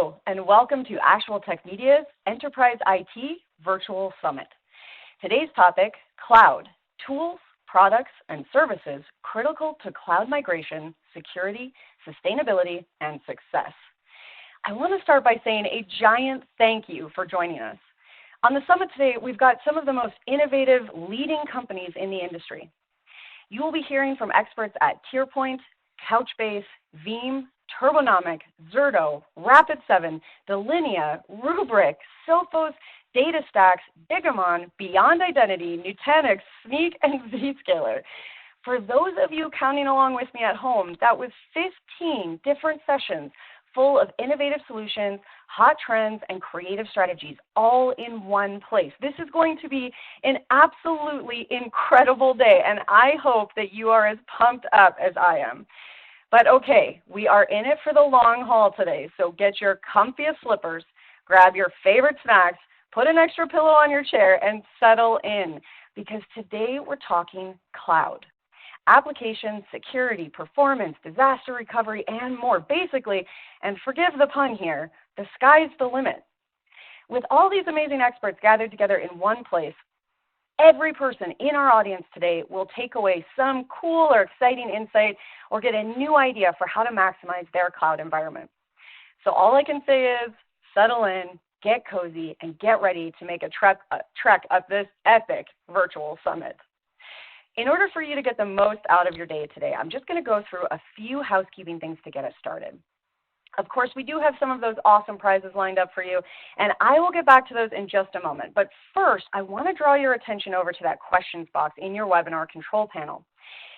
Hello, and welcome to Actual Tech Media's Enterprise IT Virtual Summit. Today's topic, cloud, tools, products, and services critical to cloud migration, security, sustainability, and success. I want to start by saying a giant thank you for joining us. On the summit today, we've got some of the most innovative leading companies in the industry. You will be hearing from experts at TierPoint, Couchbase, Veeam, Turbonomic, Zerto, Rapid7, Delinea, Rubrik, Sophos, DataStax, Gigamon, Beyond Identity, Nutanix, Sneak, and Zscaler. For those of you counting along with me at home, that was 15 different sessions full of innovative solutions, hot trends, and creative strategies all in one place. This is going to be an absolutely incredible day, and I hope that you are as pumped up as I am. But okay, we are in it for the long haul today, so get your comfiest slippers, grab your favorite snacks, put an extra pillow on your chair, and settle in, because today we're talking cloud. Application, security, performance, disaster recovery, and more. Basically, and forgive the pun here, the sky's the limit. With all these amazing experts gathered together in one place, every person in our audience today will take away some cool or exciting insight or get a new idea for how to maximize their cloud environment. So all I can say is settle in, get cozy, and get ready to make a trek up this epic virtual summit. In order for you to get the most out of your day today, I'm just going to go through a few housekeeping things to get us started. Of course, we do have some of those awesome prizes lined up for you, and I will get back to those in just a moment. But first, I want to draw your attention over to that questions box in your webinar control panel.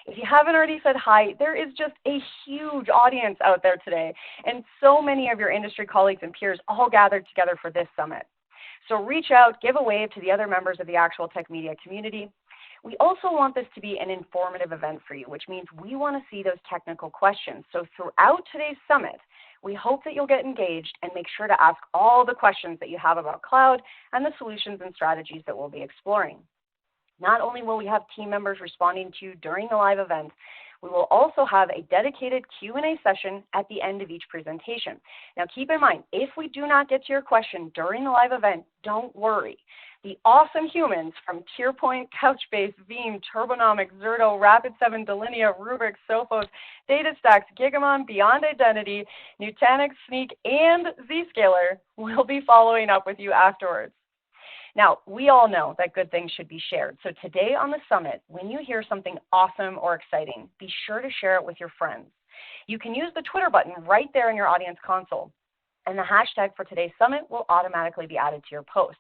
If you haven't already said hi, there is just a huge audience out there today, and so many of your industry colleagues and peers all gathered together for this summit. So reach out, give a wave to the other members of the Actual Tech Media community. We also want this to be an informative event for you, which means we want to see those technical questions. So throughout today's summit, we hope that you'll get engaged and make sure to ask all the questions that you have about cloud and the solutions and strategies that we'll be exploring. Not only will we have team members responding to you during the live event, we will also have a dedicated Q&A session at the end of each presentation. Now keep in mind, if we do not get to your question during the live event, don't worry. The awesome humans from TierPoint, Couchbase, Veeam, Turbonomic, Zerto, Rapid7, Delinea, Rubrik, Sophos, DataStax, Gigamon, Beyond Identity, Nutanix, Sneak, and Zscaler will be following up with you afterwards. Now, we all know that good things should be shared. So today on the summit, when you hear something awesome or exciting, be sure to share it with your friends. You can use the Twitter button right there in your audience console, and the hashtag for today's summit will automatically be added to your post.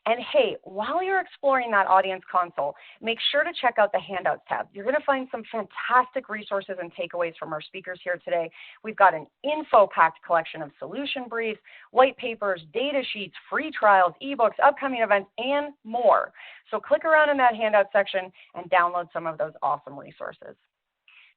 And hey, while you're exploring that audience console, make sure to check out the Handouts tab. You're going to find some fantastic resources and takeaways from our speakers here today. We've got an info-packed collection of solution briefs, white papers, data sheets, free trials, ebooks, upcoming events, and more. So click around in that Handout section and download some of those awesome resources.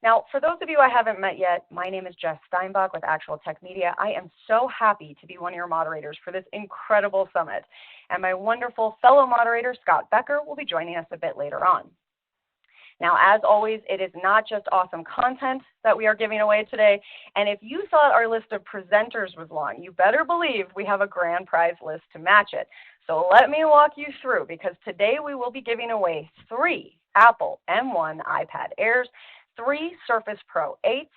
Now, for those of you I haven't met yet, my name is Jess Steinbach with Actual Tech Media. I am so happy to be one of your moderators for this incredible summit. And my wonderful fellow moderator, Scott Becker, will be joining us a bit later on. Now, as always, it is not just awesome content that we are giving away today. And if you thought our list of presenters was long, you better believe we have a grand prize list to match it. So let me walk you through, because today we will be giving away 3 Apple M1 iPad Airs, 3 Surface Pro 8s,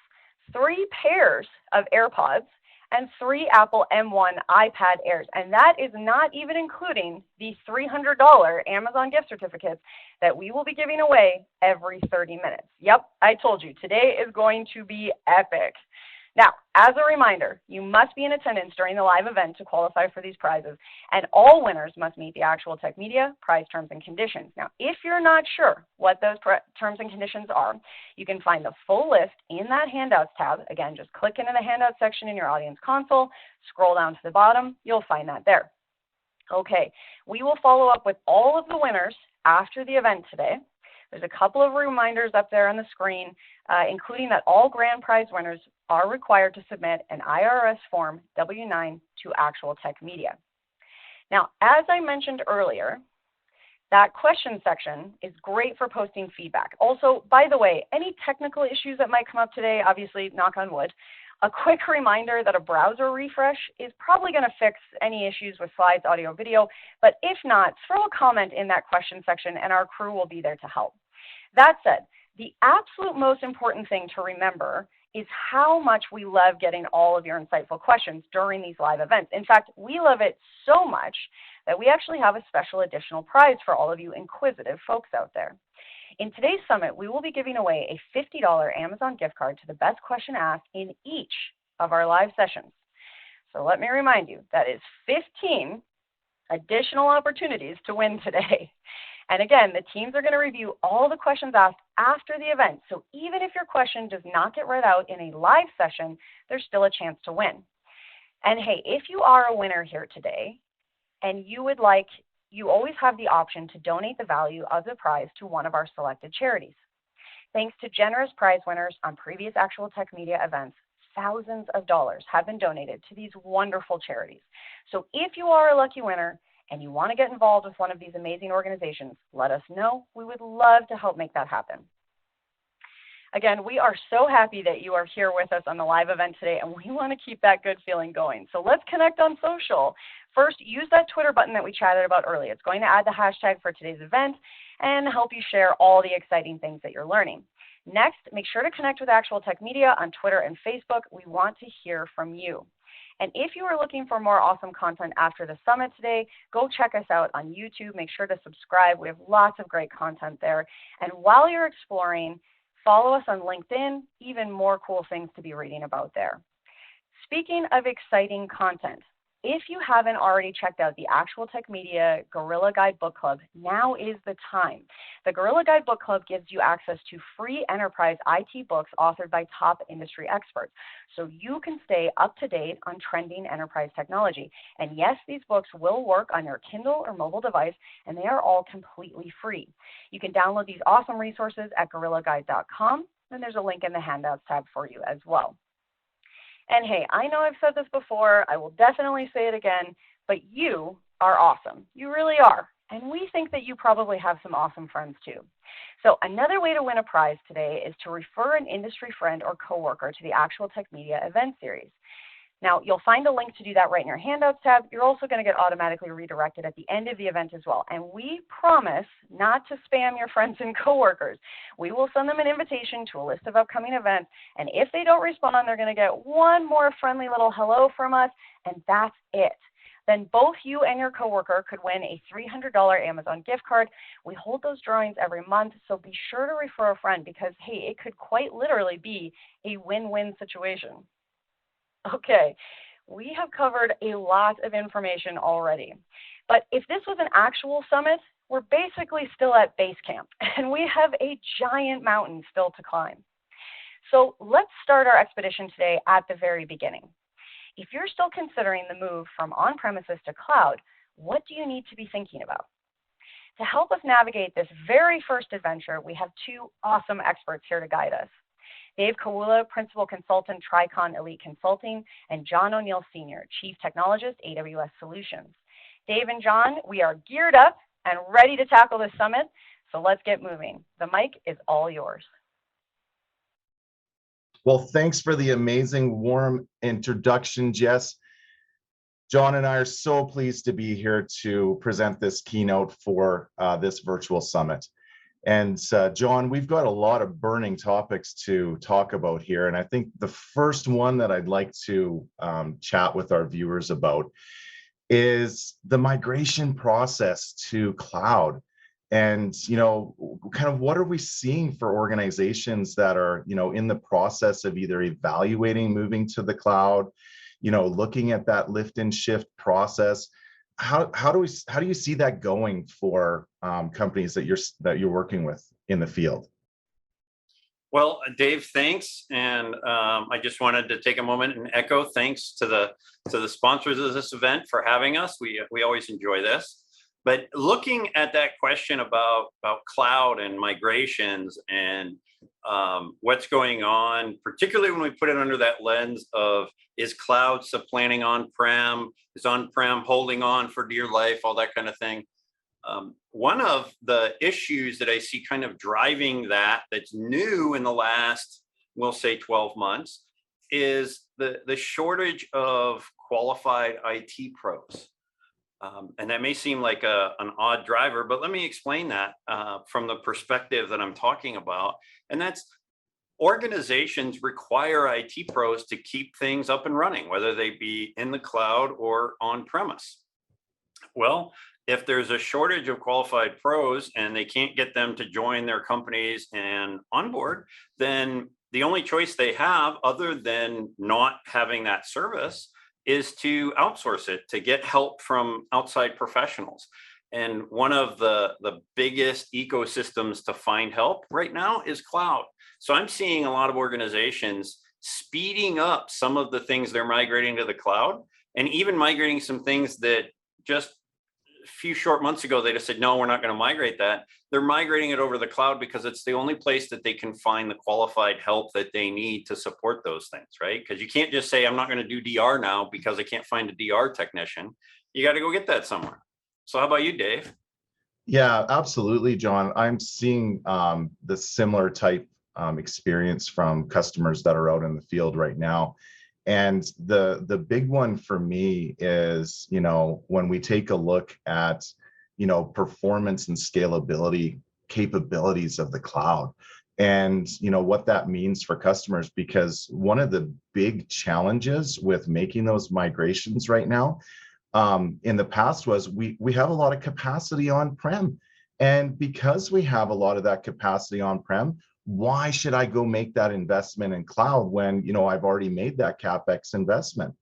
3 pairs of AirPods, and 3 Apple M1 iPad Airs. And that is not even including the $300 Amazon gift certificates that we will be giving away every 30 minutes. Yep, I told you, today is going to be epic. Now, as a reminder, you must be in attendance during the live event to qualify for these prizes, and all winners must meet the Actual Tech Media prize terms and conditions. Now, if you're not sure what those terms and conditions are, you can find the full list in that Handouts tab. Again, just click into the Handouts section in your audience console, scroll down to the bottom, you'll find that there. Okay, we will follow up with all of the winners after the event today. There's a couple of reminders up there on the screen, including that all grand prize winners are required to submit an IRS Form W-9 to Actual Tech Media. Now, as I mentioned earlier, that question section is great for posting feedback. Also, by the way, any technical issues that might come up today, obviously, knock on wood, A quick reminder that a browser refresh is probably going to fix any issues with slides, audio, video, but if not, throw a comment in that question section and our crew will be there to help. That said, the absolute most important thing to remember is how much we love getting all of your insightful questions during these live events. In fact, we love it so much that we actually have a special additional prize for all of you inquisitive folks out there. In today's summit, we will be giving away a $50 Amazon gift card to the best question asked in each of our live sessions. So let me remind you, that is 15 additional opportunities to win today. And again, the teams are going to review all the questions asked after the event. So even if your question does not get read out in a live session, there's still a chance to win. And hey, if you are a winner here today and you would like, you always have the option to donate the value of the prize to one of our selected charities. Thanks to generous prize winners on previous Actual Tech Media events, thousands of dollars have been donated to these wonderful charities. So if you are a lucky winner and you want to get involved with one of these amazing organizations, let us know. We would love to help make that happen. Again, we are so happy that you are here with us on the live event today, and we want to keep that good feeling going. So let's connect on social. First, use that Twitter button that we chatted about earlier. It's going to add the hashtag for today's event and help you share all the exciting things that you're learning. Next, make sure to connect with Actual Tech Media on Twitter and Facebook. We want to hear from you. And if you are looking for more awesome content after the summit today, go check us out on YouTube. Make sure to subscribe. We have lots of great content there. And while you're exploring, follow us on LinkedIn, even more cool things to be reading about there. Speaking of exciting content, if you haven't already checked out the Actual Tech Media Guerrilla Guide Book Club, now is the time. The Guerrilla Guide Book Club gives you access to free enterprise IT books authored by top industry experts, so you can stay up to date on trending enterprise technology. And yes, these books will work on your Kindle or mobile device, and they are all completely free. You can download these awesome resources at guerrillaguide.com, and there's a link in the Handouts tab for you as well. And hey, I know I've said this before, I will definitely say it again, but you are awesome. You really are. And we think that you probably have some awesome friends too. So another way to win a prize today is to refer an industry friend or coworker to the Actual Tech Media event series. Now, you'll find a link to do that right in your Handouts tab. You're also going to get automatically redirected at the end of the event as well. And we promise not to spam your friends and coworkers. We will send them an invitation to a list of upcoming events. And if they don't respond, they're going to get one more friendly little hello from us, and that's it. Then both you and your coworker could win a $300 Amazon gift card. We hold those drawings every month, so be sure to refer a friend because, hey, it could quite literally be a win-win situation. Okay, we have covered a lot of information already. But if this was an actual summit, we're basically still at base camp, and we have a giant mountain still to climb. So let's start our expedition today at the very beginning. If you're still considering the move from on-premises to cloud, what do you need to be thinking about? To help us navigate this very first adventure, we have two awesome experts here to guide us. Dave Kawula, Principal Consultant, Tricon Elite Consulting, and John O'Neill Sr., Chief Technologist, AWS Solutions. Dave and John, we are geared up and ready to tackle this summit, so let's get moving. The mic is all yours. Well, thanks for the amazing, warm introduction, Jess. John and I are so pleased to be here to present this keynote for this virtual summit. And John, we've got a lot of burning topics to talk about here. And I think the first one that I'd like to chat with our viewers about is the migration process to cloud. And, you know, kind of what are we seeing for organizations that are, you know, in the process of either evaluating moving to the cloud, you know, looking at that lift and shift process. How do you see that going for companies that you're working with in the field? Well, Dave, thanks, and I just wanted to take a moment and echo thanks to the sponsors of this event for having us. We always enjoy this. But looking at that question about cloud and migrations and what's going on, particularly when we put it under that lens of is cloud supplanting on-prem, is on-prem holding on for dear life, all that kind of thing. One of the issues that I see kind of driving that's new in the last, we'll say 12 months, is the shortage of qualified IT pros. And that may seem like an odd driver, but let me explain that from the perspective that I'm talking about. And that's organizations require IT pros to keep things up and running, whether they be in the cloud or on premise. Well, if there's a shortage of qualified pros and they can't get them to join their companies and onboard, then the only choice they have, other than not having that service, is to outsource it, to get help from outside professionals. And one of the biggest ecosystems to find help right now is cloud. So I'm seeing a lot of organizations speeding up some of the things they're migrating to the cloud, and even migrating some things that just a few short months ago, they just said, no, we're not going to migrate that. They're migrating it over the cloud because it's the only place that they can find the qualified help that they need to support those things, right? Because you can't just say, I'm not going to do DR now because I can't find a DR technician. You got to go get that somewhere. So how about you, Dave? Yeah, absolutely, John. I'm seeing the similar type experience from customers that are out in the field right now. And the big one for me is, when we take a look at, performance and scalability capabilities of the cloud, and what that means for customers, because one of the big challenges with making those migrations right now in the past was we have a lot of capacity on-prem. And because we have a lot of that capacity on-prem, why should I go make that investment in cloud when, I've already made that CapEx investment?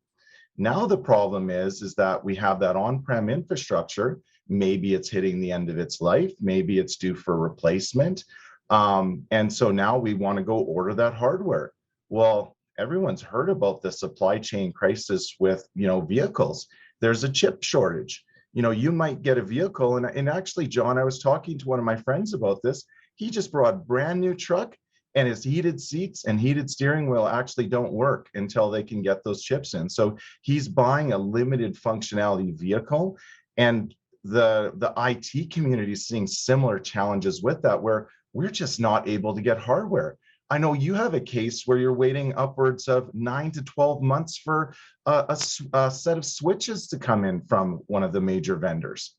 Now the problem is that we have that on-prem infrastructure. Maybe it's hitting the end of its life. Maybe it's due for replacement. And so now we want to go order that hardware. Well, everyone's heard about the supply chain crisis with, vehicles. There's a chip shortage. You might get a vehicle, and actually, John, I was talking to one of my friends about this. He just brought a brand new truck, and his heated seats and heated steering wheel actually don't work until they can get those chips in. So he's buying a limited functionality vehicle, and the IT community is seeing similar challenges with that, where we're just not able to get hardware. I know you have a case where you're waiting upwards of 9 to 12 months for a set of switches to come in from one of the major vendors.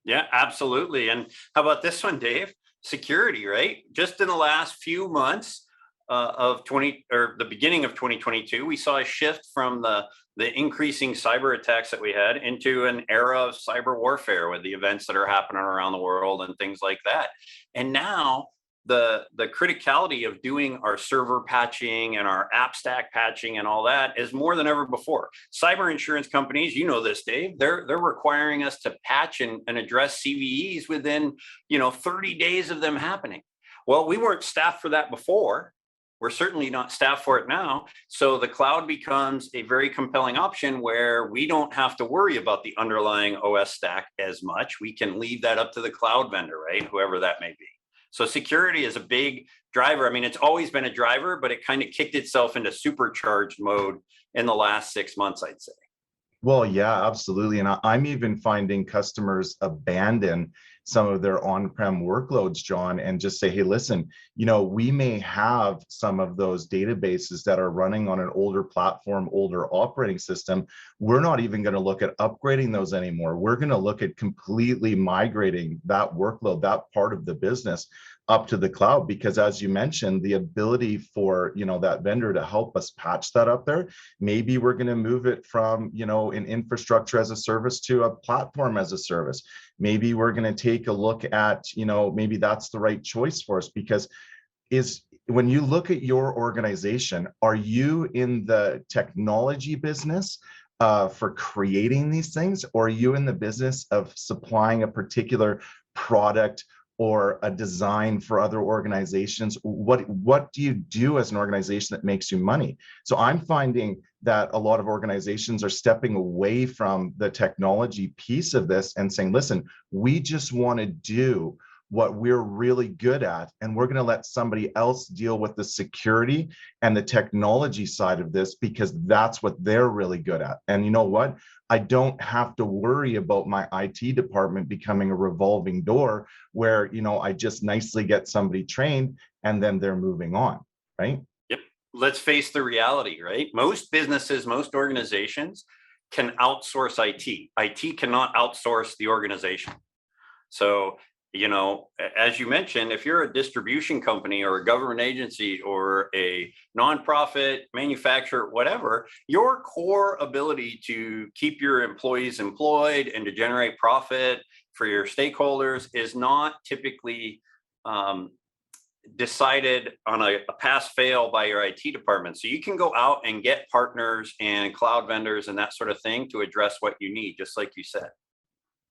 Yeah, absolutely. And how about this one, Dave? Security, right? Just in the last few months of the beginning of 2022, we saw a shift from the increasing cyber attacks that we had into an era of cyber warfare with the events that are happening around the world and things like that. And now the criticality of doing our server patching and our app stack patching and all that is more than ever before. Cyber insurance companies, you know this, Dave, they're requiring us to patch and address CVEs within 30 days of them happening. Well, we weren't staffed for that before. We're certainly not staffed for it now. So the cloud becomes a very compelling option where we don't have to worry about the underlying OS stack as much. We can leave that up to the cloud vendor, right? Whoever that may be. So security is a big driver. I mean, it's always been a driver, but it kind of kicked itself into supercharged mode in the last 6 months, I'd say. Well, yeah, absolutely. And I'm even finding customers abandon some of their on-prem workloads, John, and just say, hey, listen, we may have some of those databases that are running on an older platform, older operating system. We're not even going to look at upgrading those anymore. We're going to look at completely migrating that workload, that part of the business, up to the cloud, because as you mentioned, the ability for that vendor to help us patch that up there, maybe we're going to move it from an infrastructure as a service to a platform as a service. Maybe we're going to take a look at maybe that's the right choice for us, because when you look at your organization, are you in the technology business for creating these things, or are you in the business of supplying a particular product or a design for other organizations? What do you do as an organization that makes you money? So I'm finding that a lot of organizations are stepping away from the technology piece of this and saying, listen, we just want to do what we're really good at, and we're going to let somebody else deal with the security and the technology side of this, because that's what they're really good at. And you know what? I don't have to worry about my IT department becoming a revolving door where, I just nicely get somebody trained and then they're moving on, right? Yep. let's face the reality, right? Most businesses, most organizations can outsource IT. IT cannot outsource the organization. So, as you mentioned, if you're a distribution company or a government agency or a nonprofit, manufacturer, whatever, your core ability to keep your employees employed and to generate profit for your stakeholders is not typically decided on a pass-fail by your IT department. So you can go out and get partners and cloud vendors and that sort of thing to address what you need, just like you said.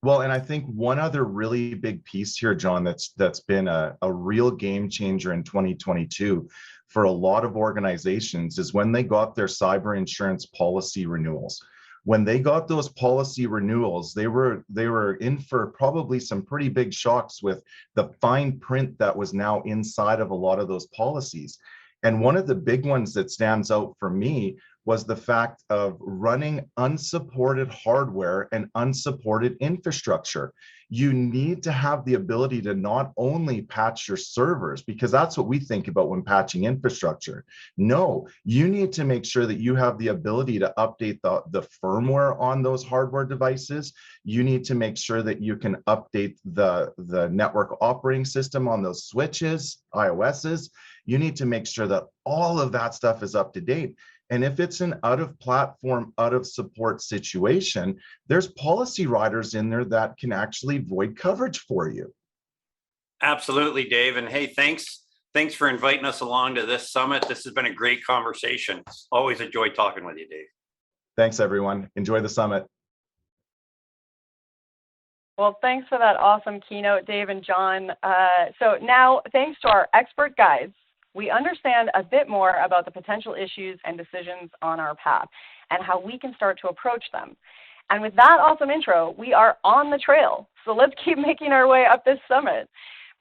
Well, and I think one other really big piece here, John, that's been a real game changer in 2022 for a lot of organizations is when they got their cyber insurance policy renewals. When they got those policy renewals, they were in for probably some pretty big shocks with the fine print that was now inside of a lot of those policies. And one of the big ones that stands out for me was the fact of running unsupported hardware and unsupported infrastructure. You need to have the ability to not only patch your servers, because that's what we think about when patching infrastructure. No, you need to make sure that you have the ability to update the firmware on those hardware devices. You need to make sure that you can update the network operating system on those switches, iOSs. You need to make sure that all of that stuff is up to date. And if it's an out of platform, out of support situation, there's policy riders in there that can actually void coverage for you. Absolutely, Dave. And hey, thanks for inviting us along to this summit. This has been a great conversation. Always enjoyed talking with you, Dave. Thanks, everyone. Enjoy the summit. Well, thanks for that awesome keynote, Dave and John. So now, thanks to our expert guides, we understand a bit more about the potential issues and decisions on our path and how we can start to approach them. And with that awesome intro, we are on the trail. So let's keep making our way up this summit.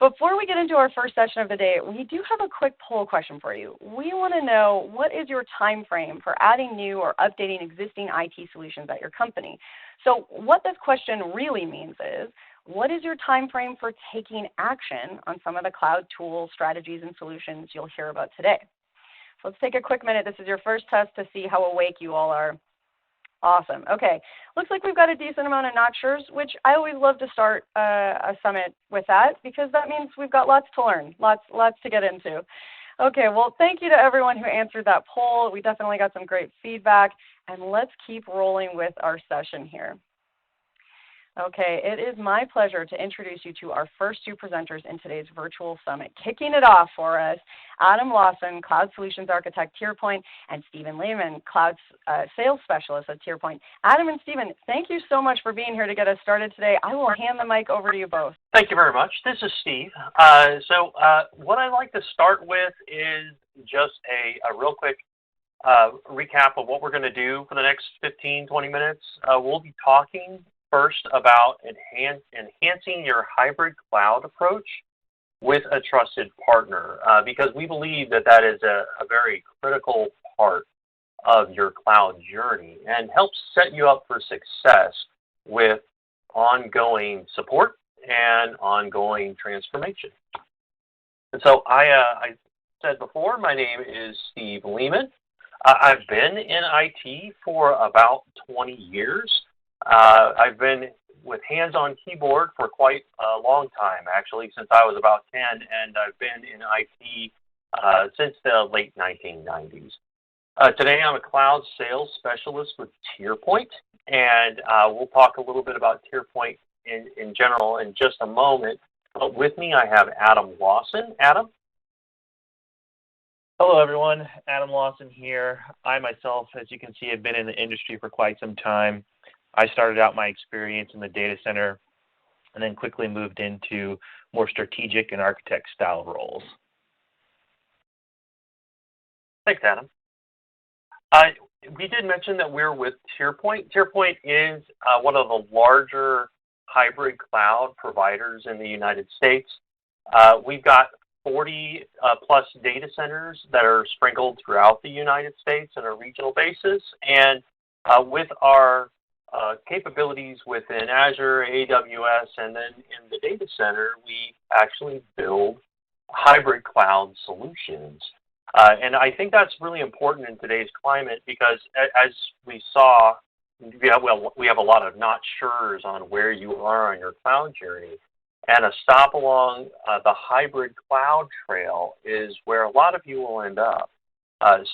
Before we get into our first session of the day, we do have a quick poll question for you. We want to know, what is your time frame for adding new or updating existing IT solutions at your company? So what this question really means is, what is your time frame for taking action on some of the cloud tools, strategies, and solutions you'll hear about today? So let's take a quick minute. This is your first test to see how awake you all are. Awesome. Okay. Looks like we've got a decent amount of not sure's, which I always love to start a summit with that, because that means we've got lots to learn, lots to get into. Okay. Well, thank you to everyone who answered that poll. We definitely got some great feedback, and let's keep rolling with our session here. Okay, it is my pleasure to introduce you to our first two presenters in today's virtual summit. Kicking it off for us, Adam Lawson, Cloud Solutions Architect, TierPoint, and Stephen Lehman, Cloud Sales Specialist at TierPoint. Adam and Stephen, thank you so much for being here to get us started today. I will hand the mic over to you both. Thank you very much. This is Steve. What I'd like to start with is just a real quick recap of what we're going to do for the next 15, 20 minutes. We'll be talking first about enhancing your hybrid cloud approach with a trusted partner, because we believe that is a very critical part of your cloud journey and helps set you up for success with ongoing support and ongoing transformation. And so I said before, my name is Steve Lehman. I've been in IT for about 20 years. I've been with hands-on keyboard for quite a long time, actually, since I was about 10, and I've been in IT since the late 1990s. Today, I'm a cloud sales specialist with TierPoint, and we'll talk a little bit about TierPoint in general in just a moment. But with me, I have Adam Lawson. Adam? Hello, everyone. Adam Lawson here. I myself, as you can see, have been in the industry for quite some time. I started out my experience in the data center and then quickly moved into more strategic and architect style roles. Thanks, Adam. We did mention that we're with TierPoint. TierPoint is one of the larger hybrid cloud providers in the United States. We've got 40 plus data centers that are sprinkled throughout the United States on a regional basis. And with our capabilities within Azure, AWS, and then in the data center, we actually build hybrid cloud solutions. And I think that's really important in today's climate because, as we saw, we have a lot of not sures on where you are on your cloud journey. And a stop along the hybrid cloud trail is where a lot of you will end up.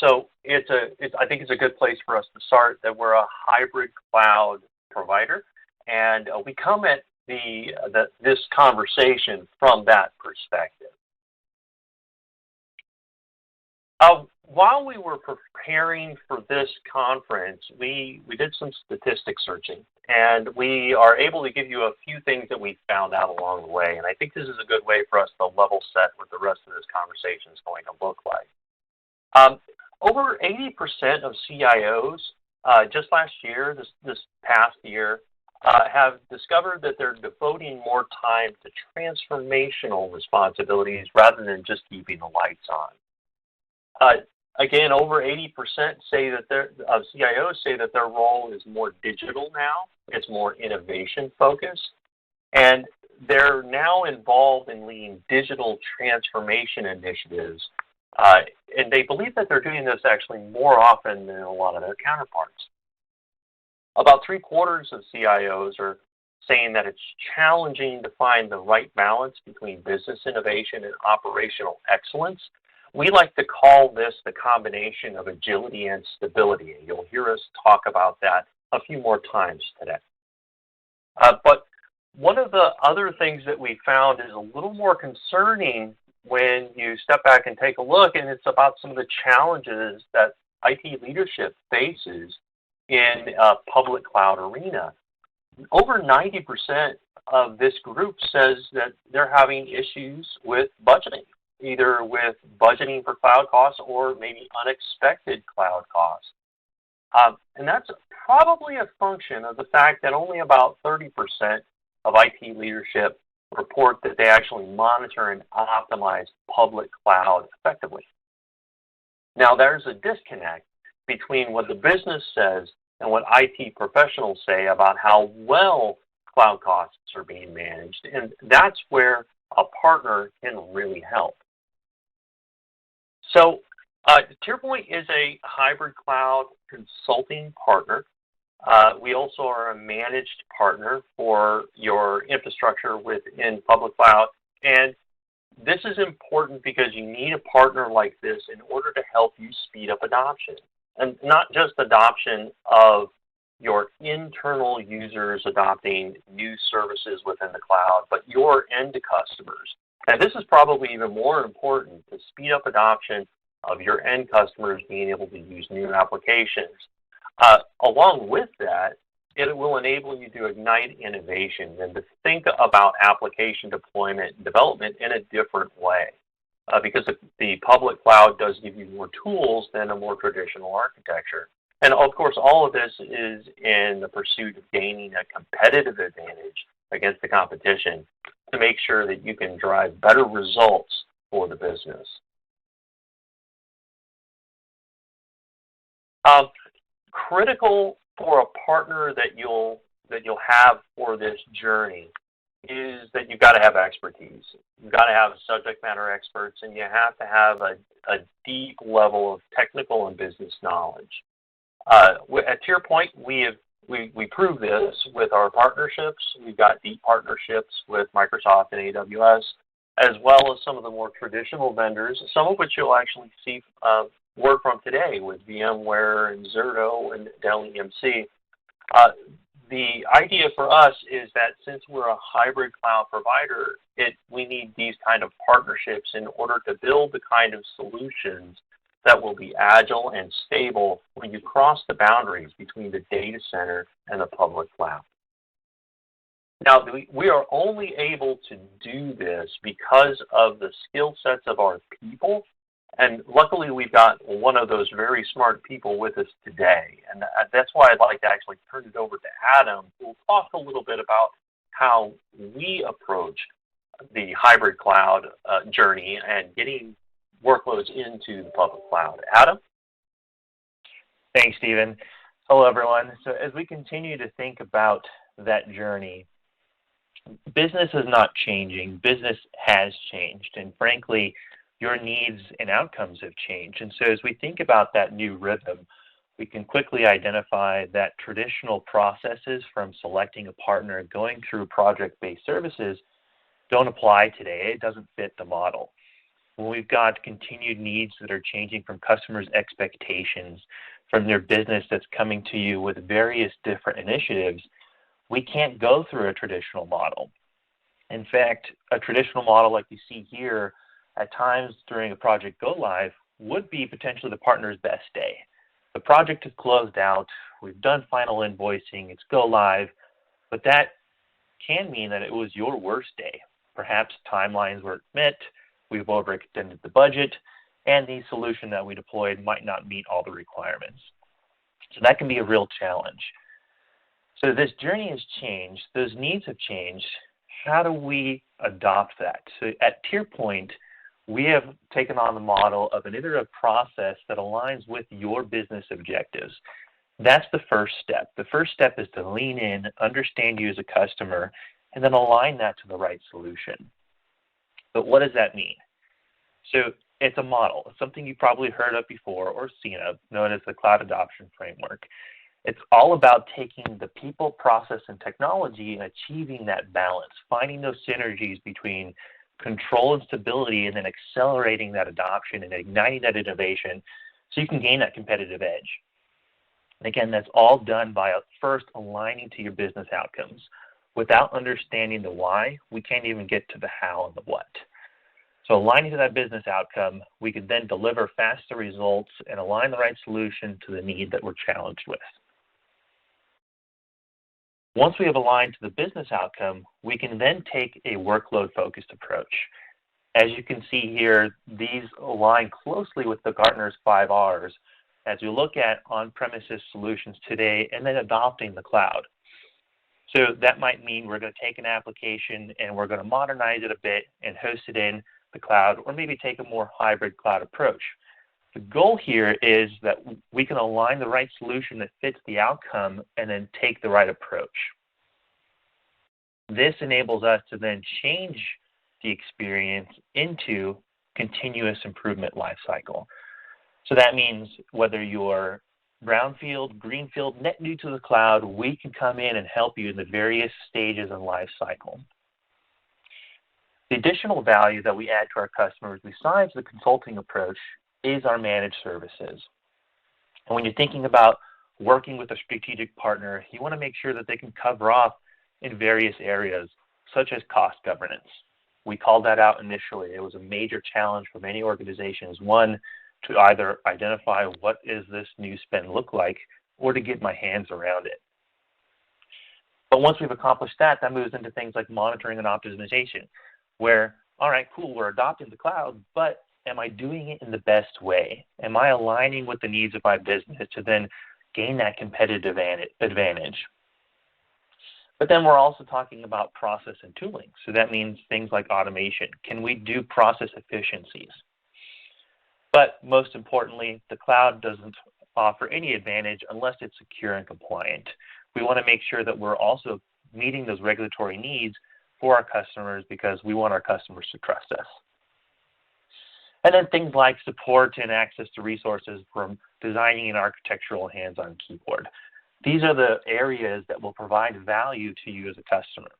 So I think it's a good place for us to start that we're a hybrid cloud provider, and we come at this conversation from that perspective. While we were preparing for this conference, we did some statistic searching, and we are able to give you a few things that we found out along the way. And I think this is a good way for us to level set what the rest of this conversation is going to look like. Over 80% of CIOs just last year, this past year, have discovered that they're devoting more time to transformational responsibilities rather than just keeping the lights on. Again, over 80% say that CIOs say that their role is more digital now. It's more innovation focused, and they're now involved in leading digital transformation initiatives. And they believe that they're doing this actually more often than a lot of their counterparts. About 3/4 of CIOs are saying that it's challenging to find the right balance between business innovation and operational excellence. We like to call this the combination of agility and stability, and you'll hear us talk about that a few more times today. But one of the other things that we found is a little more concerning when you step back and take a look, and it's about some of the challenges that IT leadership faces in a public cloud arena. Over 90% of this group says that they're having issues with budgeting, either with budgeting for cloud costs or maybe unexpected cloud costs. And that's probably a function of the fact that only about 30% of IT leadership report that they actually monitor and optimize public cloud effectively. Now, there's a disconnect between what the business says and what IT professionals say about how well cloud costs are being managed, and that's where a partner can really help. So, TierPoint is a hybrid cloud consulting partner. We also are a managed partner for your infrastructure within public cloud. And this is important because you need a partner like this in order to help you speed up adoption. And not just adoption of your internal users adopting new services within the cloud, but your end customers. And this is probably even more important to speed up adoption of your end customers being able to use new applications. Along with that, it will enable you to ignite innovation and to think about application deployment and development in a different way. Because the public cloud does give you more tools than a more traditional architecture. And of course, all of this is in the pursuit of gaining a competitive advantage against the competition to make sure that you can drive better results for the business. Critical for a partner that you'll have for this journey is that you've got to have expertise. You've got to have subject matter experts, and you have to have a deep level of technical and business knowledge. At TierPoint, we prove this with our partnerships. We've got deep partnerships with Microsoft and AWS, as well as some of the more traditional vendors, some of which you'll actually see work from today with VMware and Zerto and Dell EMC. The idea for us is that since we're a hybrid cloud provider, we need these kind of partnerships in order to build the kind of solutions that will be agile and stable when you cross the boundaries between the data center and the public cloud. Now, we are only able to do this because of the skill sets of our people. And luckily, we've got one of those very smart people with us today. And that's why I'd like to actually turn it over to Adam, who will talk a little bit about how we approach the hybrid cloud journey and getting workloads into the public cloud. Adam? Thanks, Stephen. Hello, everyone. So as we continue to think about that journey, business is not changing. Business has changed. And frankly, your needs and outcomes have changed. And so as we think about that new rhythm, we can quickly identify that traditional processes from selecting a partner, going through project-based services, don't apply today. It doesn't fit the model. When we've got continued needs that are changing from customers' expectations, from their business that's coming to you with various different initiatives, we can't go through a traditional model. In fact, a traditional model like you see here, at times during a project go live, would be potentially the partner's best day. The project is closed out, we've done final invoicing, it's go live, but that can mean that it was your worst day. Perhaps timelines weren't met, we've overextended the budget, and the solution that we deployed might not meet all the requirements. So that can be a real challenge. So this journey has changed, those needs have changed. How do we adopt that? So at Tier Point, we have taken on the model of an iterative process that aligns with your business objectives. That's the first step. The first step is to lean in, understand you as a customer, and then align that to the right solution. But what does that mean? So it's a model. It's something you've probably heard of before or seen of, known as the Cloud Adoption Framework. It's all about taking the people, process, and technology and achieving that balance, finding those synergies between control and stability, and then accelerating that adoption and igniting that innovation so you can gain that competitive edge. And again, that's all done by first aligning to your business outcomes. Without understanding the why, we can't even get to the how and the what. So aligning to that business outcome, we can then deliver faster results and align the right solution to the need that we're challenged with. Once we have aligned to the business outcome, we can then take a workload-focused approach. As you can see here, these align closely with the Gartner's 5 Rs as we look at on-premises solutions today and then adopting the cloud. So that might mean we're going to take an application and we're going to modernize it a bit and host it in the cloud, or maybe take a more hybrid cloud approach. The goal here is that we can align the right solution that fits the outcome and then take the right approach. This enables us to then change the experience into continuous improvement lifecycle. So that means whether you're brownfield, greenfield, net new to the cloud, we can come in and help you in the various stages and life cycle. The additional value that we add to our customers besides the consulting approach is our managed services. And when you're thinking about working with a strategic partner, you want to make sure that they can cover off in various areas, such as cost governance. We called that out initially. It was a major challenge for many organizations. One, to either identify what is this new spend look like, or to get my hands around it. But once we've accomplished that, that moves into things like monitoring and optimization, where, all right, cool, we're adopting the cloud, but am I doing it in the best way? Am I aligning with the needs of my business to then gain that competitive advantage? But then we're also talking about process and tooling. So that means things like automation. Can we do process efficiencies? But most importantly, the cloud doesn't offer any advantage unless it's secure and compliant. We want to make sure that we're also meeting those regulatory needs for our customers because we want our customers to trust us. And then things like support and access to resources from designing an architectural hands-on keyboard. These are the areas that will provide value to you as a customer.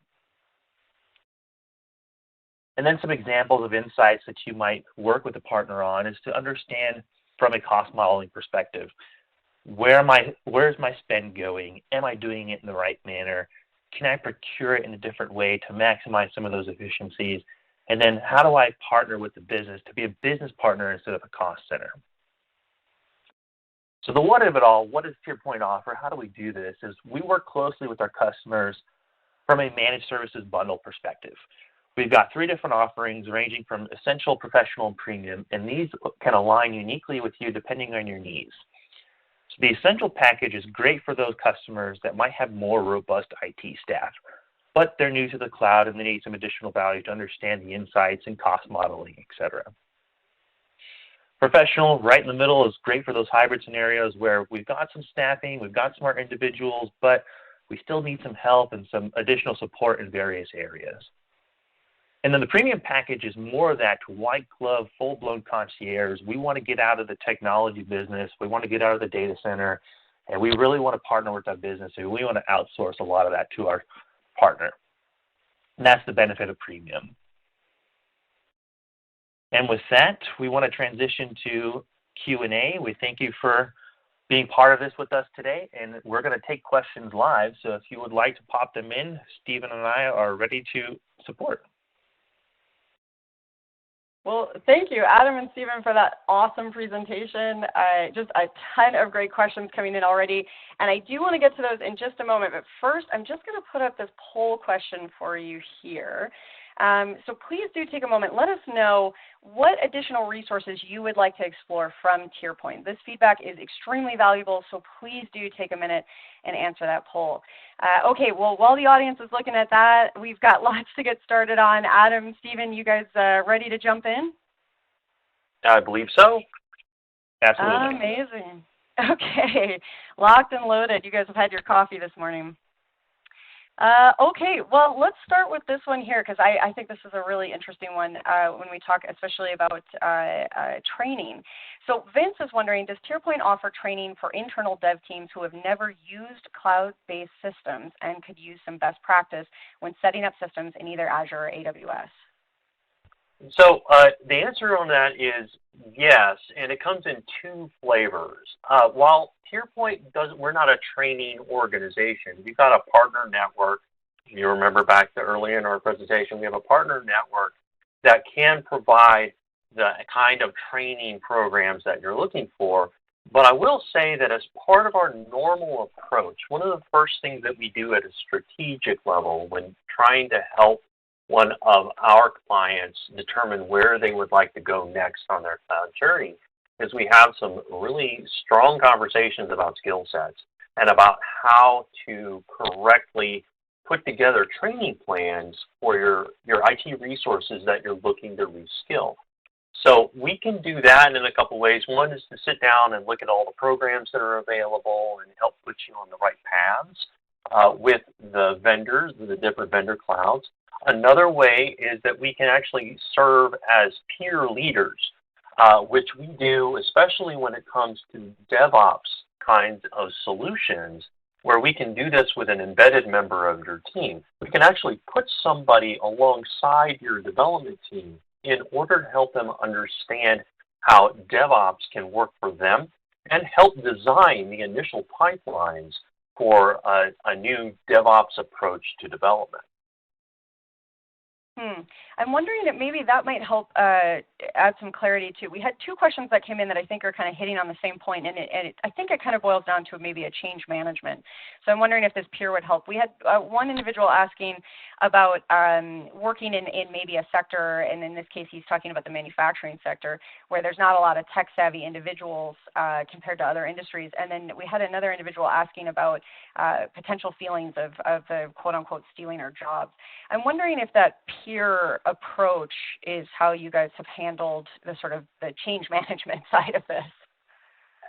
And then some examples of insights that you might work with a partner on is to understand from a cost modeling perspective, where's my spend going? Am I doing it in the right manner? Can I procure it in a different way to maximize some of those efficiencies? And then how do I partner with the business to be a business partner instead of a cost center? So the what of it all, what does Tier Point offer? How do we do this? Is we work closely with our customers from a managed services bundle perspective. We've got 3 different offerings ranging from essential, professional, and premium, and these can align uniquely with you depending on your needs. So the essential package is great for those customers that might have more robust IT staff, but they're new to the cloud and they need some additional value to understand the insights and cost modeling, etc. Professional, right in the middle, is great for those hybrid scenarios where we've got some staffing, we've got smart individuals, but we still need some help and some additional support in various areas. And then the premium package is more of that white glove, full-blown concierge. We want to get out of the technology business. We want to get out of the data center. And we really want to partner with that business. And we want to outsource a lot of that to our partner. And that's the benefit of premium. And with that, we want to transition to Q&A. We thank you for being part of this with us today. And we're going to take questions live. So if you would like to pop them in, Stephen and I are ready to support. Well, thank you, Adam and Stephen, for that awesome presentation. Just a ton of great questions coming in already. And I do want to get to those in just a moment. But first, I'm just going to put up this poll question for you here. So please do take a moment. Let us know what additional resources you would like to explore from TierPoint. This feedback is extremely valuable, so please do take a minute and answer that poll. Okay, well, while the audience is looking at that, we've got lots to get started on. Adam, Stephen, you guys ready to jump in? I believe so. Absolutely. Amazing. Okay, locked and loaded. You guys have had your coffee this morning. Okay, well, let's start with this one here because I think this is a really interesting one when we talk especially about training. So Vince is wondering, does TierPoint offer training for internal dev teams who have never used cloud-based systems and could use some best practice when setting up systems in either Azure or AWS? So the answer on that is yes, and it comes in two flavors. While TierPoint we're not a training organization. We've got a partner network. You remember back to earlier in our presentation, we have a partner network that can provide the kind of training programs that you're looking for. But I will say that as part of our normal approach, one of the first things that we do at a strategic level when trying to help one of our clients determine where they would like to go next on their cloud journey is we have some really strong conversations about skill sets and about how to correctly put together training plans for your IT resources that you're looking to reskill. So we can do that in a couple ways. One is to sit down and look at all the programs that are available and help put you on the right paths with the vendors, the different vendor clouds. Another way is that we can actually serve as peer leaders, which we do especially when it comes to DevOps kinds of solutions, where we can do this with an embedded member of your team. We can actually put somebody alongside your development team in order to help them understand how DevOps can work for them and help design the initial pipelines for a new DevOps approach to development. I'm wondering if maybe that might help add some clarity too. We had two questions that came in that I think are kind of hitting on the same point, and I think it kind of boils down to maybe a change management. So I'm wondering if this peer would help. We had one individual asking about working in maybe a sector, and in this case he's talking about the manufacturing sector, where there's not a lot of tech-savvy individuals compared to other industries. And then we had another individual asking about potential feelings of the quote-unquote stealing our jobs. I'm wondering if that peer approach is how you guys have handled the sort of the change management side of this.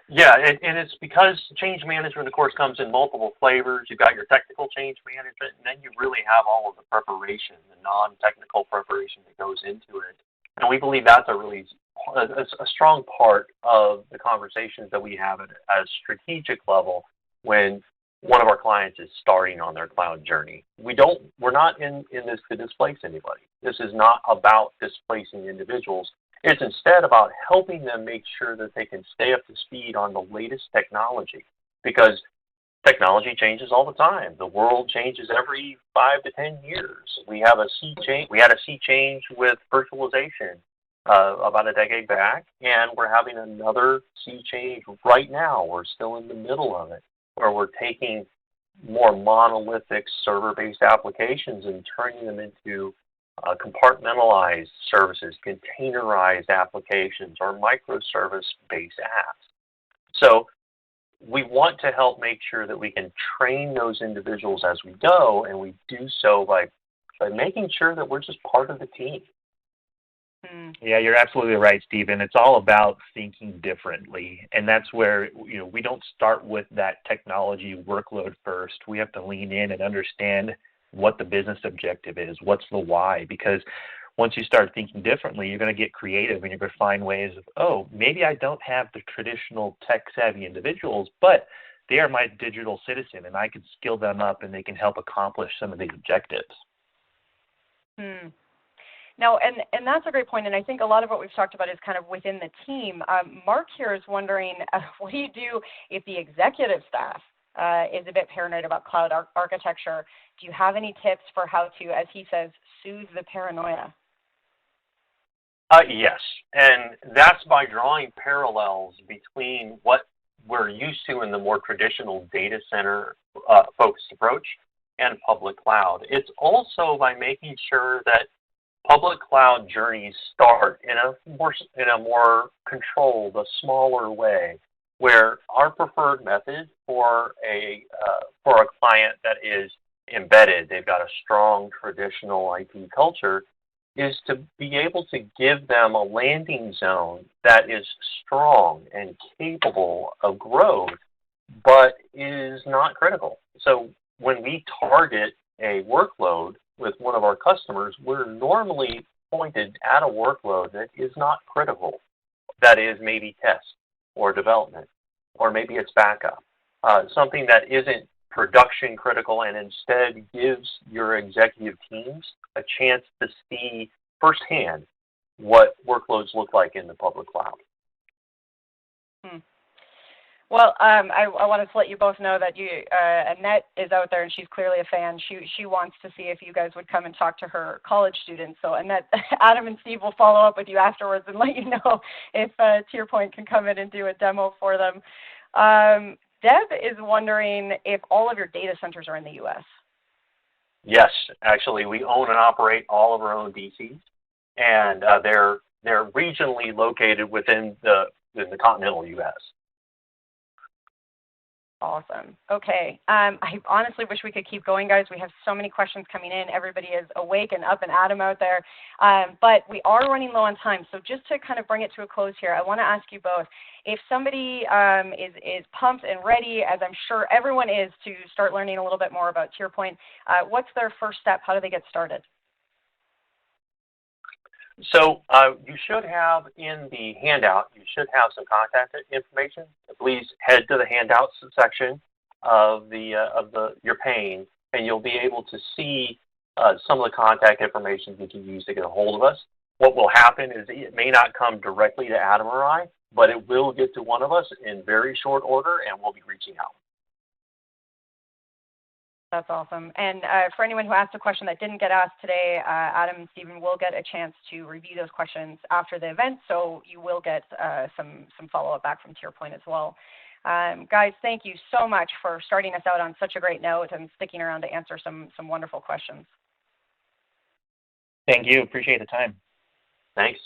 Yeah, and it's because change management, of course, comes in multiple flavors. You've got your technical change management, and then you really have all of the preparation, the non-technical preparation that goes into it. And we believe that's a strong part of the conversations that we have at a strategic level when one of our clients is starting on their cloud journey. We're not in this to displace anybody. This is not about displacing individuals. It's instead about helping them make sure that they can stay up to speed on the latest technology, because technology changes all the time. The world changes every 5 to 10 years. We have a sea change. We had a sea change with virtualization about a decade back, and we're having another sea change right now. We're still in the middle of it, where we're taking more monolithic server-based applications and turning them into compartmentalized services, containerized applications, or microservice-based apps. So we want to help make sure that we can train those individuals as we go, and we do so by making sure that we're just part of the team. Yeah, you're absolutely right, Stephen. It's all about thinking differently, and that's where we don't start with that technology workload first. We have to lean in and understand what the business objective is, what's the why, because once you start thinking differently, you're going to get creative and you're going to find ways of, oh, maybe I don't have the traditional tech-savvy individuals, but they are my digital citizen, and I can skill them up and they can help accomplish some of these objectives. No, and that's a great point, and I think a lot of what we've talked about is kind of within the team. Mark here is wondering, what do you do if the executive staff is a bit paranoid about cloud architecture? Do you have any tips for how to, as he says, soothe the paranoia? Yes, and that's by drawing parallels between what we're used to in the more traditional data center focused approach and public cloud. It's also by making sure that public cloud journeys start in a more controlled, a smaller way, where our preferred method for a client that is embedded, they've got a strong traditional IT culture, is to be able to give them a landing zone that is strong and capable of growth, but is not critical. So when we target a workload with one of our customers, we're normally pointed at a workload that is not critical. That is maybe test or development, or maybe it's backup. Something that isn't production critical and instead gives your executive teams a chance to see firsthand what workloads look like in the public cloud. Well, I wanted to let you both know that Annette is out there, and she's clearly a fan. She wants to see if you guys would come and talk to her college students. So Annette, Adam and Steve will follow up with you afterwards and let you know if TierPoint can come in and do a demo for them. Deb is wondering if all of your data centers are in the U.S. Yes, actually, we own and operate all of our own DCs, and they're regionally located within the continental U.S. Awesome. Okay. I honestly wish we could keep going, guys. We have so many questions coming in. Everybody is awake and up and Adam out there. But we are running low on time. So just to kind of bring it to a close here, I want to ask you both, if somebody is pumped and ready, as I'm sure everyone is, to start learning a little bit more about TierPoint, what's their first step? How do they get started? So you should have in the handout, you should have some contact information. Please head to the handouts section of your pane, and you'll be able to see some of the contact information you can use to get a hold of us. What will happen is it may not come directly to Adam or I, but it will get to one of us in very short order, and we'll be reaching out. That's awesome. And for anyone who asked a question that didn't get asked today, Adam and Stephen will get a chance to review those questions after the event, so you will get some follow-up back from TierPoint as well. Guys, thank you so much for starting us out on such a great note and sticking around to answer some wonderful questions. Thank you. Appreciate the time. Thanks.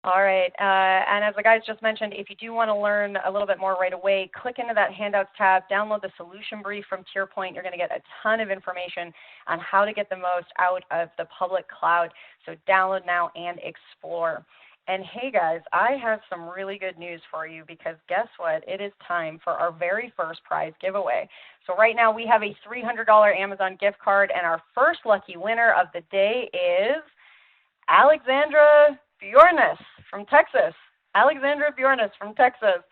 All right, and as the guys just mentioned, if you do want to learn a little bit more right away, click into that Handouts tab, download the solution brief from TierPoint. You're going to get a ton of information on how to get the most out of the public cloud. So download now and explore. And hey guys, I have some really good news for you, because guess what? It is time for our very first prize giveaway. So right now we have a $300 Amazon gift card, and our first lucky winner of the day is Alexandra Bjornes from Texas. Alexandra Bjornes from Texas.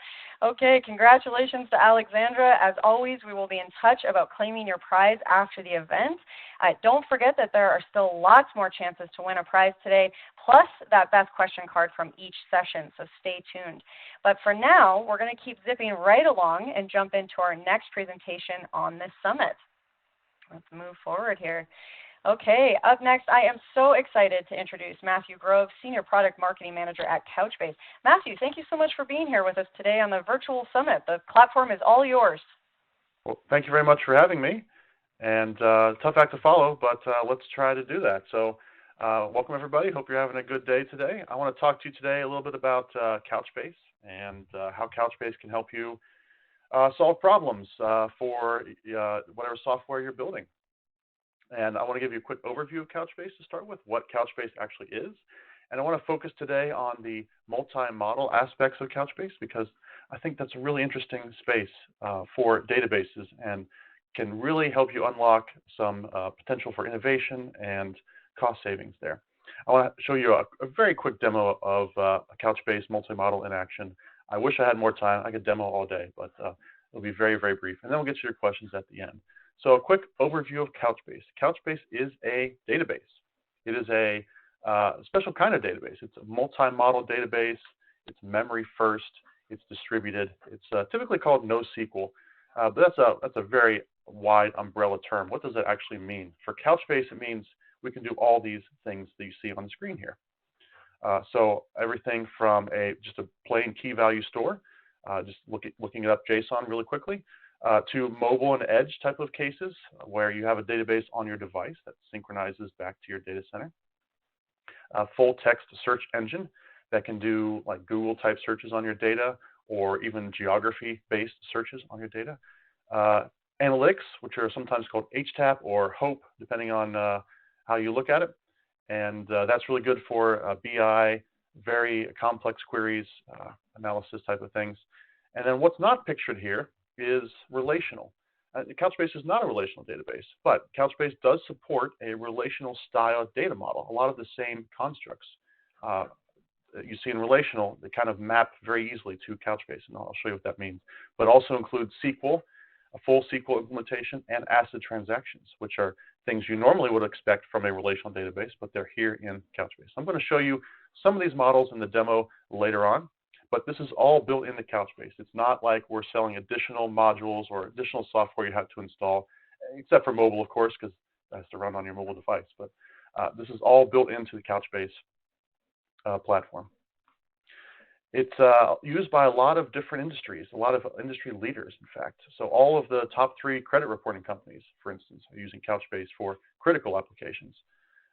Okay, congratulations to Alexandra. As always, we will be in touch about claiming your prize after the event. Don't forget that there are still lots more chances to win a prize today, plus that best question card from each session, so stay tuned. But for now, we're going to keep zipping right along and jump into our next presentation on this summit. Let's move forward here. Okay, up next, I am so excited to introduce Matthew Grove, Senior Product Marketing Manager at Couchbase. Matthew, thank you so much for being here with us today on the virtual summit. The platform is all yours. Well, thank you very much for having me. And tough act to follow, but let's try to do that. So welcome, everybody. Hope you're having a good day today. I want to talk to you today a little bit about Couchbase and how Couchbase can help you solve problems for whatever software you're building. And I want to give you a quick overview of Couchbase to start with, what Couchbase actually is. And I want to focus today on the multi-model aspects of Couchbase, because I think that's a really interesting space for databases and can really help you unlock some potential for innovation and cost savings there. I want to show you a very quick demo of a Couchbase multi-model in action. I wish I had more time. I could demo all day, but it'll be very, very brief. And then we'll get to your questions at the end. So a quick overview of Couchbase. Couchbase is a database. It is a special kind of database. It's a multi-model database. It's memory first. It's distributed. It's typically called NoSQL, but that's a very wide umbrella term. What does that actually mean? For Couchbase, it means we can do all these things that you see on the screen here. So everything from just a plain key value store, just looking it up JSON really quickly, to mobile and edge type of cases where you have a database on your device that synchronizes back to your data center. A full text search engine that can do like Google type searches on your data or even geography based searches on your data. Analytics, which are sometimes called HTAP or HOPE, depending on how you look at it. And that's really good for BI, very complex queries, analysis type of things. And then what's not pictured here is relational. Couchbase is not a relational database, but Couchbase does support a relational style data model. A lot of the same constructs that you see in relational, they kind of map very easily to Couchbase, and I'll show you what that means. But also includes SQL, a full SQL implementation, and ACID transactions, which are things you normally would expect from a relational database, but they're here in Couchbase. I'm going to show you some of these models in the demo later on, but this is all built into Couchbase. It's not like we're selling additional modules or additional software you have to install, except for mobile, of course, because it has to run on your mobile device. But this is all built into the Couchbase platform. It's used by a lot of different industries, a lot of industry leaders, in fact. So all of the top 3 credit reporting companies, for instance, are using Couchbase for critical applications.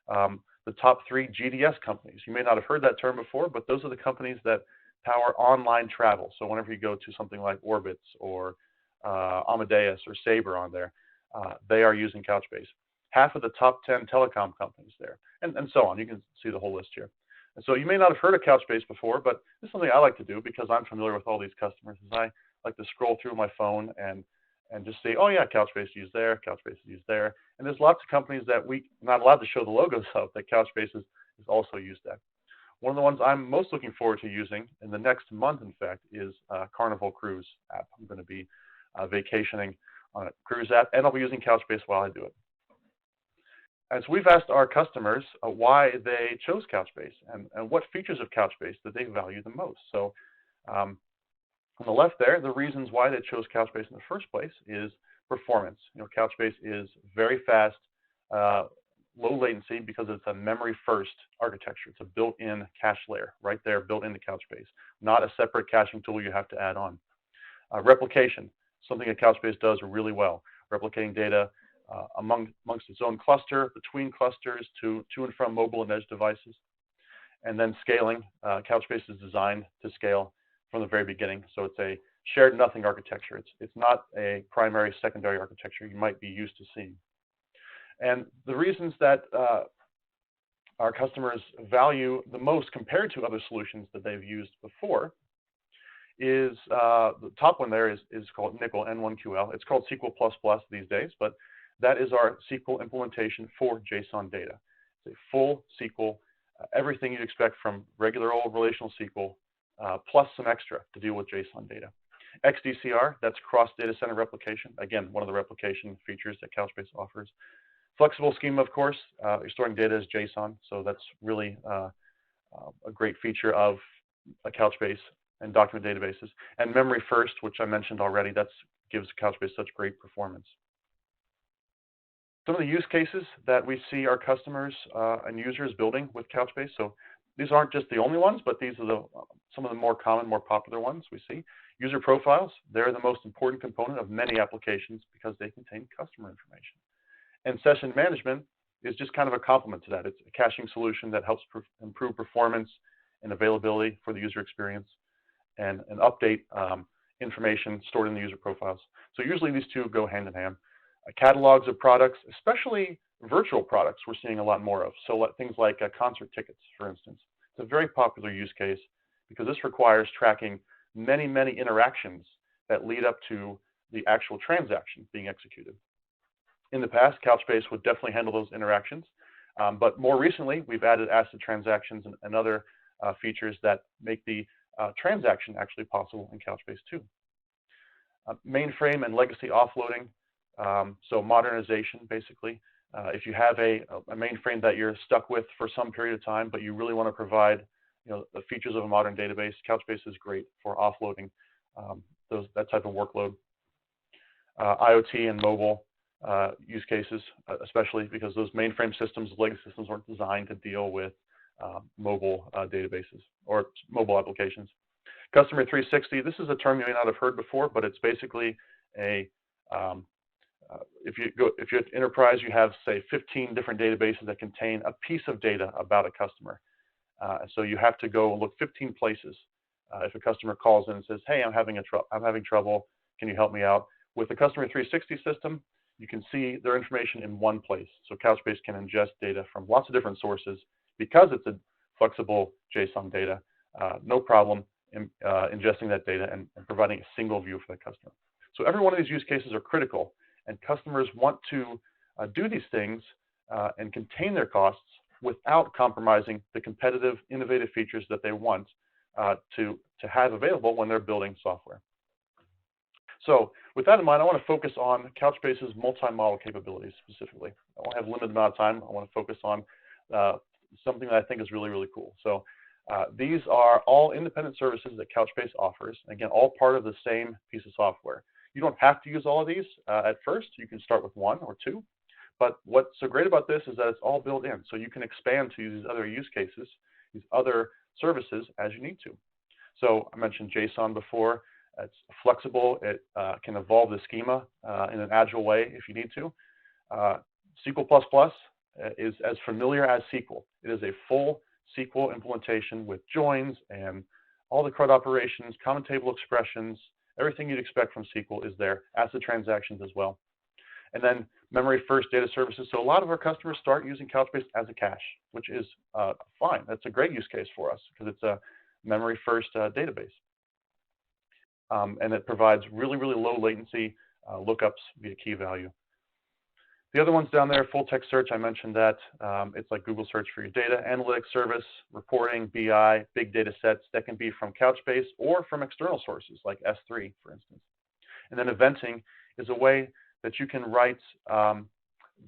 The top 3 GDS companies, you may not have heard that term before, but those are the companies that power online travel. So whenever you go to something like Orbitz or Amadeus or Sabre on there, they are using Couchbase. Half of the top 10 telecom companies there, and so on. You can see the whole list here. And so you may not have heard of Couchbase before, but this is something I like to do because I'm familiar with all these customers. Is I like to scroll through my phone and just say, oh yeah, Couchbase is used there, Couchbase is used there. And there's lots of companies that we're not allowed to show the logos of that Couchbase is also used at. One of the ones I'm most looking forward to using in the next month, in fact, is Carnival Cruise app. I'm going to be vacationing on a cruise app, and I'll be using Couchbase while I do it. And so we've asked our customers why they chose Couchbase and what features of Couchbase that they value the most. So on the left there, the reasons why they chose Couchbase in the first place is performance. You know, Couchbase is very fast, low latency because it's a memory-first architecture. It's a built-in cache layer right there, built into Couchbase, not a separate caching tool you have to add on. Replication, something that Couchbase does really well, replicating data amongst its own cluster, between clusters, to and from mobile and edge devices. And then scaling, Couchbase is designed to scale from the very beginning. So it's a shared nothing architecture. It's not a primary, secondary architecture you might be used to seeing. And the reasons that our customers value the most compared to other solutions that they've used before is the top one there is called Nickel N1QL. It's called SQL++ these days, but that is our SQL implementation for JSON data. It's a full SQL, everything you'd expect from regular old relational SQL, plus some extra to deal with JSON data. XDCR, that's cross data center replication. Again, one of the replication features that Couchbase offers. Flexible schema, of course, you're storing data as JSON, so that's really a great feature of a Couchbase and document databases. And memory first, which I mentioned already, that gives Couchbase such great performance. Some of the use cases that we see our customers and users building with Couchbase. So these aren't just the only ones, but these are some of the more common, more popular ones we see. User profiles, they're the most important component of many applications because they contain customer information. And session management is just kind of a complement to that. It's a caching solution that helps improve performance and availability for the user experience and update information stored in the user profiles. So usually these two go hand in hand. Catalogs of products, especially virtual products, we're seeing a lot more of. So things like concert tickets, for instance. It's a very popular use case because this requires tracking many, many interactions that lead up to the actual transaction being executed. In the past, Couchbase would definitely handle those interactions. But more recently, we've added ACID transactions and other features that make the transaction actually possible in Couchbase too. Mainframe and legacy offloading, so modernization basically. If you have a mainframe that you're stuck with for some period of time, but you really want to provide the features of a modern database, Couchbase is great for offloading that type of workload. IoT and mobile use cases, especially because those mainframe systems, legacy systems, weren't designed to deal with mobile databases or mobile applications. Customer 360, this is a term you may not have heard before, but it's basically a, if you're at enterprise, you have, say, 15 different databases that contain a piece of data about a customer. So you have to go and look 15 places. If a customer calls in and says, hey, I'm having trouble, can you help me out? With the Customer 360 system, you can see their information in one place. So Couchbase can ingest data from lots of different sources. Because it's a flexible JSON data, no problem ingesting that data and providing a single view for the customer. So every one of these use cases are critical, and customers want to do these things and contain their costs without compromising the competitive, innovative features that they want to have available when they're building software. So with that in mind, I want to focus on Couchbase's multi-model capabilities specifically. I won't have a limited amount of time. I want to focus on something that I think is really, really cool. So these are all independent services that Couchbase offers. Again, all part of the same piece of software. You don't have to use all of these at first. You can start with one or two. But what's so great about this is that it's all built in. So you can expand to these other use cases, these other services as you need to. So I mentioned JSON before. It's flexible. It can evolve the schema in an agile way if you need to. SQL++ is as familiar as SQL. It is a full SQL implementation with joins and all the CRUD operations, common table expressions, everything you'd expect from SQL is there, ACID transactions as well. And then memory first data services. So a lot of our customers start using Couchbase as a cache, which is fine. That's a great use case for us because it's a memory first database. And it provides really, really low latency lookups via key value. The other ones down there, full text search, I mentioned that. It's like Google search for your data, analytics service, reporting, BI, big data sets that can be from Couchbase or from external sources like S3, for instance. And then eventing is a way that you can write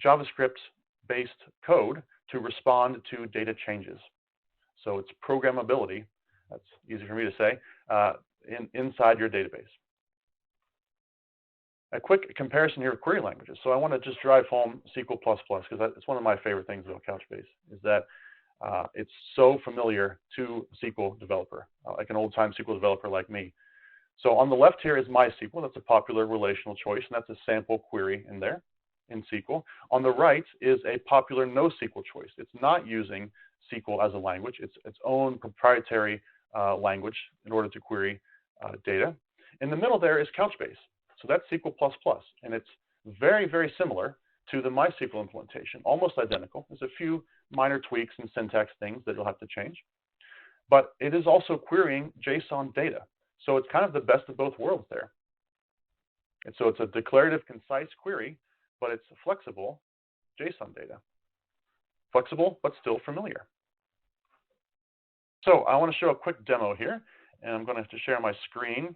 JavaScript-based code to respond to data changes. So it's programmability, that's easy for me to say, inside your database. A quick comparison here of query languages. So I want to just drive home SQL++ because it's one of my favorite things about Couchbase is that it's so familiar to a SQL developer, like an old-time SQL developer like me. So on the left here is MySQL. That's a popular relational choice, and that's a sample query in there in SQL. On the right is a popular NoSQL choice. It's not using SQL as a language. It's its own proprietary language in order to query data. In the middle there is Couchbase. So that's SQL++, and it's very, very similar to the MySQL implementation, almost identical. There's a few minor tweaks and syntax things that you'll have to change. But it is also querying JSON data. So it's kind of the best of both worlds there. And so it's a declarative, concise query, but it's flexible JSON data. Flexible, but still familiar. So I want to show a quick demo here, and I'm going to have to share my screen.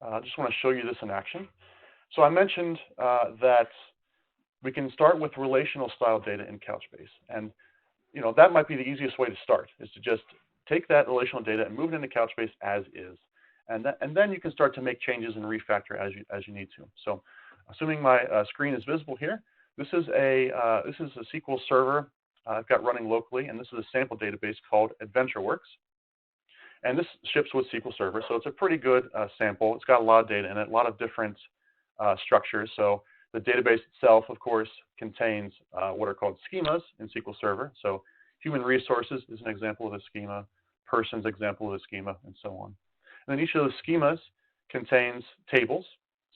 I just want to show you this in action. So I mentioned that we can start with relational style data in Couchbase. And that might be the easiest way to start, is to just take that relational data and move it into Couchbase as is. And then you can start to make changes and refactor as you need to. So assuming my screen is visible here, this is a SQL server I've got running locally, and this is a sample database called AdventureWorks. And this ships with SQL Server, so it's a pretty good sample. It's got a lot of data in it, a lot of different structures. So the database itself, of course, contains what are called schemas in SQL Server. So human resources is an example of a schema, persons example of a schema, and so on. And then each of those schemas contains tables.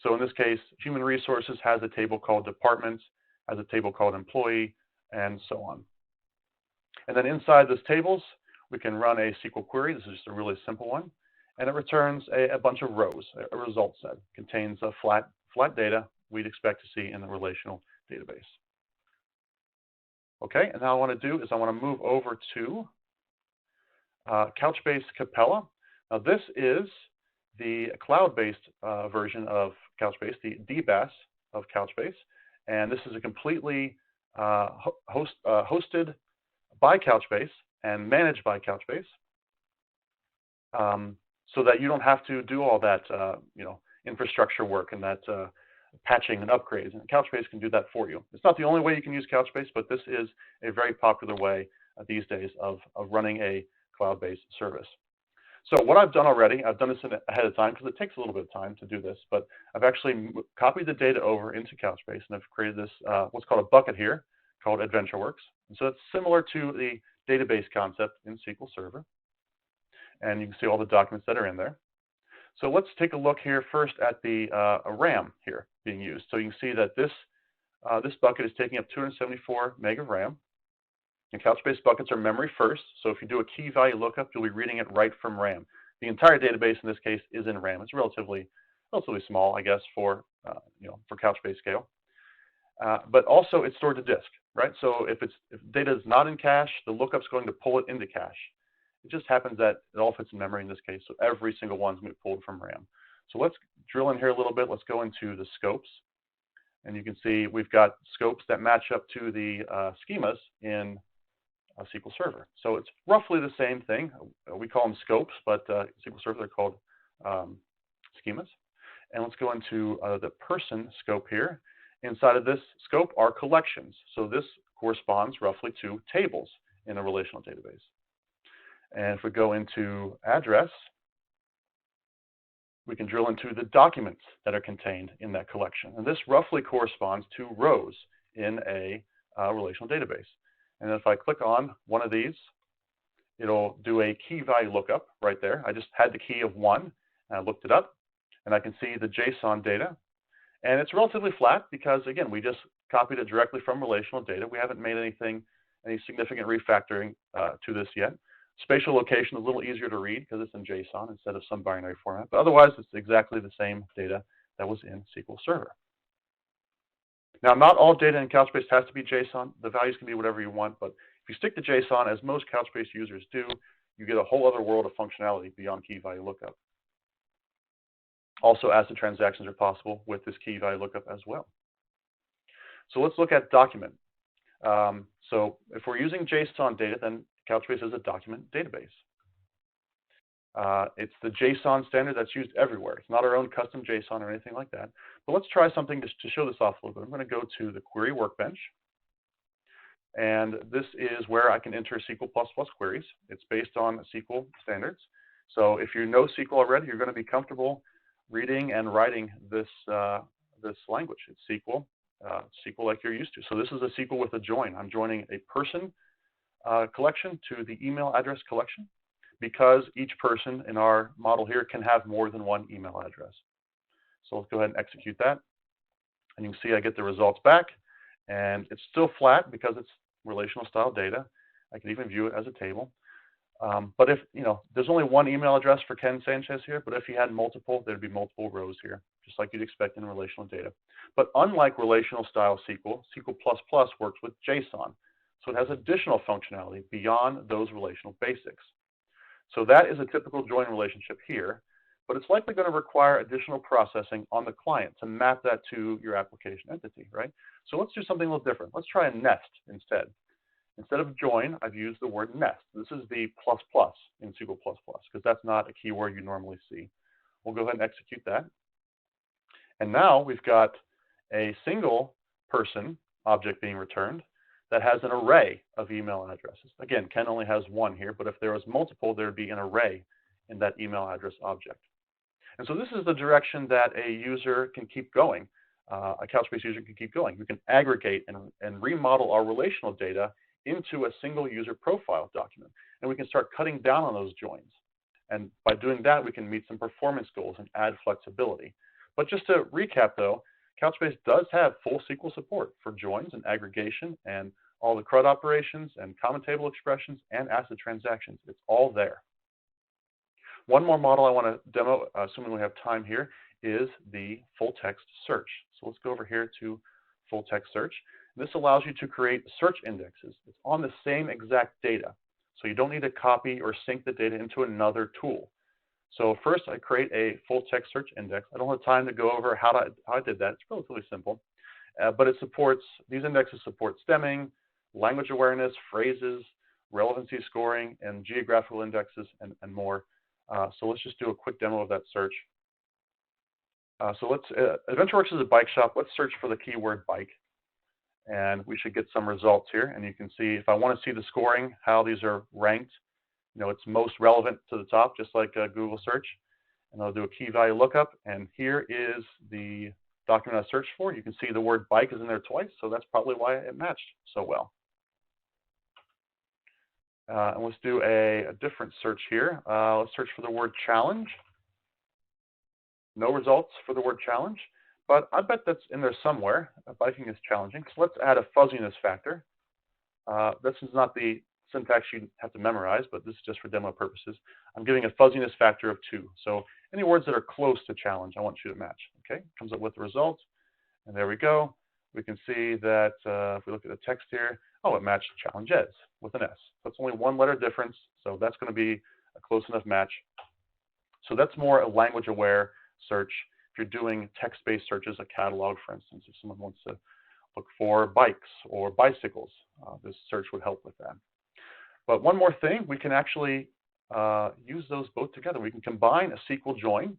So in this case, human resources has a table called department, has a table called employee, and so on. And then inside those tables, we can run a SQL query. This is just a really simple one. And it returns a bunch of rows, a result set. Contains a flat data we'd expect to see in the relational database. Okay, and now I want to do is I want to move over to Couchbase Capella. Now this is the cloud-based version of Couchbase, the DBaaS of Couchbase, and this is a completely hosted by Couchbase and managed by Couchbase, so that you don't have to do all that infrastructure work and that patching and upgrades, and Couchbase can do that for you. It's not the only way you can use Couchbase, but this is a very popular way these days of running a cloud-based service. So what I've done already, I've done this ahead of time because it takes a little bit of time to do this, but I've actually copied the data over into Couchbase, and I've created this, what's called a bucket here, called AdventureWorks. And so it's similar to the database concept in SQL Server. And you can see all the documents that are in there. So let's take a look here first at the RAM here being used. So you can see that this bucket is taking up 274 meg of RAM. And Couchbase buckets are memory first. So if you do a key value lookup, you'll be reading it right from RAM. The entire database in this case is in RAM. It's relatively small, I guess, for Couchbase scale. But also it's stored to disk, right? So if data is not in cache, the lookup's going to pull it into cache. It just happens that it all fits in memory in this case, so every single one's going to be pulled from RAM. So let's drill in here a little bit. Let's go into the scopes. And you can see we've got scopes that match up to the schemas in SQL Server. So it's roughly the same thing. We call them scopes, but SQL Server, they're called schemas. And let's go into the person scope here. Inside of this scope are collections. So this corresponds roughly to tables in a relational database. And if we go into address, we can drill into the documents that are contained in that collection. And this roughly corresponds to rows in a relational database. And if I click on one of these, it'll do a key value lookup right there. I just had the key of 1, and I looked it up, and I can see the JSON data. And it's relatively flat because, again, we just copied it directly from relational data. We haven't made any significant refactoring to this yet. Spatial location is a little easier to read because it's in JSON instead of some binary format. But otherwise, it's exactly the same data that was in SQL Server. Now, not all data in Couchbase has to be JSON. The values can be whatever you want. But if you stick to JSON, as most Couchbase users do, you get a whole other world of functionality beyond key value lookup. Also, ACID transactions are possible with this key value lookup as well. So let's look at document. So if we're using JSON data, then Couchbase is a document database. It's the JSON standard that's used everywhere. It's not our own custom JSON or anything like that. But let's try something to show this off a little bit. I'm going to go to the query workbench. And this is where I can enter SQL++ queries. It's based on SQL standards. So if you know SQL already, you're going to be comfortable reading and writing this language. It's SQL like you're used to. So this is a SQL with a join. I'm joining a person collection to the email address collection because each person in our model here can have more than one email address. So let's go ahead and execute that. And you can see I get the results back. And it's still flat because it's relational style data. I can even view it as a table. But if, there's only one email address for Ken Sanchez here, but if you had multiple, there'd be multiple rows here, just like you'd expect in relational data. But unlike relational style SQL, SQL++ works with JSON. So it has additional functionality beyond those relational basics. So that is a typical join relationship here, but it's likely going to require additional processing on the client to map that to your application entity, right? So let's do something a little different. Let's try a nest instead. Instead of join, I've used the word nest. This is the ++ in SQL++ because that's not a keyword you normally see. We'll go ahead and execute that. And now we've got a single person object being returned that has an array of email addresses. Again, Ken only has one here, but if there was multiple, there would be an array in that email address object. And so this is the direction that a user can keep going. A Couchbase user can keep going. We can aggregate and remodel our relational data into a single user profile document. And we can start cutting down on those joins. And by doing that, we can meet some performance goals and add flexibility. But just to recap though, Couchbase does have full SQL support for joins and aggregation and all the CRUD operations and common table expressions and ACID transactions. It's all there. One more model I want to demo, assuming we have time here, is the full text search. So let's go over here to full text search. This allows you to create search indexes. It's on the same exact data. So you don't need to copy or sync the data into another tool. So first, I create a full text search index. I don't have time to go over how I did that. It's relatively simple. But these indexes support stemming, language awareness, phrases, relevancy scoring, and geographical indexes, and more. So let's just do a quick demo of that search. AdventureWorks is a bike shop. Let's search for the keyword bike. And we should get some results here. And you can see, if I want to see the scoring, how these are ranked, it's most relevant to the top, just like Google search. And I'll do a key value lookup. And here is the document I searched for. You can see the word bike is in there twice, so that's probably why it matched so well. And let's do a different search here. Let's search for the word challenge. No results for the word challenge, but I bet that's in there somewhere. Biking is challenging. So let's add a fuzziness factor. This is not the syntax you have to memorize, but this is just for demo purposes. I'm giving a fuzziness factor of 2. So any words that are close to challenge, I want you to match. Okay, comes up with the result, and there we go. We can see that if we look at the text here, it matched challenges with an S. So it's only 1 letter difference, so that's going to be a close enough match. So that's more a language-aware search. If you're doing text-based searches, a catalog, for instance, if someone wants to look for bikes or bicycles, this search would help with that. But one more thing, we can actually use those both together. We can combine a SQL join,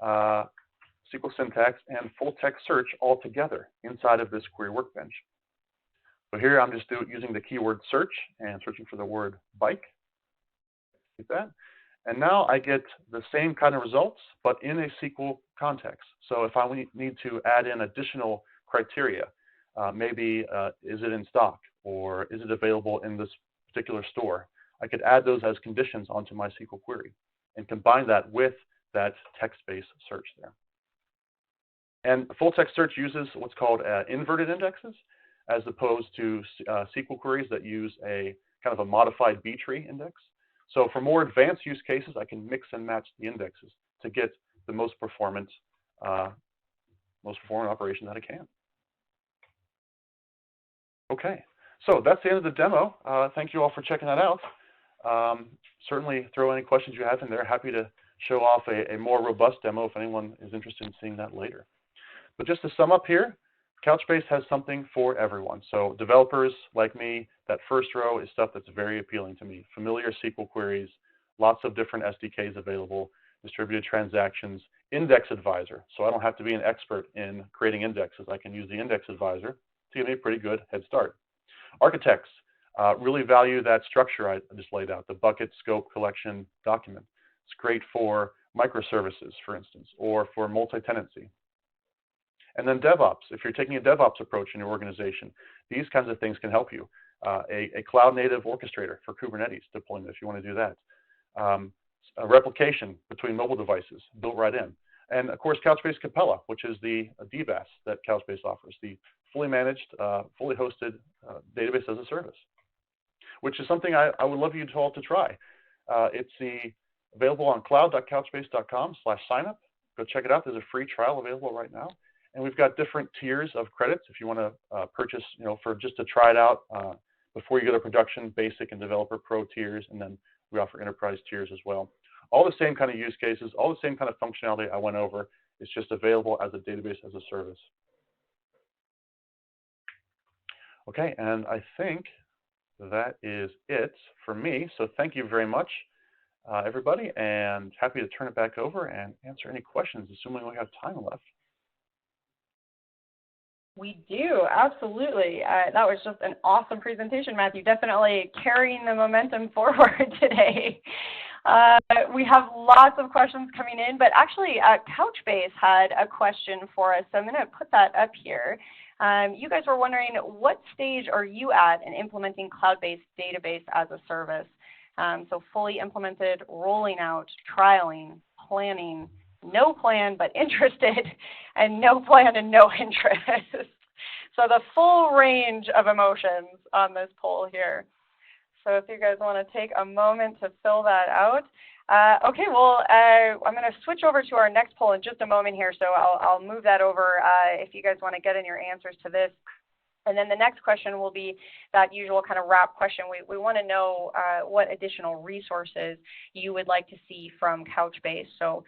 SQL syntax, and full text search all together inside of this query workbench. So here I'm just using the keyword search and searching for the word bike. Get that. And now I get the same kind of results, but in a SQL context. So if I need to add in additional criteria, maybe is it in stock, or is it available in this particular store, I could add those as conditions onto my SQL query and combine that with that text-based search there. And full text search uses what's called inverted indexes, as opposed to SQL queries that use a kind of a modified B-tree index. So for more advanced use cases, I can mix and match the indexes to get the most performant operation that I can. Okay, so that's the end of the demo. Thank you all for checking that out. Certainly throw any questions you have in there. Happy to show off a more robust demo if anyone is interested in seeing that later. But just to sum up here, Couchbase has something for everyone. So developers like me, that first row is stuff that's very appealing to me. Familiar SQL queries, lots of different SDKs available, distributed transactions, index advisor. So I don't have to be an expert in creating indexes. I can use the index advisor to give me a pretty good head start. Architects really value that structure I just laid out, the bucket, scope, collection, document. It's great for microservices, for instance, or for multi-tenancy. And then DevOps, if you're taking a DevOps approach in your organization, these kinds of things can help you. A cloud-native orchestrator for Kubernetes deployment, if you want to do that. A replication between mobile devices built right in. And of course, Couchbase Capella, which is the DBaaS that Couchbase offers, the fully managed, fully hosted database as a service, which is something I would love you all to try. It's available on cloud.couchbase.com/signup. Go check it out. There's a free trial available right now. And we've got different tiers of credits if you want to purchase, for just to try it out before you go to production, basic and developer pro tiers, and then we offer enterprise tiers as well. All the same kind of use cases, all the same kind of functionality I went over. It's just available as a database as a service. Okay, and I think that is it for me. So thank you very much, everybody, and happy to turn it back over and answer any questions, assuming we have time left. We do, absolutely. That was just an awesome presentation, Matthew. Definitely carrying the momentum forward today. We have lots of questions coming in, but actually Couchbase had a question for us, so I'm going to put that up here. You guys were wondering, what stage are you at in implementing cloud-based database as a service? So fully implemented, rolling out, trialing, planning, no plan but interested, and no plan and no interest. So the full range of emotions on this poll here. So if you guys want to take a moment to fill that out. Okay, well, I'm going to switch over to our next poll in just a moment here, so I'll move that over if you guys want to get in your answers to this. And then the next question will be that usual kind of wrap question. We want to know what additional resources you would like to see from Couchbase. So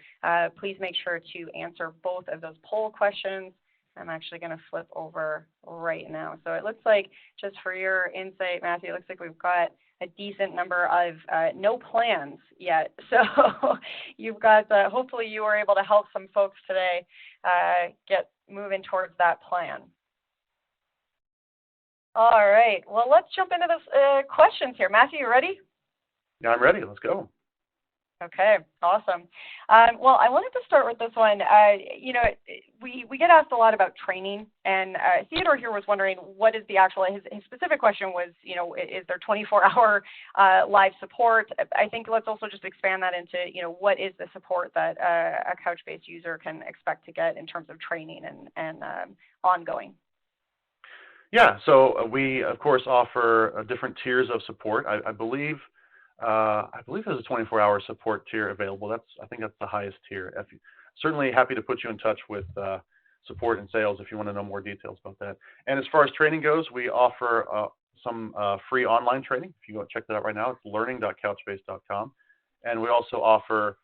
please make sure to answer both of those poll questions. I'm actually going to flip over right now. So it looks like, just for your insight, Matthew, it looks like we've got a decent number of no plans yet. So you've got, hopefully you were able to help some folks today get moving towards that plan. All right, well, let's jump into the questions here. Matthew, you ready? Yeah, I'm ready. Let's go. Okay, awesome. Well, I wanted to start with this one. You know, we get asked a lot about training, and Theodore here was wondering what is the actual, his specific question was, you know, is there 24-hour live support? I think let's also just expand that into, you know, what is the support that a Couchbase user can expect to get in terms of training and ongoing? Yeah, so we, of course, offer different tiers of support. I believe there's a 24-hour support tier available. I think that's the highest tier. Certainly happy to put you in touch with support and sales if you want to know more details about that. And as far as training goes, we offer some free online training. If you go check that out right now, it's learning.couchbase.com. And we also offer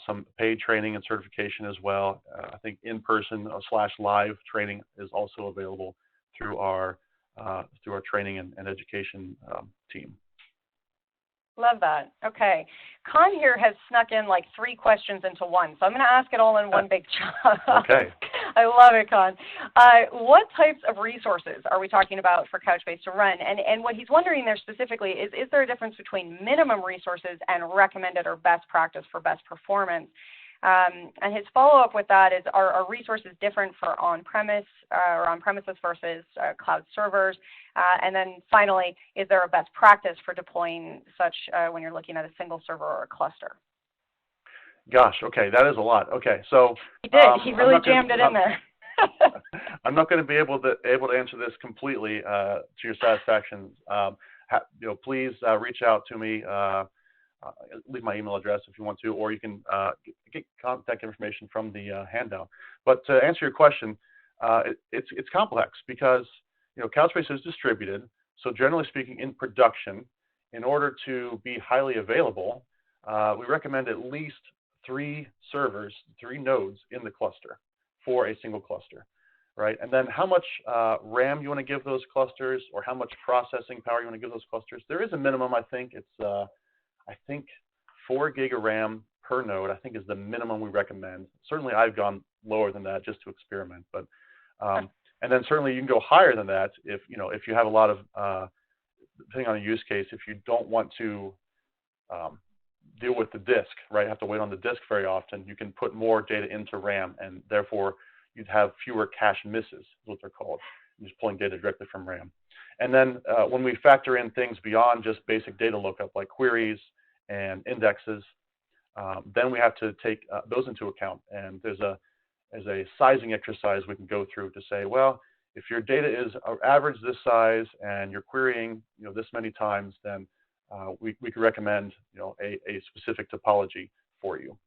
some paid training and certification as well. I think in-person / live training is also available through our training and education team. Love that. Okay. Con here has snuck in like 3 questions into one, so I'm going to ask it all in one big chunk. Okay. I love it, Con. What types of resources are we talking about for Couchbase to run? And what he's wondering there specifically is there a difference between minimum resources and recommended or best practice for best performance? And his follow-up with that is, are resources different for on-premise or on-premises versus cloud servers? And then finally, is there a best practice for deploying such when you're looking at a single server or a cluster? Gosh, okay, that is a lot. Okay, so he did. He really jammed it in there. I'm not going to be able to answer this completely to your satisfaction. You know, please reach out to me. Leave my email address if you want to, or you can get contact information from the handout. But to answer your question, it's complex because, you know, Couchbase is distributed. So generally speaking, in production, in order to be highly available, we recommend at least 3 servers, 3 nodes in the cluster for a single cluster, right? And then how much RAM you want to give those clusters, or how much processing power you want to give those clusters. There is a minimum. I think it's I think 4 gig of RAM per node, I think, is the minimum we recommend. Certainly, I've gone lower than that just to experiment. But and then certainly you can go higher than that if you have a lot of depending on a use case. If you don't want to deal with the disk, right, have to wait on the disk very often, you can put more data into RAM, and therefore you'd have fewer cache misses, is what they're called. You're just pulling data directly from RAM. And then when we factor in things beyond just basic data lookup like queries and indexes, then we have to take those into account. And there's a sizing exercise we can go through to say, well, if your data is average this size and you're querying, you know, this many times, then we could recommend, you know, a specific topology for you.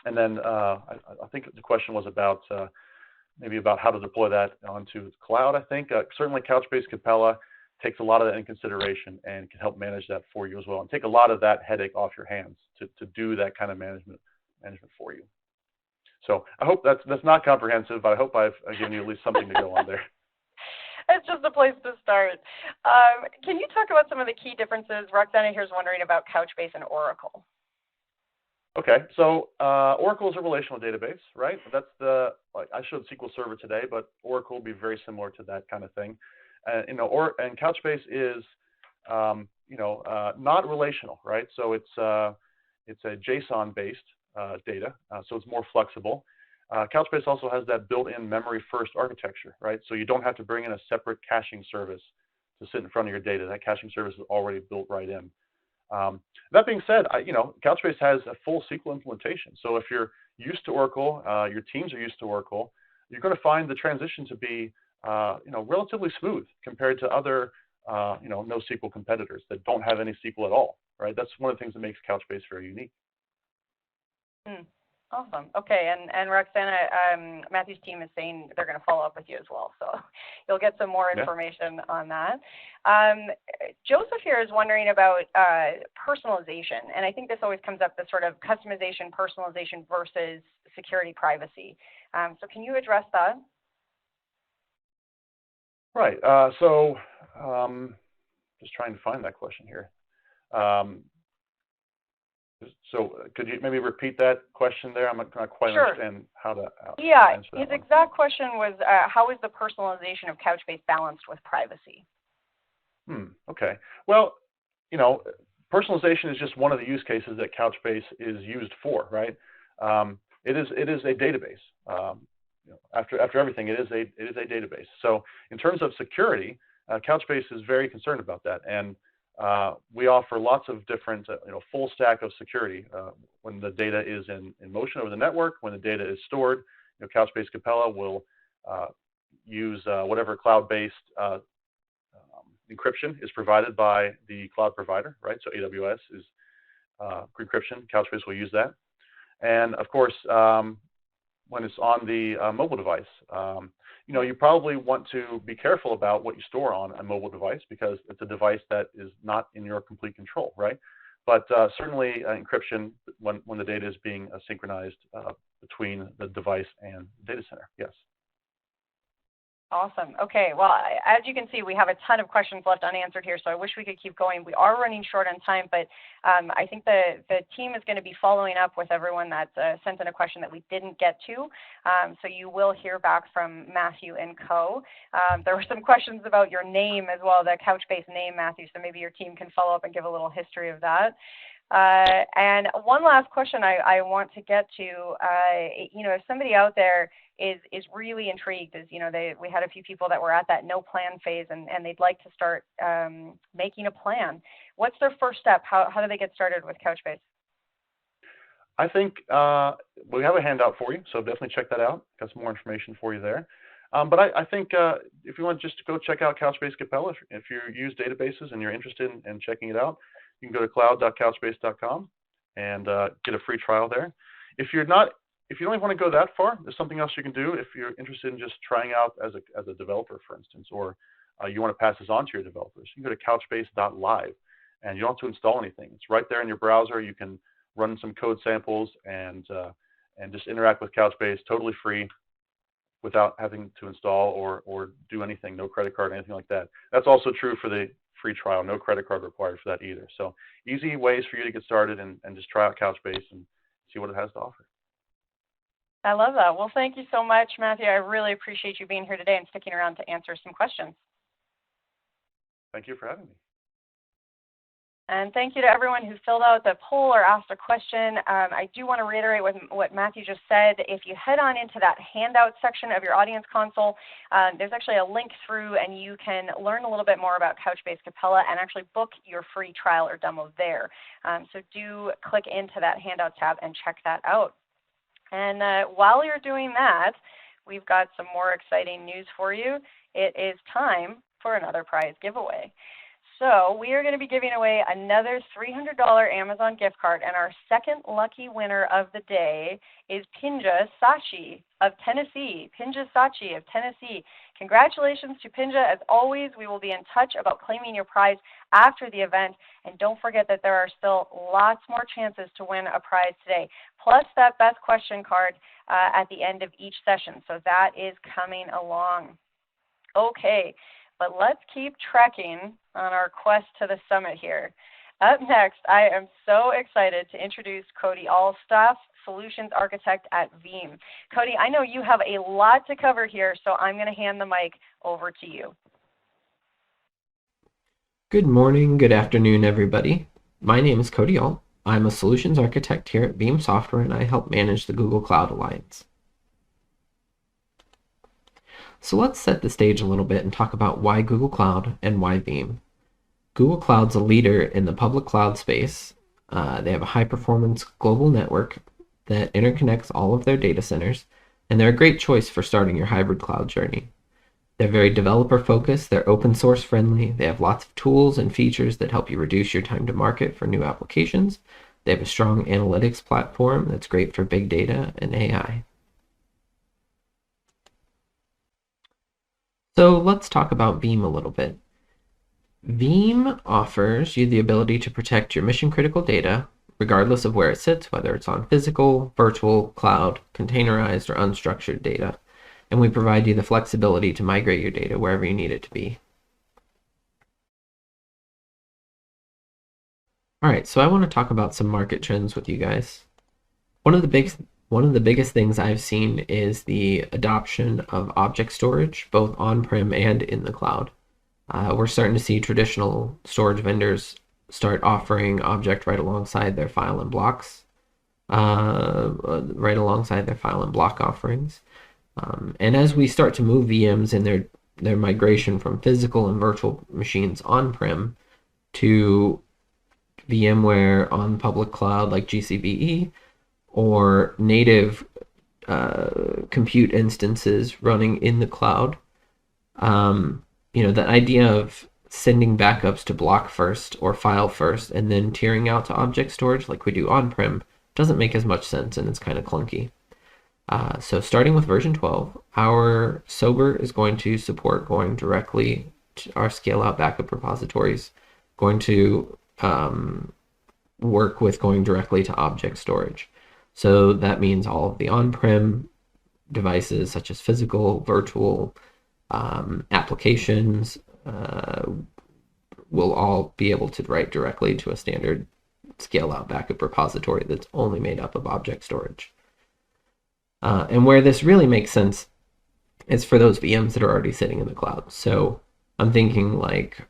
And then I think the question was about maybe about how to deploy that onto the cloud. I think certainly Couchbase Capella takes a lot of that in consideration and can help manage that for you as well, and take a lot of that headache off your hands to do that kind of management for you. So I hope that's not comprehensive, but I hope I've given you at least something to go on there. It's just a place to start. Can you talk about some of the key differences? Roxana here's wondering about Couchbase and Oracle. Okay, so Oracle is a relational database, right? That's I showed SQL Server today, but Oracle will be very similar to that kind of thing. And Couchbase is, not relational, right? So it's a JSON-based data, so it's more flexible. Couchbase also has that built-in memory-first architecture, right? So you don't have to bring in a separate caching service to sit in front of your data. That caching service is already built right in. That being said, Couchbase has a full SQL implementation. So if you're used to Oracle, your teams are used to Oracle, you're going to find the transition to be, relatively smooth compared to other, NoSQL competitors that don't have any SQL at all, right? That's one of the things that makes Couchbase very unique. Awesome. Okay, and Roxana, Matthew's team is saying they're going to follow up with you as well, so you'll get some more information on that. Joseph here is wondering about personalization, and I think this always comes up, the sort of customization, personalization versus security privacy. So can you address that? Right. So just trying to find that question here. So could you maybe repeat that question there? I'm not quite understand how to answer that his one. exact question was, how is the personalization of Couchbase balanced with privacy? Okay. Well, personalization is just one of the use cases that Couchbase is used for, right? It is a database. After everything, it is a database. So in terms of security, Couchbase is very concerned about that, and we offer lots of different, full stack of security when the data is in motion over the network, when the data is stored. Couchbase Capella will use whatever cloud-based encryption is provided by the cloud provider, right? So AWS is encryption. Couchbase will use that, and of course, when it's on the mobile device, you probably want to be careful about what you store on a mobile device because it's a device that is not in your complete control, right? But certainly encryption when the data is being synchronized between the device and the data center, yes. Awesome. Okay, well, as you can see, we have a ton of questions left unanswered here, so I wish we could keep going. We are running short on time, but I think the team is going to be following up with everyone that sent in a question that we didn't get to. So you will hear back from Matthew and Co. There were some questions about your name as well, the Couchbase name, Matthew, so maybe your team can follow up and give a little history of that. And one last question I want to get to, if somebody out there is really intrigued, we had a few people that were at that no plan phase and they'd like to start making a plan. What's their first step? How do they get started with Couchbase? I think we have a handout for you, so definitely check that out. Got some more information for you there. But I think if you want just to go check out Couchbase Capella, if you use databases and you're interested in checking it out, you can go to cloud.couchbase.com and get a free trial there. If you don't want to go that far, there's something else you can do if you're interested in just trying out as a developer, for instance, or you want to pass this on to your developers. You can go to couchbase.live, and you don't have to install anything. It's right there in your browser. You can run some code samples and just interact with Couchbase totally free without having to install or do anything, no credit card, anything like that. That's also true for the free trial, no credit card required for that either. So easy ways for you to get started and just try out Couchbase and see what it has to offer. I love that. Well, thank you so much, Matthew. I really appreciate you being here today and sticking around to answer some questions. Thank you for having me. And thank you to everyone who filled out the poll or asked a question. I do want to reiterate what Matthew just said. If you head on into that handout section of your audience console, there's actually a link through and you can learn a little bit more about Couchbase Capella and actually book your free trial or demo there. So do click into that handout tab and check that out. And while you're doing that, we've got some more exciting news for you. It is time for another prize giveaway. So we are going to be giving away another $300 Amazon gift card, and our second lucky winner of the day is Pinja Sachi of Tennessee. Pinja Sachi of Tennessee. Congratulations to Pinja. As always, we will be in touch about claiming your prize after the event, and don't forget that there are still lots more chances to win a prize today, plus that best question card at the end of each session. So that is coming along. Okay. But let's keep trekking on our quest to the summit here. Up next, I am so excited to introduce Cody Allstaff, Solutions Architect at Veeam. Cody, I know you have a lot to cover here, so I'm going to hand the mic over to you. Good morning, good afternoon, everybody. My name is Cody All. I'm a Solutions Architect here at Veeam Software, and I help manage the Google Cloud Alliance. So let's set the stage a little bit and talk about why Google Cloud and why Veeam. Google Cloud's a leader in the public cloud space. They have a high-performance global network that interconnects all of their data centers, and they're a great choice for starting your hybrid cloud journey. They're very developer-focused, they're open-source friendly, they have lots of tools and features that help you reduce your time to market for new applications, They have a strong analytics platform that's great for big data and AI. So let's talk about Veeam a little bit. Veeam offers you the ability to protect your mission-critical data regardless of where it sits, whether it's on physical, virtual, cloud, containerized, or unstructured data. And we provide you the flexibility to migrate your data wherever you need it to be. All right, so I want to talk about some market trends with you guys. One of the biggest things I've seen is the adoption of object storage, both on-prem and in the cloud. We're starting to see traditional storage vendors start offering object right alongside their file and blocks, right alongside their file and block offerings. And as we start to move VMs in their migration from physical and virtual machines on-prem to VMware on public cloud like GCVE, or native compute instances running in the cloud, the idea of sending backups to block first or file first and then tiering out to object storage like we do on-prem doesn't make as much sense, and it's kind of clunky. So starting with version 12, our SOBR is going to support going directly to our scale-out backup repositories, going to work with going directly to object storage. So that means all of the on-prem devices, such as physical, virtual, applications, will all be able to write directly to a standard scale-out backup repository that's only made up of object storage. And where this really makes sense is for those VMs that are already sitting in the cloud. So I'm thinking like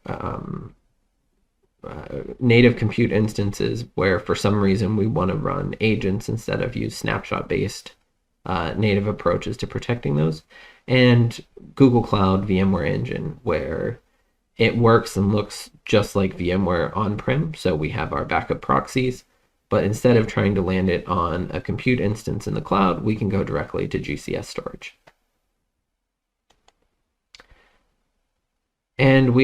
native compute instances where for some reason we want to run agents instead of use snapshot-based native approaches to protecting those, and Google Cloud VMware Engine where it works and looks just like VMware on-prem. So we have our backup proxies, but instead of trying to land it on a compute instance in the cloud, we can go directly to GCS storage. And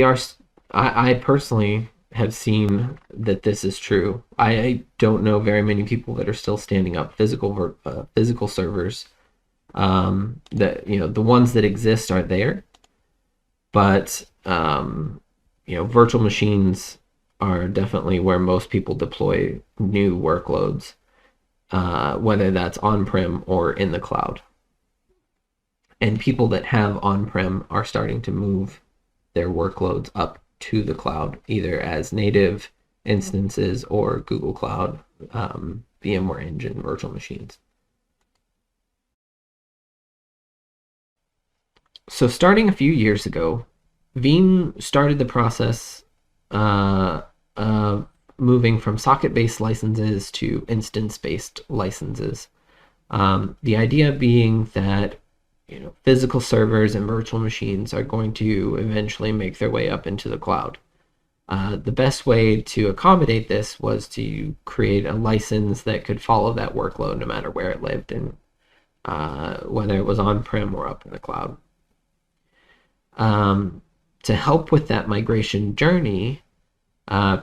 I personally have seen that this is true. I don't know very many people that are still standing up physical servers. The ones that exist are there, but virtual machines are definitely where most people deploy new workloads, whether that's on-prem or in the cloud. And people that have on-prem are starting to move their workloads up to the cloud, either as native instances or Google Cloud VMware Engine virtual machines. So starting a few years ago, Veeam started the process of moving from socket-based licenses to instance-based licenses. The idea being that physical servers and virtual machines are going to eventually make their way up into the cloud. The best way to accommodate this was to create a license that could follow that workload no matter where it lived, and whether it was on-prem or up in the cloud. To help with that migration journey,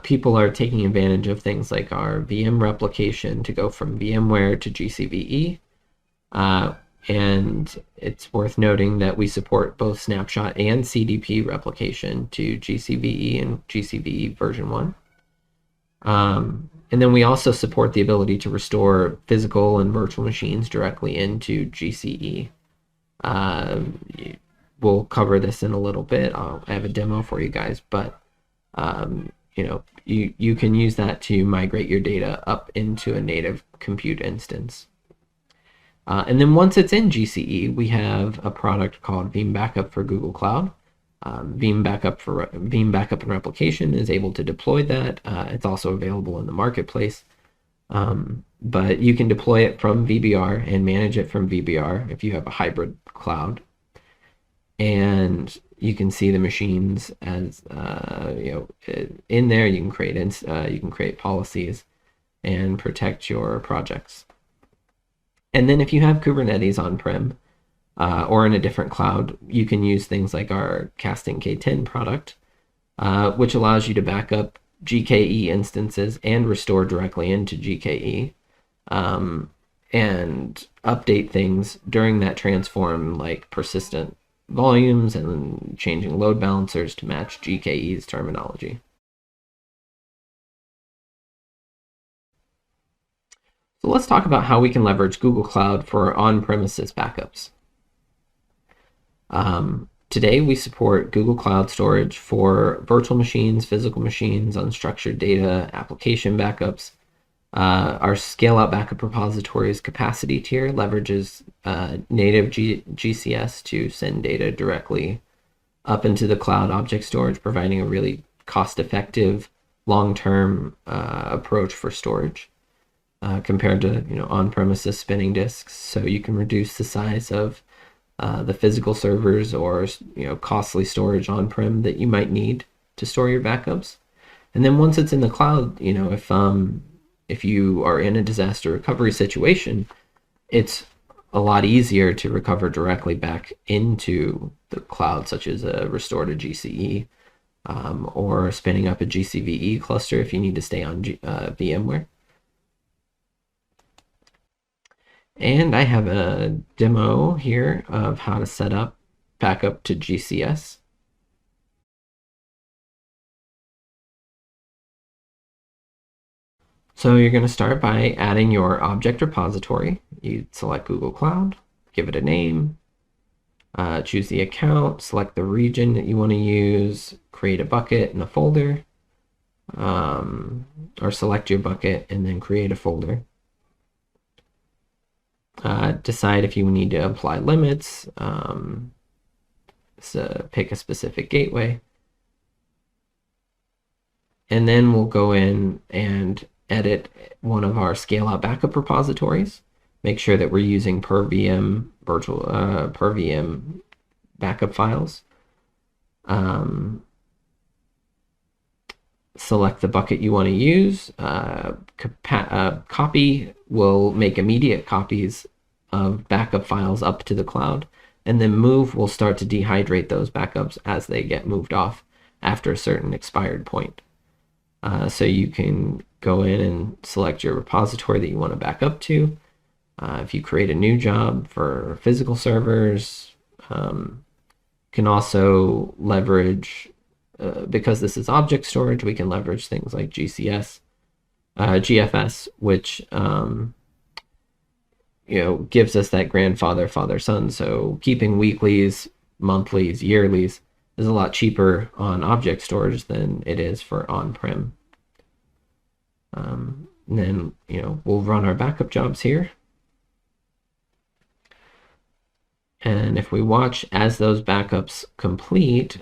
people are taking advantage of things like our VM replication to go from VMware to GCVE. And it's worth noting that we support both snapshot and CDP replication to GCVE and GCVE version 1. And then we also support the ability to restore physical and virtual machines directly into GCE. We'll cover this in a little bit. I have a demo for you guys, but you can use that to migrate your data up into a native compute instance. And then once it's in GCE, we have a product called Veeam Backup for Google Cloud. Veeam Backup and Replication is able to deploy that. It's also available in the marketplace. But you can deploy it from VBR and manage it from VBR if you have a hybrid cloud. And you can see the machines as in there. You can create policies and protect your projects. And then if you have Kubernetes on-prem or in a different cloud, you can use things like our Casting K10 product, which allows you to back up GKE instances and restore directly into GKE, and update things during that transform, like persistent volumes and changing load balancers to match GKE's terminology. So let's talk about how we can leverage Google Cloud for on-premises backups. Today, we support Google Cloud storage for virtual machines, physical machines, unstructured data, application backups. Our scale-out backup repository's capacity tier leverages native GCS to send data directly up into the cloud object storage, providing a really cost-effective, long-term approach for storage compared to on-premises spinning disks. So you can reduce the size of the physical servers or costly storage on-prem that you might need to store your backups. And then once it's in the cloud, if you are in a disaster recovery situation, it's a lot easier to recover directly back into the cloud, such as a restore to GCE or spinning up a GCVE cluster if you need to stay on VMware. And I have a demo here of how to set up backup to GCS. So you're going to start by adding your object repository. You select Google Cloud, give it a name, choose the account, select the region that you want to use, create a bucket and a folder, or select your bucket and then create a folder. Decide if you need to apply limits, so pick a specific gateway, and then we'll go in and edit one of our scale-out backup repositories. Make sure that we're using per VM backup files. Select the bucket you want to use. Copy will make immediate copies of backup files up to the cloud, and then move will start to dehydrate those backups as they get moved off after a certain expired point. So you can go in and select your repository that you want to back up to. If you create a new job for physical servers, can also leverage, because this is object storage, we can leverage things like GFS, which gives us that grandfather, father, son. So keeping weeklies, monthlies, yearlies is a lot cheaper on object storage than it is for on-prem. And then we'll run our backup jobs here. And if we watch as those backups complete,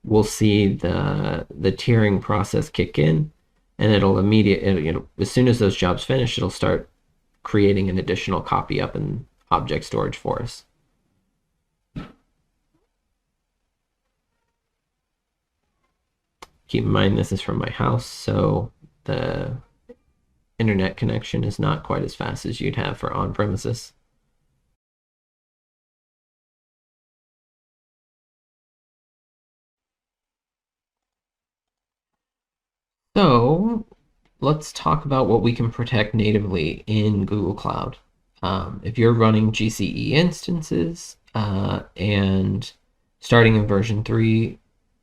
we'll see the tiering process kick in, and it'll immediately, as soon as those jobs finish, it'll start creating an additional copy up in object storage for us. Keep in mind this is from my house, so the internet connection is not quite as fast as you'd have for on-premises. So let's talk about what we can protect natively in Google Cloud. If you're running GCE instances and starting in version 3,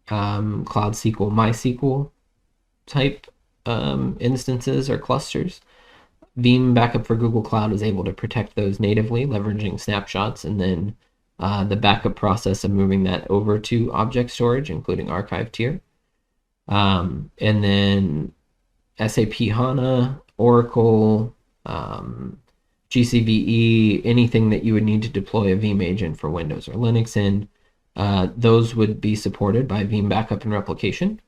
Cloud SQL, MySQL type instances or clusters, Veeam Backup for Google Cloud is able to protect those natively, leveraging snapshots and then the backup process of moving that over to object storage, including archive tier. And then SAP HANA, Oracle, GCVE, anything that you would need to deploy a Veeam agent for Windows or Linux in, those would be supported by Veeam Backup and Replication,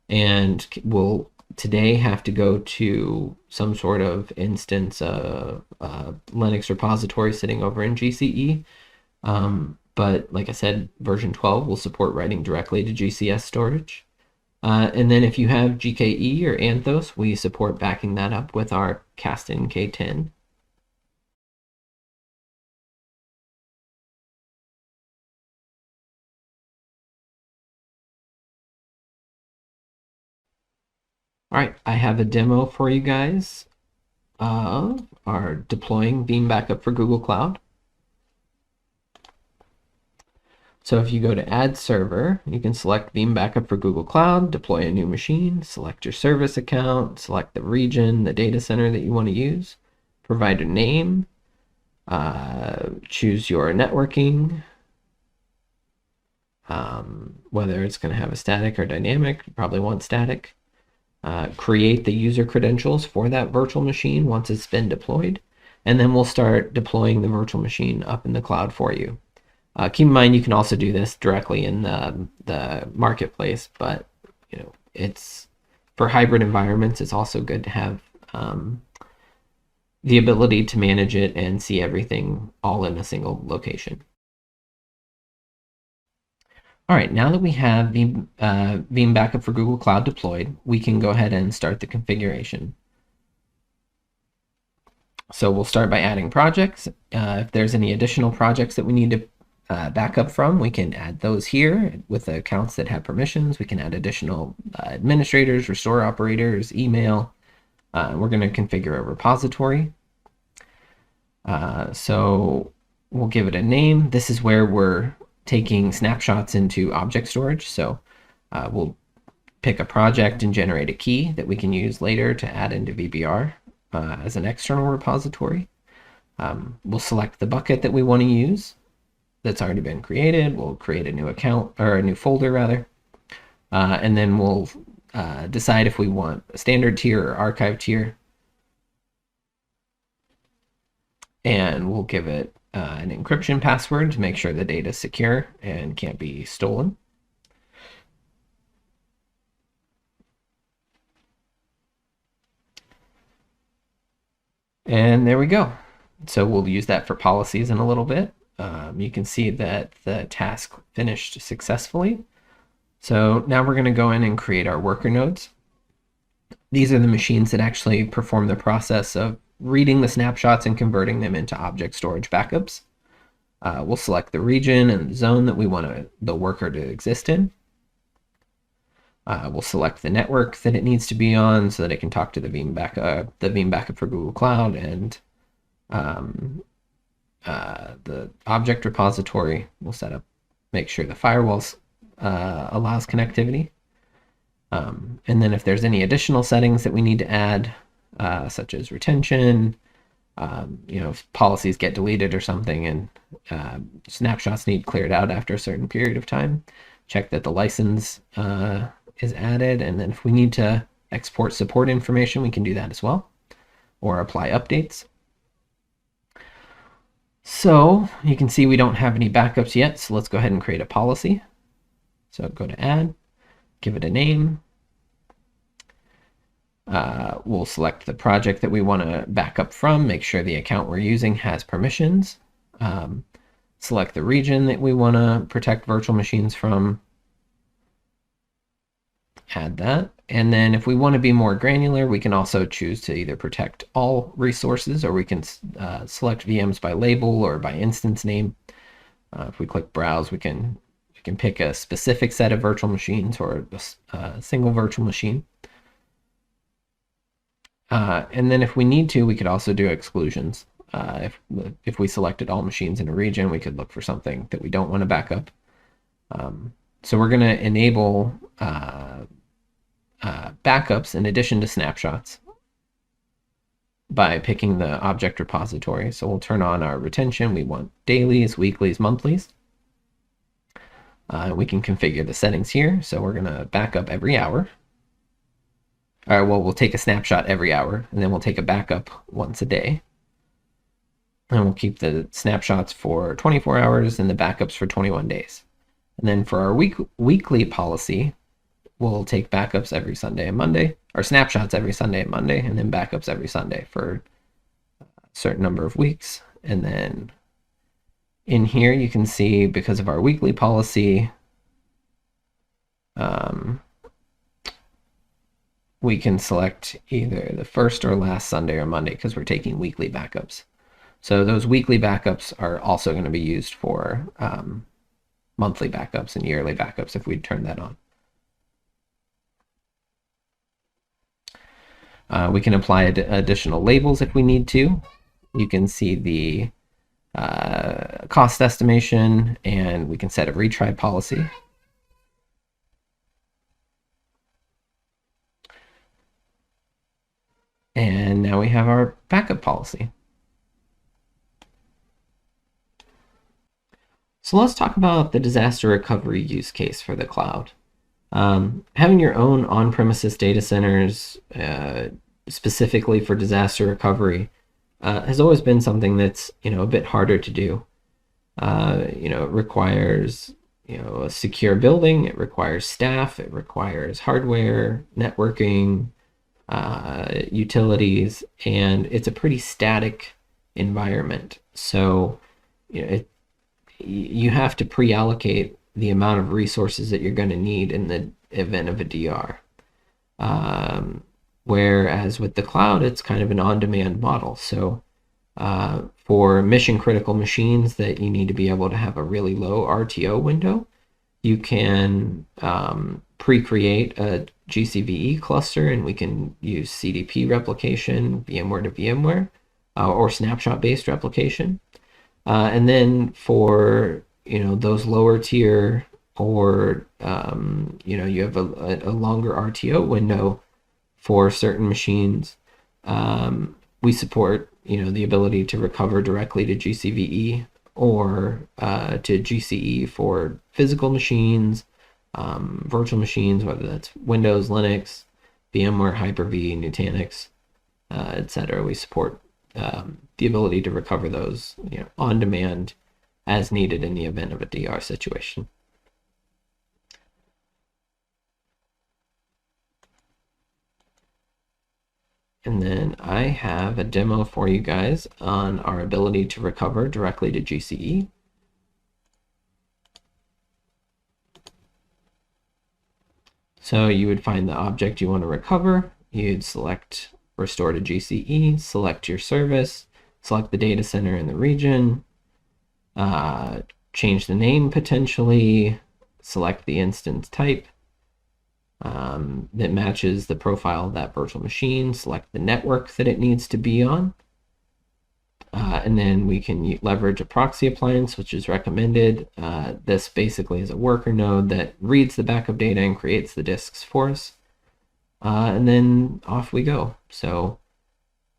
and will today have to go to some sort of instance Linux repository sitting over in GCE. But like I said, version 12 will support writing directly to GCS storage. And then if you have GKE or Anthos, we support backing that up with our Kasten K10. All right, I have a demo for you guys of our deploying Veeam backup for Google Cloud. So if you go to Add Server, you can select Veeam backup for Google Cloud, deploy a new machine, select your service account, select the region, the data center that you want to use, provide a name, choose your networking, whether it's going to have a static or dynamic. You probably want static. Create the user credentials for that virtual machine once it's been deployed, and then we'll start deploying the virtual machine up in the cloud for you. Keep in mind you can also do this directly in the marketplace, but it's for hybrid environments. It's also good to have the ability to manage it and see everything all in a single location. All right, now that we have Veeam backup for Google Cloud deployed, we can go ahead and start the configuration. So we'll start by adding projects. If there's any additional projects that we need to back up from, we can add those here with the accounts that have permissions. We can add additional administrators, restore operators, email. We're going to configure a repository. So we'll give it a name. This is where we're taking snapshots into object storage. So we'll pick a project and generate a key that we can use later to add into VBR as an external repository. We'll select the bucket that we want to use that's already been created. We'll create a new account, or a new folder rather, and then we'll decide if we want a standard tier or archive tier, and we'll give it an encryption password to make sure the data is secure and can't be stolen. And there we go. So we'll use that for policies in a little bit. You can see that the task finished successfully. So now we're going to go in and create our worker nodes. These are the machines that actually perform the process of reading the snapshots and converting them into object storage backups. We'll select the region and the zone that we want the worker to exist in. We'll select the network that it needs to be on so that it can talk to the Veeam backup for Google Cloud, and the object repository we'll set up, make sure the firewalls allows connectivity. And then if there's any additional settings that we need to add, such as retention, if policies get deleted or something and snapshots need cleared out after a certain period of time, check that the license is added. And then if we need to export support information, we can do that as well, or apply updates. So you can see we don't have any backups yet, so let's go ahead and create a policy. So go to add, give it a name. We'll select the project that we want to back up from, make sure the account we're using has permissions. Select the region that we want to protect virtual machines from. Add that. And then if we want to be more granular, we can also choose to either protect all resources, or we can select VMs by label or by instance name. If we click browse, we can pick a specific set of virtual machines or a single virtual machine. And then if we need to, we could also do exclusions. If we selected all machines in a region, we could look for something that we don't want to back up. So we're going to enable backups in addition to snapshots by picking the object repository. So we'll turn on our retention. We want dailies, weeklies, monthlies. We can configure the settings here. So we're going to back up every hour. All right, well, we'll take a snapshot every hour, and then we'll take a backup once a day. And we'll keep the snapshots for 24 hours and the backups for 21 days. And then for our weekly policy, we'll take backups every Sunday and Monday, or snapshots every Sunday and Monday, and then backups every Sunday for a certain number of weeks. And then in here, you can see, because of our weekly policy, we can select either the first or last Sunday or Monday because we're taking weekly backups. So those weekly backups are also going to be used for monthly backups and yearly backups if we turn that on. We can apply additional labels if we need to. You can see the cost estimation, and we can set a retry policy. And now we have our backup policy. So let's talk about the disaster recovery use case for the cloud. Having your own on-premises data centers specifically for disaster recovery has always been something that's a bit harder to do. It requires a secure building, it requires staff, it requires hardware, networking, utilities, and it's a pretty static environment. So you have to pre-allocate the amount of resources that you're going to need in the event of a DR. Whereas with the cloud, it's kind of an on-demand model. So for mission critical machines that you need to be able to have a really low RTO window, you can pre-create a GCVE cluster, and we can use CDP replication, VMware to VMware, or snapshot-based replication. And then for those lower tier, or you have a longer RTO window for certain machines, we support the ability to recover directly to GCVE or to GCE for physical machines, virtual machines, whether that's Windows, Linux, VMware, Hyper-V, Nutanix, etc. We support the ability to recover those on demand as needed in the event of a DR situation. And then I have a demo for you guys on our ability to recover directly to GCE. So you would find the object you want to recover, you'd select Restore to GCE, select your service, select the data center in the region, change the name potentially, select the instance type that matches the profile of that virtual machine, select the network that it needs to be on, and then we can leverage a proxy appliance, which is recommended. This basically is a worker node that reads the backup data and creates the disks for us. And then off we go. So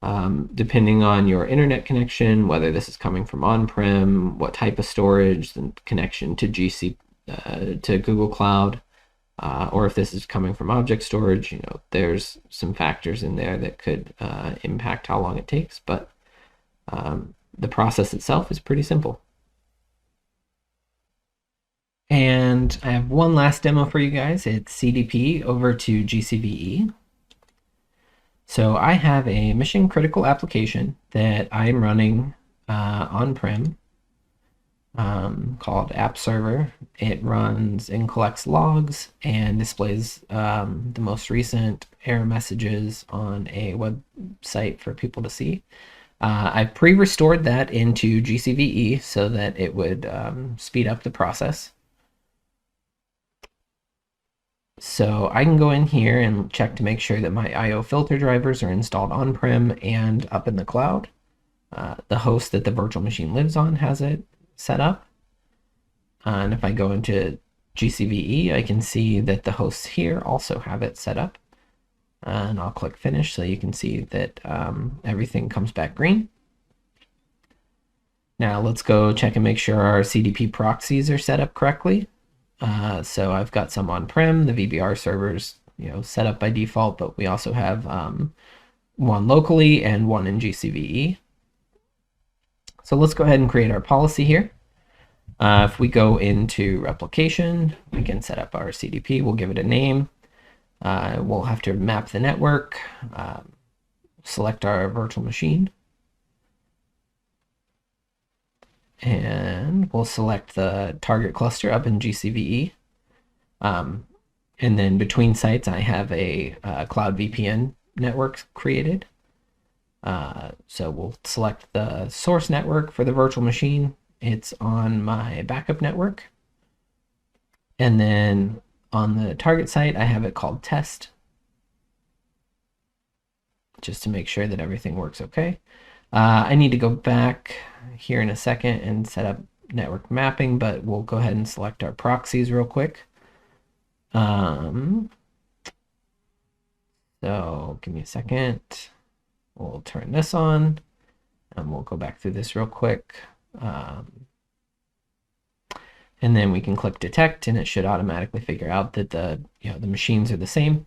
depending on your internet connection, whether this is coming from on-prem, what type of storage, the connection to to Google Cloud, or if this is coming from object storage, there's some factors in there that could impact how long it takes, but the process itself is pretty simple. And I have one last demo for you guys. It's CDP over to GCVE. So I have a mission critical application that I'm running on-prem called App Server. It runs and collects logs and displays the most recent error messages on a website for people to see. I pre-restored that into GCVE so that it would speed up the process. So I can go in here and check to make sure that my IO filter drivers are installed on-prem and up in the cloud. The host that the virtual machine lives on has it set up. And if I go into GCVE, I can see that the hosts here also have it set up. And I'll click finish so you can see that everything comes back green. Now let's go check and make sure our CDP proxies are set up correctly. So I've got some on-prem, the VBR servers, set up by default, but we also have one locally and one in GCVE. So let's go ahead and create our policy here. If we go into replication, we can set up our CDP. We'll give it a name. We'll have to map the network, select our virtual machine, and we'll select the target cluster up in GCVE. And then between sites, I have a cloud VPN network created. So we'll select the source network for the virtual machine. It's on my backup network. And then on the target site, I have it called test. just to make sure that everything works okay. I need to go back here in a second and set up network mapping, but we'll go ahead and select our proxies real quick. So give me a second. We'll turn this on and we'll go back through this real quick. And then we can click detect and it should automatically figure out that the machines are the same.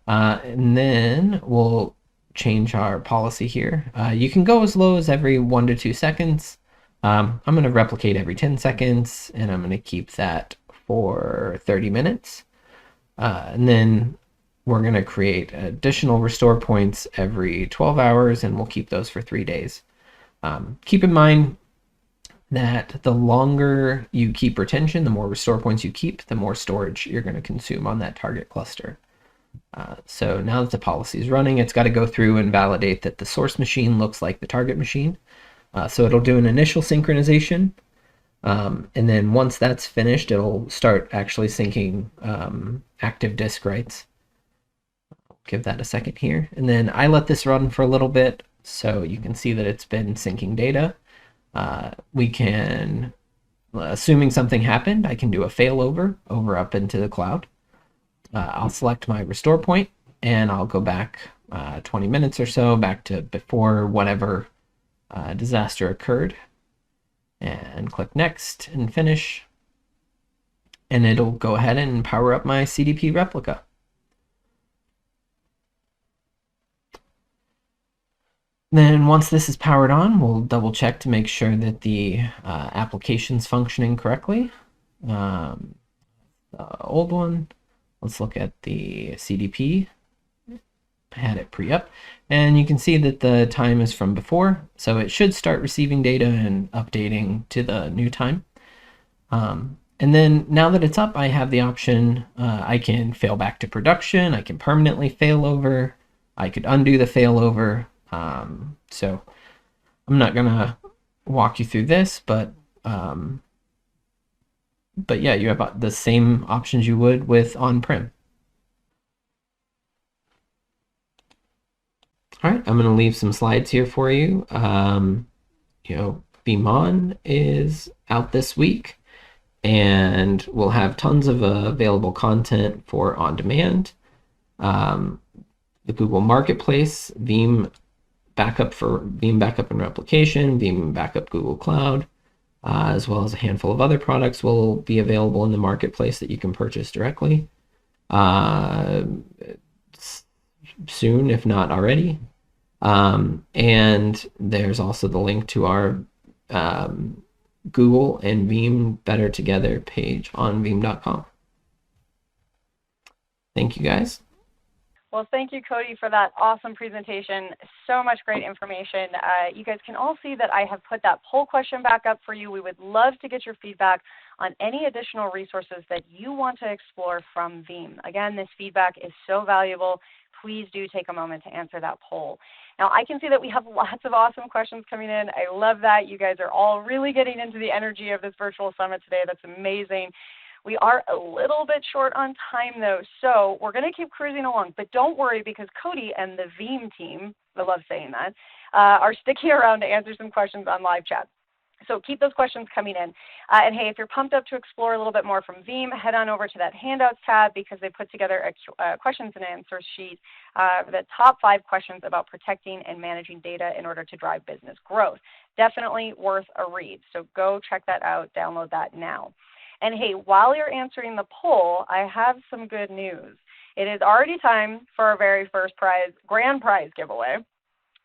And then we'll change our policy here. You can go as low as every 1 to 2 seconds. I'm going to replicate every 10 seconds and I'm going to keep that for 30 minutes. And then we're going to create additional restore points every 12 hours and we'll keep those for 3 days. Keep in mind that the longer you keep retention, the more restore points you keep, the more storage you're going to consume on that target cluster. So now that the policy is running, it's got to go through and validate that the source machine looks like the target machine. So it'll do an initial synchronization. And then once that's finished, it'll start actually syncing active disk writes. Give that a second here. And then I let this run for a little bit so you can see that it's been syncing data. We can, assuming something happened, I can do a failover over up into the cloud. I'll select my restore point and I'll go back 20 minutes or so back to before whatever disaster occurred and click next and finish. And it'll go ahead and power up my CDP replica. Then once this is powered on, we'll double check to make sure that the application's functioning correctly. The old one, let's look at the CDP. I had it pre-up, and you can see that the time is from before, so it should start receiving data and updating to the new time. And then now that it's up, I have the option, I can fail back to production, I can permanently fail over, I could undo the failover. So I'm not gonna walk you through this, but yeah, you have the same options you would with on-prem. All right, I'm gonna leave some slides here for you. Veeam On is out this week, and we'll have tons of available content for on-demand. The Google Marketplace, Veeam Backup for Veeam Backup and Replication, Veeam Backup Google Cloud, as well as a handful of other products will be available in the marketplace that you can purchase directly soon, if not already. And there's also the link to our Google and Veeam Better Together page on veeam.com. Thank you, guys. Well, thank you, Cody, for that awesome presentation. So much great information. You guys can all see that I have put that poll question back up for you. We would love to get your feedback on any additional resources that you want to explore from Veeam. Again, this feedback is so valuable. Please do take a moment to answer that poll. Now, I can see that we have lots of awesome questions coming in. I love that. You guys are all really getting into the energy of this virtual summit today. That's amazing. We are a little bit short on time, though, so we're going to keep cruising along. But don't worry, because Cody and the Veeam team, I love saying that, are sticking around to answer some questions on live chat. So keep those questions coming in. And hey, if you're pumped up to explore a little bit more from Veeam, head on over to that Handouts tab, because they put together a questions and answers sheet, the top 5 questions about protecting and managing data in order to drive business growth. Definitely worth a read. So go check that out, download that now. And hey, while you're answering the poll, I have some good news. It is already time for our very first grand prize giveaway.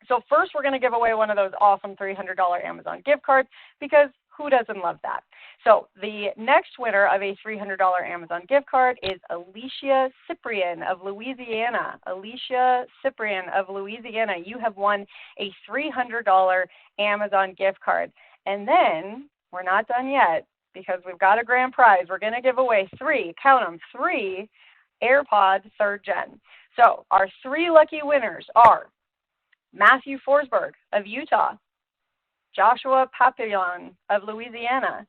So first, we're going to give away one of those awesome $300 Amazon gift cards, because who doesn't love that? So the next winner of a $300 Amazon gift card is Alicia Cyprian of Louisiana. Alicia Cyprian of Louisiana, you have won a $300 Amazon gift card. And then we're not done yet, because we've got a grand prize. We're going to give away 3, count them, 3 AirPods 3rd Gen. So our 3 lucky winners are Matthew Forsberg of Utah, Joshua Papillon of Louisiana,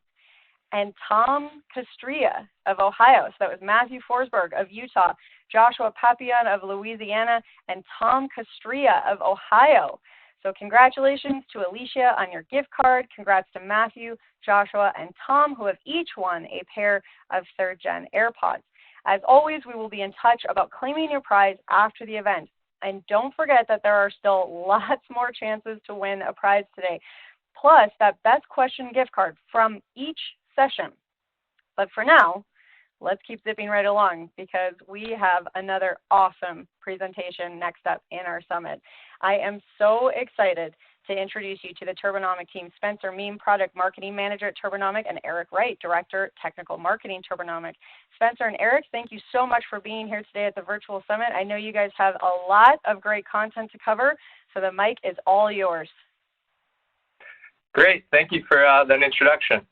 and Tom Castria of Ohio. So that was Matthew Forsberg of Utah, Joshua Papillon of Louisiana, and Tom Castria of Ohio. So congratulations to Alicia on your gift card. Congrats to Matthew, Joshua, and Tom, who have each won a pair of 3rd Gen AirPods. As always, we will be in touch about claiming your prize after the event. And don't forget that there are still lots more chances to win a prize today, plus that best question gift card from each session. But for now, let's keep zipping right along because we have another awesome presentation next up in our summit. I am so excited to introduce you to the Turbonomic team, Spencer Meem, Product Marketing Manager at Turbonomic, and Eric Wright, Director, Technical Marketing, Turbonomic. Spencer and Eric, thank you so much for being here today at the virtual summit. I know you guys have a lot of great content to cover, so the mic is all yours. Great, thank you for that introduction.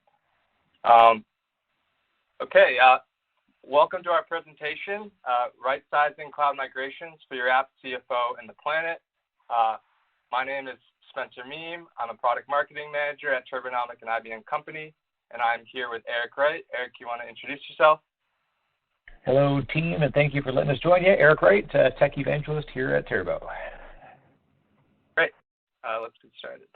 Welcome to our presentation, Right-Sizing Cloud Migrations for Your App, CFO, and the Planet. My name is Spencer Meem. I'm a Product Marketing Manager at Turbonomic and IBM Company, and I'm here with Eric Wright. Eric, you want to introduce yourself? Hello, team, and thank you for letting us join you. Eric Wright, Tech Evangelist here at Turbo. Great. Let's get started.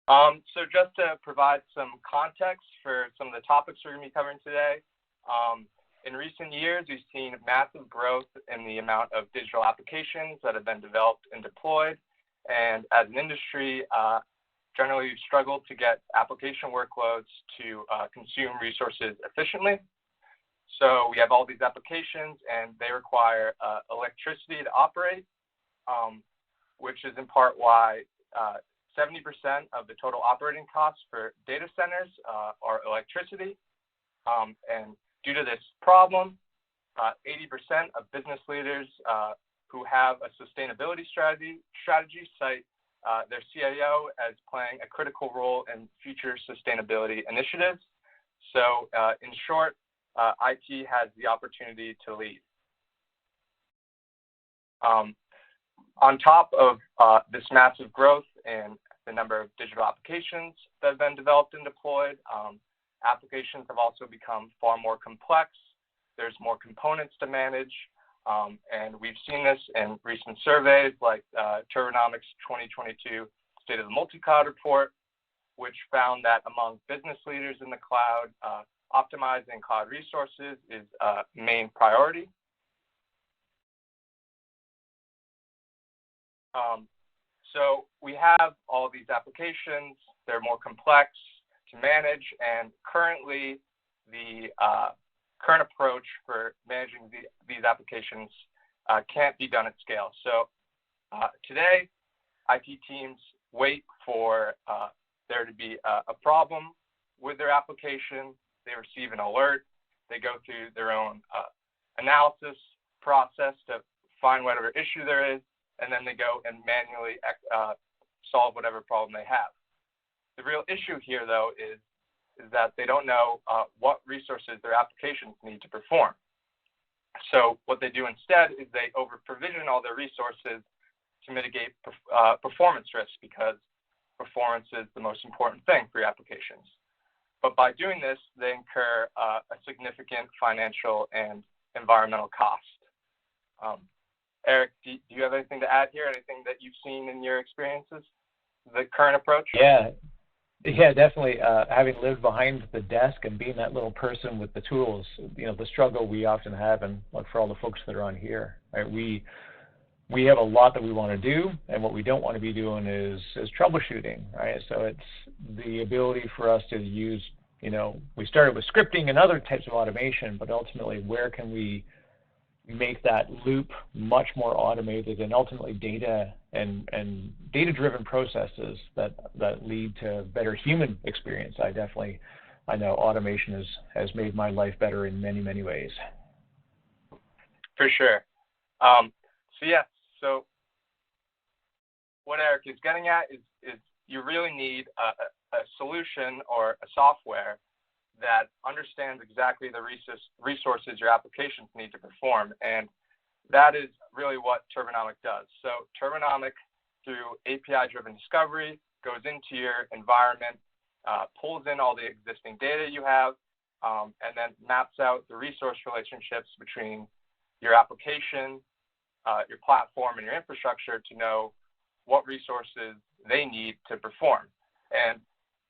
So just to provide some context for some of the topics we're going to be covering today, in recent years, we've seen massive growth in the amount of digital applications that have been developed and deployed. And as an industry, generally we've struggled to get application workloads to consume resources efficiently. So we have all these applications and they require electricity to operate, which is in part why 70% of the total operating costs for data centers are electricity. And due to this problem, 80% of business leaders who have a sustainability strategy cite their CIO as playing a critical role in future sustainability initiatives. So in short, IT has the opportunity to lead. On top of this massive growth in the number of digital applications that have been developed and deployed, applications have also become far more complex. There's more components to manage, and we've seen this in recent surveys like Turbonomic's 2022 State of the Multi-Cloud report, which found that among business leaders in the cloud, optimizing cloud resources is a main priority. So we have all these applications. They're more complex to manage, and currently the current approach for managing these applications can't be done at scale. So today, IT teams wait for there to be a problem with their application. They receive an alert. They go through their own analysis process to find whatever issue there is, and then they go and manually solve whatever problem they have. The real issue here, though, is that they don't know what resources their applications need to perform. So what they do instead is they over-provision all their resources to mitigate performance risks, because performance is the most important thing for your applications. But by doing this, they incur a significant financial and environmental cost. Eric, do you have anything to add here? Anything that you've seen in your experiences, the current approach? Yeah, definitely. Having lived behind the desk and being that little person with the tools, the struggle we often have, and look for all the folks that are on here, right? We have a lot that we want to do, and what we don't want to be doing is troubleshooting, right? So it's the ability for us to use, we started with scripting and other types of automation, but ultimately, where can we make that loop much more automated, and ultimately data and data-driven processes that lead to better human experience. I know automation has made my life better in many, many ways. For sure. So what Eric is getting at is you really need a solution or a software that understands exactly the resources your applications need to perform. And that is really what Turbonomic does. So Turbonomic, through API-driven discovery, goes into your environment, pulls in all the existing data you have, and then maps out the resource relationships between your application, your platform, and your infrastructure to know what resources they need to perform. And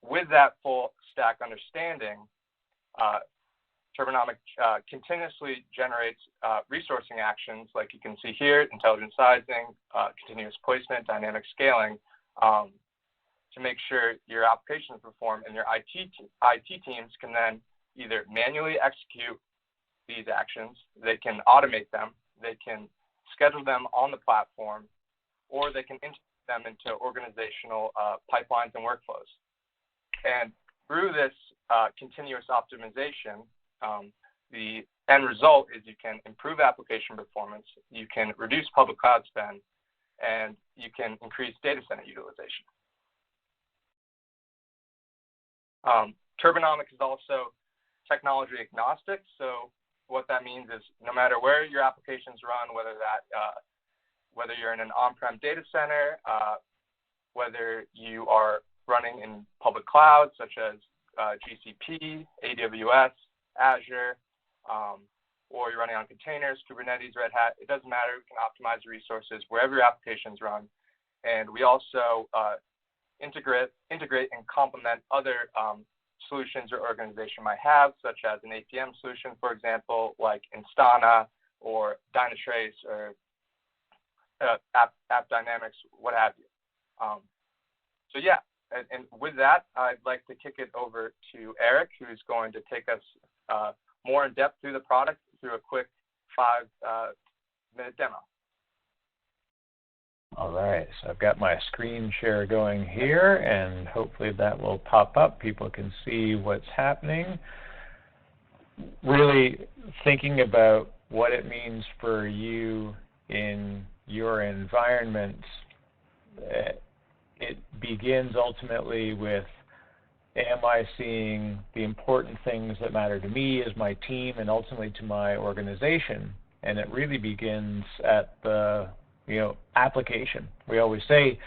with that full stack understanding, Turbonomic continuously generates resourcing actions like you can see here, intelligent sizing, continuous placement, dynamic scaling, to make sure your applications perform, and your IT teams can then either manually execute these actions, they can automate them, they can schedule them on the platform, or they can integrate them into organizational pipelines and workflows. And through this continuous optimization, the end result is you can improve application performance, you can reduce public cloud spend, and you can increase data center utilization. Turbonomic is also technology agnostic. So what that means is no matter where your applications run, whether you're in an on-prem data center, whether you are running in public clouds such as GCP, AWS, Azure, or you're running on containers, Kubernetes, Red Hat, it doesn't matter. We can optimize the resources wherever your applications run. And we also integrate and complement other solutions your organization might have, such as an APM solution, for example, like Instana or Dynatrace or App Dynamics, what have you. So yeah, and with that, I'd like to kick it over to Eric, who's going to take us more in depth through the product through a quick 5-minute demo. All right, so I've got my screen share going here, and hopefully that will pop up. People can see what's happening. Really thinking about what it means for you in your environment, it begins ultimately with, am I seeing the important things that matter to me as my team and ultimately to my organization? And it really begins at the application. We always say,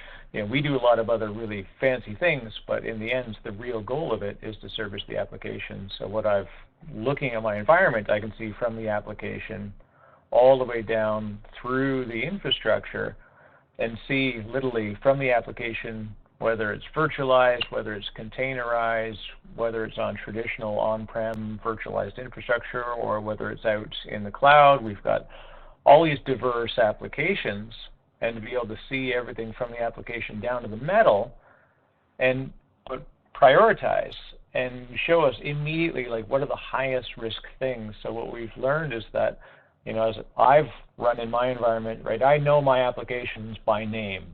we do a lot of other really fancy things, but in the end, the real goal of it is to service the application. So what I've looking at my environment, I can see from the application all the way down through the infrastructure and see literally from the application, whether it's virtualized, whether it's containerized, whether it's on traditional on-prem virtualized infrastructure, or whether it's out in the cloud. We've got all these diverse applications, and to be able to see everything from the application down to the metal and prioritize and show us immediately like what are the highest risk things. So what we've learned is that, as I've run in my environment, right, I know my applications by name.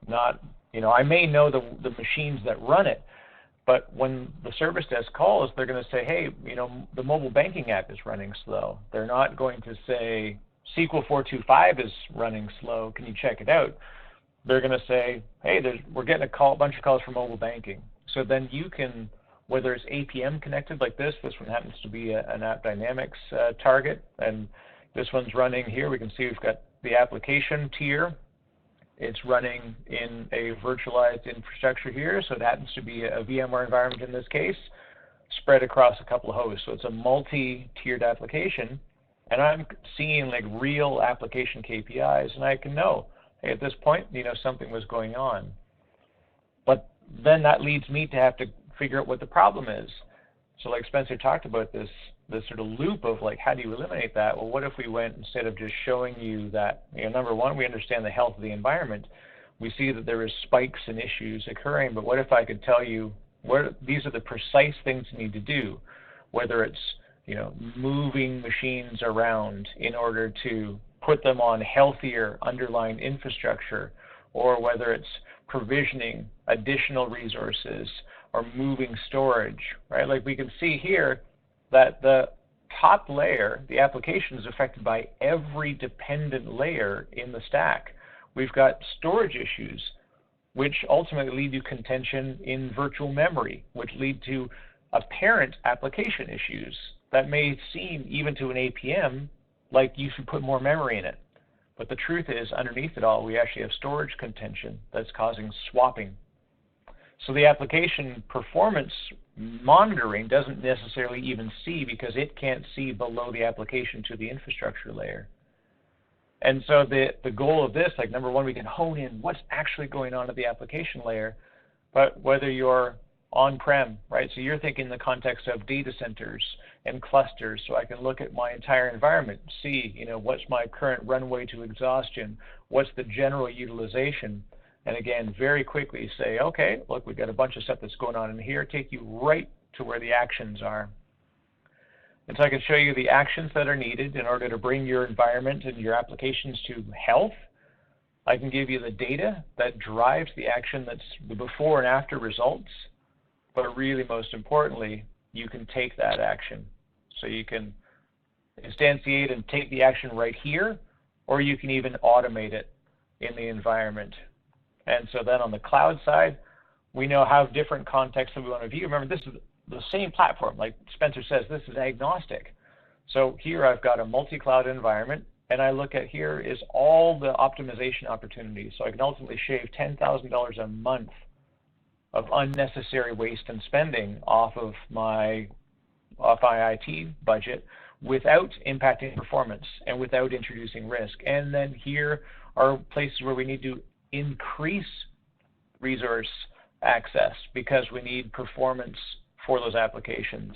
Not, I may know the machines that run it, but when the service desk calls, they're going to say, hey, the mobile banking app is running slow. They're not going to say, SQL 425 is running slow, can you check it out? They're going to say, hey, we're getting a bunch of calls from mobile banking. So then you can, whether it's APM connected like this one happens to be an App Dynamics target, and this one's running here. We can see we've got the application tier. It's running in a virtualized infrastructure here, so it happens to be a VMware environment in this case, spread across a couple of hosts. So it's a multi-tiered application. And I'm seeing like real application KPIs, and I can know, hey, at this point, something was going on. But then that leads me to have to figure out what the problem is. So like Spencer talked about this sort of loop of like, how do you eliminate that? Well, what if we went, instead of just showing you that, number one, we understand the health of the environment. We see that there is spikes and issues occurring, but what if I could tell you these are the precise things you need to do, whether it's moving machines around in order to put them on healthier underlying infrastructure, or whether it's provisioning additional resources or moving storage, right? Like we can see here that the top layer, the application, is affected by every dependent layer in the stack. We've got storage issues, which ultimately lead to contention in virtual memory, which lead to apparent application issues that may seem, even to an APM, like you should put more memory in it. But the truth is, underneath it all, we actually have storage contention that's causing swapping. So the application performance monitoring doesn't necessarily even see, because it can't see below the application to the infrastructure layer. And so the goal of this, like number one, we can hone in what's actually going on at the application layer, but whether you're on-prem, right? So you're thinking in the context of data centers and clusters, so I can look at my entire environment, see, what's my current runway to exhaustion, what's the general utilization, and again, very quickly say, okay, look, we've got a bunch of stuff that's going on in here, take you right to where the actions are. And so I can show you the actions that are needed in order to bring your environment and your applications to health. I can give you the data that drives the action, that's the before and after results. But really, most importantly, you can take that action. So you can instantiate and take the action right here, or you can even automate it in the environment. And so then on the cloud side, we know how different contexts that we want to view. Remember, this is the same platform. Like Spencer says, this is agnostic. So here I've got a multi-cloud environment, and I look at here is all the optimization opportunities. So I can ultimately shave $10,000 a month of unnecessary waste and spending off my IT budget without impacting performance and without introducing risk. And then here are places where we need to increase resource access because we need performance for those applications.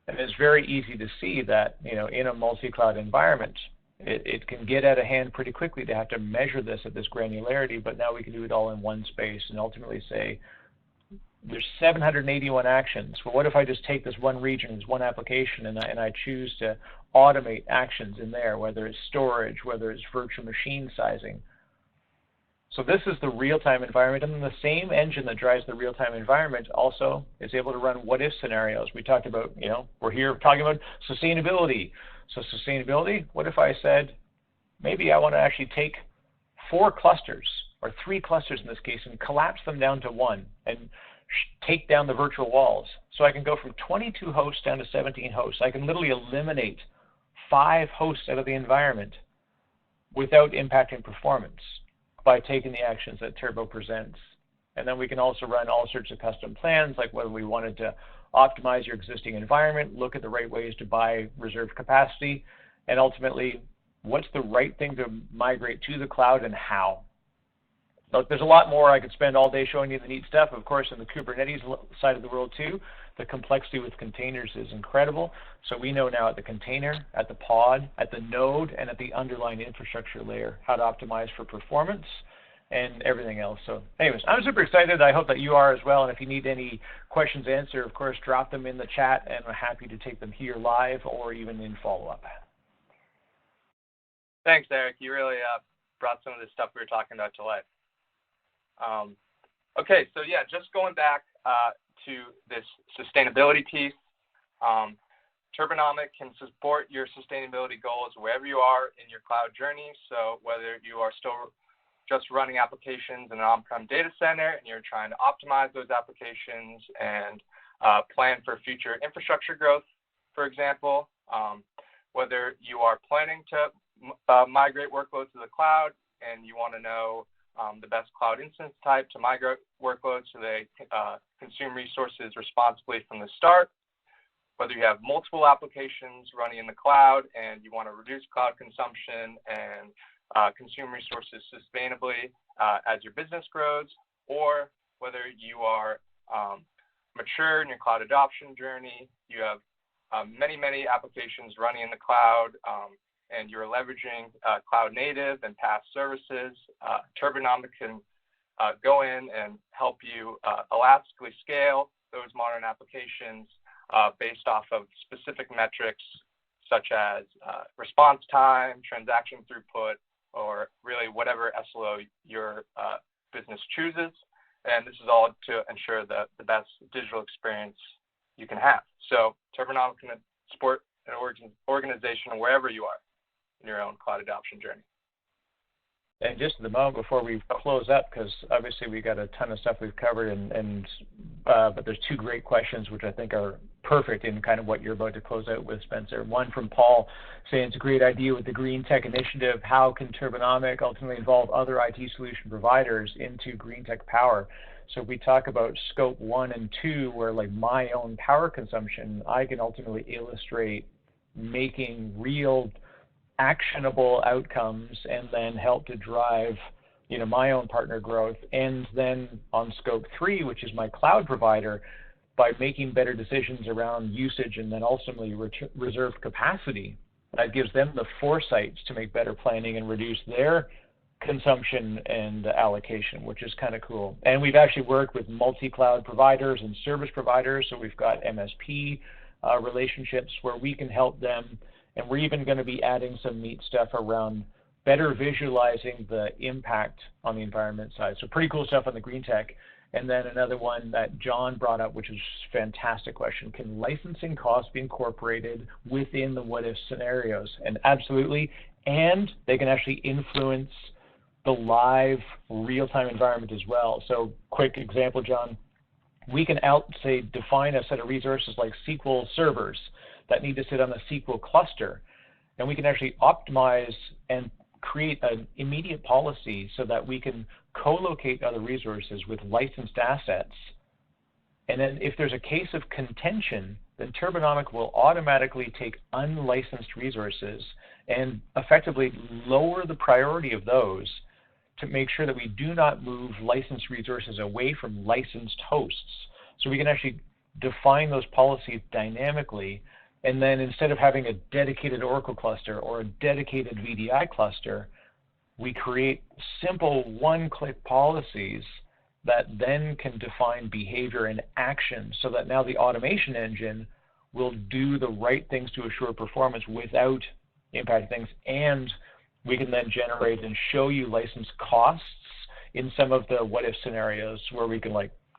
And it's very easy to see that, in a multi-cloud environment, it can get out of hand pretty quickly to have to measure this at this granularity, but now we can do it all in one space and ultimately say, there's 781 actions. Well, what if I just take this one region, this one application, and I choose to automate actions in there, whether it's storage, whether it's virtual machine sizing. So this is the real-time environment, and then the same engine that drives the real-time environment also is able to run what-if scenarios. We talked about, we're here talking about sustainability. So sustainability, what if I said, maybe I want to actually take 4 clusters, or 3 clusters in this case, and collapse them down to 1, and take down the virtual walls. So I can go from 22 hosts down to 17 hosts. I can literally eliminate 5 hosts out of the environment without impacting performance by taking the actions that Turbo presents. And then we can also run all sorts of custom plans, like whether we wanted to optimize your existing environment, look at the right ways to buy reserved capacity, and ultimately, what's the right thing to migrate to the cloud and how. Look, there's a lot more. I could spend all day showing you the neat stuff. Of course, in the Kubernetes side of the world too, the complexity with containers is incredible. So we know now at the container, at the pod, at the node, and at the underlying infrastructure layer how to optimize for performance and everything else. So anyways, I'm super excited. I hope that you are as well. And if you need any questions answered, of course, drop them in the chat, and we're happy to take them here live or even in follow-up. Thanks, Eric. You really brought some of this stuff we were talking about to life. Okay, so yeah, just going back to this sustainability piece, Turbonomic can support your sustainability goals wherever you are in your cloud journey. So whether you are still just running applications in an on-prem data center and you're trying to optimize those applications and plan for future infrastructure growth, for example, whether you are planning to migrate workloads to the cloud and you want to know the best cloud instance type to migrate workloads so they consume resources responsibly from the start, whether you have multiple applications running in the cloud and you want to reduce cloud consumption and consume resources sustainably as your business grows, or whether you are mature in your cloud adoption journey, you have many applications running in the cloud, and you're leveraging cloud native and PaaS services, Turbonomic can go in and help you elastically scale those modern applications based off of specific metrics such as response time, transaction throughput, or really whatever SLO your business chooses. And this is all to ensure the best digital experience you can have. So Turbonomic can support an organization wherever you are in your own cloud adoption journey. And just at the moment before we close up, because obviously we got a ton of stuff we've covered, but there's 2 great questions which I think are perfect in kind of what you're about to close out with, Spencer. One from Paul saying it's a great idea with the green tech initiative. How can Turbonomic ultimately involve other IT solution providers into green tech power? So if we talk about scope 1 and 2, where like my own power consumption, I can ultimately illustrate making real actionable outcomes and then help to drive, my own partner growth. And then on scope 3, which is my cloud provider, by making better decisions around usage and then ultimately reserve capacity, that gives them the foresight to make better planning and reduce their consumption and allocation, which is kind of cool. And we've actually worked with multi-cloud providers and service providers, so we've got MSP relationships where we can help them, and we're even going to be adding some neat stuff around better visualizing the impact on the environment side. So pretty cool stuff on the green tech. And then another one that John brought up, which is a fantastic question: can licensing costs be incorporated within the what-if scenarios? And absolutely, and they can actually influence the live real-time environment as well. So quick example, John, we can define a set of resources like SQL servers that need to sit on a SQL cluster, and we can actually optimize and create an immediate policy so that we can co-locate other resources with licensed assets. And then if there's a case of contention, then Turbonomic will automatically take unlicensed resources and effectively lower the priority of those to make sure that we do not move licensed resources away from licensed hosts. So we can actually define those policies dynamically, and then instead of having a dedicated Oracle cluster or a dedicated VDI cluster, we create simple one-click policies that then can define behavior and action, so that now the automation engine will do the right things to assure performance without impacting things. And we can then generate and show you license costs in some of the what-if scenarios where we can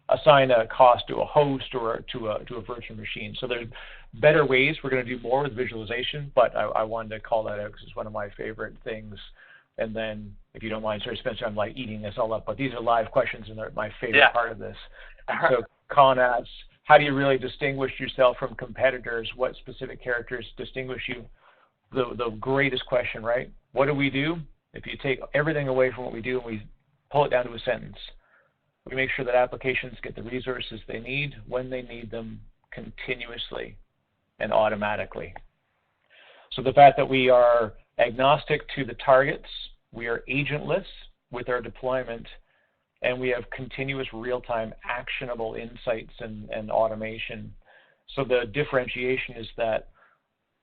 assign a cost to a host or to a virtual machine. So there's better ways. We're going to do more with visualization, but I wanted to call that out because it's one of my favorite things. And then, if you don't mind, sorry, Spencer, I'm eating this all up, but these are live questions and they're my favorite part of this. So Con asks, how do you really distinguish yourself from competitors? What specific characters distinguish you? The greatest question, right? What do we do? If you take everything away from what we do and we pull it down to a sentence, we make sure that applications get the resources they need when they need them, continuously and automatically. So the fact that we are agnostic to the targets, we are agentless with our deployment, and we have continuous real-time actionable insights and automation. So the differentiation is that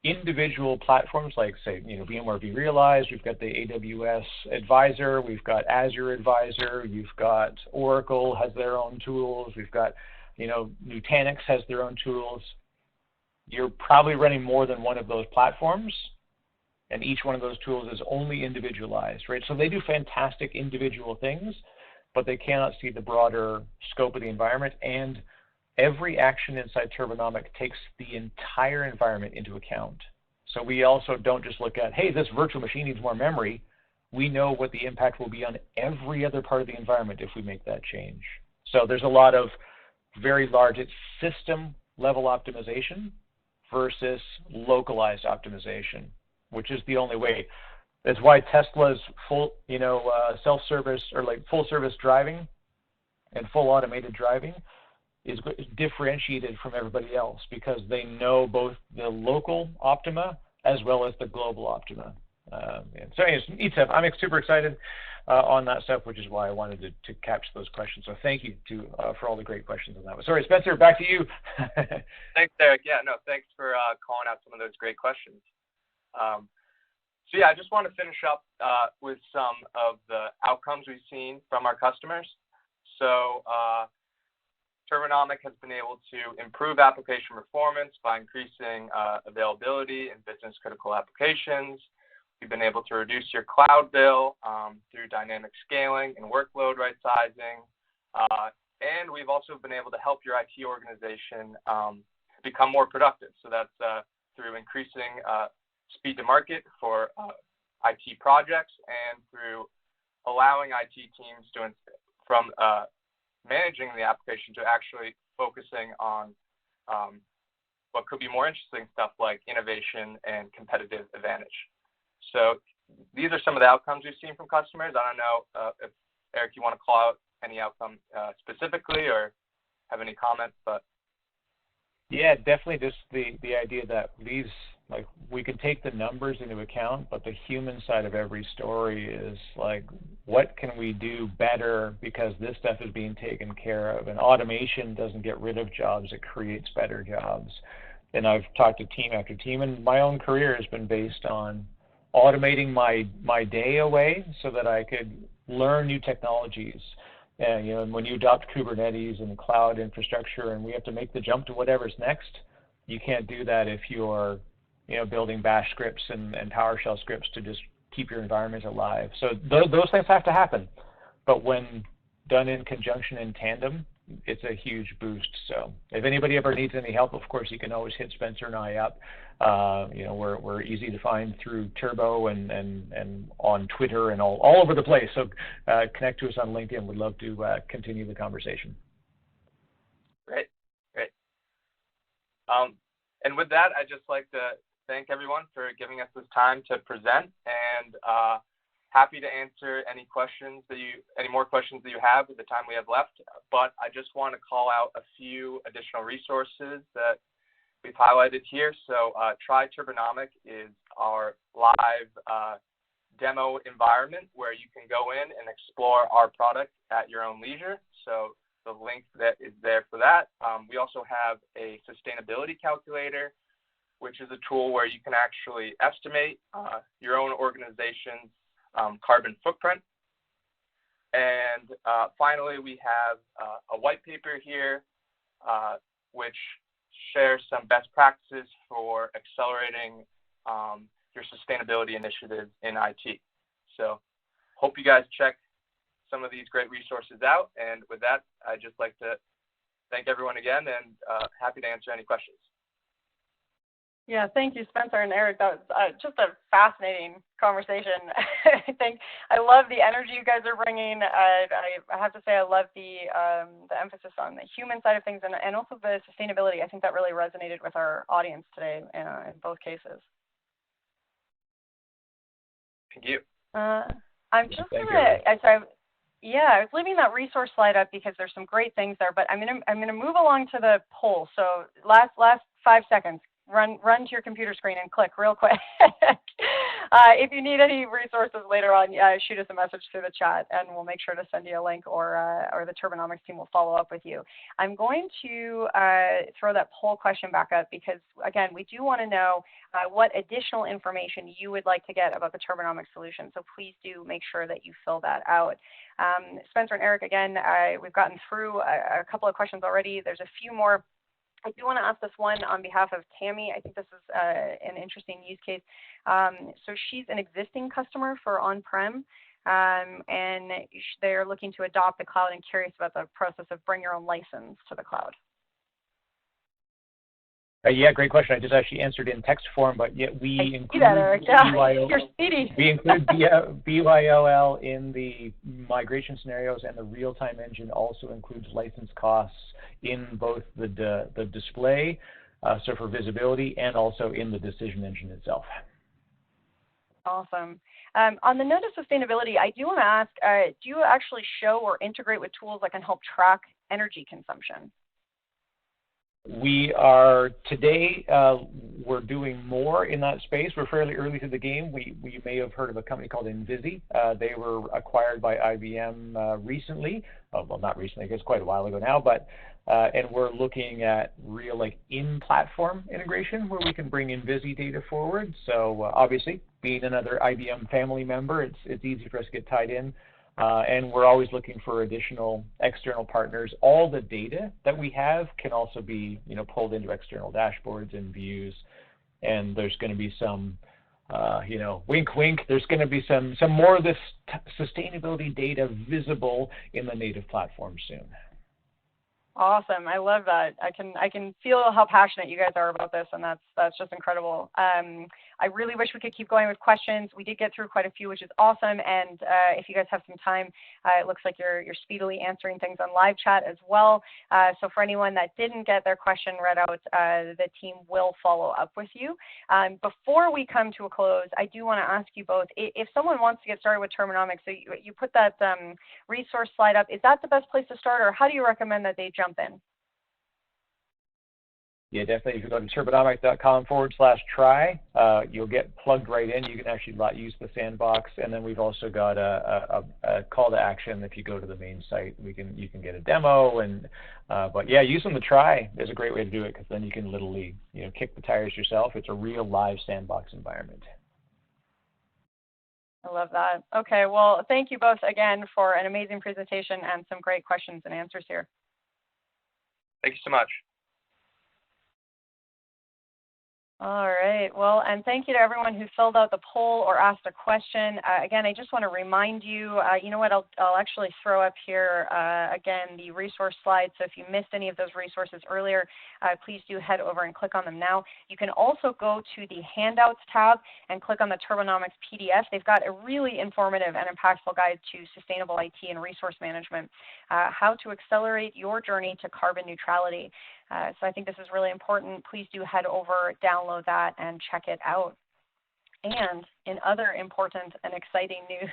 individual platforms like, say, VMware vRealize, we've got the AWS Advisor, we've got Azure Advisor, you've got Oracle has their own tools, we've got, Nutanix has their own tools. You're probably running more than one of those platforms, and each one of those tools is only individualized, right? So they do fantastic individual things, but they cannot see the broader scope of the environment, and every action inside Turbonomic takes the entire environment into account. So we also don't just look at, hey, this virtual machine needs more memory. We know what the impact will be on every other part of the environment if we make that change. So there's a lot of very large, it's system level optimization versus localized optimization, which is the only way. That's why Tesla's full, self-service or full service driving and full automated driving is differentiated from everybody else, because they know both the local optima as well as the global optima. So anyways, neat stuff. I'm super excited on that stuff, which is why I wanted to capture those questions. So thank you for all the great questions on that one. Sorry, Spencer, back to you. Thanks, Derek. Yeah, no, thanks for calling out some of those great questions. So yeah, I just want to finish up with some of the outcomes we've seen from our customers. So Turbonomic has been able to improve application performance by increasing availability in business critical applications. We've been able to reduce your cloud bill through dynamic scaling and workload right sizing. And we've also been able to help your IT organization become more productive. So that's through increasing speed to market for IT projects, and through allowing IT teams from managing the application to actually focusing on what could be more interesting stuff like innovation and competitive advantage. So these are some of the outcomes we've seen from customers. I don't know if, Eric, you want to call out any outcome specifically or have any comment, but. Yeah, definitely just the idea that these like we can take the numbers into account, but the human side of every story is like, what can we do better because this stuff is being taken care of? And automation doesn't get rid of jobs, it creates better jobs. And I've talked to team after team, and my own career has been based on automating my day away so that I could learn new technologies. And, you know, when you adopt Kubernetes and cloud infrastructure and we have to make the jump to whatever's next, you can't do that if you're, you know, building bash scripts and PowerShell scripts to just keep your environment alive. So those things have to happen. But when done in conjunction, in tandem, it's a huge boost. So if anybody ever needs any help, of course, you can always hit Spencer and I up. You know, we're easy to find through Turbo and on Twitter and all over the place. So connect to us on LinkedIn. We'd love to continue the conversation. Great. And with that, I'd just like to thank everyone for giving us this time to present, and happy to answer any more questions that you have with the time we have left. But I just want to call out a few additional resources that we've highlighted here. So Try Turbonomic is our live demo environment where you can go in and explore our product at your own leisure. So the link that is there for that. We also have a sustainability calculator, which is a tool where you can actually estimate your own organization's carbon footprint. And finally, we have a white paper here, which shares some best practices for accelerating your sustainability initiatives in IT. So hope you guys check some of these great resources out. And with that, I'd just like to thank everyone again, and happy to answer any questions. Yeah, thank you, Spencer and Eric. That was just a fascinating conversation. I love the energy you guys are bringing. I have to say I love the emphasis on the human side of things and also the sustainability. I think that really resonated with our audience today in both cases. Thank you. I'm just gonna. I was leaving that resource slide up because there's some great things there, but I'm gonna move along to the poll. So last 5 seconds. Run to your computer screen and click real quick. If you need any resources later on, shoot us a message through the chat, and we'll make sure to send you a link, or the Turbonomics team will follow up with you. I'm going to throw that poll question back up because, again, we do want to know what additional information you would like to get about the Turbonomics solution. So please do make sure that you fill that out. Spencer and Eric, again, we've gotten through a couple of questions already. There's a few more. I do want to ask this one on behalf of Tammy. I think this is an interesting use case. So she's an existing customer for on-prem, and they're looking to adopt the cloud and curious about the process of bring your own license to the cloud. Yeah, great question. I just actually answered in text form, but yet we include You're speedy. We include BYOL in the migration scenarios, and the real-time engine also includes license costs in both the display, so for visibility, and also in the decision engine itself. Awesome. On the note of sustainability, I do want to ask, do you actually show or integrate with tools that can help track energy consumption? We are today, we're doing more in that space. We're fairly early to the game. We may have heard of a company called Invisi. They were acquired by IBM recently. Oh, well, not recently, I guess quite a while ago now, but and we're looking at real like in-platform integration where we can bring Invisi data forward. So obviously, being another IBM family member, it's easy for us to get tied in. And we're always looking for additional external partners. All the data that we have can also be, pulled into external dashboards and views. And there's going to be some, wink, wink. There's going to be some more of this sustainability data visible in the native platform soon. Awesome. I love that. I can feel how passionate you guys are about this, and that's just incredible. I really wish we could keep going with questions. We did get through quite a few, which is awesome. And if you guys have some time, it looks like you're speedily answering things on live chat as well. So for anyone that didn't get their question read out, the team will follow up with you. Before we come to a close, I do want to ask you both, if someone wants to get started with Turbonomics, so you put that resource slide up, is that the best place to start, or how do you recommend that they jump in? Yeah, definitely. If you go to turbonomic.com/try, you'll get plugged right in. You can actually use the sandbox, and then we've also got a call to action. If you go to the main site, you can get a demo. And but yeah, using the try is a great way to do it, because then you can literally kick the tires yourself. It's a real live sandbox environment. I love that. Okay, well, thank you both again for an amazing presentation and some great questions and answers here. Thank you so much. All right. Well, and thank you to everyone who filled out the poll or asked a question. Again, I just want to remind you, you know what, I'll actually throw up here again the resource slide. So if you missed any of those resources earlier, please do head over and click on them now. You can also go to the Handouts tab and click on the Turbonomics PDF. They've got a really informative and impactful guide to sustainable IT and resource management, how to accelerate your journey to carbon neutrality. So I think this is really important. Please do head over, download that, and check it out. And in other important and exciting news,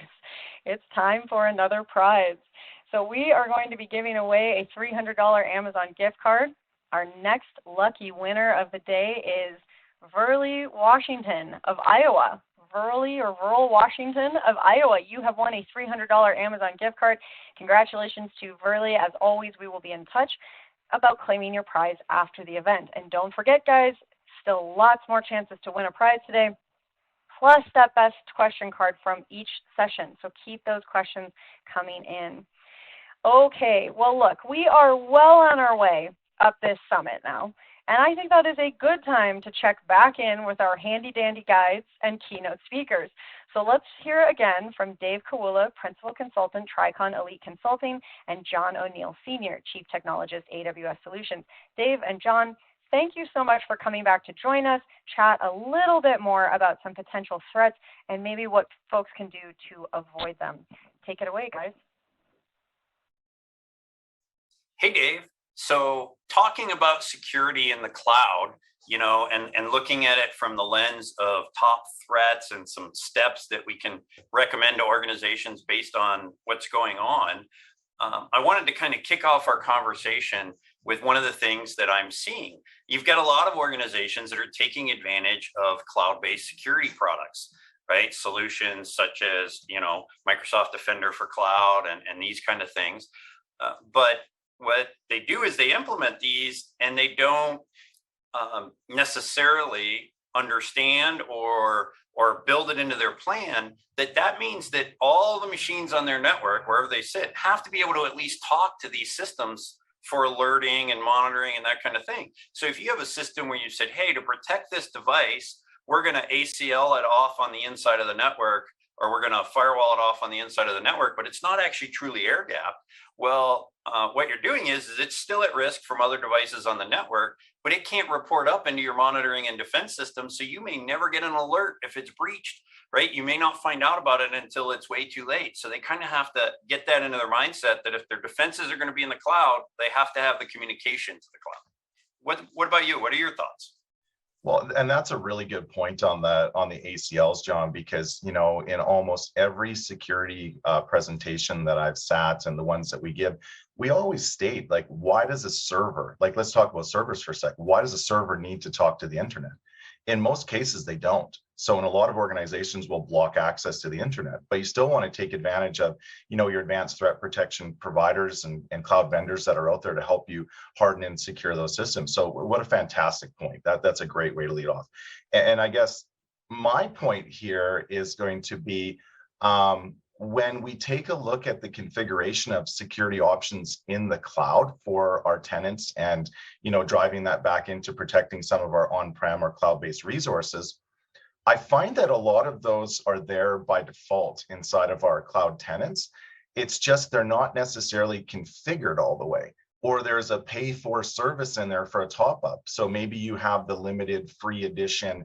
it's time for another prize. So we are going to be giving away a $300 Amazon gift card. Our next lucky winner of the day is Verley Washington of Iowa. Verley or Rural Washington of Iowa. You have won a $300 Amazon gift card. Congratulations to Verley. As always, we will be in touch about claiming your prize after the event. And don't forget, guys, still lots more chances to win a prize today, plus that best question card from each session. So keep those questions coming in. Okay, well, look, we are well on our way up this summit now. And I think that is a good time to check back in with our handy-dandy guides and keynote speakers. So let's hear again from Dave Kawula, Principal Consultant, Tricon Elite Consulting, and John O'Neill, Senior Chief Technologist, AWS Solutions. Dave and John, thank you so much for coming back to join us, chat a little bit more about some potential threats and maybe what folks can do to avoid them. Take it away, guys. Hey, Dave. So talking about security in the cloud, and looking at it from the lens of top threats and some steps that we can recommend to organizations based on what's going on, I wanted to kind of kick off our conversation with one of the things that I'm seeing. You've got a lot of organizations that are taking advantage of cloud-based security products, right? Solutions such as, Microsoft Defender for Cloud and these kind of things. But what they do is they implement these and they don't necessarily understand or build it into their plan, that means that all the machines on their network, wherever they sit, have to be able to at least talk to these systems for alerting and monitoring and that kind of thing. So if you have a system where you said, hey, to protect this device, we're going to ACL it off on the inside of the network, or we're going to firewall it off on the inside of the network, but it's not actually truly air gapped. Well, what you're doing is it's still at risk from other devices on the network, but it can't report up into your monitoring and defense system. So you may never get an alert if it's breached, right? You may not find out about it until it's way too late. So they kind of have to get that into their mindset that if their defenses are going to be in the cloud, they have to have the communication to the cloud. What about you? What are your thoughts? Well, and that's a really good point on the ACLs, John, because, in almost every security presentation that I've sat and the ones that we give, we always state, like, why does a server, like, let's talk about servers for a second. Why does a server need to talk to the internet? In most cases, they don't. So in a lot of organizations will block access to the internet, but you still want to take advantage of, your advanced threat protection providers and cloud vendors that are out there to help you harden and secure those systems. So what a fantastic point. That's a great way to lead off. And I guess my point here is going to be, when we take a look at the configuration of security options in the cloud for our tenants and, driving that back into protecting some of our on-prem or cloud-based resources, I find that a lot of those are there by default inside of our cloud tenants. It's just they're not necessarily configured all the way, or there's a pay for service in there for a top up. So maybe you have the limited free edition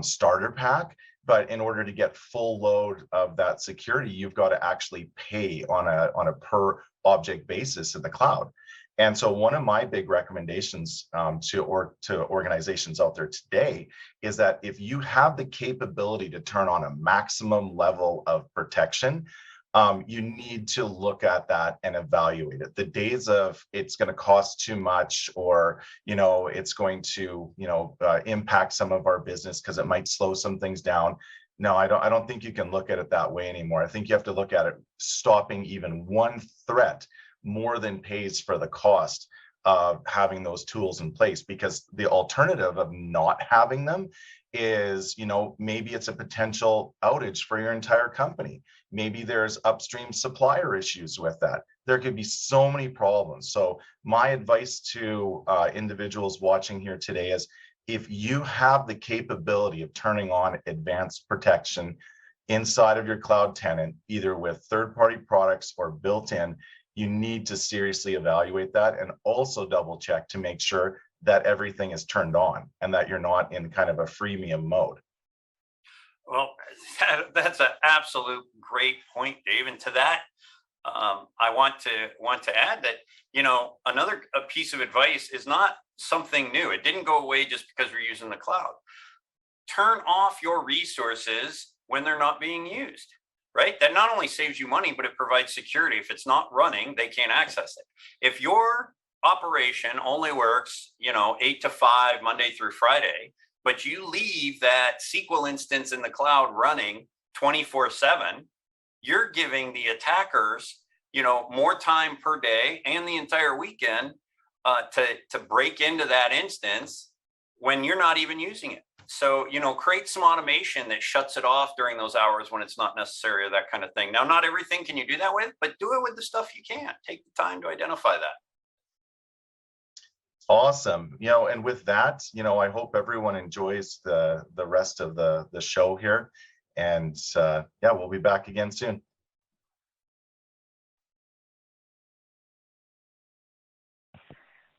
starter pack, but in order to get full load of that security, you've got to actually pay on a per object basis in the cloud. And so one of my big recommendations to organizations out there today is that if you have the capability to turn on a maximum level of protection, you need to look at that and evaluate it. The days of it's going to cost too much, or it's going to impact some of our business because it might slow some things down. No, I don't think you can look at it that way anymore. I think you have to look at it stopping even one threat more than pays for the cost of having those tools in place, because the alternative of not having them is, maybe it's a potential outage for your entire company. Maybe there's upstream supplier issues with that. There could be so many problems. So my advice to individuals watching here today is, if you have the capability of turning on advanced protection inside of your cloud tenant, either with third-party products or built-in, you need to seriously evaluate that, and also double check to make sure that everything is turned on and that you're not in kind of a freemium mode. Well, that's an absolute great point, Dave. And to that, I want to add that, another piece of advice is not something new. It didn't go away just because we're using the cloud. Turn off your resources when they're not being used, right? That not only saves you money, but it provides security. If it's not running, they can't access it. If your operation only works, 8 to 5, Monday through Friday, but you leave that SQL instance in the cloud running 24/7, you're giving the attackers, more time per day and the entire weekend to break into that instance when you're not even using it. So, create some automation that shuts it off during those hours when it's not necessary, or that kind of thing. Now, not everything can you do that with, but do it with the stuff you can. Take the time to identify that. Awesome. And with that, I hope everyone enjoys the rest of the show here. And we'll be back again soon.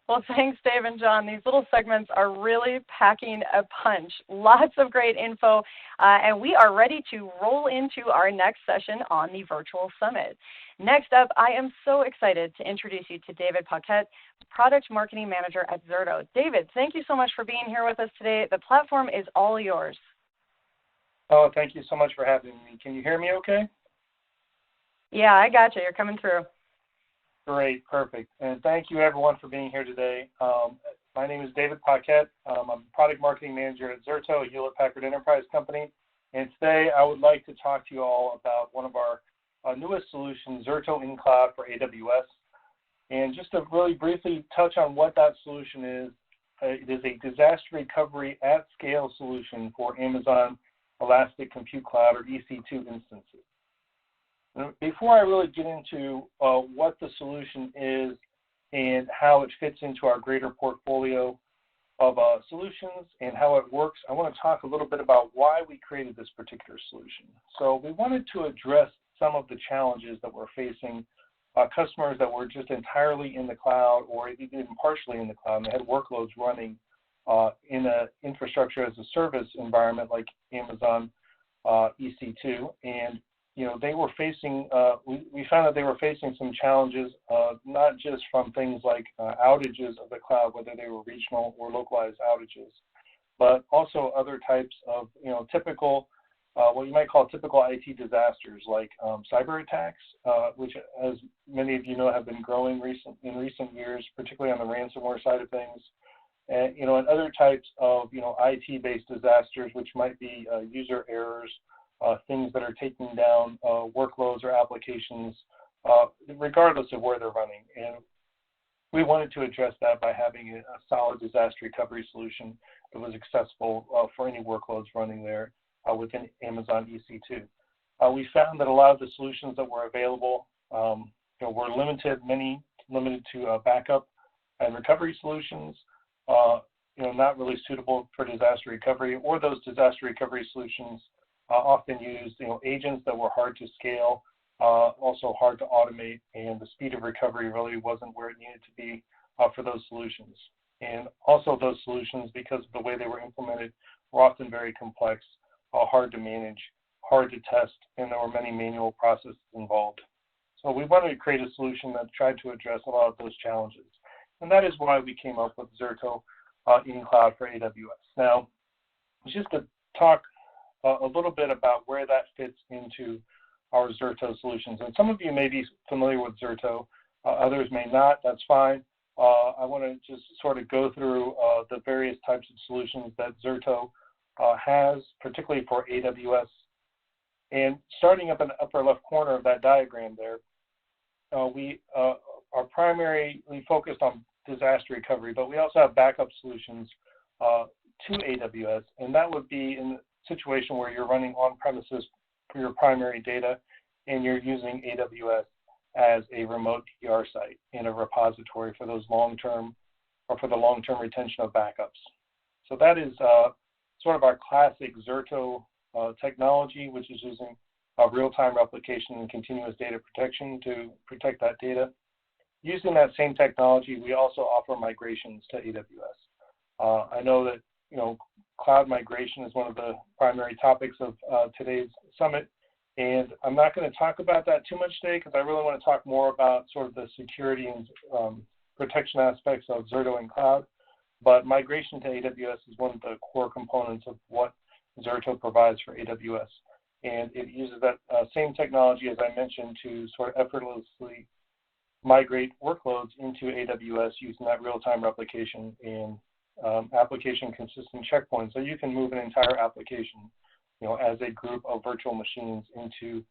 Well, thanks, Dave and John. These little segments are really packing a punch. Lots of great info, and we are ready to roll into our next session on the virtual summit. Next up, I am so excited to introduce you to David Paquette, Product Marketing Manager at Zerto. David, thank you so much for being here with us today. The platform is all yours. Oh, thank you so much for having me. Can you hear me okay? Yeah, I got you. You're coming through. Great, perfect. And thank you everyone for being here today. My name is David Paquette. I'm Product Marketing Manager at Zerto, a Hewlett-Packard Enterprise company. And today I would like to talk to you all about one of our newest solutions, Zerto in Cloud for AWS. And just to really briefly touch on what that solution is, it is a disaster recovery at scale solution for Amazon Elastic Compute Cloud, or EC2 instances. Before I really get into what the solution is and how it fits into our greater portfolio of solutions and how it works, I want to talk a little bit about why we created this particular solution. So we wanted to address some of the challenges that we're facing, customers that were just entirely in the cloud or even partially in the cloud, and they had workloads running in an infrastructure as a service environment like Amazon EC2. And they were facing, we found that they were facing some challenges, not just from things like outages of the cloud, whether they were regional or localized outages, but also other types of, typical, what you might call typical IT disasters, like cyber attacks, which, as many of you know, have been growing in recent years, particularly on the ransomware side of things, and, and other types of, IT-based disasters, which might be user errors, things that are taking down workloads or applications, regardless of where they're running. And we wanted to address that by having a solid disaster recovery solution that was accessible for any workloads running there within Amazon EC2. We found that a lot of the solutions that were available were limited to backup and recovery solutions, not really suitable for disaster recovery, or those disaster recovery solutions often used, agents that were hard to scale, also hard to automate, and the speed of recovery really wasn't where it needed to be for those solutions. And also those solutions, because of the way they were implemented, were often very complex, hard to manage, hard to test, and there were many manual processes involved. So we wanted to create a solution that tried to address a lot of those challenges. And that is why we came up with Zerto in Cloud for AWS. Now, just to talk a little bit about where that fits into our Zerto solutions. And some of you may be familiar with Zerto, others may not, that's fine. I want to just sort of go through the various types of solutions that Zerto has, particularly for AWS. And starting up in the upper left corner of that diagram there, we are primarily focused on disaster recovery, but we also have backup solutions to AWS, and that would be in a situation where you're running on-premises for your primary data and you're using AWS as a remote DR site in a repository for those long-term or for the long-term retention of backups. So that is sort of our classic Zerto technology, which is using real-time replication and continuous data protection to protect that data. Using that same technology, we also offer migrations to AWS. I know that cloud migration is one of the primary topics of today's summit, and I'm not going to talk about that too much today because I really want to talk more about sort of the security and protection aspects of Zerto and cloud. But migration to AWS is one of the core components of what Zerto provides for AWS. And it uses that same technology, as I mentioned, to sort of effortlessly migrate workloads into AWS using that real-time replication and application consistent checkpoints. So you can move an entire application, as a group of virtual machines into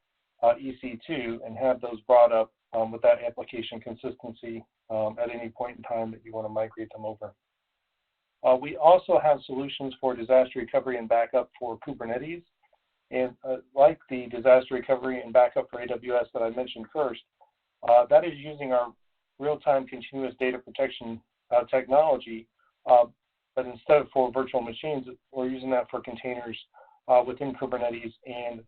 EC2 and have those brought up with that application consistency at any point in time that you want to migrate them over. We also have solutions for disaster recovery and backup for Kubernetes. And like the disaster recovery and backup for AWS that I mentioned first, that is using our real-time continuous data protection technology, but instead of for virtual machines, we're using that for containers within Kubernetes and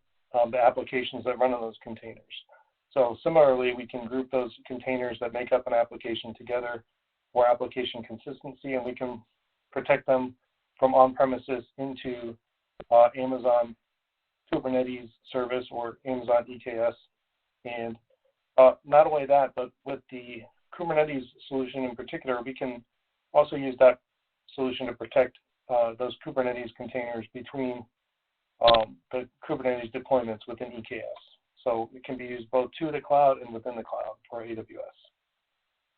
the applications that run on those containers. So similarly, we can group those containers that make up an application together for application consistency, and we can protect them from on-premises into Amazon Kubernetes service or Amazon EKS. And not only that, but with the Kubernetes solution in particular, we can also use that solution to protect those Kubernetes containers between the Kubernetes deployments within EKS. So it can be used both to the cloud and within the cloud for AWS.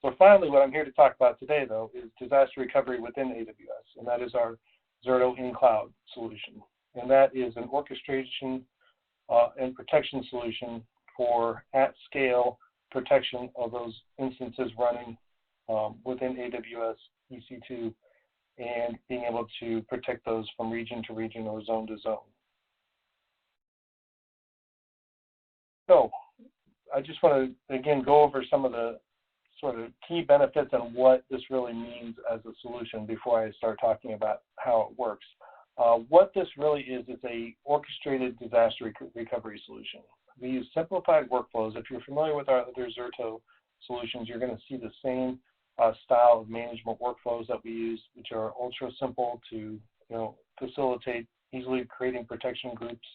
So finally, what I'm here to talk about today, though, is disaster recovery within AWS, and that is our Zerto in Cloud solution. And that is an orchestration and protection solution for at-scale protection of those instances running within AWS EC2 and being able to protect those from region to region or zone to zone. So I just want to, again, go over some of the sort of key benefits and what this really means as a solution before I start talking about how it works. What this really is a orchestrated disaster recovery solution. We use simplified workflows. If you're familiar with our other Zerto solutions, you're going to see the same style of management workflows that we use, which are ultra simple to facilitate easily creating protection groups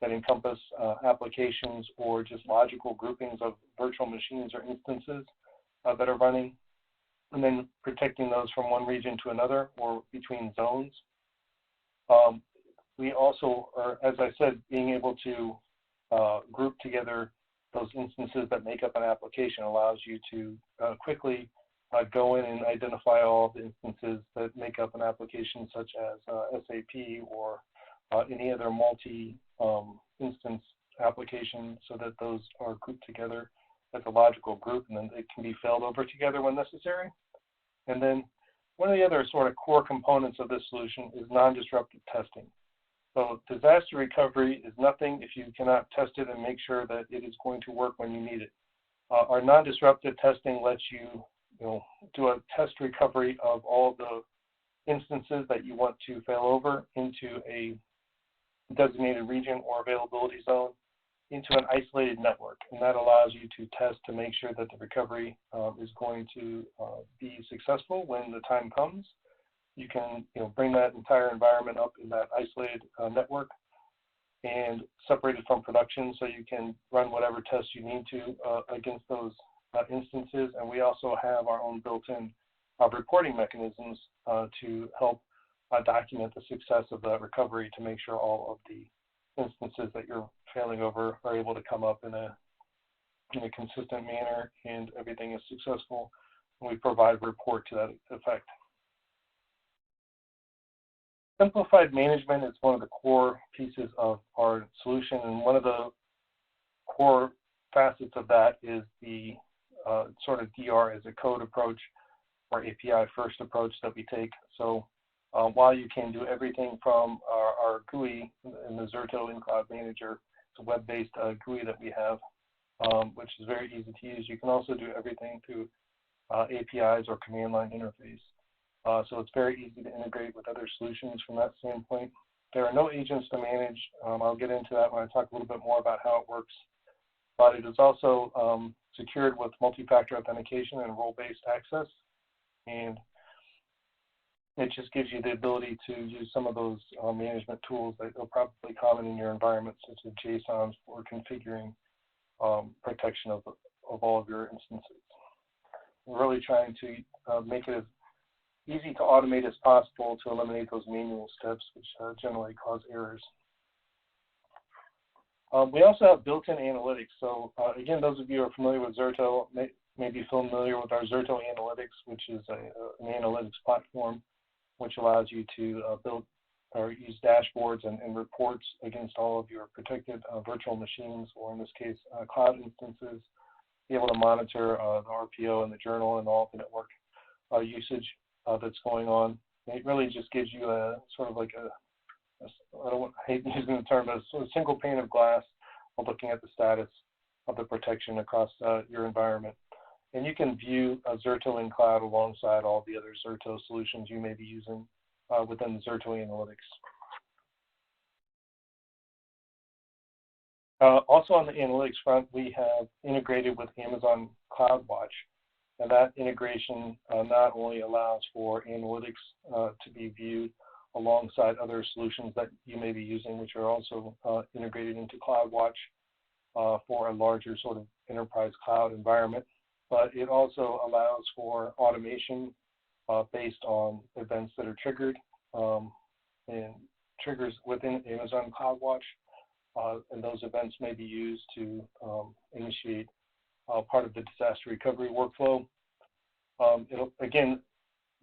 that encompass applications or just logical groupings of virtual machines or instances that are running, and then protecting those from one region to another or between zones. We also are, as I said, being able to group together those instances that make up an application allows you to quickly go in and identify all of the instances that make up an application, such as SAP or any other multi-instance application, so that those are grouped together as a logical group, and then it can be failed over together when necessary. And then one of the other sort of core components of this solution is non-disruptive testing. So disaster recovery is nothing if you cannot test it and make sure that it is going to work when you need it. Our non-disruptive testing lets you, do a test recovery of all the instances that you want to fail over into a designated region or availability zone into an isolated network, and that allows you to test to make sure that the recovery is going to be successful when the time comes. You can bring that entire environment up in that isolated network and separate it from production, so you can run whatever tests you need to against those instances. And we also have our own built-in reporting mechanisms to help document the success of the recovery to make sure all of the instances that you're failing over are able to come up in a consistent manner and everything is successful. And we provide a report to that effect. Simplified management is one of the core pieces of our solution, and one of the core facets of that is the sort of DR as a code approach or API first approach that we take. So while you can do everything from our GUI in the Zerto in-cloud manager, it's a web-based GUI that we have, which is very easy to use. You can also do everything through APIs or command line interface. So it's very easy to integrate with other solutions from that standpoint. There are no agents to manage. I'll get into that when I talk a little bit more about how it works. But it is also secured with multi-factor authentication and role-based access. And it just gives you the ability to use some of those management tools that are probably common in your environment, such as JSONs for configuring protection of all of your instances. We're really trying to make it as easy to automate as possible to eliminate those manual steps, which generally cause errors. We also have built-in analytics. So again, those of you who are familiar with Zerto may be familiar with our Zerto Analytics, which is an analytics platform which allows you to build or use dashboards and reports against all of your protected virtual machines, or in this case, cloud instances, be able to monitor the RPO and the journal and all of the network usage that's going on. And it really just gives you a sort of like I hate using the term, but a single pane of glass of looking at the status of the protection across your environment. And you can view Zerto in cloud alongside all the other Zerto solutions you may be using within the Zerto Analytics. Also on the analytics front, we have integrated with Amazon CloudWatch. And that integration not only allows for analytics to be viewed alongside other solutions that you may be using, which are also integrated into CloudWatch for a larger sort of enterprise cloud environment, but it also allows for automation based on events that are triggered and triggers within Amazon CloudWatch. And those events may be used to initiate part of the disaster recovery workflow. Again,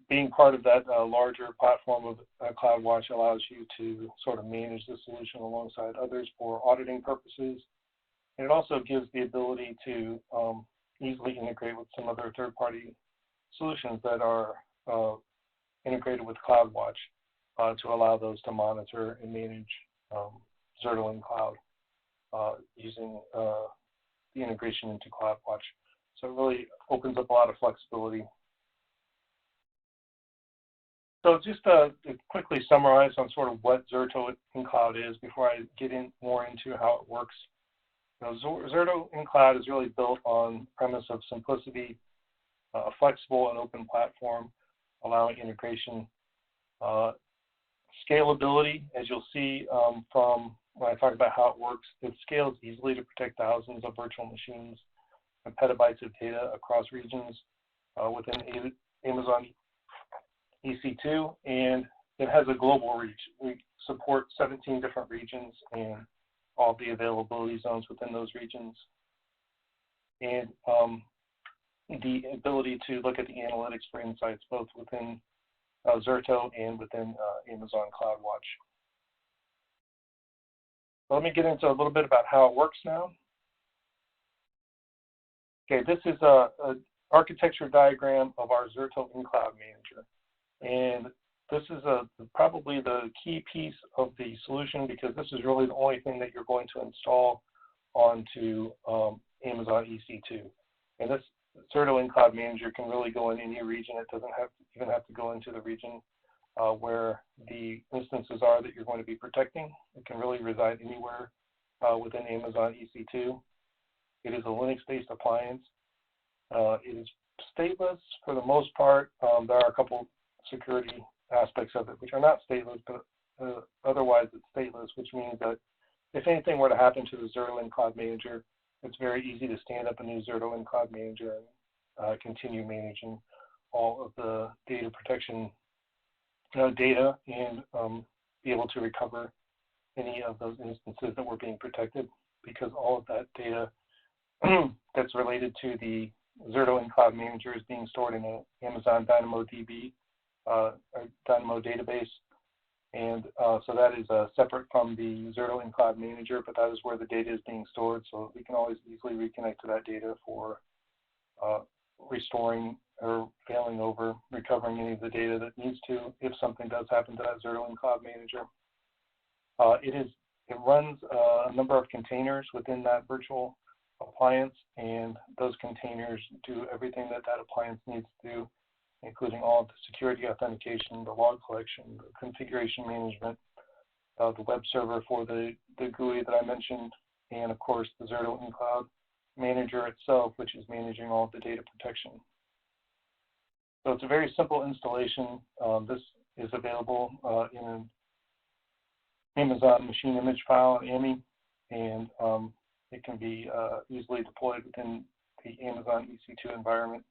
being part of that larger platform of CloudWatch allows you to sort of manage the solution alongside others for auditing purposes. And it also gives the ability to easily integrate with some other third-party solutions that are integrated with CloudWatch to allow those to monitor and manage Zerto in cloud using the integration into CloudWatch. So it really opens up a lot of flexibility. So just to quickly summarize on sort of what Zerto in cloud is before I get in more into how it works. Zerto in cloud is really built on the premise of simplicity, a flexible and open platform, allowing integration, scalability, as you'll see from when I talk about how it works. It scales easily to protect thousands of virtual machines and petabytes of data across regions within Amazon EC2, and it has a global reach. We support 17 different regions and all the availability zones within those regions. And the ability to look at the analytics for insights both within Zerto and within Amazon CloudWatch. So let me get into a little bit about how it works now. Okay, this is an architecture diagram of our Zerto in Cloud Manager. And this is probably the key piece of the solution, because this is really the only thing that you're going to install onto Amazon EC2. And this Zerto in Cloud Manager can really go in any region. It doesn't even have to go into the region where the instances are that you're going to be protecting. It can really reside anywhere within Amazon EC2. It is a Linux-based appliance. It is stateless for the most part. There are a couple security aspects of it which are not stateless, but otherwise it's stateless, which means that if anything were to happen to the Zerto in Cloud Manager, it's very easy to stand up a new Zerto in Cloud Manager and continue managing all of the data protection data and be able to recover any of those instances that were being protected, because all of that data that's related to the Zerto in Cloud Manager is being stored in an Amazon DynamoDB or Dynamo database. And so that is separate from the Zerto in Cloud Manager, but that is where the data is being stored. So we can always easily reconnect to that data for restoring or failing over, recovering any of the data that needs to if something does happen to that Zerto in Cloud Manager. It runs a number of containers within that virtual appliance, and those containers do everything that that appliance needs to do, including all of the security authentication, the log collection, the configuration management, the web server for the GUI that I mentioned, and of course the Zerto in Cloud Manager itself, which is managing all of the data protection. So it's a very simple installation. This is available in an Amazon machine image file, AMI, and it can be easily deployed within the Amazon EC2 environment.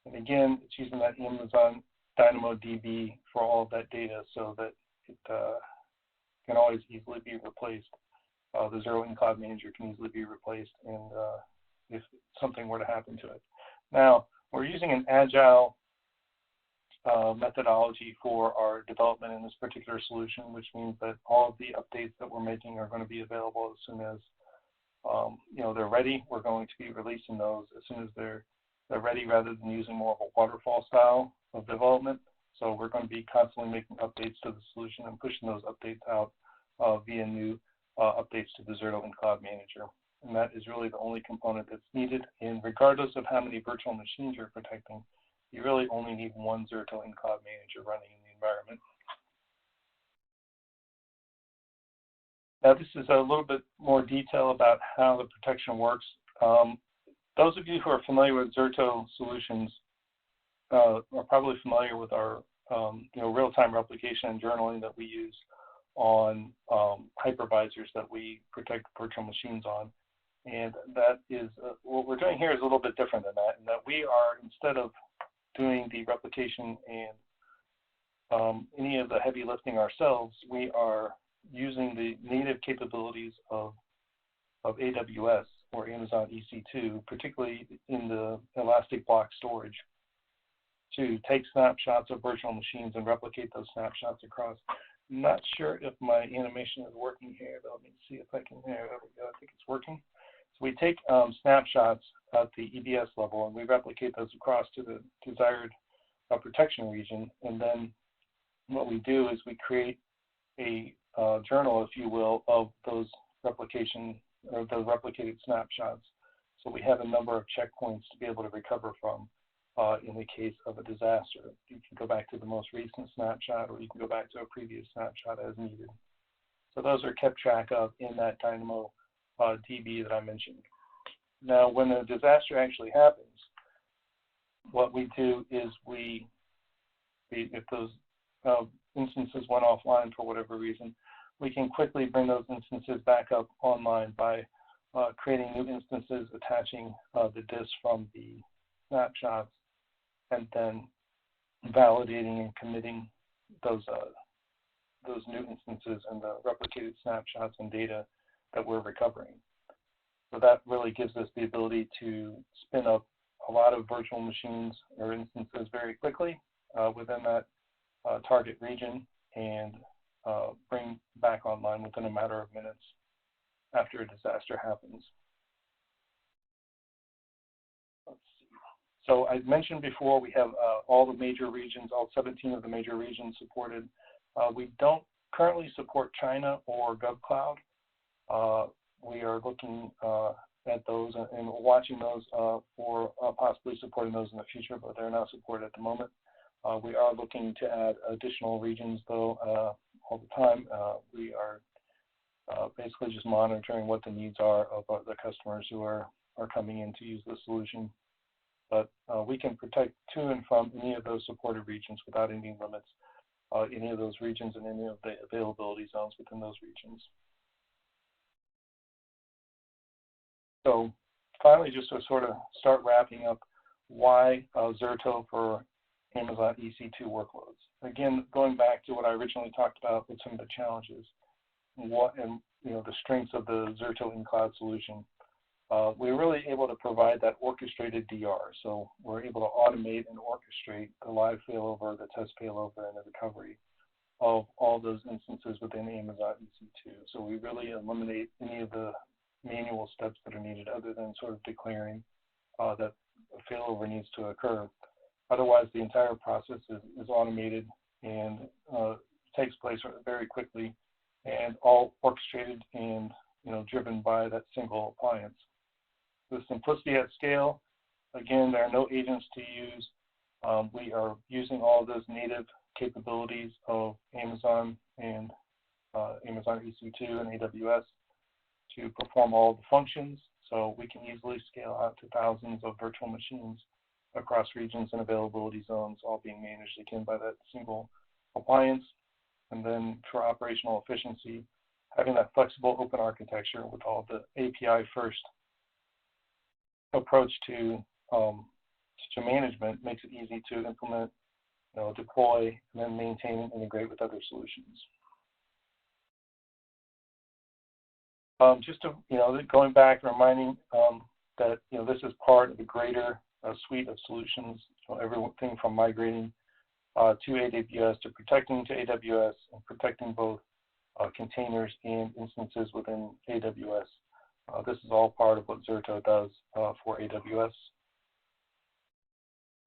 And again, it's using that Amazon DynamoDB for all of that data so that it can always easily be replaced. The Zerto in Cloud Manager can easily be replaced, and if something were to happen to it. Now, we're using an agile methodology for our development in this particular solution, which means that all of the updates that we're making are going to be available as soon as they're ready. We're going to be releasing those as soon as they're ready, rather than using more of a waterfall style of development. So we're going to be constantly making updates to the solution and pushing those updates out via new updates to the Zerto in Cloud Manager. And that is really the only component that's needed. And regardless of how many virtual machines you're protecting, you really only need one Zerto in Cloud Manager running in the environment. Now, this is a little bit more detail about how the protection works. Those of you who are familiar with Zerto solutions are probably familiar with our real-time replication and journaling that we use on hypervisors that we protect virtual machines on. And that is, what we're doing here is a little bit different than that, in that we are, instead of doing the replication and any of the heavy lifting ourselves, we are using the native capabilities of AWS or Amazon EC2, particularly in the elastic block storage, to take snapshots of virtual machines and replicate those snapshots across. I'm not sure if my animation is working here, but let me see if I can. There we go. I think it's working. So we take snapshots at the EBS level, and we replicate those across to the desired protection region. And then what we do is we create a journal, if you will, of those replication or the replicated snapshots. So we have a number of checkpoints to be able to recover from in the case of a disaster. You can go back to the most recent snapshot, or you can go back to a previous snapshot as needed. So those are kept track of in that Dynamo DB that I mentioned. Now, when a disaster actually happens, what we do is if those instances went offline for whatever reason, we can quickly bring those instances back up online by creating new instances, attaching the disk from the snapshots, and then validating and committing those new instances and the replicated snapshots and data that we're recovering. So that really gives us the ability to spin up a lot of virtual machines or instances very quickly within that target region, and bring back online within a matter of minutes after a disaster happens. Let's see. So I mentioned before, we have all the major regions, all 17 of the major regions supported. We don't currently support China or GovCloud. We are looking at those and watching those for possibly supporting those in the future, but they're not supported at the moment. We are looking to add additional regions, though, all the time. We are basically just monitoring what the needs are of the customers who are coming in to use the solution. But we can protect to and from any of those supported regions without any limits, any of those regions and any of the availability zones within those regions. So finally, just to sort of start wrapping up, why Zerto for Amazon EC2 workloads? Again, going back to what I originally talked about with some of the challenges. the strengths of the Zerto in-cloud solution. We're really able to provide that orchestrated DR. So we're able to automate and orchestrate the live failover, the test failover, and the recovery of all those instances within Amazon EC2. So we really eliminate any of the manual steps that are needed other than sort of declaring that a failover needs to occur. Otherwise, the entire process is automated and takes place very quickly, and all orchestrated and driven by that single appliance. The simplicity at scale, again, there are no agents to use. We are using all of those native capabilities of Amazon and Amazon EC2 and AWS to perform all the functions. So we can easily scale out to thousands of virtual machines across regions and availability zones, all being managed again by that single appliance. And then for operational efficiency, having that flexible open architecture with all the API first approach to management makes it easy to implement, deploy, and then maintain and integrate with other solutions. Just to, going back, reminding that, this is part of the greater suite of solutions, everything from migrating to AWS to protecting to AWS and protecting both containers and instances within AWS. This is all part of what Zerto does for AWS.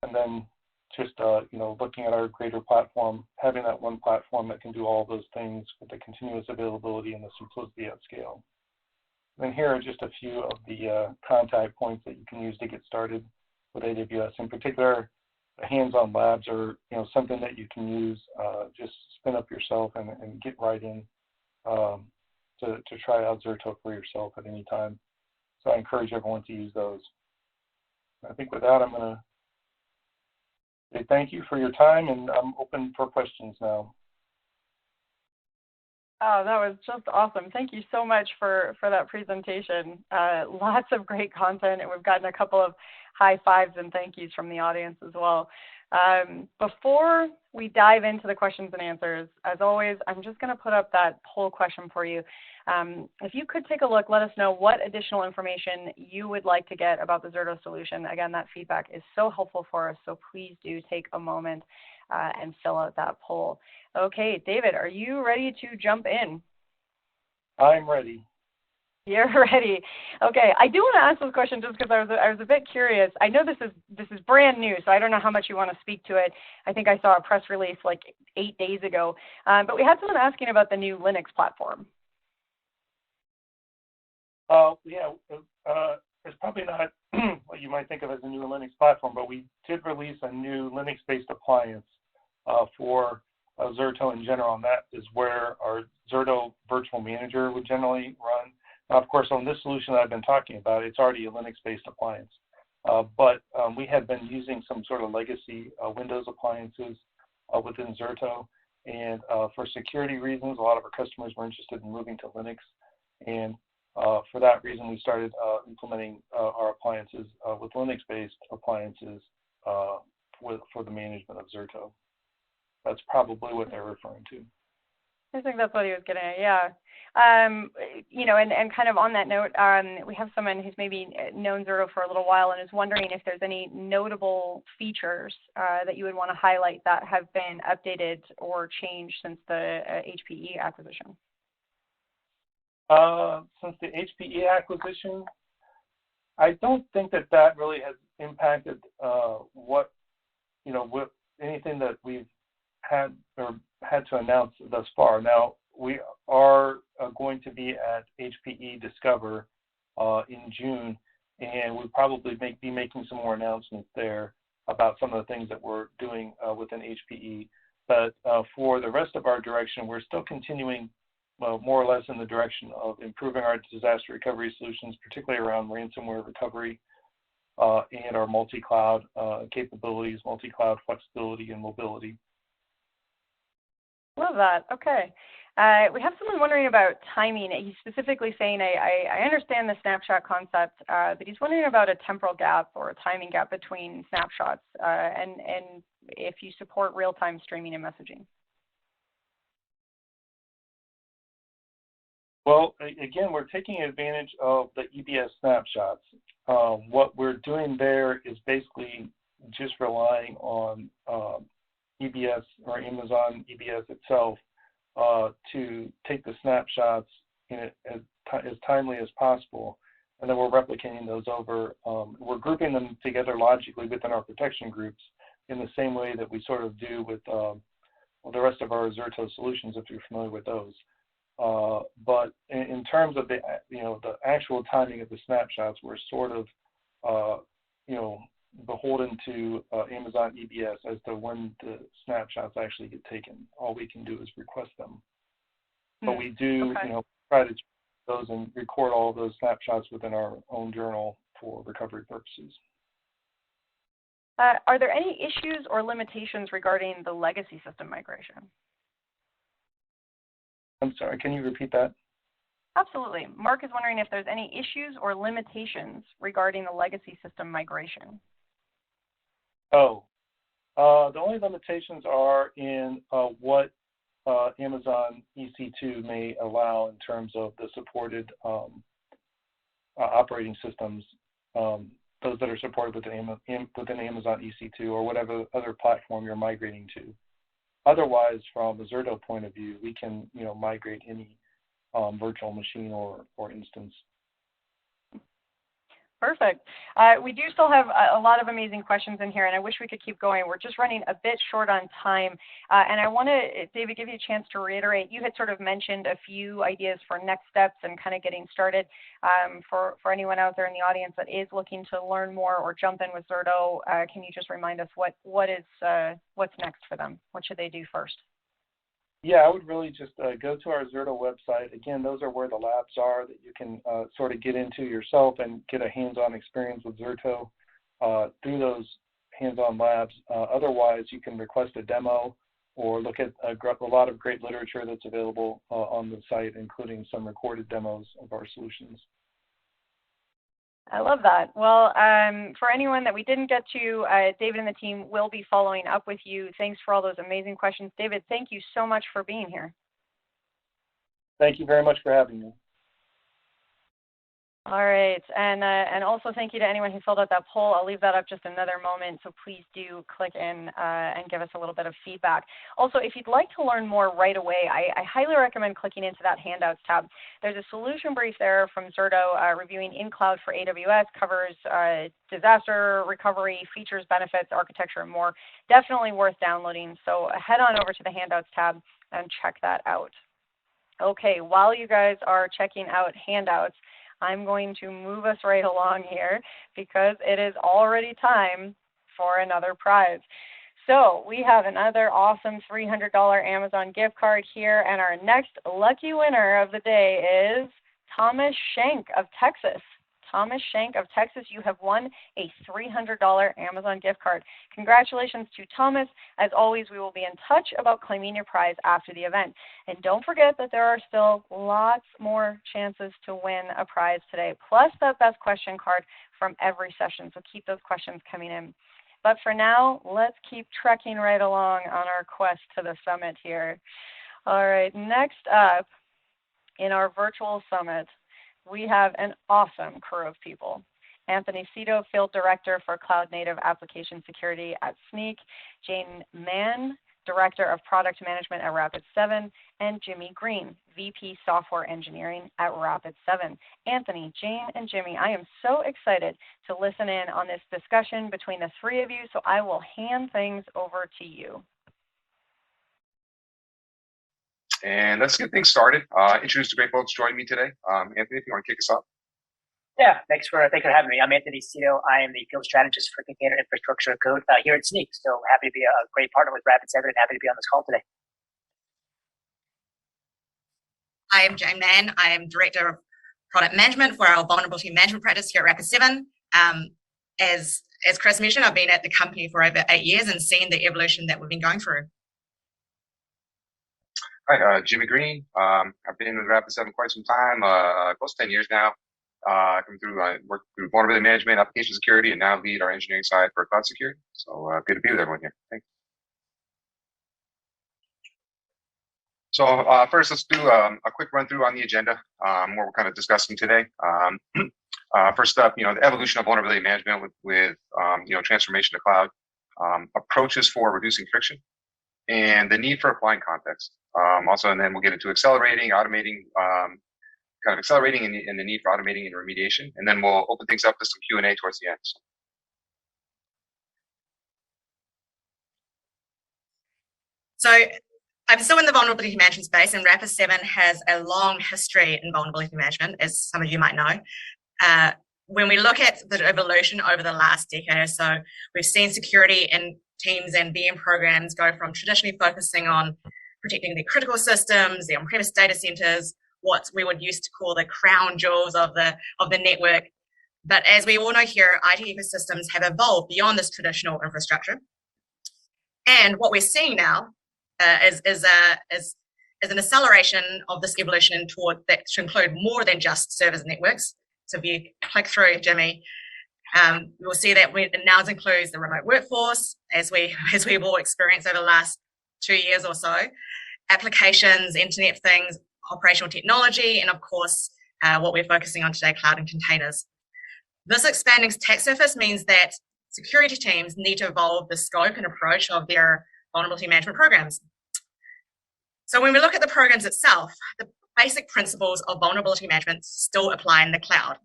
And then just, looking at our greater platform, having that one platform that can do all those things with the continuous availability and the simplicity at scale. And here are just a few of the contact points that you can use to get started with AWS. In particular, hands-on labs are, something that you can use, just spin up yourself and get right in to try out Zerto for yourself at any time. So I encourage everyone to use those. I think with that, I'm going to say thank you for your time, and I'm open for questions now. Oh, that was just awesome. Thank you so much for that presentation. Lots of great content, and we've gotten a couple of high fives and thank yous from the audience as well. Before we dive into the questions and answers, as always, I'm just going to put up that poll question for you. If you could take a look, let us know what additional information you would like to get about the Zerto solution. Again, that feedback is so helpful for us, so please do take a moment and fill out that poll. Okay, David, are you ready to jump in? I'm ready. You're ready. Okay, I do want to ask this question just because I was a bit curious. I know this is brand new, so I don't know how much you want to speak to it. I think I saw a press release like 8 days ago, but we had someone asking about the new Linux platform. It's probably not what you might think of as a new Linux platform, but we did release a new Linux-based appliance for Zerto in general, and that is where our Zerto Virtual Manager would generally run. Now, of course, on this solution that I've been talking about, it's already a Linux-based appliance, but we had been using some sort of legacy Windows appliances within Zerto, and for security reasons, a lot of our customers were interested in moving to Linux, and for that reason, we started implementing our appliances with Linux-based appliances for the management of Zerto. That's probably what they're referring to. I think that's what he was getting at, yeah. And kind of on that note, we have someone who's maybe known Zerto for a little while and is wondering if there's any notable features that you would want to highlight that have been updated or changed since the HPE acquisition. Since the HPE acquisition, I don't think that really has impacted what anything that we've had to announce thus far. Now, we are going to be at HPE Discover in June, and we'll probably be making some more announcements there about some of the things that we're doing within HPE. But for the rest of our direction, we're still continuing more or less in the direction of improving our disaster recovery solutions, particularly around ransomware recovery and our multi-cloud capabilities, multi-cloud flexibility and mobility. Love that. Okay. We have someone wondering about timing. He's specifically saying, I understand the snapshot concept, but he's wondering about a temporal gap or a timing gap between snapshots and if you support real-time streaming and messaging. Well, again, we're taking advantage of the EBS snapshots. What we're doing there is basically just relying on EBS or Amazon EBS itself to take the snapshots in as timely as possible, and then we're replicating those over. We're grouping them together logically within our protection groups in the same way that we sort of do with the rest of our Zerto solutions, if you're familiar with those. But in terms of the actual timing of the snapshots, we're sort of beholden to Amazon EBS as to when the snapshots actually get taken. All we can do is request them, but we do try to those and record all of those snapshots within our own journal for recovery purposes. Are there any issues or limitations regarding the legacy system migration? I'm sorry, can you repeat that? Absolutely. Mark is wondering if there's any issues or limitations regarding the legacy system migration. The only limitations are in what Amazon EC2 may allow in terms of the supported operating systems, those that are supported within Amazon EC2 or whatever other platform you're migrating to. Otherwise, from a Zerto point of view, we can migrate any virtual machine or instance. Perfect. We do still have a lot of amazing questions in here, and I wish we could keep going. We're just running a bit short on time. And I want to, David, give you a chance to reiterate. You had sort of mentioned a few ideas for next steps and kind of getting started. For anyone out there in the audience that is looking to learn more or jump in with Zerto, can you just remind us what's next for them? What should they do first? Yeah, I would really just go to our Zerto website. Again, those are where the labs are that you can sort of get into yourself and get a hands-on experience with Zerto through those hands-on labs. Otherwise, you can request a demo or look at a lot of great literature that's available on the site, including some recorded demos of our solutions. I love that. Well, for anyone that we didn't get to, David and the team will be following up with you. Thanks for all those amazing questions. David, thank you so much for being here. Thank you very much for having me. All right, and also thank you to anyone who filled out that poll. I'll leave that up just another moment, so please do click in and give us a little bit of feedback. Also, if you'd like to learn more right away, I highly recommend clicking into that Handouts tab. There's a solution brief there from Zerto reviewing in cloud for AWS, covers disaster recovery, features, benefits, architecture, and more. Definitely worth downloading, so head on over to the Handouts tab and check that out. Okay, while you guys are checking out Handouts, I'm going to move us right along here because it is already time for another prize. So we have another awesome $300 Amazon gift card here, and our next lucky winner of the day is Thomas Schenk of Texas. Thomas Schenk of Texas, you have won a $300 Amazon gift card. Congratulations to Thomas. As always, we will be in touch about claiming your prize after the event. And don't forget that there are still lots more chances to win a prize today, plus that best question card from every session. So keep those questions coming in. But for now, let's keep trekking right along on our quest to the summit here. All right, next up in our virtual summit, we have an awesome crew of people. Anthony Cito, Field Director for Cloud Native Application Security at Sneak, Jane Mann, Director of Product Management at Rapid7, and Jimmy Green, VP Software Engineering at Rapid7. Anthony, Jane, and Jimmy, I am so excited to listen in on this discussion between the three of you, so I will hand things over to you. And let's get things started. Introduce the great folks joining me today. Anthony, if you want to kick us off. Yeah, thanks for having me. I'm Anthony Cito. I am the field strategist for container infrastructure code here at Sneak. So happy to be a great partner with Rapid7 and happy to be on this call today. I am Jane Mann. I am Director of Product Management for our Vulnerability Management practice here at Rapid7. As Chris mentioned, I've been at the company for over 8 years and seen the evolution that we've been going through. Hi, Jimmy Green. I've been with Rapid7 quite some time, close to 10 years now. Come through, work through vulnerability management, application security, and now lead our engineering side for cloud security. So good to be with everyone here. Thanks. So first, let's do a quick run through on the agenda, what we're kind of discussing today. First up, the evolution of vulnerability management with transformation to cloud, approaches for reducing friction, and the need for applying context. Also, and then we'll get into accelerating, automating, and the need for automating and remediation, and then we'll open things up to some Q&A towards the end. So I'm still in the vulnerability management space, and Rapid7 has a long history in vulnerability management, as some of you might know. When we look at the evolution over the last decade or so, we've seen security in teams and VM programs go from traditionally focusing on protecting the critical systems, the on-premise data centers, what we would used to call the crown jewels of the network. But as we all know here, IT ecosystems have evolved beyond this traditional infrastructure. And what we're seeing now is an acceleration of this evolution toward that to include more than just servers and networks. So if you click through, Jimmy, you will see that it now includes the remote workforce, as we've all experienced over the last 2 years or so, applications, Internet of Things, operational technology, and of course, what we're focusing on today, cloud and containers. This expanding attack surface means that security teams need to evolve the scope and approach of their vulnerability management programs. So when we look at the programs itself, the basic principles of vulnerability management still apply in the cloud.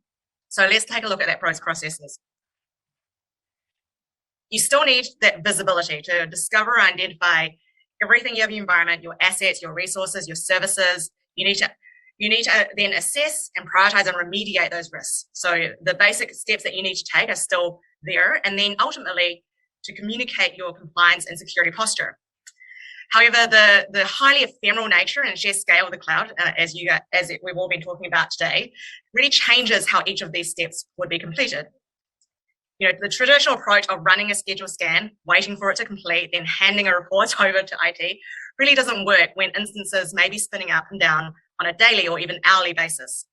So let's take a look at that processes. You still need that visibility to discover and identify everything you have in your environment, your assets, your resources, your services. You need to then assess and prioritize and remediate those risks. So the basic steps that you need to take are still there, and then ultimately to communicate your compliance and security posture. However, the highly ephemeral nature and sheer scale of the cloud, as we've all been talking about today, really changes how each of these steps would be completed. The traditional approach of running a scheduled scan, waiting for it to complete, then handing a report over to IT really doesn't work when instances may be spinning up and down on a daily or even hourly basis.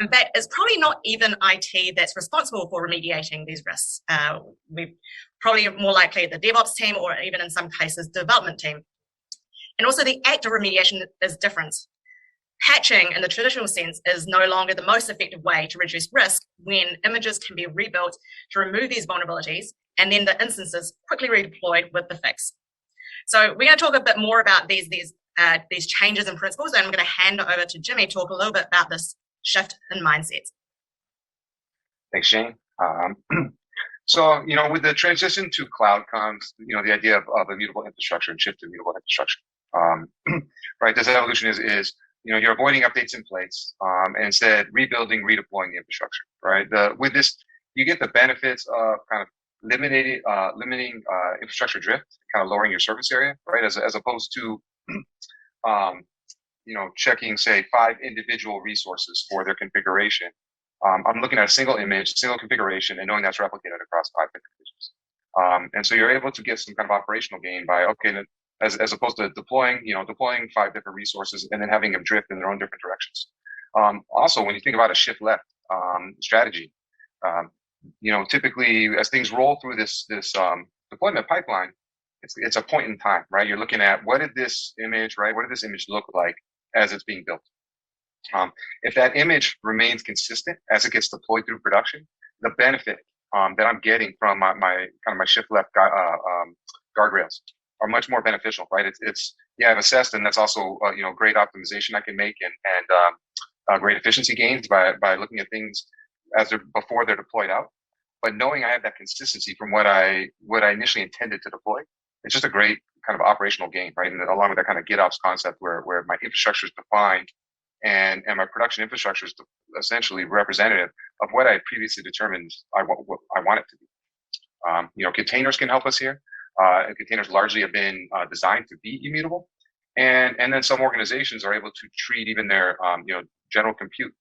In fact, it's probably not even IT that's responsible for remediating these risks. We probably more likely the DevOps team, or even in some cases, the development team. And also the act of remediation is different. Patching in the traditional sense is no longer the most effective way to reduce risk when images can be rebuilt to remove these vulnerabilities, and then the instances quickly redeployed with the fix. So we're going to talk a bit more about these changes in principles, and I'm going to hand it over to Jimmy to talk a little bit about this shift in mindset. Thanks, Shane. So, with the transition to cloud comes, the idea of immutable infrastructure and shift to immutable infrastructure. Right, this evolution is you're avoiding updates in place, and instead rebuilding, redeploying the infrastructure. Right, with this, you get the benefits of kind of limiting infrastructure drift, kind of lowering your surface area, right, as opposed to checking, say, 5 individual resources for their configuration. I'm looking at a single image, single configuration, and knowing that's replicated across 5 different images. And so you're able to get some kind of operational gain by, as opposed to deploying 5 different resources and then having them drift in their own different directions. Also, when you think about a shift left strategy, typically as things roll through this deployment pipeline, it's a point in time, right? You're looking at what did this image look like as it's being built. If that image remains consistent as it gets deployed through production, the benefit that I'm getting from my shift left guardrails are much more beneficial, right? I've assessed, and that's also great optimization I can make and great efficiency gains by looking at things before they're deployed out. But knowing I have that consistency from what I initially intended to deploy, it's just a great kind of operational gain, right? And along with that kind of GitOps concept where my infrastructure is defined and my production infrastructure is essentially representative of what I previously determined I want it to be. Containers can help us here. And containers largely have been designed to be immutable, and then some organizations are able to treat even their general compute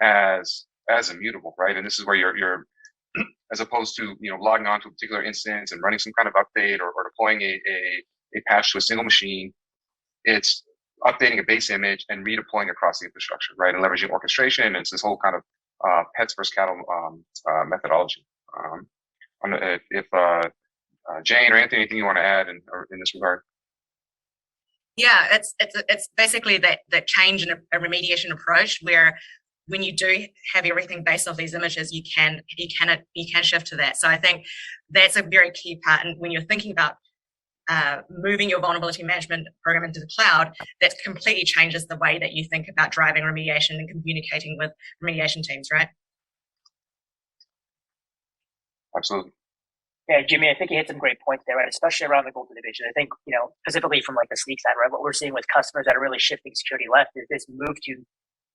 as immutable, right? And this is where you're as opposed to logging on to a particular instance and running some kind of update or deploying a patch to a single machine. It's updating a base image and redeploying across the infrastructure, right? And leveraging orchestration. And it's this whole kind of pets versus cattle methodology. If Jane or Anthony, anything you want to add in this regard? Yeah, it's basically that change in a remediation approach where when you do have everything based off these images, you can shift to that. So I think that's a very key part. And when you're thinking about moving your vulnerability management program into the cloud, that completely changes the way that you think about driving remediation and communicating with remediation teams, right? Absolutely. Yeah, Jimmy, I think you hit some great points there, right? Especially around the golden division. I think, specifically from like the Sneak side, right? What we're seeing with customers that are really shifting security left is this move to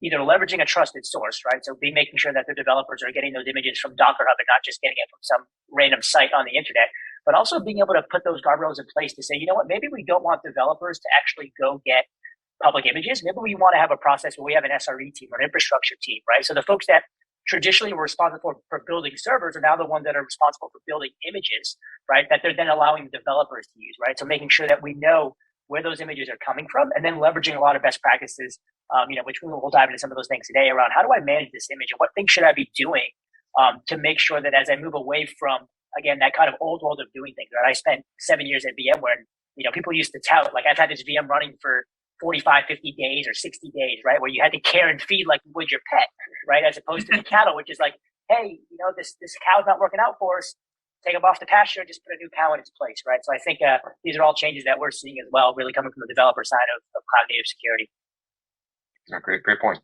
either leveraging a trusted source, right? So making sure that their developers are getting those images from Docker Hub and not just getting it from some random site on the internet, but also being able to put those guardrails in place to say, you know what, maybe we don't want developers to actually go get public images. Maybe we want to have a process where we have an SRE team or an infrastructure team, right? So the folks that traditionally were responsible for building servers are now the ones that are responsible for building images, right? That they're then allowing developers to use, right? So making sure that we know where those images are coming from, and then leveraging a lot of best practices, which we'll dive into some of those things today around how do I manage this image and what things should I be doing to make sure that as I move away from, again, that kind of old world of doing things, right? I spent 7 years at VMware, and people used to tout, like I've had this VM running for 45, 50 days or 60 days, right? Where you had to care and feed like you would your pet, right? As opposed to the cattle, which is like, hey, this cow's not working out for us. Take them off the pasture and just put a new cow in its place, right? So I think these are all changes that we're seeing as well, really coming from the developer side of cloud native security. Yeah, great point.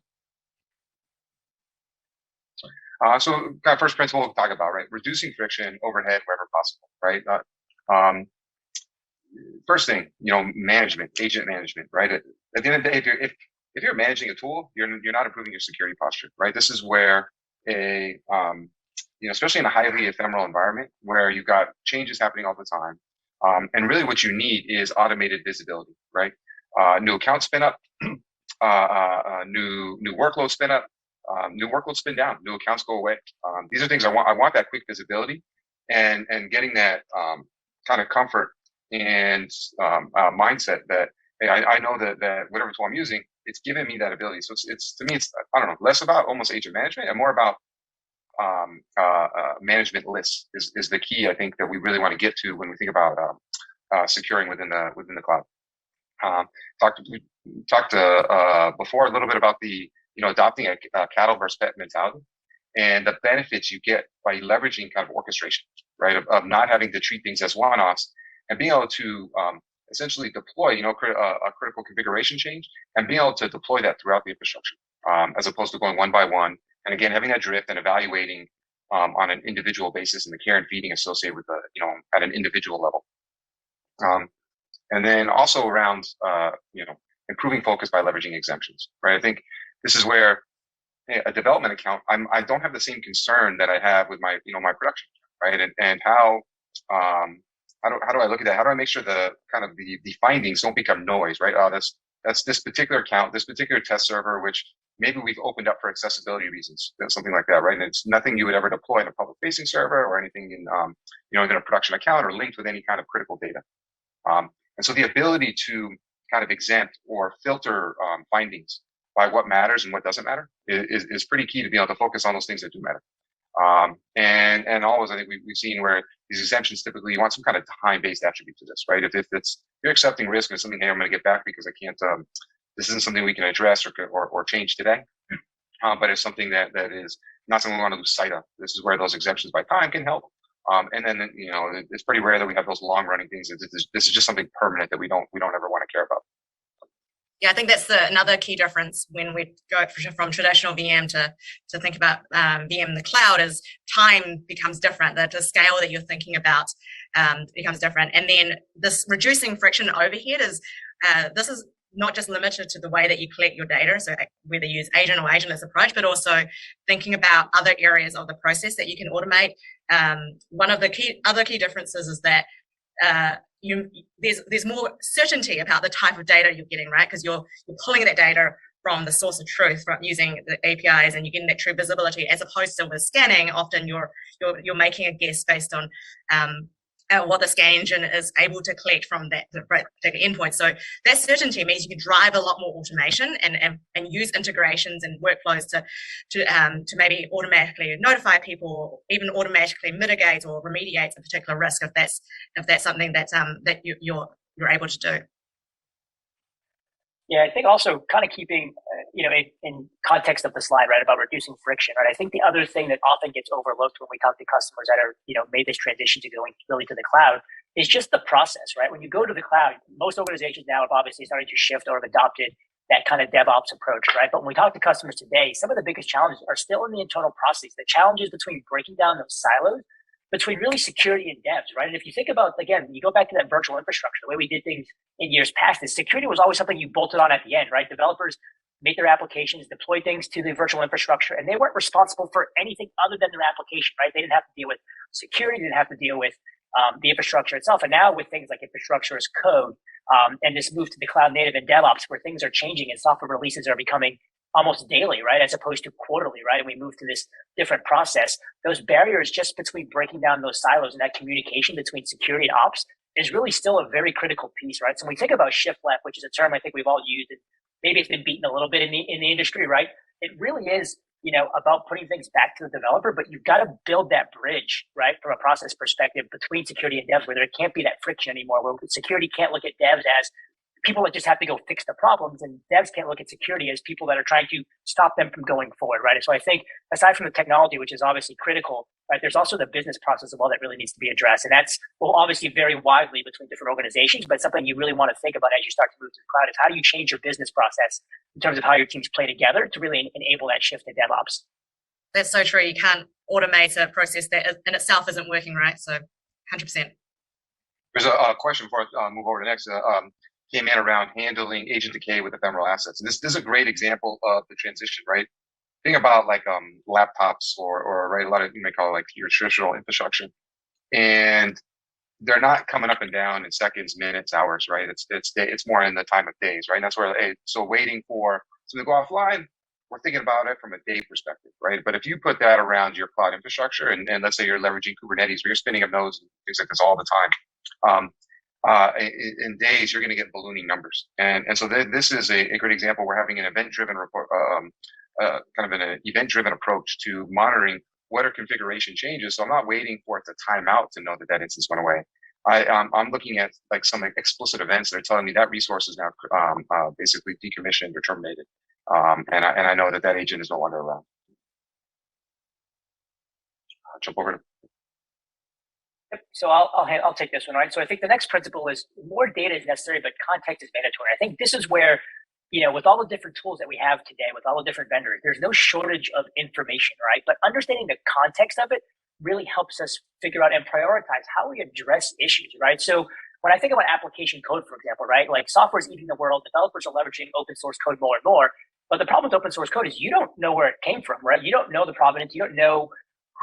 So kind of first principle we'll talk about, right? Reducing friction, overhead wherever possible, right? First thing, management, agent management, right? At the end of the day, if you're managing a tool, you're not improving your security posture, right? This is where especially in a highly ephemeral environment where you've got changes happening all the time, and really what you need is automated visibility, right? New accounts spin up, new workloads spin up, new workloads spin down, new accounts go away. These are things I want that quick visibility and getting that kind of comfort and mindset that, hey, I know that whatever tool I'm using, it's giving me that ability. So it's to me, it's, I don't know, less about almost agent management and more about management lists is the key, I think, that we really want to get to when we think about securing within the cloud. Talked before a little bit about the adopting a cattle versus pet mentality and the benefits you get by leveraging kind of orchestration, right? Of not having to treat things as one-offs and being able to essentially deploy, a critical configuration change and being able to deploy that throughout the infrastructure, as opposed to going one by one. And again, having that drift and evaluating on an individual basis and the care and feeding associated with at an individual level. And then also around, improving focus by leveraging exemptions, right? I think this is where a development account, I don't have the same concern that I have with my, my production, right? And how do I look at that? How do I make sure the findings don't become noise, right? Oh, that's this particular account, this particular test server, which maybe we've opened up for accessibility reasons, something like that, right? And it's nothing you would ever deploy in a public facing server or anything in, in a production account or linked with any kind of critical data. And so the ability to kind of exempt or filter findings by what matters and what doesn't matter is pretty key to be able to focus on those things that do matter. And always, I think we've seen where these exemptions, typically you want some kind of time-based attribute to this, right? If you're accepting risk and something, hey, I'm going to get back because I can't, this isn't something we can address or change today, but it's something that is not something we want to lose sight of. This is where those exemptions by time can help. And then, it's pretty rare that we have those long running things. This is just something permanent that we don't ever want to care about. Yeah, I think that's another key difference when we go from traditional VM to think about VM in the cloud is time becomes different. The scale that you're thinking about becomes different. And then this reducing friction overhead this is not just limited to the way that you collect your data, so whether you use agent or agentless approach, but also thinking about other areas of the process that you can automate. One of the other key differences is that there's more certainty about the type of data you're getting, right? Because you're pulling that data from the source of truth, from using the APIs, and you're getting that true visibility, as opposed to with scanning. Often you're making a guess based on what the scan engine is able to collect from that particular endpoint. So that certainty means you can drive a lot more automation and use integrations and workflows to maybe automatically notify people, or even automatically mitigate or remediate a particular risk if that's something that you're able to do. Yeah, I think also kind of keeping, in context of the slide, right, about reducing friction, right? I think the other thing that often gets overlooked when we talk to customers that are, made this transition to going really to the cloud is just the process, right? When you go to the cloud, most organizations now have obviously started to shift or have adopted that kind of DevOps approach, right? But when we talk to customers today, some of the biggest challenges are still in the internal process. The challenges between breaking down those silos between really security and devs, right? And if you think about, again, you go back to that virtual infrastructure, the way we did things in years past is security was always something you bolted on at the end, right? Developers made their applications, deployed things to the virtual infrastructure, and they weren't responsible for anything other than their application, right? They didn't have to deal with security, they didn't have to deal with the infrastructure itself. And now with things like infrastructure as code, and this move to the cloud native and DevOps where things are changing and software releases are becoming almost daily, right? As opposed to quarterly, right? And we move to this different process. Those barriers just between breaking down those silos and that communication between security and ops is really still a very critical piece, right? So when we think about shift left, which is a term I think we've all used, and maybe it's been beaten a little bit in the industry, right? It really is, about putting things back to the developer, but you've got to build that bridge, right? From a process perspective between security and devs, where there can't be that friction anymore, where security can't look at devs as people that just have to go fix the problems, and devs can't look at security as people that are trying to stop them from going forward, right? And so I think aside from the technology, which is obviously critical, right, there's also the business process of all that really needs to be addressed. And that's will obviously vary widely between different organizations, but something you really want to think about as you start to move to the cloud is how do you change your business process in terms of how your teams play together to really enable that shift to DevOps. That's so true. You can't automate a process that in itself isn't working, right? So 100%. There's a question before I move over to next. Came in around handling agent decay with ephemeral assets. And this is a great example of the transition, right? Think about like laptops or right, a lot of, you may call it like your traditional infrastructure. And they're not coming up and down in seconds, minutes, hours, right? It's more in the time of days, right? And that's where, so waiting for something to go offline, we're thinking about it from a day perspective, right? But if you put that around your cloud infrastructure and let's say you're leveraging Kubernetes where you're spinning up nodes and things like this all the time, in days, you're going to get ballooning numbers. And so this is a great example. We're having an event-driven report, kind of an event-driven approach to monitoring what are configuration changes. So I'm not waiting for it to time out to know that instance went away. I'm looking at like some explicit events that are telling me that resource is now basically decommissioned or terminated. And I know that agent is no longer around. Jump over to. So I'll take this one, right? So I think the next principle is more data is necessary, but context is mandatory. I think this is where, with all the different tools that we have today, with all the different vendors, there's no shortage of information, right? But understanding the context of it really helps us figure out and prioritize how we address issues, right? So when I think about application code, for example, right? Like software is eating the world, developers are leveraging open source code more and more. But the problem with open source code is you don't know where it came from, right? You don't know the provenance, you don't know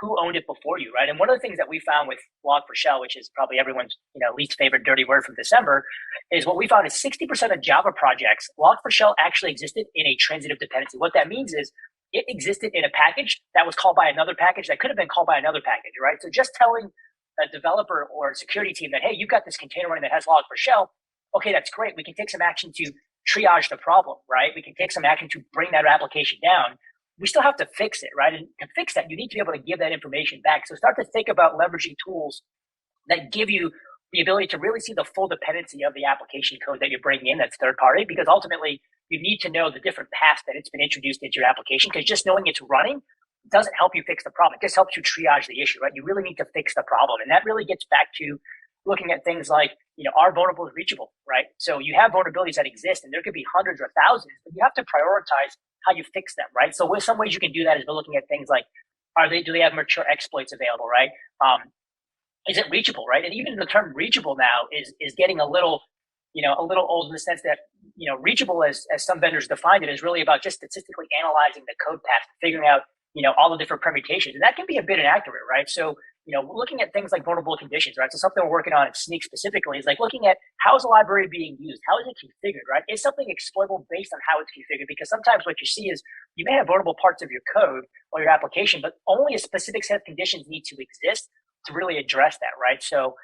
who owned it before you, right? And one of the things that we found with Log4Shell, which is probably everyone's least favorite dirty word from December, is what we found is 60% of Java projects, Log4Shell actually existed in a transitive dependency. What that means is it existed in a package that was called by another package that could have been called by another package, right? So just telling a developer or a security team that, hey, you've got this container running that has Log4Shell, okay, that's great. We can take some action to triage the problem, right? We can take some action to bring that application down. We still have to fix it, right? And to fix that, you need to be able to give that information back. So start to think about leveraging tools that give you the ability to really see the full dependency of the application code that you're bringing in that's third party, because ultimately you need to know the different paths that it's been introduced into your application, because just knowing it's running doesn't help you fix the problem. It just helps you triage the issue, right? You really need to fix the problem. And that really gets back to looking at things like, are vulnerabilities reachable, right? So you have vulnerabilities that exist and there could be hundreds or thousands, but you have to prioritize how you fix them, right? So with some ways you can do that is by looking at things like, do they have mature exploits available, right? Is it reachable, right? And even the term reachable now is getting a little old in the sense that, reachable as some vendors defined it is really about just statistically analyzing the code path, figuring out, all the different permutations. And that can be a bit inaccurate, right? So, looking at things like vulnerable conditions, right? So something we're working on at Sneak specifically is like looking at how is the library being used? How is it configured, right? Is something exploitable based on how it's configured? Because sometimes what you see is you may have vulnerable parts of your code or your application, but only a specific set of conditions need to exist to really address that, right? So,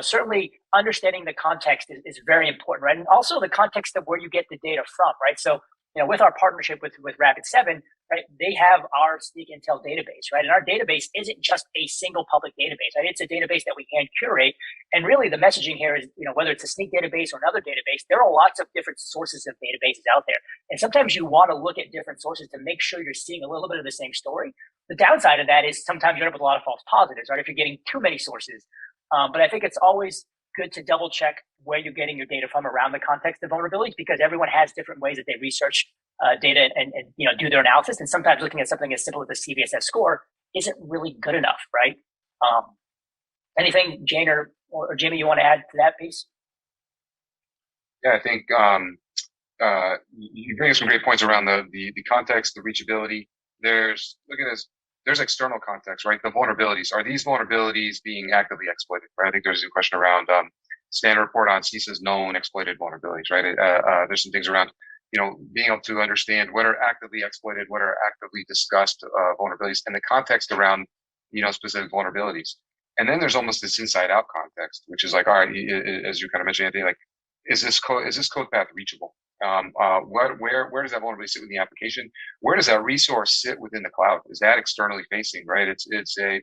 certainly understanding the context is very important, right? And also the context of where you get the data from, right? So with our partnership with Rapid7, right, they have our Sneak Intel database, right? And our database isn't just a single public database, right? It's a database that we hand curate. And really the messaging here is, whether it's a Sneak database or another database, there are lots of different sources of databases out there. And sometimes you want to look at different sources to make sure you're seeing a little bit of the same story. The downside of that is sometimes you end up with a lot of false positives, right? If you're getting too many sources. But I think it's always good to double check where you're getting your data from around the context of vulnerabilities, because everyone has different ways that they research data and do their analysis. And sometimes looking at something as simple as the CVSS score isn't really good enough, right? Anything, Jane or Jimmy, you want to add to that piece? Yeah, I think you bring up some great points around the context, the reachability. There's external context, right? The vulnerabilities. Are these vulnerabilities being actively exploited, right? I think there's a question around standard report on CISA's known exploited vulnerabilities, right? There's some things around, being able to understand what are actively exploited, what are actively discussed vulnerabilities, and the context around, specific vulnerabilities. And then there's almost this inside out context, which is like, all right, as you kind of mentioned, Anthony, like, is this code path reachable? Where does that vulnerability sit within the application? Where does that resource sit within the cloud? Is that externally facing, right? It's a,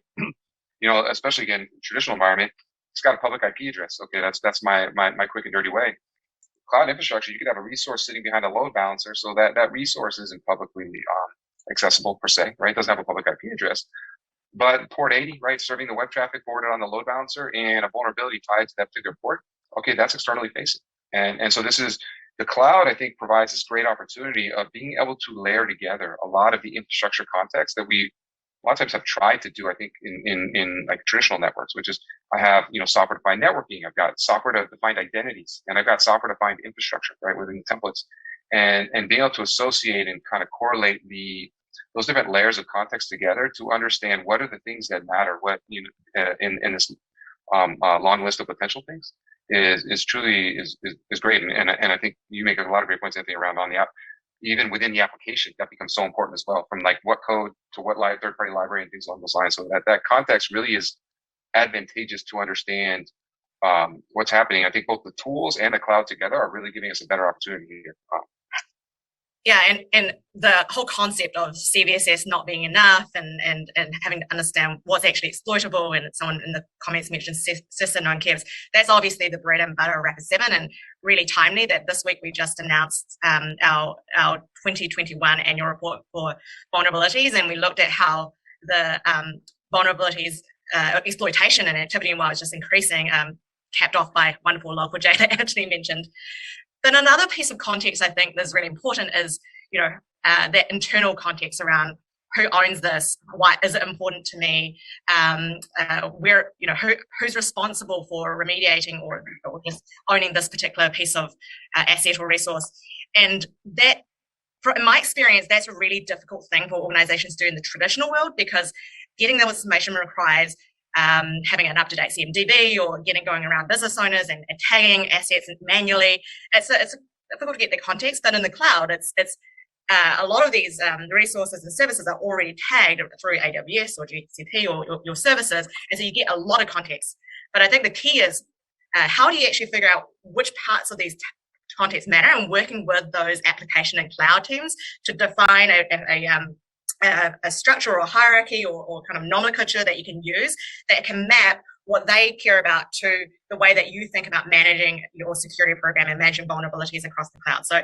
especially again, traditional environment, it's got a public IP address. Okay, that's my quick and dirty way. Cloud infrastructure, you could have a resource sitting behind a load balancer, so that resource isn't publicly accessible per se, right? It doesn't have a public IP address. But port 80, right, serving the web traffic forwarded on the load balancer and a vulnerability tied to that particular port, okay, that's externally facing. And so this is, the cloud, I think, provides this great opportunity of being able to layer together a lot of the infrastructure context that we a lot of times have tried to do, I think, in like traditional networks, which is I have, software-defined networking, I've got software-defined identities, and I've got software-defined infrastructure, right, within the templates. And being able to associate and kind of correlate those different layers of context together to understand what are the things that matter, what, in this long list of potential things is truly great. And I think you make a lot of great points, Anthony, around on the app, even within the application, that becomes so important as well, from like what code to what third-party library and things along those lines. So that context really is advantageous to understand what's happening. I think both the tools and the cloud together are really giving us a better opportunity here. Yeah, and the whole concept of CVSS not being enough and having to understand what's actually exploitable, and someone in the comments mentioned CISA known KEVs, that's obviously the bread and butter of Rapid7, and really timely that this week we just announced our 2021 annual report for vulnerabilities, and we looked at how the vulnerabilities exploitation and activity was just increasing, capped off by wonderful local J that Anthony mentioned. Then another piece of context I think that's really important is, that internal context around who owns this, why is it important to me, where, who's responsible for remediating or just owning this particular piece of asset or resource. And that, in my experience, that's a really difficult thing for organizations to do in the traditional world, because getting that information requires having an up-to-date CMDB or going around business owners and tagging assets manually. It's difficult to get the context, but in the cloud, it's a lot of these resources and services are already tagged through AWS or GCP or your services, and so you get a lot of context. But I think the key is how do you actually figure out which parts of these contexts matter, and working with those application and cloud teams to define a structure or hierarchy or kind of nomenclature that you can use that can map what they care about to the way that you think about managing your security program and managing vulnerabilities across the cloud. So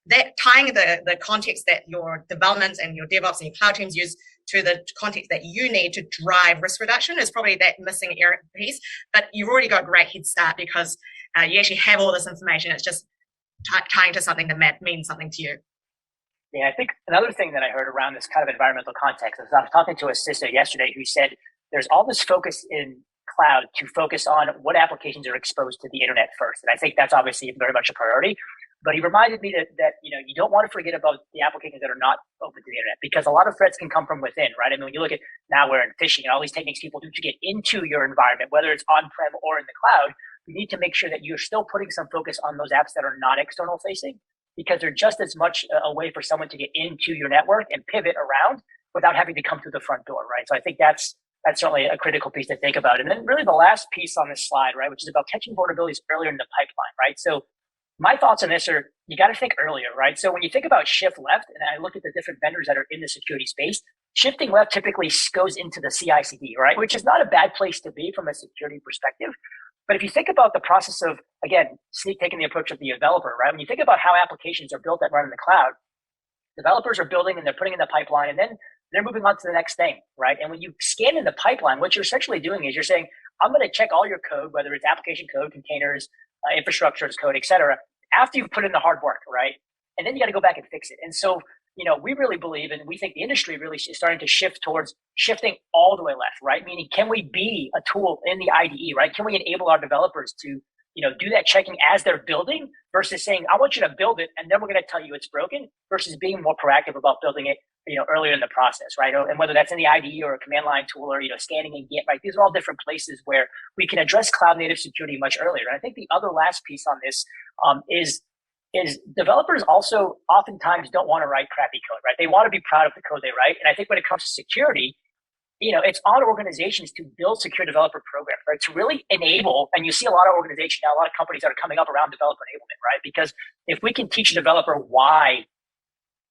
that tying the context that your development and your DevOps and your cloud teams use to the context that you need to drive risk reduction is probably that missing piece. But you've already got a great head start because you actually have all this information. It's just tying to something that means something to you. Yeah, I think another thing that I heard around this kind of environmental context is I was talking to a CISO yesterday who said there's all this focus in cloud to focus on what applications are exposed to the internet first. And I think that's obviously very much a priority. But he reminded me that you don't want to forget about the applications that are not open to the internet, because a lot of threats can come from within, right? I mean, when you look at malware and phishing and all these techniques people do to get into your environment, whether it's on-prem or in the cloud, you need to make sure that you're still putting some focus on those apps that are not external facing, because they're just as much a way for someone to get into your network and pivot around without having to come through the front door, right? So I think that's certainly a critical piece to think about. And then really the last piece on this slide, right, which is about catching vulnerabilities earlier in the pipeline, right? So my thoughts on this are you got to think earlier, right? So when you think about shift left, and I look at the different vendors that are in the security space, shifting left typically goes into the CI/CD, right? Which is not a bad place to be from a security perspective. But if you think about the process of, again, Sneak taking the approach of the developer, right? When you think about how applications are built that run in the cloud, developers are building and they're putting in the pipeline, and then they're moving on to the next thing, right? And when you scan in the pipeline, what you're essentially doing is you're saying, I'm going to check all your code, whether it's application code, containers, infrastructure as code, et cetera, after you've put in the hard work, right? And then you got to go back and fix it. And so, we really believe, and we think the industry really is starting to shift towards shifting all the way left, right? Meaning, can we be a tool in the IDE, right? Can we enable our developers to, do that checking as they're building versus saying, I want you to build it, and then we're going to tell you it's broken, versus being more proactive about building it, earlier in the process, right? And whether that's in the IDE or a command line tool or, scanning and Git, right? These are all different places where we can address cloud native security much earlier. And I think the other last piece on this is developers also oftentimes don't want to write crappy code, right? They want to be proud of the code they write. And I think when it comes to security, it's on organizations to build secure developer programs, right? To really enable, and you see a lot of organizations now, a lot of companies that are coming up around developer enablement, right? Because if we can teach a developer why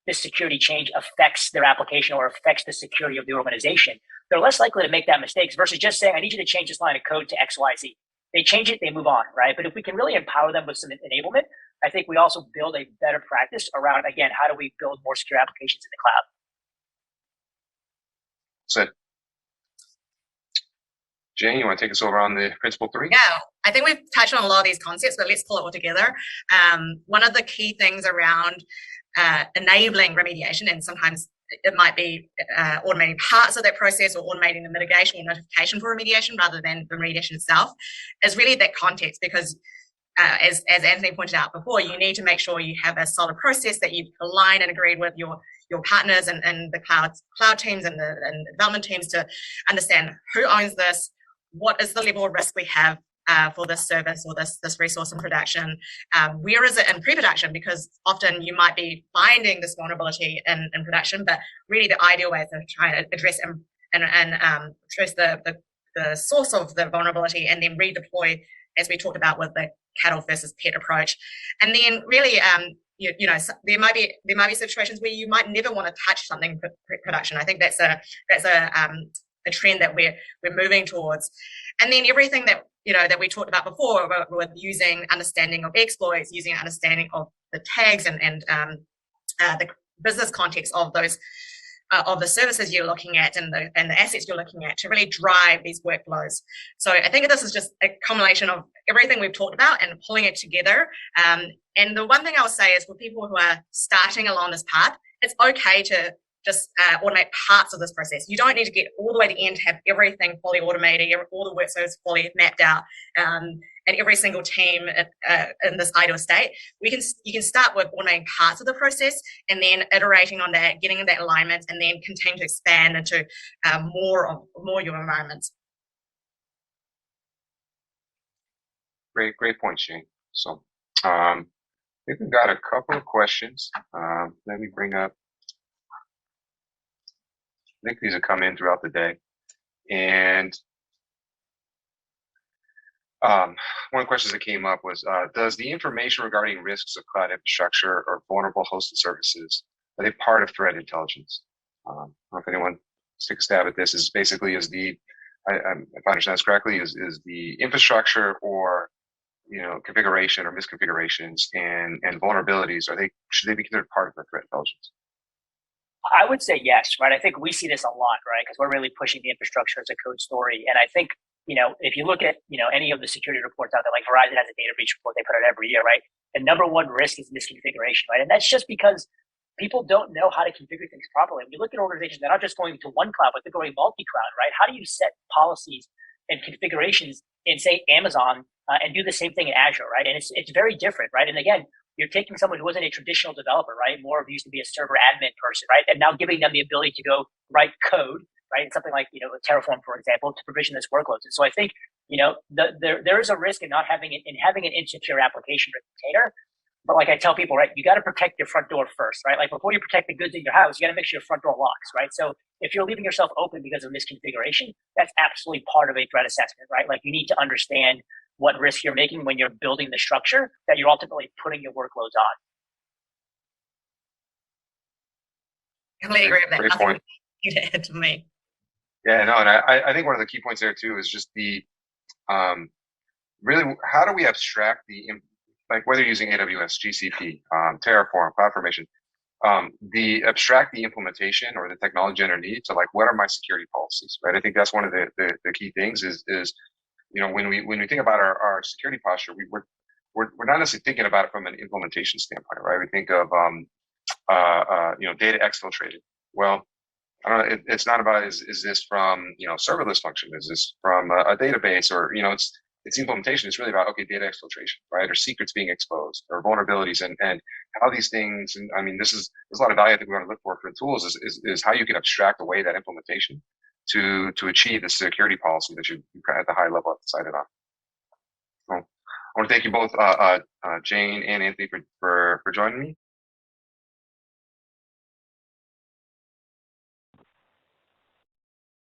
this security change affects their application or affects the security of the organization, they're less likely to make that mistake versus just saying, I need you to change this line of code to X, Y, Z. They change it, they move on, right? But if we can really empower them with some enablement, I think we also build a better practice around, again, how do we build more secure applications in the cloud? So, Jane, you want to take us over on the principle 3? Yeah, I think we've touched on a lot of these concepts, but let's pull it all together. One of the key things around enabling remediation, and sometimes it might be automating parts of that process or automating the mitigation or notification for remediation rather than the remediation itself, is really that context. Because as Anthony pointed out before, you need to make sure you have a solid process that you've aligned and agreed with your partners and the cloud teams and the development teams to understand who owns this, what is the level of risk we have for this service or this resource in production, where is it in pre-production, because often you might be finding this vulnerability in production, but really the ideal way is to try to address and address the source of the vulnerability and then redeploy, as we talked about with the cattle versus pet approach. And then really there might be situations where you might never want to touch something production. I think that's a trend that we're moving towards. And then everything that that we talked about before with using understanding of exploits, using understanding of the tags and the business context of those of the services you're looking at and the assets you're looking at to really drive these workflows. So I think this is just a combination of everything we've talked about and pulling it together. And the one thing I will say is for people who are starting along this path, it's okay to just automate parts of this process. You don't need to get all the way to the end to have everything fully automated, all the workflows fully mapped out, and every single team in this ideal state. You can start with automating parts of the process and then iterating on that, getting that alignment, and then continue to expand into more your environments. Great point, Shane. So I think we've got a couple of questions. Let me bring up. I think these have come in throughout the day. And one of the questions that came up was, does the information regarding risks of cloud infrastructure or vulnerable hosted services, are they part of threat intelligence? I don't know if anyone take a stab at this. Is basically if I understand this correctly, is the infrastructure or configuration or misconfigurations and vulnerabilities, should they be considered part of the threat intelligence? I would say yes, right? I think we see this a lot, right? Because we're really pushing the infrastructure as a code story. And I think, if you look at, any of the security reports out there, like Verizon has a data breach report, they put out every year, right? The number one risk is misconfiguration, right? And that's just because people don't know how to configure things properly. When you look at organizations, they're not just going to one cloud, but they're going multi-cloud, right? How do you set policies and configurations in, say, Amazon and do the same thing in Azure, right? And it's very different, right? And again, you're taking someone who wasn't a traditional developer, right? More of used to be a server admin person, right? And now giving them the ability to go write code, right? Something like, Terraform, for example, to provision this workloads. And so I think, there is a risk in not having having an insecure application or container. But like I tell people, right, you got to protect your front door first, right? Like before you protect the goods in your house, you got to make sure your front door locks, right? So if you're leaving yourself open because of misconfiguration, that's absolutely part of a threat assessment, right? Like you need to understand what risk you're making when you're building the structure that you're ultimately putting your workloads on. Completely agree with that. Great Nothing point. to add to me. Yeah, no, and I think one of the key points there too is just the really how do we abstract like whether you're using AWS, GCP, Terraform, CloudFormation, the abstract the implementation or the technology underneath to like what are my security policies, right? I think that's one of the key things is when we think about our security posture, we're not necessarily thinking about it from an implementation standpoint, right? We think of data exfiltrated. Well, I don't know. It's not about is this from serverless function? Is this from a database or it's implementation. It's really about data exfiltration, right? Or secrets being exposed or vulnerabilities and how these things. And I mean, there's a lot of value I think we want to look for the tools is how you can abstract away that implementation to achieve the security policy that you at the high level have decided on. So I want to thank you both, Jane and Anthony, for joining me.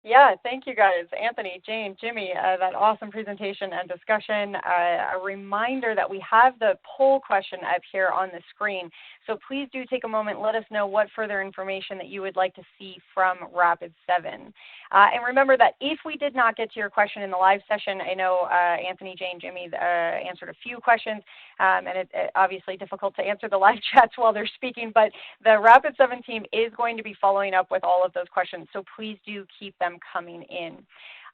Yeah, thank you guys. Anthony, Jane, Jimmy, that awesome presentation and discussion. A reminder that we have the poll question up here on the screen. So please do take a moment, let us know what further information that you would like to see from Rapid7. And remember that if we did not get to your question in the live session, I know Anthony, Jane, Jimmy answered a few questions, and it's obviously difficult to answer the live chats while they're speaking, but the Rapid7 team is going to be following up with all of those questions, so please do keep them coming in.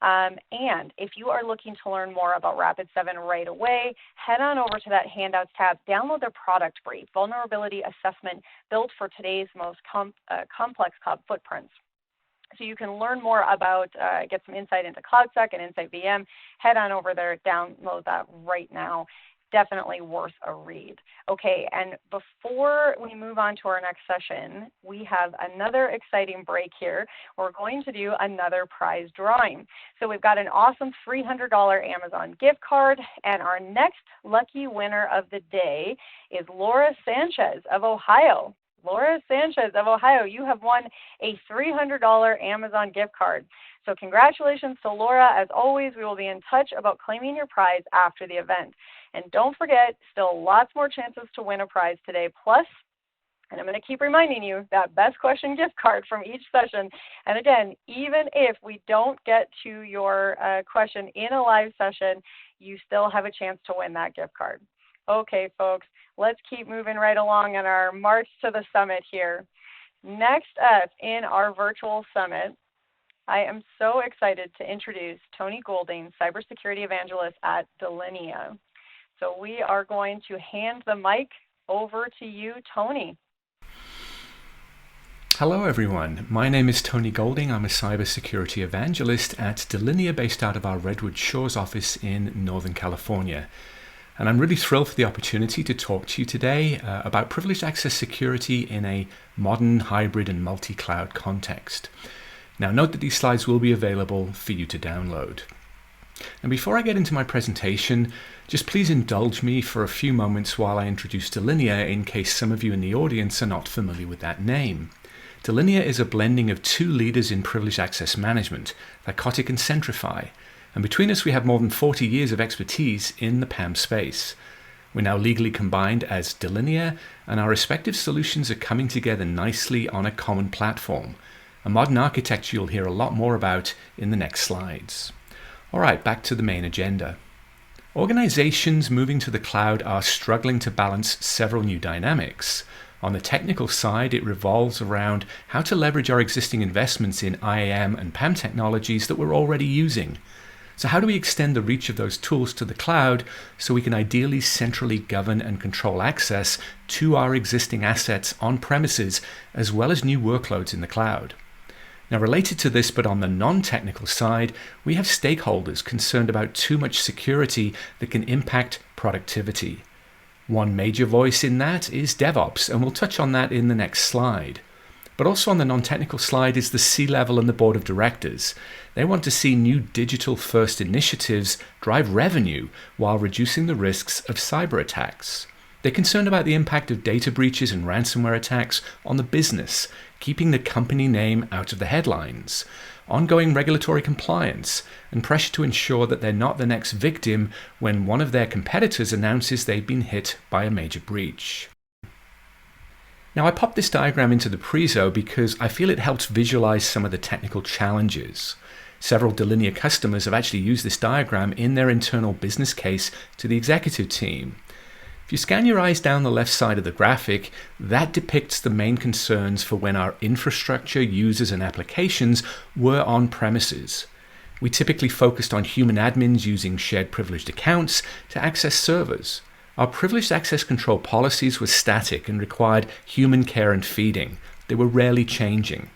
And if you are looking to learn more about Rapid7 right away, head on over to that Handouts tab, download their product brief, vulnerability assessment built for today's most complex cloud footprints. So you can learn more about, get some insight into CloudSec and Insight VM. Head on over there, download that right now. Definitely worth a read. Okay, and before we move on to our next session, we have another exciting break here. We're going to do another prize drawing. So we've got an awesome $300 Amazon gift card, and our next lucky winner of the day is Laura Sanchez of Ohio. Laura Sanchez of Ohio, you have won a $300 Amazon gift card. So congratulations to Laura. As always, we will be in touch about claiming your prize after the event. And don't forget, still lots more chances to win a prize today. Plus, and I'm going to keep reminding you, that best question gift card from each session. And again, even if we don't get to your question in a live session, you still have a chance to win that gift card. Okay, folks, let's keep moving right along on our march to the summit here. Next up in our virtual summit, I am so excited to introduce Tony Golding, Cybersecurity Evangelist at Delinea. So we are going to hand the mic over to you, Tony. Hello everyone, my name is Tony Golding. I'm a cybersecurity evangelist at Delinea based out of our Redwood Shores office in Northern California. And I'm really thrilled for the opportunity to talk to you today about privileged access security in a modern, hybrid, and multi-cloud context. Now note that these slides will be available for you to download. And before I get into my presentation, just please indulge me for a few moments while I introduce Delinea in case some of you in the audience are not familiar with that name. Delinea is a blending of two leaders in privileged access management, Thycotic and Centrify. And between us, we have more than 40 years of expertise in the PAM space. We're now legally combined as Delinea, and our respective solutions are coming together nicely on a common platform, a modern architecture you'll hear a lot more about in the next slides. All right, back to the main agenda. Organizations moving to the cloud are struggling to balance several new dynamics. On the technical side, it revolves around how to leverage our existing investments in IAM and PAM technologies that we're already using. So how do we extend the reach of those tools to the cloud so we can ideally centrally govern and control access to our existing assets on premises as well as new workloads in the cloud? Now, related to this, but on the non-technical side, we have stakeholders concerned about too much security that can impact productivity. One major voice in that is DevOps, and we'll touch on that in the next slide. But also on the non-technical slide is the C-level and the board of directors. They want to see new digital-first initiatives drive revenue while reducing the risks of cyber attacks. They're concerned about the impact of data breaches and ransomware attacks on the business, keeping the company name out of the headlines. ongoing regulatory compliance, and pressure to ensure that they're not the next victim when one of their competitors announces they've been hit by a major breach. Now, I popped this diagram into the prezo because I feel it helps visualize some of the technical challenges. Several Delinea customers have actually used this diagram in their internal business case to the executive team. If you scan your eyes down the left side of the graphic, that depicts the main concerns for when our infrastructure, users, and applications were on premises. We typically focused on human admins using shared privileged accounts to access servers. Our privileged access control policies were static and required human care and feeding. They were rarely changing.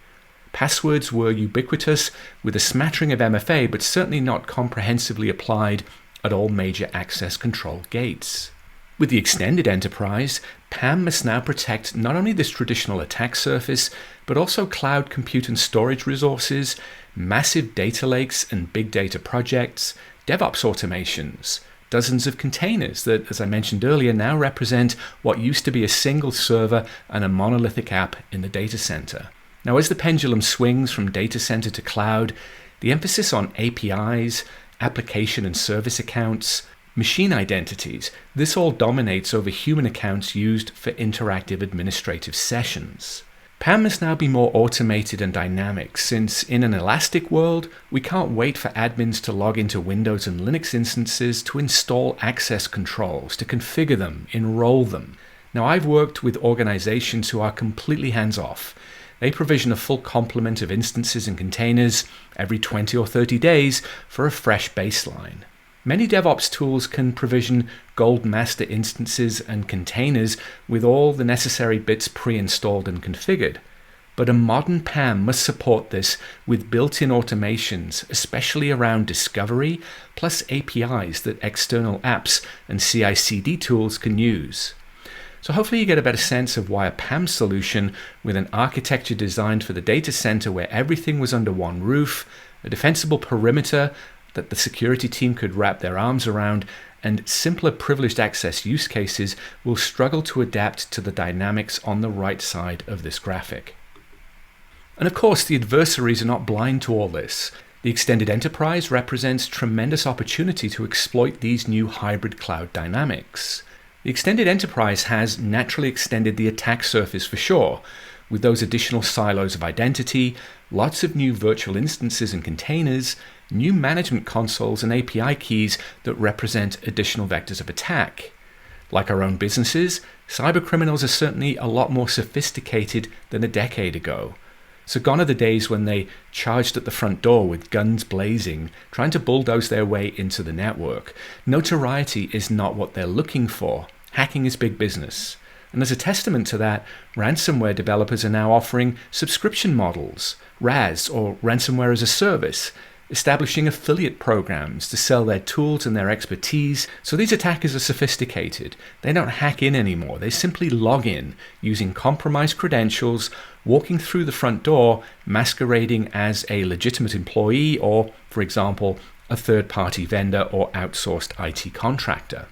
Passwords were ubiquitous with a smattering of MFA, but certainly not comprehensively applied at all major access control gates. With the extended enterprise, PAM must now protect not only this traditional attack surface, but also cloud compute and storage resources, massive data lakes and big data projects, DevOps automations, dozens of containers that, as I mentioned earlier, now represent what used to be a single server and a monolithic app in the data center. Now, as the pendulum swings from data center to cloud, the emphasis on APIs, application and service accounts, machine identities, this all dominates over human accounts used for interactive administrative sessions. PAM must now be more automated and dynamic, since in an elastic world, we can't wait for admins to log into Windows and Linux instances to install access controls, to configure them, enroll them. Now, I've worked with organizations who are completely hands-off. They provision a full complement of instances and containers every 20 or 30 days for a fresh baseline. Many DevOps tools can provision gold master instances and containers with all the necessary bits pre-installed and configured. But a modern PAM must support this with built-in automations, especially around discovery, plus APIs that external apps and CI/CD tools can use. So hopefully you get a better sense of why a PAM solution with an architecture designed for the data center where everything was under one roof, a defensible perimeter that the security team could wrap their arms around, and simpler privileged access use cases will struggle to adapt to the dynamics on the right side of this graphic. And of course, the adversaries are not blind to all this. The extended enterprise represents tremendous opportunity to exploit these new hybrid cloud dynamics. The extended enterprise has naturally extended the attack surface for sure, with those additional silos of identity, lots of new virtual instances and containers, new management consoles and API keys that represent additional vectors of attack. Like our own businesses, cybercriminals are certainly a lot more sophisticated than a decade ago. So gone are the days when they charged at the front door with guns blazing, trying to bulldoze their way into the network. Notoriety is not what they're looking for. Hacking is big business. And as a testament to that, ransomware developers are now offering subscription models, RAS or ransomware as a service, establishing affiliate programs to sell their tools and their expertise. So these attackers are sophisticated. They don't hack in anymore. They simply log in using compromised credentials, walking through the front door, masquerading as a legitimate employee or, for example, a third-party vendor or outsourced IT contractor.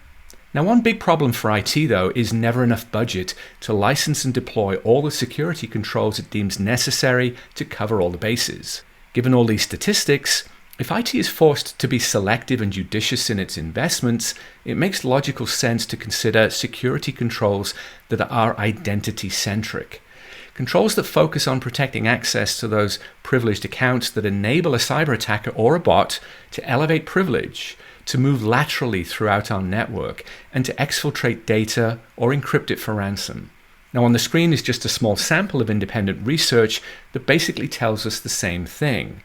Now, one big problem for IT, though, is never enough budget to license and deploy all the security controls it deems necessary to cover all the bases. Given all these statistics, if IT is forced to be selective and judicious in its investments, it makes logical sense to consider security controls that are identity-centric. Controls that focus on protecting access to those privileged accounts that enable a cyber attacker or a bot to elevate privilege, to move laterally throughout our network, and to exfiltrate data or encrypt it for ransom. Now on the screen is just a small sample of independent research that basically tells us the same thing.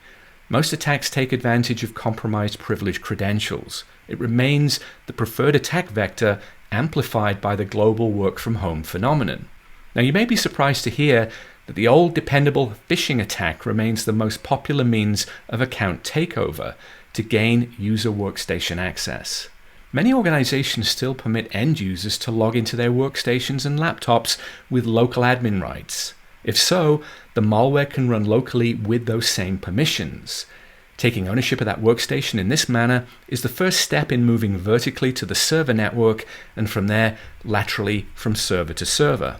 Most attacks take advantage of compromised privileged credentials. It remains the preferred attack vector, amplified by the global work-from-home phenomenon. Now you may be surprised to hear that the old dependable phishing attack remains the most popular means of account takeover to gain user workstation access. Many organizations still permit end users to log into their workstations and laptops with local admin rights. If so, the malware can run locally with those same permissions. Taking ownership of that workstation in this manner is the first step in moving vertically to the server network and from there laterally from server to server.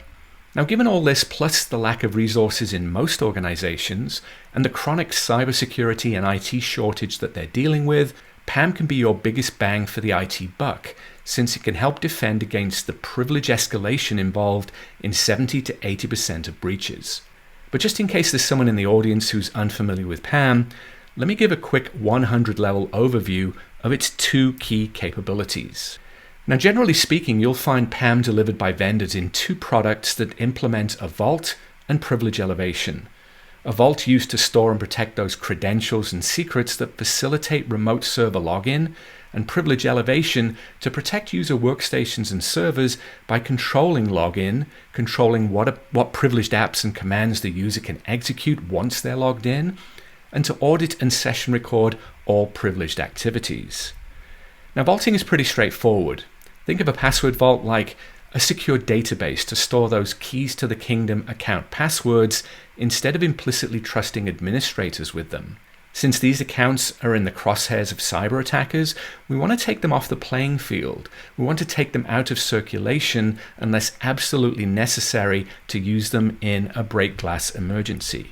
Now, given all this, plus the lack of resources in most organizations, and the chronic cybersecurity and IT shortage that they're dealing with, PAM can be your biggest bang for the IT buck, since it can help defend against the privilege escalation involved in 70 to 80% of breaches. But just in case there's someone in the audience who's unfamiliar with PAM, let me give a quick 100 level overview of its two key capabilities. Now, generally speaking, you'll find PAM delivered by vendors in two products that implement a vault and privilege elevation. A vault used to store and protect those credentials and secrets that facilitate remote server login, and privilege elevation to protect user workstations and servers by controlling login, controlling what privileged apps and commands the user can execute once they're logged in, and to audit and session record all privileged activities. Now, vaulting is pretty straightforward. Think of a password vault like a secure database to store those keys to the kingdom account passwords instead of implicitly trusting administrators with them. Since these accounts are in the crosshairs of cyber attackers, we want to take them off the playing field. We want to take them out of circulation unless absolutely necessary to use them in a break glass emergency.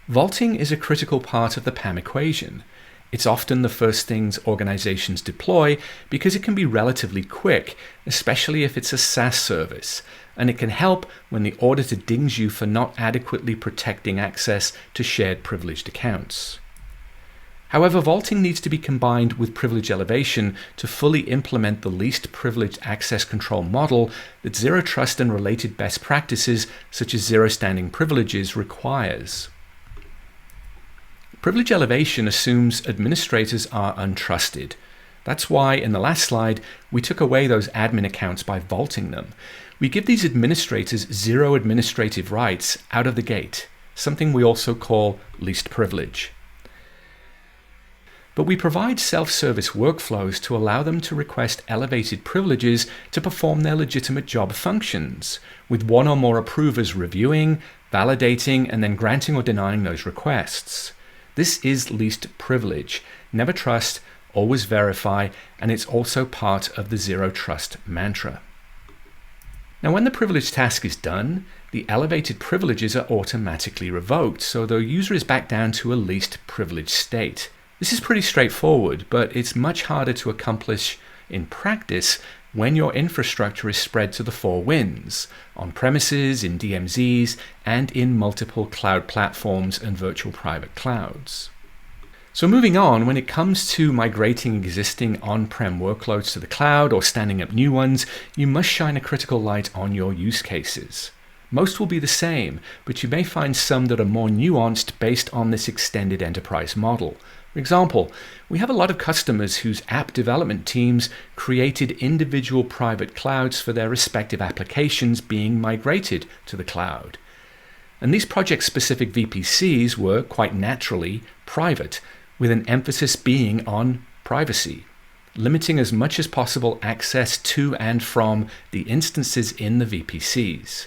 Vaulting is a critical part of the PAM equation. It's often the first things organizations deploy because it can be relatively quick, especially if it's a SaaS service, and it can help when the auditor dings you for not adequately protecting access to shared privileged accounts. However, vaulting needs to be combined with privilege elevation to fully implement the least privileged access control model that Zero Trust and related best practices such as zero standing privileges requires. Privilege elevation assumes administrators are untrusted. That's why in the last slide, we took away those admin accounts by vaulting them. We give these administrators zero administrative rights out of the gate, something we also call least privilege. But we provide self-service workflows to allow them to request elevated privileges to perform their legitimate job functions, with one or more approvers reviewing, validating, and then granting or denying those requests. This is least privilege. Never trust, always verify, and it's also part of the Zero Trust mantra. Now, when the privilege task is done, the elevated privileges are automatically revoked, so the user is back down to a least privileged state. This is pretty straightforward, but it's much harder to accomplish in practice when your infrastructure is spread to the four winds, on premises, in DMZs, and in multiple cloud platforms and virtual private clouds. So moving on, when it comes to migrating existing on-prem workloads to the cloud or standing up new ones, you must shine a critical light on your use cases. Most will be the same, but you may find some that are more nuanced based on this extended enterprise model. For example, we have a lot of customers whose app development teams created individual private clouds for their respective applications being migrated to the cloud. And these project-specific VPCs were quite naturally private, with an emphasis being on privacy, limiting as much as possible access to and from the instances in the VPCs.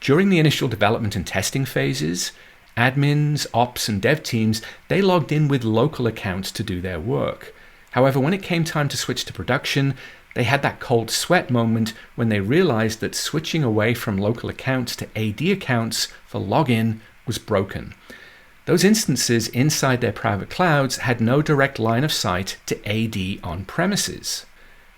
During the initial development and testing phases, admins, ops, and dev teams, they logged in with local accounts to do their work. However, when it came time to switch to production, they had that cold sweat moment when they realized that switching away from local accounts to AD accounts for login was broken. Those instances inside their private clouds had no direct line of sight to AD on premises.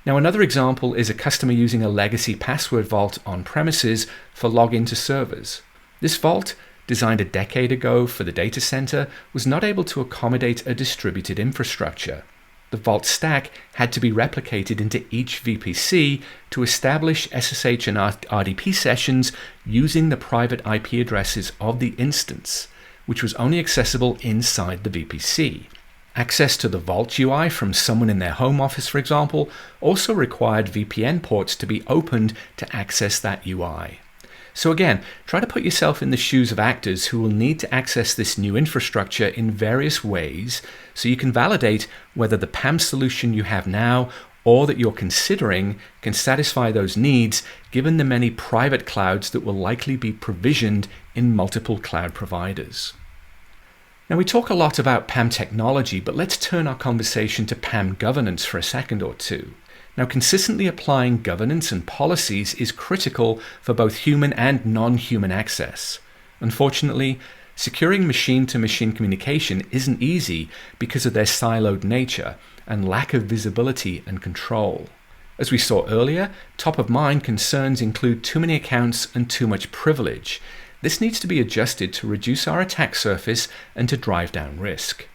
Now, another example is a customer using a legacy password vault on premises for login to servers. This vault, designed a decade ago for the data center, was not able to accommodate a distributed infrastructure. The vault stack had to be replicated into each VPC to establish SSH and RDP sessions using the private IP addresses of the instance, which was only accessible inside the VPC. Access to the Vault UI from someone in their home office, for example, also required VPN ports to be opened to access that UI. So again, try to put yourself in the shoes of actors who will need to access this new infrastructure in various ways so you can validate whether the PAM solution you have now or that you're considering can satisfy those needs given the many private clouds that will likely be provisioned in multiple cloud providers. Now, we talk a lot about PAM technology, but let's turn our conversation to PAM governance for a second or two. Now, consistently applying governance and policies is critical for both human and non-human access. Unfortunately, securing machine-to-machine communication isn't easy because of their siloed nature and lack of visibility and control. As we saw earlier, top-of-mind concerns include too many accounts and too much privilege. This needs to be adjusted to reduce our attack surface and to drive down risk.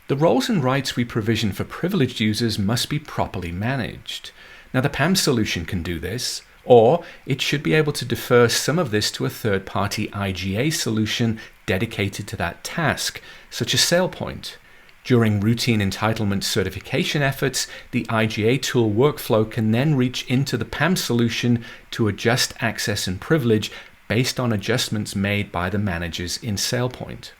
The roles and rights we provision for privileged users must be properly managed. Now, the PAM solution can do this, or it should be able to defer some of this to a third-party IGA solution dedicated to that task, such as SailPoint. During routine entitlement certification efforts, the IGA tool workflow can then reach into the PAM solution to adjust access and privilege based on adjustments made by the managers in SailPoint.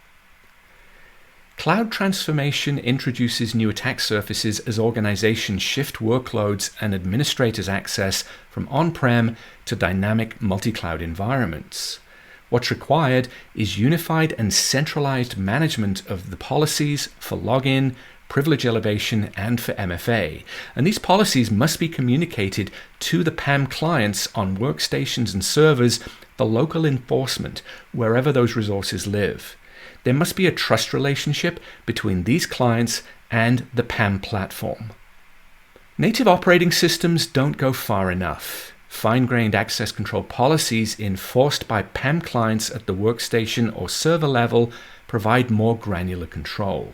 Cloud transformation introduces new attack surfaces as organizations shift workloads and administrators' access from on-prem to dynamic multi-cloud environments. What's required is unified and centralized management of the policies for login, privilege elevation, and for MFA. And these policies must be communicated to the PAM clients on workstations and servers for local enforcement wherever those resources live. There must be a trust relationship between these clients and the PAM platform. Native operating systems don't go far enough. Fine-grained access control policies enforced by PAM clients at the workstation or server level provide more granular control.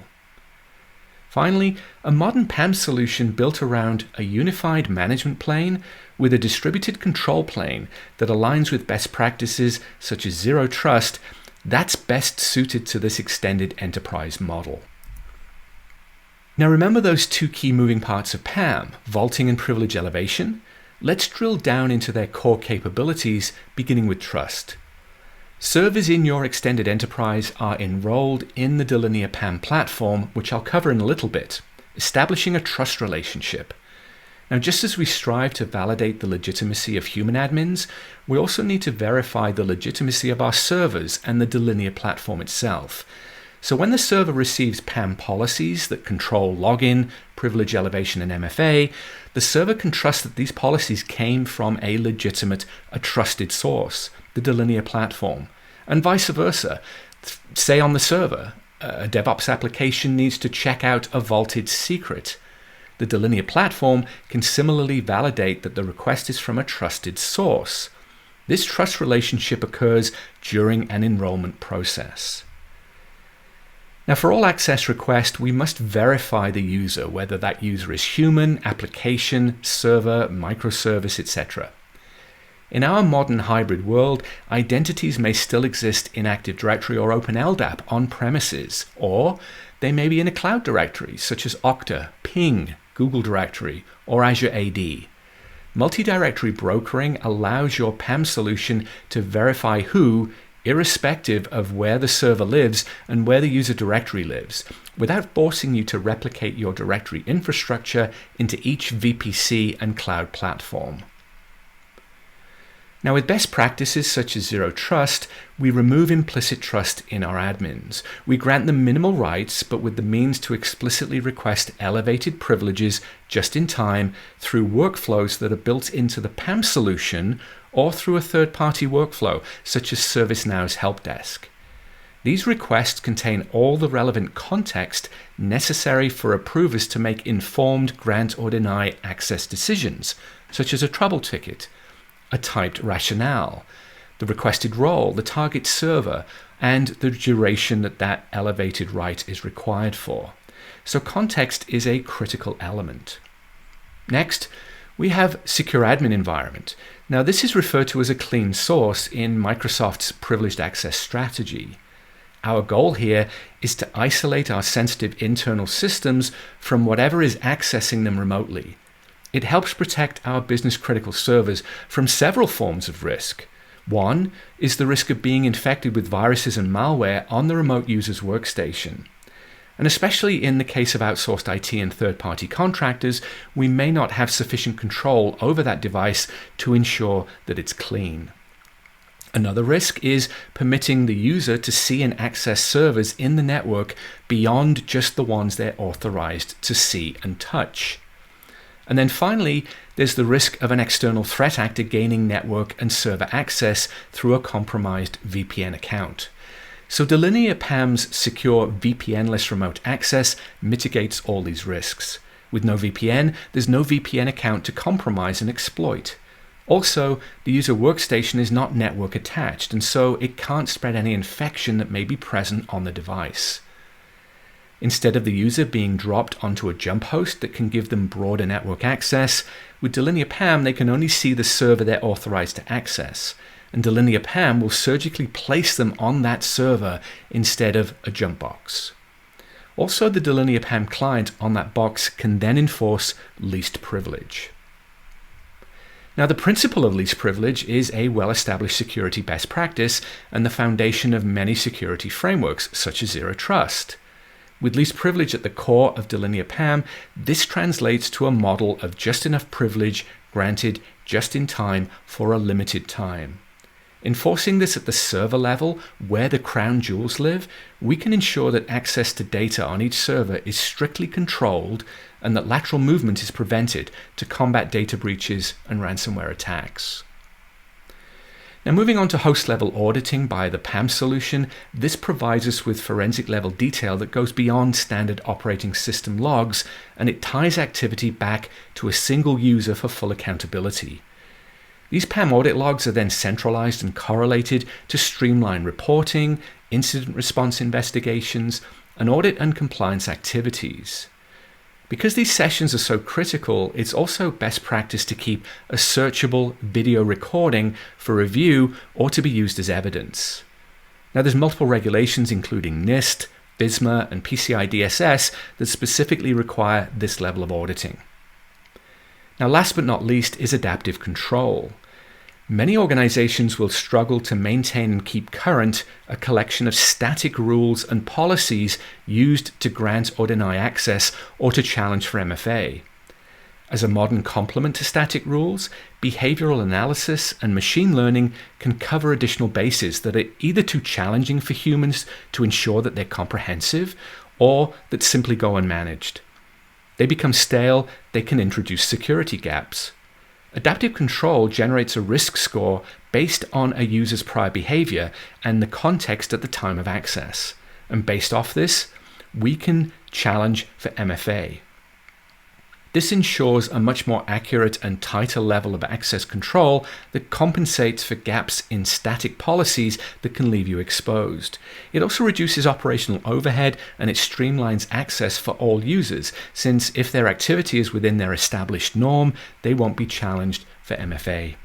Finally, a modern PAM solution built around a unified management plane with a distributed control plane that aligns with best practices such as Zero Trust, that's best suited to this extended enterprise model. Now remember those two key moving parts of PAM, vaulting and privilege elevation? Let's drill down into their core capabilities, beginning with trust. Servers in your extended enterprise are enrolled in the Delinea PAM platform, which I'll cover in a little bit, establishing a trust relationship. Now, just as we strive to validate the legitimacy of human admins, we also need to verify the legitimacy of our servers and the Delinea platform itself. So when the server receives PAM policies that control login, privilege elevation, and MFA, the server can trust that these policies came from a legitimate, a trusted source, the Delinea platform, and vice versa. Say on the server, a DevOps application needs to check out a vaulted secret. The Delinea platform can similarly validate that the request is from a trusted source. This trust relationship occurs during an enrollment process. Now, for all access requests, we must verify the user, whether that user is human, application, server, microservice, etc. In our modern hybrid world, identities may still exist in Active Directory or OpenLDAP on premises, or they may be in a cloud directory such as Okta, Ping, Google Directory, or Azure AD. Multi-directory brokering allows your PAM solution to verify who, irrespective of where the server lives and where the user directory lives, without forcing you to replicate your directory infrastructure into each VPC and cloud platform. Now, with best practices such as Zero Trust, we remove implicit trust in our admins. We grant them minimal rights, but with the means to explicitly request elevated privileges just in time through workflows that are built into the PAM solution or through a third-party workflow, such as ServiceNow's help desk. These requests contain all the relevant context necessary for approvers to make informed grant or deny access decisions, such as a trouble ticket, a typed rationale, the requested role, the target server, and the duration that elevated right is required for. So context is a critical element. Next, we have secure admin environment. Now, this is referred to as a clean source in Microsoft's privileged access strategy. Our goal here is to isolate our sensitive internal systems from whatever is accessing them remotely. It helps protect our business-critical servers from several forms of risk. One is the risk of being infected with viruses and malware on the remote user's workstation. And especially in the case of outsourced IT and third-party contractors, we may not have sufficient control over that device to ensure that it's clean. Another risk is permitting the user to see and access servers in the network beyond just the ones they're authorized to see and touch. And then finally, there's the risk of an external threat actor gaining network and server access through a compromised VPN account. So Delinea PAM's secure VPN-less remote access mitigates all these risks. With no VPN, there's no VPN account to compromise and exploit. Also, the user workstation is not network attached, and so it can't spread any infection that may be present on the device. Instead of the user being dropped onto a jump host that can give them broader network access, with Delinea PAM they can only see the server they're authorized to access, and Delinea PAM will surgically place them on that server instead of a jump box. Also, the Delinea PAM client on that box can then enforce least privilege. Now, the principle of least privilege is a well-established security best practice and the foundation of many security frameworks, such as Zero Trust. With least privilege at the core of Delinea PAM, this translates to a model of just enough privilege granted just in time for a limited time. Enforcing this at the server level, where the crown jewels live, we can ensure that access to data on each server is strictly controlled and that lateral movement is prevented to combat data breaches and ransomware attacks. Now, moving on to host-level auditing by the PAM solution, this provides us with forensic-level detail that goes beyond standard operating system logs, and it ties activity back to a single user for full accountability. These PAM audit logs are then centralized and correlated to streamline reporting, incident response investigations, and audit and compliance activities. Because these sessions are so critical, it's also best practice to keep a searchable video recording for review or to be used as evidence. Now, there's multiple regulations including NIST, FISMA, and PCI DSS that specifically require this level of auditing. Now, last but not least is adaptive control. Many organizations will struggle to maintain and keep current a collection of static rules and policies used to grant or deny access or to challenge for MFA. As a modern complement to static rules, behavioral analysis and machine learning can cover additional bases that are either too challenging for humans to ensure that they're comprehensive or that simply go unmanaged. They become stale, they can introduce security gaps. Adaptive control generates a risk score based on a user's prior behavior and the context at the time of access. And based off this, we can challenge for MFA. This ensures a much more accurate and tighter level of access control that compensates for gaps in static policies that can leave you exposed. It also reduces operational overhead and it streamlines access for all users, since if their activity is within their established norm, they won't be challenged for MFA.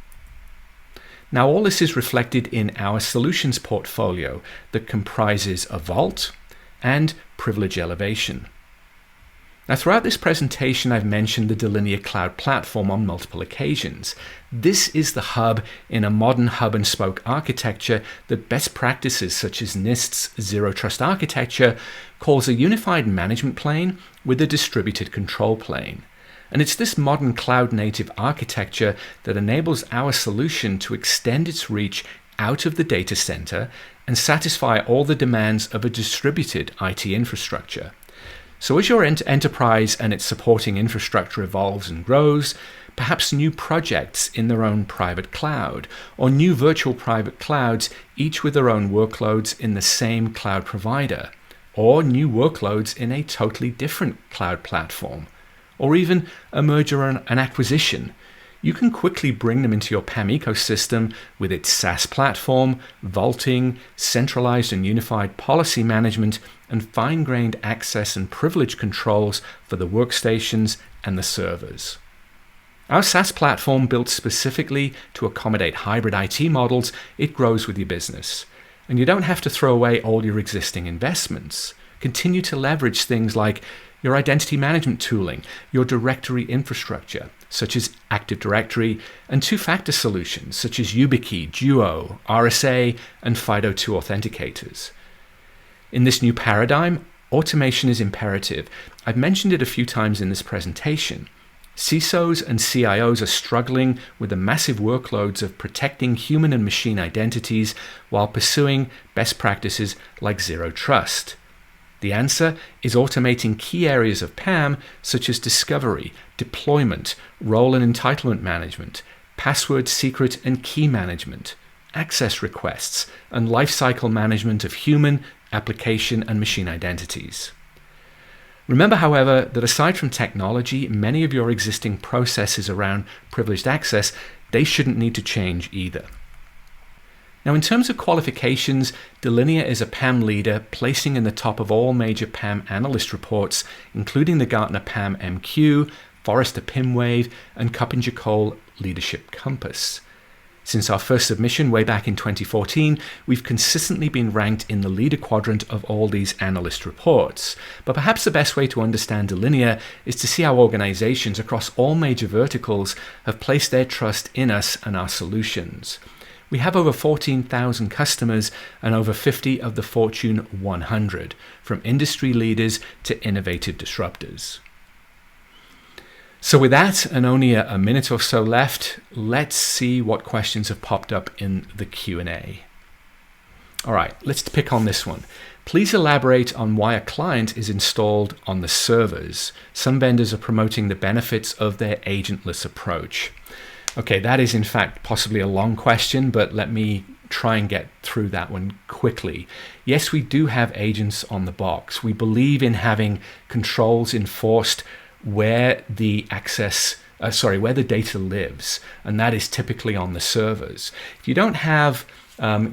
Now, all this is reflected in our solutions portfolio that comprises a vault and privilege elevation. Now, throughout this presentation, I've mentioned the Delinea Cloud Platform on multiple occasions. This is the hub in a modern hub and spoke architecture that best practices such as NIST's Zero Trust architecture calls a unified management plane with a distributed control plane. And it's this modern cloud-native architecture that enables our solution to extend its reach out of the data center and satisfy all the demands of a distributed IT infrastructure. So as your enterprise and its supporting infrastructure evolves and grows, perhaps new projects in their own private cloud, or new virtual private clouds, each with their own workloads in the same cloud provider, or new workloads in a totally different cloud platform, or even a merger and an acquisition, you can quickly bring them into your PAM ecosystem with its SaaS platform, vaulting, centralized and unified policy management, and fine-grained access and privilege controls for the workstations and the servers. Our SaaS platform, built specifically to accommodate hybrid IT models, it grows with your business. And you don't have to throw away all your existing investments. Continue to leverage things like your identity management tooling, your directory infrastructure, such as Active Directory, and two-factor solutions, such as YubiKey, Duo, RSA, and FIDO2 authenticators. In this new paradigm, automation is imperative. I've mentioned it a few times in this presentation. CISOs and CIOs are struggling with the massive workloads of protecting human and machine identities while pursuing best practices like Zero Trust. The answer is automating key areas of PAM such as discovery, deployment, role and entitlement management, password, secret and key management, access requests, and lifecycle management of human, application, and machine identities. Remember, however, that aside from technology, many of your existing processes around privileged access, they shouldn't need to change either. Now, in terms of qualifications, Delinea is a PAM leader, placing in the top of all major PAM analyst reports, including the Gartner PAM MQ, Forrester PIMWave, and KuppingerCole Leadership Compass. Since our first submission way back in 2014, we've consistently been ranked in the leader quadrant of all these analyst reports. But perhaps the best way to understand Delinea is to see how organizations across all major verticals have placed their trust in us and our solutions. We have over 14,000 customers and over 50 of the Fortune 100, from industry leaders to innovative disruptors. So with that, and only a minute or so left, let's see what questions have popped up in the Q&A. All right, let's pick on this one. Please elaborate on why a client is installed on the servers. Some vendors are promoting the benefits of their agentless approach. Okay, that is in fact possibly a long question, but let me try and get through that one quickly. Yes, we do have agents on the box. We believe in having controls enforced where the where the data lives, and that is typically on the servers. If you don't have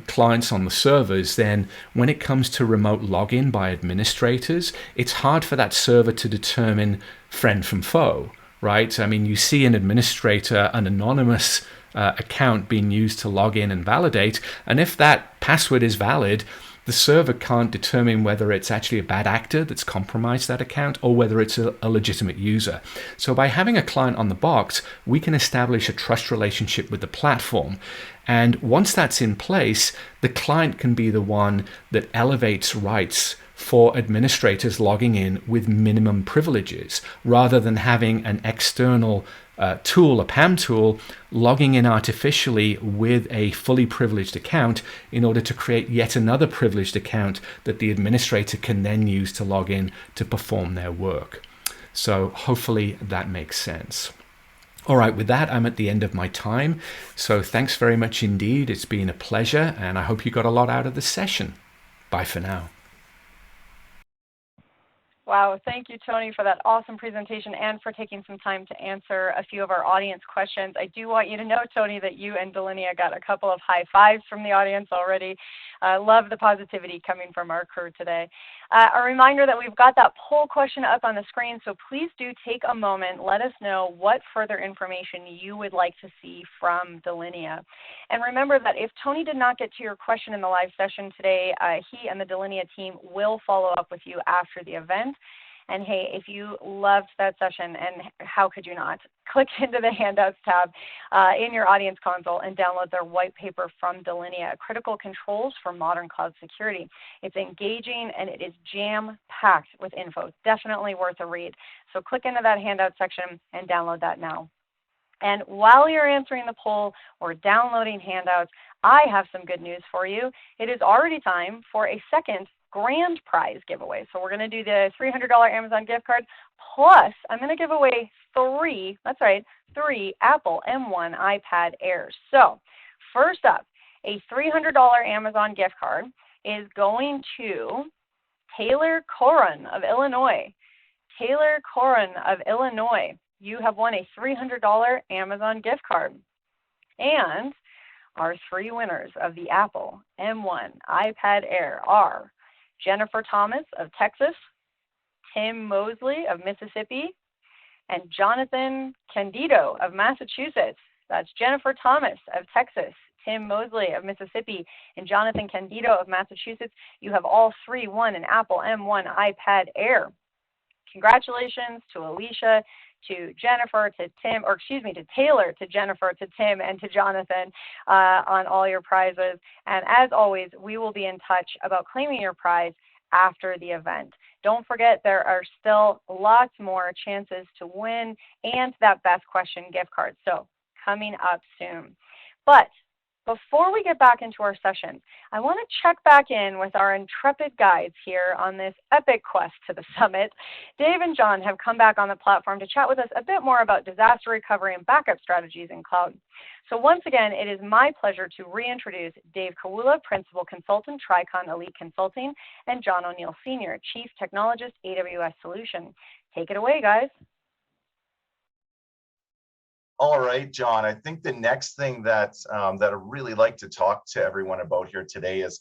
clients on the servers, then when it comes to remote login by administrators, it's hard for that server to determine friend from foe, right? I mean, you see an administrator, an anonymous account being used to log in and validate, and if that password is valid, the server can't determine whether it's actually a bad actor that's compromised that account or whether it's a legitimate user. So by having a client on the box, we can establish a trust relationship with the platform. And once that's in place, the client can be the one that elevates rights for administrators logging in with minimum privileges, rather than having an external tool, a PAM tool, logging in artificially with a fully privileged account in order to create yet another privileged account that the administrator can then use to log in to perform their work. So hopefully that makes sense. All right, with that, I'm at the end of my time. So thanks very much indeed. It's been a pleasure, and I hope you got a lot out of the session. Bye for now. Wow, thank you, Tony, for that awesome presentation and for taking some time to answer a few of our audience questions. I do want you to know, Tony, that you and Delinea got a couple of high fives from the audience already. Love the positivity coming from our crew today. A reminder that we've got that poll question up on the screen, so please do take a moment. Let us know what further information you would like to see from Delinea. And remember that if Tony did not get to your question in the live session today, he and the Delinea team will follow up with you after the event. And hey, if you loved that session, and how could you not, click into the Handouts tab in your audience console and download their white paper from Delinea, Critical Controls for Modern Cloud Security. It's engaging and it is jam-packed with info. Definitely worth a read. So click into that handout section and download that now. And while you're answering the poll or downloading handouts, I have some good news for you. It is already time for a second grand prize giveaway. So we're going to do the $300 Amazon gift card, plus I'm going to give away three Apple M1 iPad Airs. So first up, a $300 Amazon gift card is going to Taylor Corin of Illinois. Taylor Corin of Illinois, you have won a $300 Amazon gift card. And our three winners of the Apple M1 iPad Air are Jennifer Thomas of Texas, Tim Mosley of Mississippi, and Jonathan Candido of Massachusetts. That's Jennifer Thomas of Texas, Tim Mosley of Mississippi, and Jonathan Candido of Massachusetts. You have all three won an Apple M1 iPad Air. Congratulations to Alicia, to Jennifer, to Tim, or excuse me, to Taylor, to Jennifer, to Tim, and to Jonathan on all your prizes. And as always, we will be in touch about claiming your prize after the event. Don't forget, there are still lots more chances to win and that best question gift card. So coming up soon. But Before we get back into our session, I want to check back in with our intrepid guides here on this epic quest to the summit. Dave and John have come back on the platform to chat with us a bit more about disaster recovery and backup strategies in cloud. So once again, it is my pleasure to reintroduce Dave Kawula, Principal Consultant, Tricon Elite Consulting, and John O'Neill, Senior Chief Technologist, AWS Solution. Take it away, guys. All right, John, I think the next thing that I'd really like to talk to everyone about here today is,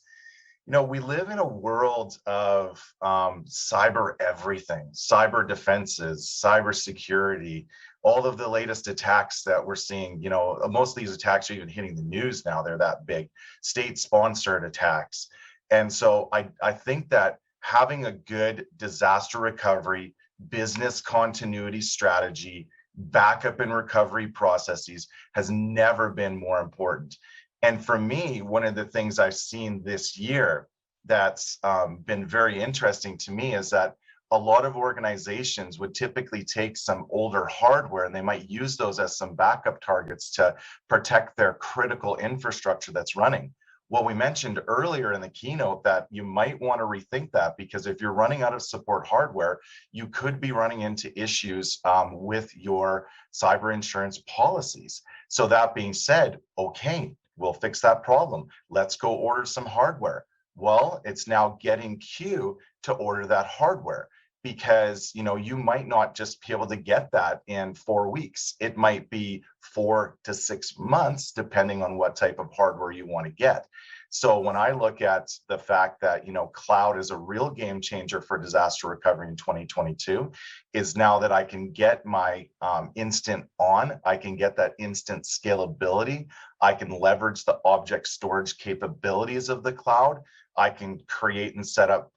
we live in a world of cyber everything, cyber defenses, cyber security, all of the latest attacks that we're seeing. Most of these attacks are even hitting the news now. They're that big, state-sponsored attacks. And so I think that having a good disaster recovery, business continuity strategy, backup and recovery processes has never been more important. And for me, one of the things I've seen this year that's been very interesting to me is that a lot of organizations would typically take some older hardware and they might use those as some backup targets to protect their critical infrastructure that's running. Well, we mentioned earlier in the keynote that you might want to rethink that, because if you're running out of support hardware, you could be running into issues with your cyber insurance policies. So that being said, okay, we'll fix that problem. Let's go order some hardware. Well, it's now getting Q to order that hardware, because you might not just be able to get that in 4 weeks. It might be 4 to 6 months, depending on what type of hardware you want to get. So when I look at the fact that cloud is a real game changer for disaster recovery in 2022, is now that I can get my instant on, I can get that instant scalability, I can leverage the object storage capabilities of the cloud, I can create and set up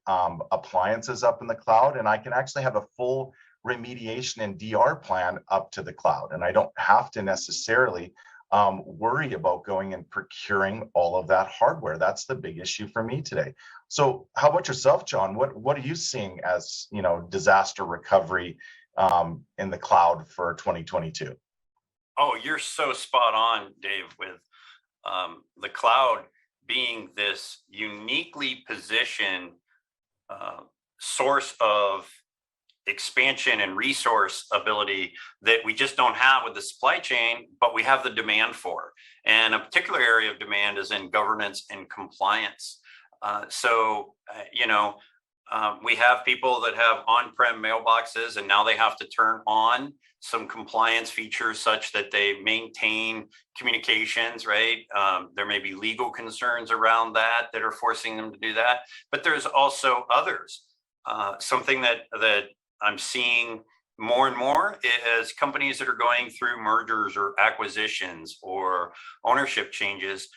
appliances up in the cloud, and I can actually have a full remediation and DR plan up to the cloud. And I don't have to necessarily worry about going and procuring all of that hardware. That's the big issue for me today. So how about yourself, John? What are you seeing as disaster recovery in the cloud for 2022? Oh, you're so spot on, Dave, with the cloud being this uniquely positioned source of expansion and resource ability that we just don't have with the supply chain, but we have the demand for. And a particular area of demand is in governance and compliance. We have people that have on-prem mailboxes, and now they have to turn on some compliance features such that they maintain communications, right? There may be legal concerns around that are forcing them to do that, but there's also others. Something that I'm seeing more and more is companies that are going through mergers or acquisitions or ownership changes.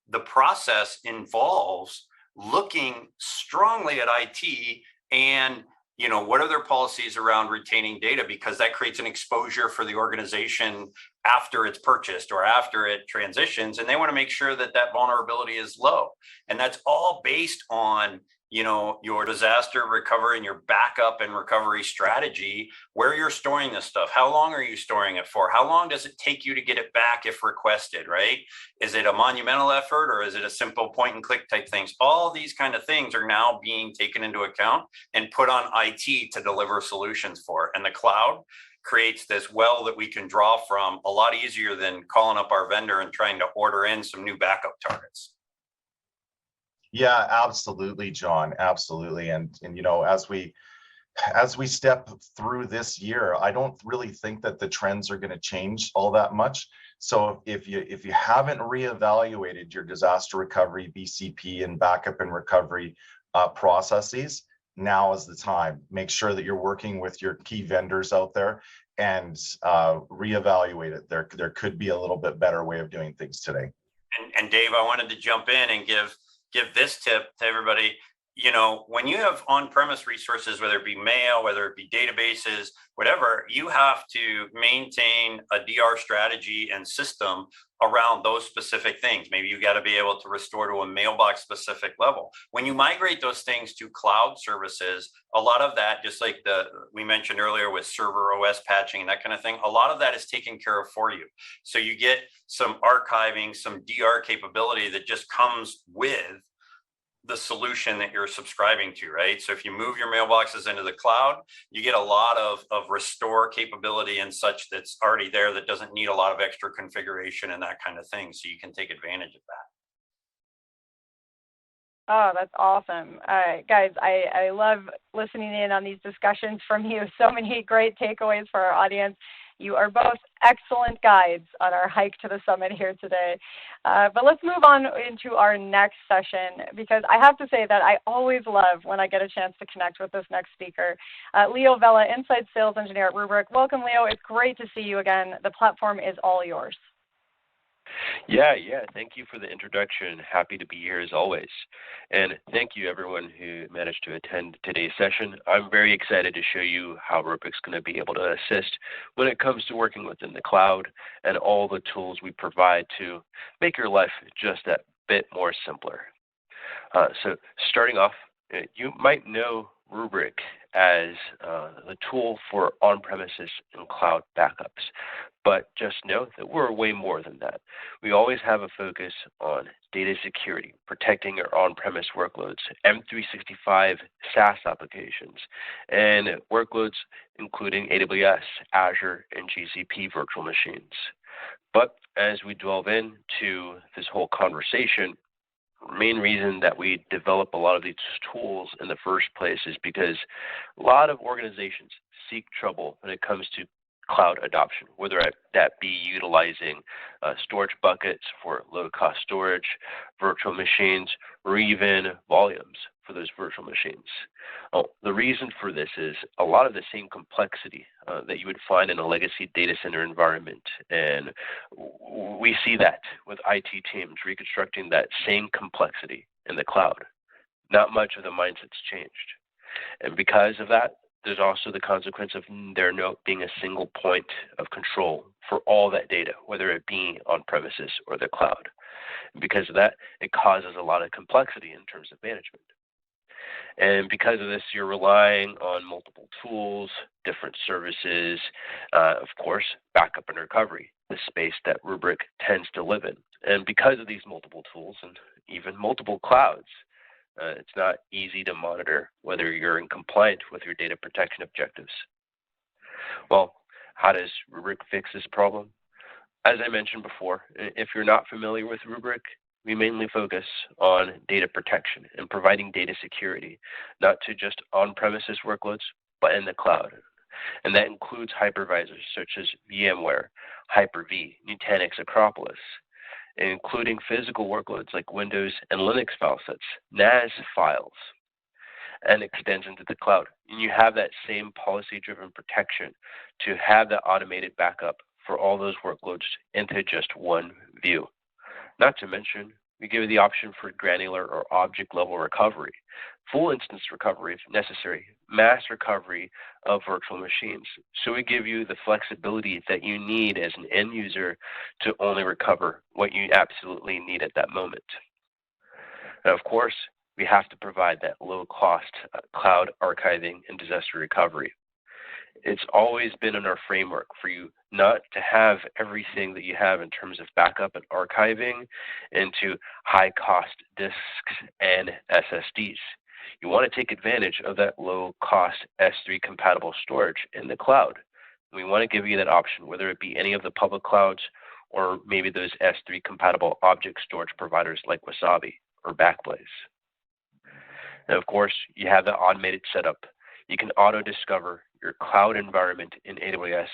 The process involves looking strongly at IT and what are their policies around retaining data, because that creates an exposure for the organization after it's purchased or after it transitions, and they want to make sure that that vulnerability is low. And that's all based on your disaster recovery and your backup and recovery strategy, where you're storing this stuff. How long are you storing it for? How long does it take you to get it back if requested, right? Is it a monumental effort, or is it a simple point and click type things? All these kind of things are now being taken into account and put on IT to deliver solutions for. And the cloud creates this well that we can draw from a lot easier than calling up our vendor and trying to order in some new backup targets. Yeah, absolutely, John. Absolutely. And as we step through this year, I don't really think that the trends are going to change all that much. So if you haven't reevaluated your disaster recovery, BCP, and backup and recovery processes, now is the time. Make sure that you're working with your key vendors out there and reevaluate it. There could be a little bit better way of doing things today. And Dave, I wanted to jump in and give this tip to everybody. you know, when you have on-premise resources, whether it be mail, whether it be databases, whatever, you have to maintain a DR strategy and system around those specific things. Maybe you got to be able to restore to a mailbox specific level. When you migrate those things to cloud services, a lot of that, just like we mentioned earlier with server OS patching and that kind of thing, a lot of that is taken care of for you. So you get some archiving, some DR capability that just comes with the solution that you're subscribing to, right? So if you move your mailboxes into the cloud, you get a lot of restore capability and such that's already there that doesn't need a lot of extra configuration and that kind of thing. So you can take advantage of that. Oh, that's awesome. Guys, I love listening in on these discussions from you. So many great takeaways for our audience. You are both excellent guides on our hike to the summit here today. But let's move on into our next session, because I have to say that I always love when I get a chance to connect with this next speaker. Leo Vela, Inside Sales Engineer at Rubrik. Welcome, Leo. It's great to see you again. The platform is all yours. Yeah, thank you for the introduction. Happy to be here as always. And thank you everyone who managed to attend today's session. I'm very excited to show you how Rubrik's going to be able to assist when it comes to working within the cloud and all the tools we provide to make your life just that bit more simpler. So starting off, you might know Rubrik as the tool for on-premises and cloud backups. But just know that we're way more than that. We always have a focus on data security, protecting our on-premise workloads, M365 SaaS applications, and workloads including AWS, Azure, and GCP virtual machines. But as we delve into this whole conversation, the main reason that we develop a lot of these tools in the first place is because a lot of organizations seek trouble when it comes to cloud adoption, whether that be utilizing storage buckets for low-cost storage, virtual machines, or even volumes for those virtual machines. The reason for this is a lot of the same complexity that you would find in a legacy data center environment, and we see that with IT teams reconstructing that same complexity in the cloud. Not much of the mindset's changed. And because of that, there's also the consequence of there not being a single point of control for all that data, whether it be on premises or the cloud. And because of that, it causes a lot of complexity in terms of management. And because of this, you're relying on multiple tools, different services, of course, backup and recovery, the space that Rubrik tends to live in. And because of these multiple tools and even multiple clouds, it's not easy to monitor whether you're in compliance with your data protection objectives. Well, how does Rubrik fix this problem? As I mentioned before, if you're not familiar with Rubrik, we mainly focus on data protection and providing data security, not to just on-premises workloads, but in the cloud. And that includes hypervisors such as VMware, Hyper-V, Nutanix, Acropolis, including physical workloads like Windows and Linux file sets, NAS files, and extends into the cloud. And you have that same policy-driven protection to have that automated backup for all those workloads into just one view. Not to mention, we give you the option for granular or object-level recovery, full instance recovery if necessary, mass recovery of virtual machines. So we give you the flexibility that you need as an end user to only recover what you absolutely need at that moment. And of course, we have to provide that low-cost cloud archiving and disaster recovery. It's always been in our framework for you not to have everything that you have in terms of backup and archiving into high-cost disks and SSDs. You want to take advantage of that low-cost S3 compatible storage in the cloud. We want to give you that option, whether it be any of the public clouds or maybe those S3 compatible object storage providers like Wasabi or Backblaze. And of course, you have the automated setup. You can auto-discover your cloud environment in AWS,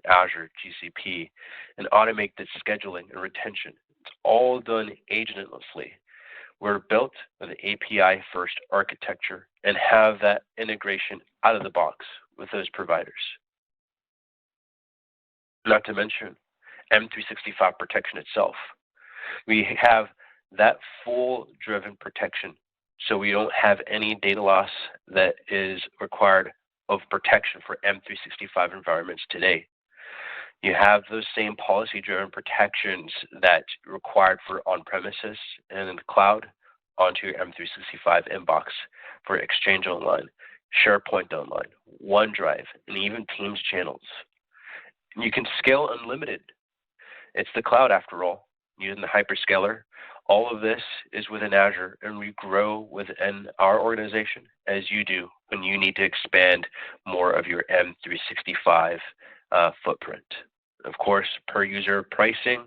Azure, GCP, and automate the scheduling and retention. It's all done agentlessly. We're built with an API-first architecture and have that integration out of the box with those providers. Not to mention M365 protection itself. We have that full driven protection so we don't have any data loss that is required of protection for M365 environments today. You have those same policy-driven protections that required for on-premises and in the cloud onto your M365 inbox for Exchange Online, SharePoint Online, OneDrive, and even Teams channels. And you can scale unlimited. It's the cloud after all, using the hyperscaler. All of this is within Azure, and we grow within our organization as you do when you need to expand more of your M365 footprint. Of course, per user pricing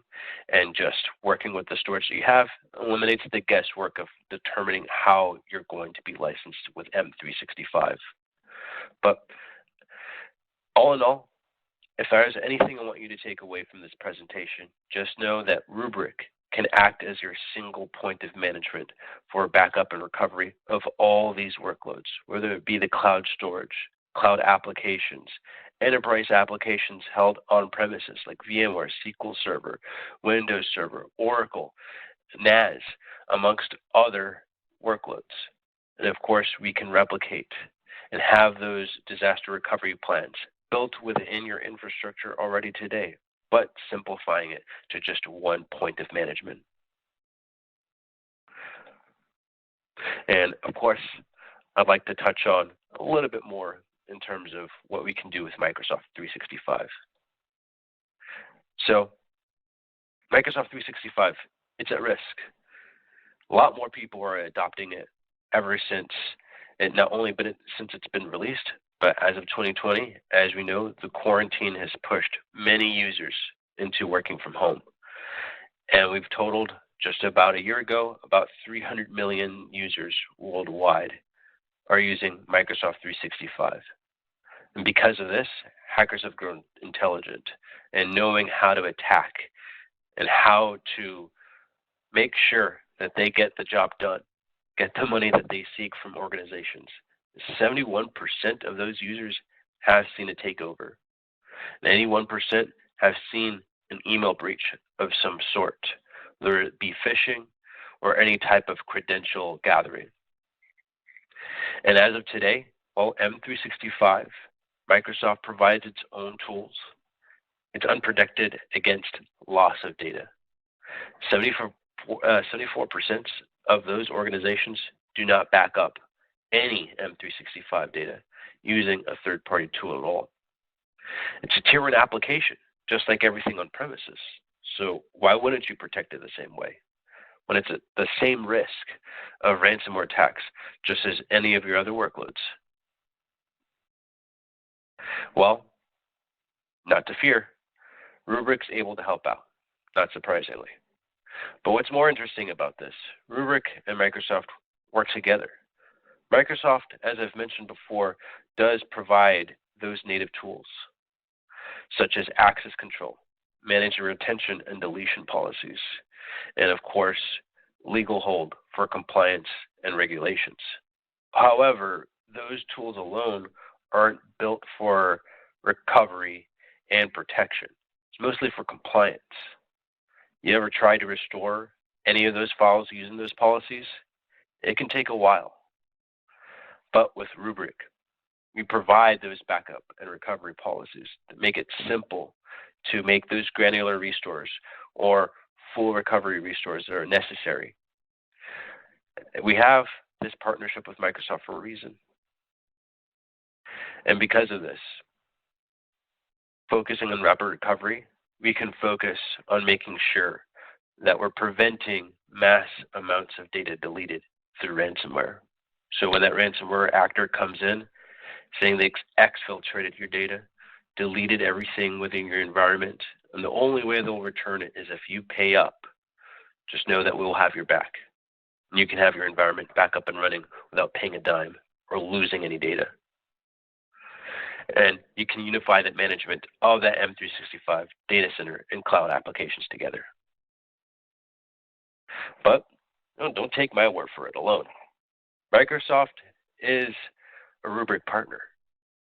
and just working with the storage that you have eliminates the guesswork of determining how you're going to be licensed with M365. But all in all, if there's anything I want you to take away from this presentation, just know that Rubrik can act as your single point of management for backup and recovery of all these workloads, whether it be the cloud storage, cloud applications, enterprise applications held on premises like VMware, SQL Server, Windows Server, Oracle, NAS, amongst other workloads. And of course, we can replicate and have those disaster recovery plans built within your infrastructure already today, but simplifying it to just one point of management. And of course, I'd like to touch on a little bit more in terms of what we can do with Microsoft 365. So Microsoft 365, it's at risk. A lot more people are adopting it ever since, and not only since it's been released, but as of 2020, as we know, the quarantine has pushed many users into working from home. And we've totaled just about a year ago, about 300 million users worldwide are using Microsoft 365. And because of this, hackers have grown intelligent and knowing how to attack and how to make sure that they get the job done, get the money that they seek from organizations. 71% of those users have seen a takeover. 91% have seen an email breach of some sort, whether it be phishing or any type of credential gathering. And as of today, while M365, Microsoft provides its own tools, it's unprotected against loss of data. 74% of those organizations do not back up any M365 data using a third-party tool at all. It's a tier 1 application, just like everything on premises. So why wouldn't you protect it the same way? When it's the same risk of ransomware attacks, just as any of your other workloads. Well, not to fear, Rubrik's able to help out, not surprisingly. But what's more interesting about this, Rubrik and Microsoft work together. Microsoft, as I've mentioned before, does provide those native tools, such as access control, manager retention and deletion policies, and of course, legal hold for compliance and regulations. However, those tools alone aren't built for recovery and protection. It's mostly for compliance. You ever try to restore any of those files using those policies? It can take a while. But with Rubrik, we provide those backup and recovery policies that make it simple to make those granular restores or full recovery restores that are necessary. We have this partnership with Microsoft for a reason. And because of this, focusing on rapid recovery, we can focus on making sure that we're preventing mass amounts of data deleted through ransomware. So when that ransomware actor comes in, saying they exfiltrated your data, deleted everything within your environment, and the only way they'll return it is if you pay up, just know that we'll have your back. And you can have your environment back up and running without paying a dime or losing any data. And you can unify that management of that M365 data center and cloud applications together. But don't take my word for it alone. Microsoft is a Rubrik partner.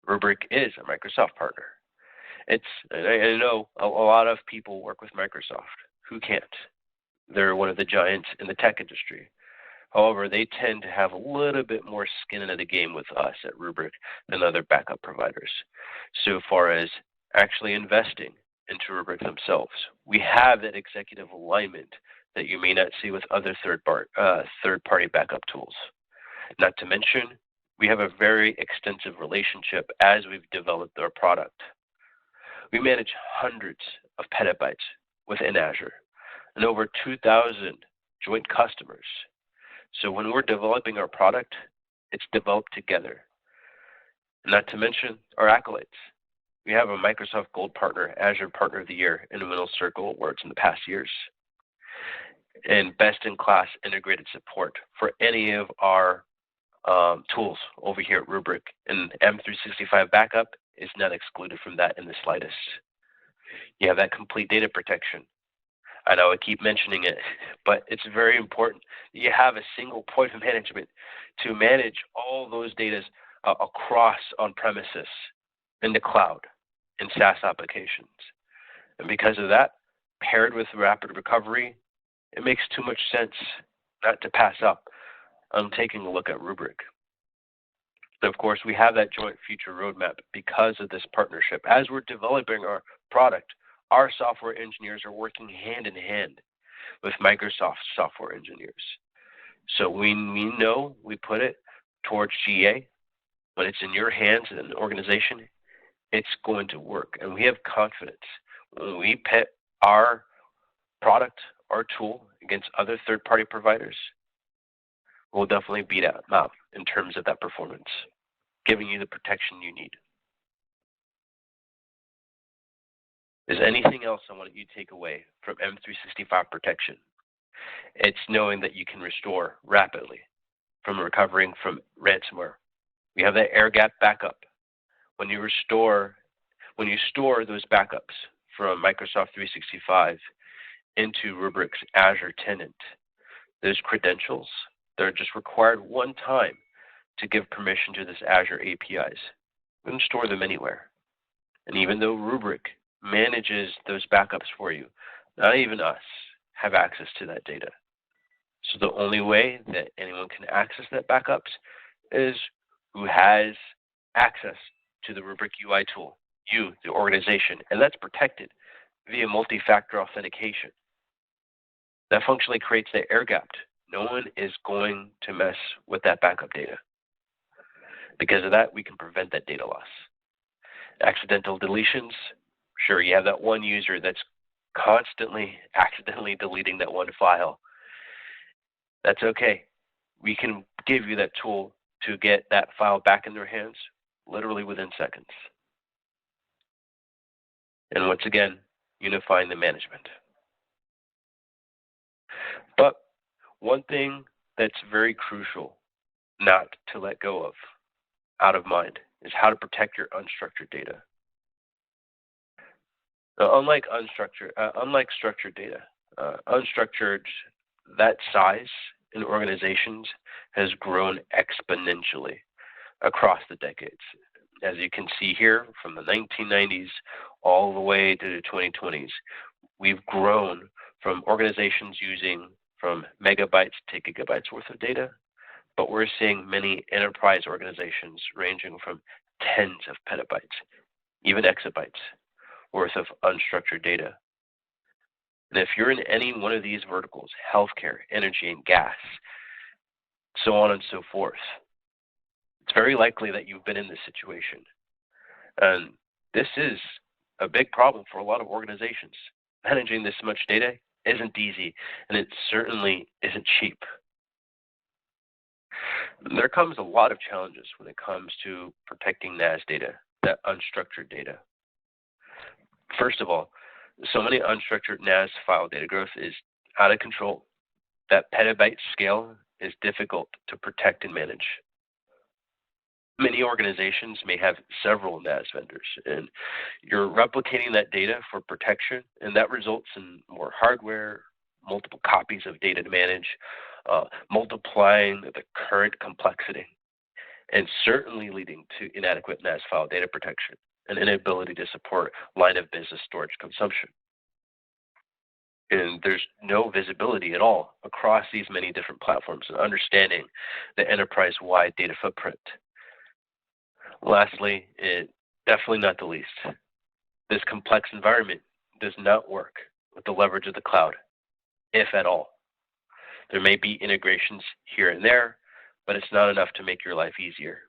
Rubrik is a Microsoft partner. I know a lot of people work with Microsoft. Who can't? They're one of the giants in the tech industry. However, they tend to have a little bit more skin in the game with us at Rubrik than other backup providers. So far as actually investing into Rubrik themselves, we have that executive alignment that you may not see with other third-party backup tools. Not to mention, we have a very extensive relationship as we've developed our product. We manage hundreds of petabytes within Azure and over 2,000 joint customers. So when we're developing our product, it's developed together. Not to mention our accolades. We have a Microsoft Gold Partner, Azure Partner of the Year, and Windows Circle Awards in the past years. And best-in-class integrated support for any of our tools over here at Rubrik. And M365 Backup is not excluded from that in the slightest. You have that complete data protection. I know I keep mentioning it, but it's very important that you have a single point of management to manage all those data across on-premises, in the cloud, in SaaS applications. And because of that, paired with rapid recovery, it makes too much sense not to pass up on taking a look at Rubrik. And of course, we have that joint future roadmap because of this partnership. As we're developing our product, our software engineers are working hand in hand with Microsoft software engineers. So we know we put it towards GA. When it's in your hands as an organization, it's going to work. And we have confidence. When we pit our product, our tool, against other third-party providers, we'll definitely beat them out in terms of that performance, giving you the protection you need. Is anything else I want you to take away from M365 protection? It's knowing that you can restore rapidly from recovering from ransomware. We have that air gap backup. When you store those backups from Microsoft 365 into Rubrik's Azure tenant, those credentials, they're just required one time to give permission to this Azure APIs. We can store them anywhere. And even though Rubrik manages those backups for you, not even us have access to that data. So the only way that anyone can access that backups is who has access to the Rubrik UI tool, you, the organization, and that's protected via multi-factor authentication. That functionally creates the air gap. No one is going to mess with that backup data. Because of that, we can prevent that data loss. Accidental deletions, sure, you have that one user that's constantly accidentally deleting that one file. That's okay. We can give you that tool to get that file back in their hands literally within seconds. And once again, unifying the management. But one thing that's very crucial not to let go of, out of mind, is how to protect your unstructured data. Now, unlike structured data, unstructured, that size in organizations has grown exponentially across the decades. As you can see here, from the 1990s all the way to the 2020s, we've grown from organizations using from megabytes to gigabytes worth of data, but we're seeing many enterprise organizations ranging from tens of petabytes, even exabytes worth of unstructured data. And if you're in any one of these verticals, healthcare, energy, and gas, so on and so forth, it's very likely that you've been in this situation. And this is a big problem for a lot of organizations. Managing this much data isn't easy, and it certainly isn't cheap. There comes a lot of challenges when it comes to protecting NAS data, that unstructured data. First of all, so many unstructured NAS file data growth is out of control. That petabyte scale is difficult to protect and manage. Many organizations may have several NAS vendors, and you're replicating that data for protection, and that results in more hardware, multiple copies of data to manage, multiplying the current complexity, and certainly leading to inadequate NAS file data protection and inability to support line of business storage consumption. And there's no visibility at all across these many different platforms and understanding the enterprise-wide data footprint. Lastly, and definitely not the least, this complex environment does not work with the leverage of the cloud, if at all. There may be integrations here and there, but it's not enough to make your life easier.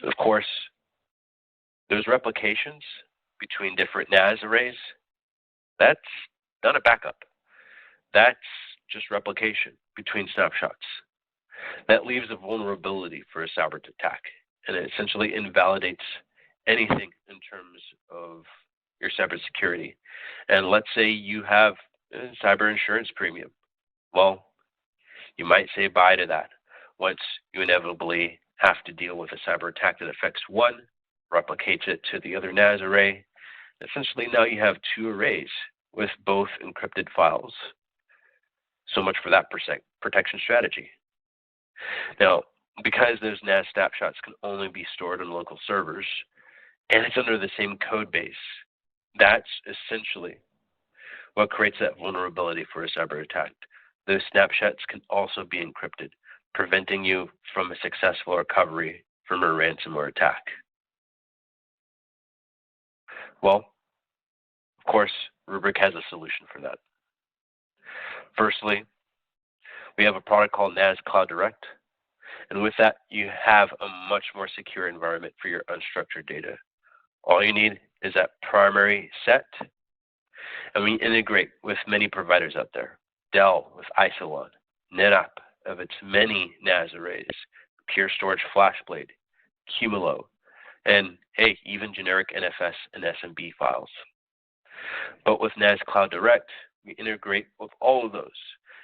Of course, those replications between different NAS arrays, that's not a backup. That's just replication between snapshots. That leaves a vulnerability for a cyber attack, and it essentially invalidates anything in terms of your cybersecurity. And let's say you have a cyber insurance premium. Well, you might say bye to that once you inevitably have to deal with a cyber attack that affects one, replicates it to the other NAS array. Essentially, now you have two arrays with both encrypted files. So much for that protection strategy. Now, because those NAS snapshots can only be stored on local servers, and it's under the same code base, that's essentially what creates that vulnerability for a cyber attack. Those snapshots can also be encrypted, preventing you from a successful recovery from a ransomware attack. Well, of course, Rubrik has a solution for that. Firstly, we have a product called NAS Cloud Direct, and with that, you have a much more secure environment for your unstructured data. All you need is that primary set, and we integrate with many providers out there. Dell with Isilon, NetApp of its many NAS arrays, Pure Storage FlashBlade, Cumulo, and hey, even generic NFS and SMB files. But with NAS Cloud Direct, we integrate with all of those,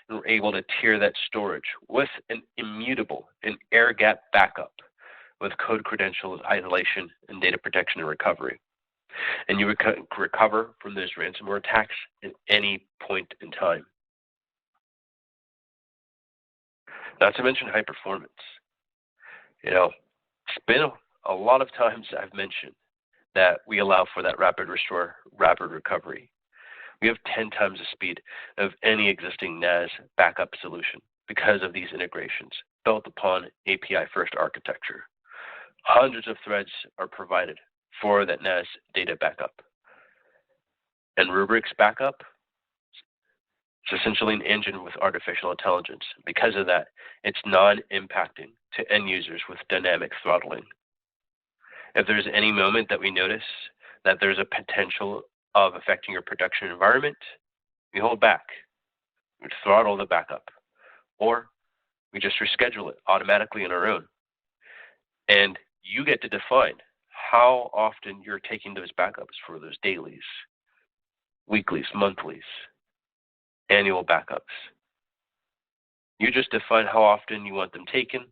and we're able to tier that storage with an immutable and air-gap backup with code credentials, isolation, and data protection and recovery. And you recover from those ransomware attacks at any point in time. Not to mention high performance. You know, it's been a lot of times I've mentioned that we allow for that rapid restore, rapid recovery. We have 10 times the speed of any existing NAS backup solution because of these integrations built upon API-first architecture. Hundreds of threads are provided for that NAS data backup. And Rubrik's backup, it's essentially an engine with artificial intelligence. Because of that, it's non-impacting to end users with dynamic throttling. If there's any moment that we notice that there's a potential of affecting your production environment, we hold back. We throttle the backup, or we just reschedule it automatically on our own. And you get to define how often you're taking those backups for those dailies, weeklies, monthlies, annual backups. You just define how often you want them taken,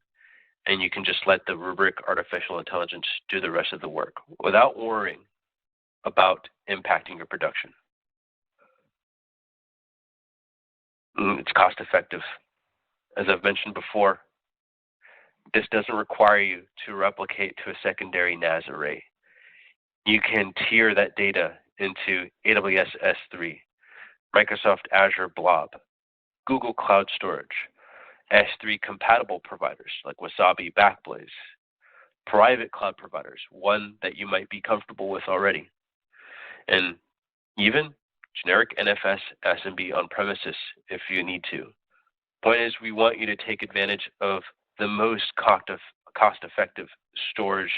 and you can just let the Rubrik artificial intelligence do the rest of the work without worrying about impacting your production. It's cost effective. As I've mentioned before, this doesn't require you to replicate to a secondary NAS array. You can tier that data into AWS S3, Microsoft Azure Blob, Google Cloud Storage, S3 compatible providers like Wasabi Backblaze, private cloud providers, one that you might be comfortable with already, and even generic NFS SMB on premises if you need to. Point is, we want you to take advantage of the most cost-effective storage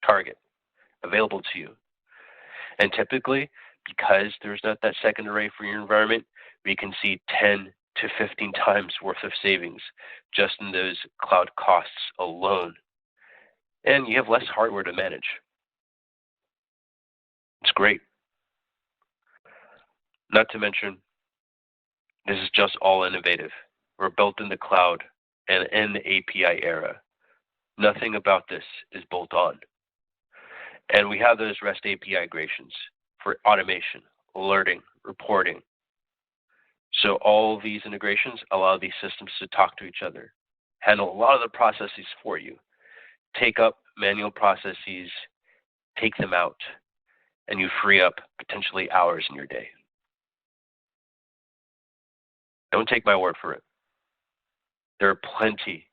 target available to you. And typically, because there's not that second array for your environment, we can see 10 to 15 times worth of savings just in those cloud costs alone. And you have less hardware to manage. It's great. Not to mention, this is just all innovative. We're built in the cloud and in the API era. Nothing about this is bolt on. And we have those REST API integrations for automation, alerting, reporting. So all these integrations allow these systems to talk to each other, handle a lot of the processes for you, take up manual processes, take them out, and you free up potentially hours in your day. Don't take my word for it. There are plenty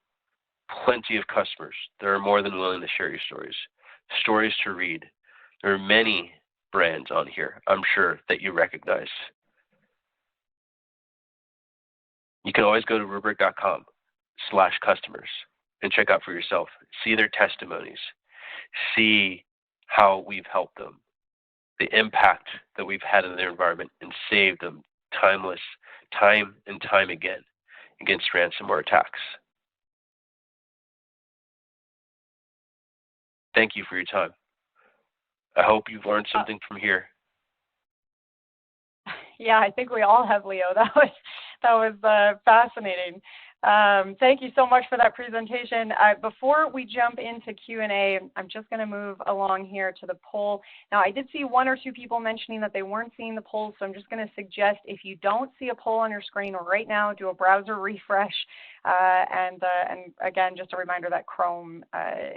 of customers that are more than willing to share your stories to read. There are many brands on here, I'm sure, that you recognize. You can always go to rubric.com/customers and check out for yourself. See their testimonies. See how we've helped them, the impact that we've had in their environment and saved them time and time again against ransomware attacks. Thank you for your time. I hope you've learned something from here. Yeah, I think we all have, Leo. That was fascinating. Thank you so much for that presentation. Before we jump into Q&A, I'm just going to move along here to the poll. Now, I did see 1 or 2 people mentioning that they weren't seeing the poll, so I'm just going to suggest if you don't see a poll on your screen right now, do a browser refresh. And again, just a reminder that Chrome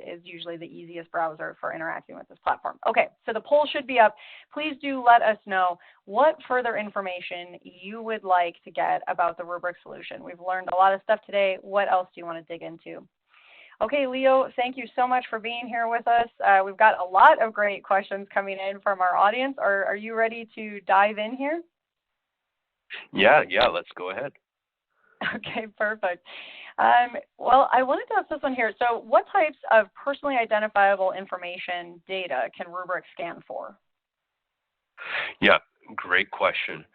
is usually the easiest browser for interacting with this platform. Okay, so the poll should be up. Please do let us know what further information you would like to get about the Rubrik solution. We've learned a lot of stuff today. What else do you want to dig into? Okay, Leo, thank you so much for being here with us. We've got a lot of great questions coming in from our audience. Are you ready to dive in here? Yeah, let's go ahead. Okay, perfect. Well, I wanted to ask this one here. So what types of personally identifiable information data can Rubrik scan for? Yeah, great question.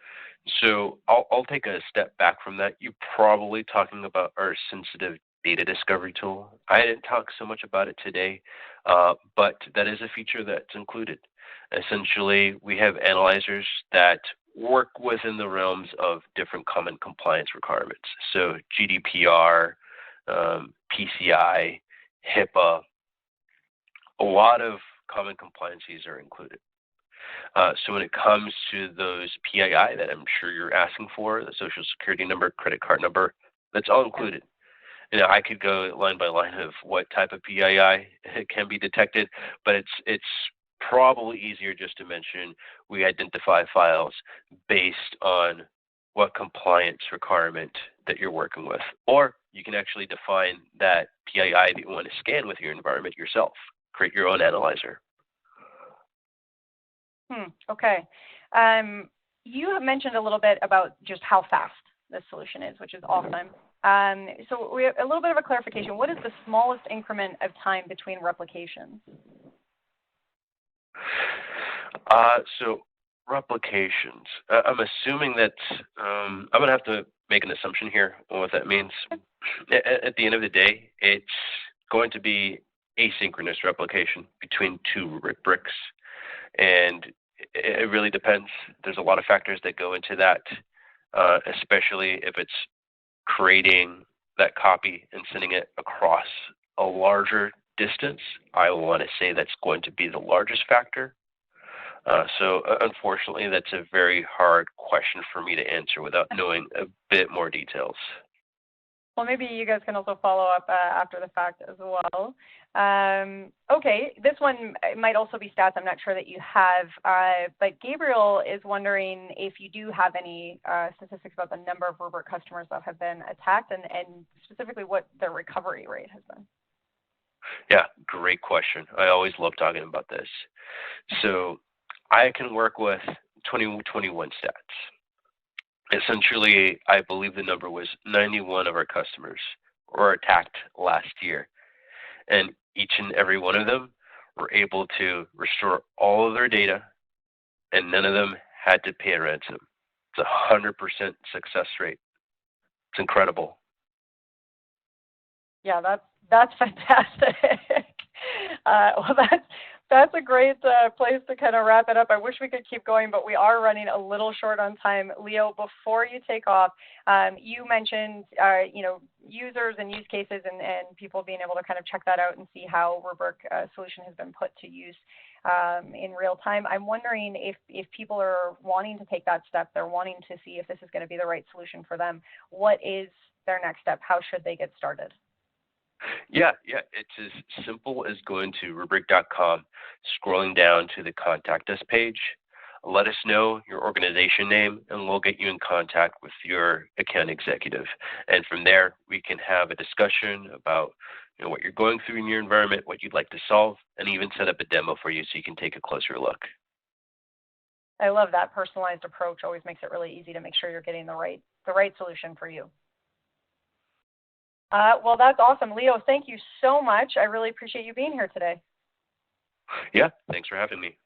So I'll take a step back from that. You're probably talking about our sensitive data discovery tool. I didn't talk so much about it today, but that is a feature that's included. Essentially, we have analyzers that work within the realms of different common compliance requirements. So GDPR, PCI, HIPAA, a lot of common compliances are included. So when it comes to those PII that I'm sure you're asking for, the social security number, credit card number, that's all included. You know, I could go line by line of what type of PII can be detected, but it's probably easier just to mention we identify files based on what compliance requirement that you're working with. Or you can actually define that PII that you want to scan with your environment yourself. Create your own analyzer. Okay. You have mentioned a little bit about just how fast this solution is, which is awesome. So we have a little bit of a clarification. What is the smallest increment of time between replications? So replications, I'm assuming that I'm going to have to make an assumption here on what that means. At the end of the day, it's going to be asynchronous replication between 2 bricks. And it really depends. There's a lot of factors that go into that, especially if it's creating that copy and sending it across a larger distance. I want to say that's going to be the largest factor. So unfortunately, that's a very hard question for me to answer without knowing a bit more details. Well, maybe you guys can also follow up after the fact as well. Okay, this one might also be stats I'm not sure that you have, but Gabriel is wondering if you do have any statistics about the number of Rubrik customers that have been attacked and specifically what their recovery rate has been. Yeah, great question. I always love talking about this. So I can work with 2021 stats. Essentially, I believe the number was 91 of our customers were attacked last year. And each and every one of them were able to restore all of their data, and none of them had to pay a ransom. It's 100% success rate. It's incredible. Yeah, that's fantastic. Well, that's a great place to kind of wrap it up. I wish we could keep going, but we are running a little short on time. Leo, before you take off, you mentioned users and use cases and people being able to kind of check that out and see how Rubrik solution has been put to use in real time. I'm wondering if people are wanting to take that step, they're wanting to see if this is going to be the right solution for them. What is their next step? How should they get started? Yeah, it's as simple as going to rubric.com, scrolling down to the Contact Us page. Let us know your organization name, and we'll get you in contact with your account executive. And from there, we can have a discussion about what you're going through in your environment, what you'd like to solve, and even set up a demo for you so you can take a closer look. I love that personalized approach. Always makes it really easy to make sure you're getting the right solution for you. Well, that's awesome. Leo, thank you so much. I really appreciate you being here today. Yeah, thanks for having me.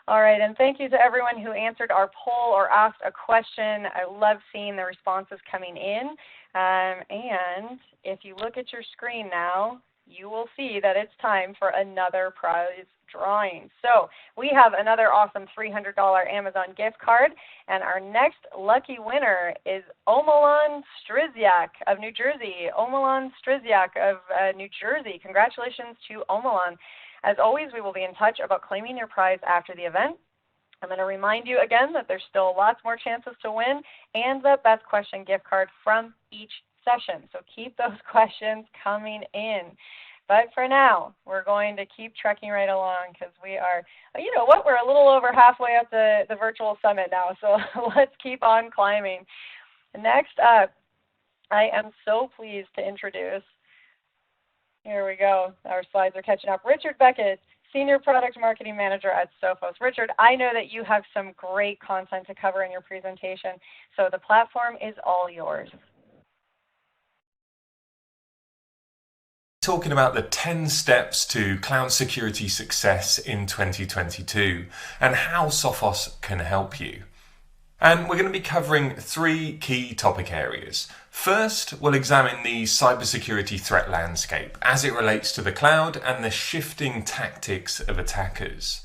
All right, and thank you to everyone who answered our poll or asked a question. I love seeing the responses coming in. And if you look at your screen now, you will see that it's time for another prize drawing. So we have another awesome $300 Amazon gift card, and our next lucky winner is Omilan Strizyak of New Jersey. Omilan Strizyak of New Jersey. Congratulations to Omilan. As always, we will be in touch about claiming your prize after the event. I'm going to remind you again that there's still lots more chances to win and the best question gift card from each session. So keep those questions coming in. But for now, we're going to keep trekking right along because we are, you know what, we're a little over halfway up the virtual summit now. So let's keep on climbing. Next up, I am so pleased to introduce, here we go, our slides are catching up, Richard Beckett, Senior Product Marketing Manager at Sophos. Richard, I know that you have some great content to cover in your presentation, so the platform is all yours. Talking about the 10 steps to cloud security success in 2022 and how Sophos can help you. And we're going to be covering 3 key topic areas. First, we'll examine the cybersecurity threat landscape as it relates to the cloud and the shifting tactics of attackers.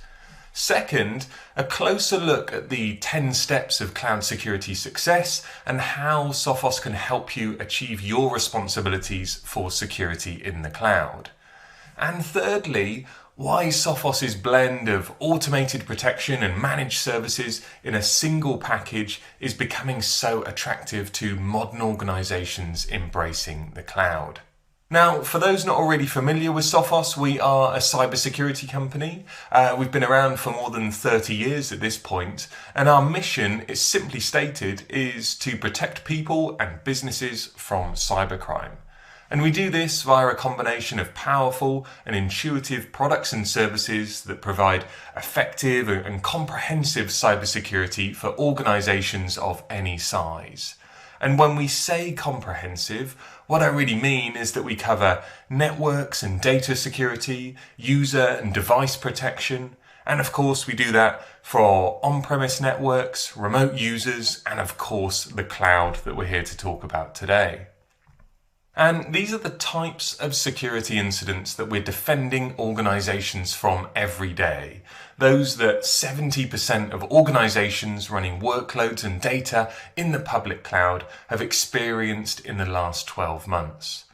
Second, a closer look at the 10 steps of cloud security success and how Sophos can help you achieve your responsibilities for security in the cloud. And thirdly, why Sophos's blend of automated protection and managed services in a single package is becoming so attractive to modern organizations embracing the cloud. Now, for those not already familiar with Sophos, we are a cybersecurity company. We've been around for more than 30 years at this point, and our mission, is simply stated, is to protect people and businesses from cybercrime. And we do this via a combination of powerful and intuitive products and services that provide effective and comprehensive cybersecurity for organizations of any size. And when we say comprehensive, what I really mean is that we cover networks and data security, user and device protection, and of course we do that for on-premise networks, remote users, and of course the cloud that we're here to talk about today. And these are the types of security incidents that we're defending organizations from every day. Those that 70% of organizations running workloads and data in the public cloud have experienced in the last 12 months.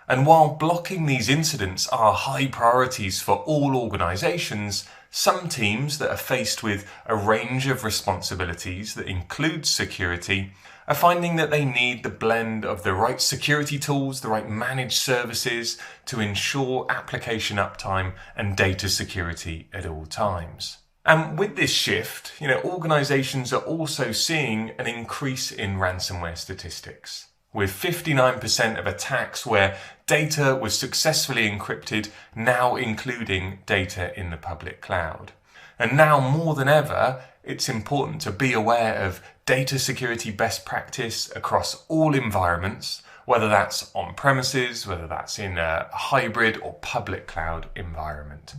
And while blocking these incidents are high priorities for all organizations, some teams that are faced with a range of responsibilities that include security are finding that they need the blend of the right security tools, the right managed services to ensure application uptime and data security at all times. And with this shift, organizations are also seeing an increase in ransomware statistics, with 59% of attacks where data was successfully encrypted now including data in the public cloud. And now more than ever, it's important to be aware of data security best practice across all environments, whether that's on premises, whether that's in a hybrid or public cloud environment.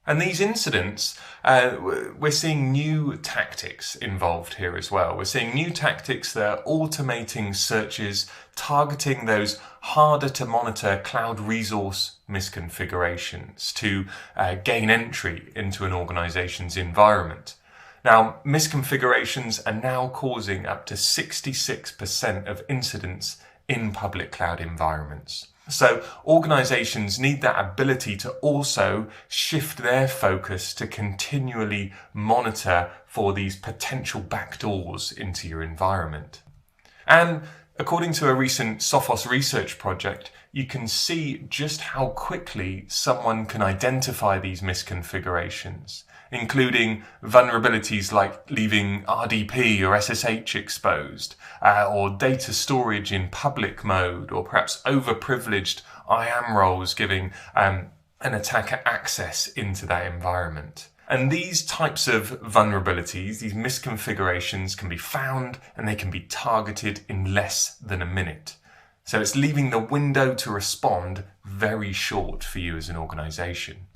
And these incidents, we're seeing new tactics involved here as well. We're seeing new tactics that are automating searches, targeting those harder to monitor cloud resource misconfigurations to gain entry into an organization's environment. Now, misconfigurations are now causing up to 66% of incidents in public cloud environments. So organizations need that ability to also shift their focus to continually monitor for these potential backdoors into your environment. And According to a recent Sophos research project, you can see just how quickly someone can identify these misconfigurations, including vulnerabilities like leaving RDP or SSH exposed, or data storage in public mode, or perhaps overprivileged IAM roles giving an attacker access into that environment. And these types of vulnerabilities, these misconfigurations, can be found and they can be targeted in less than a minute. So it's leaving the window to respond very short for you as an organization.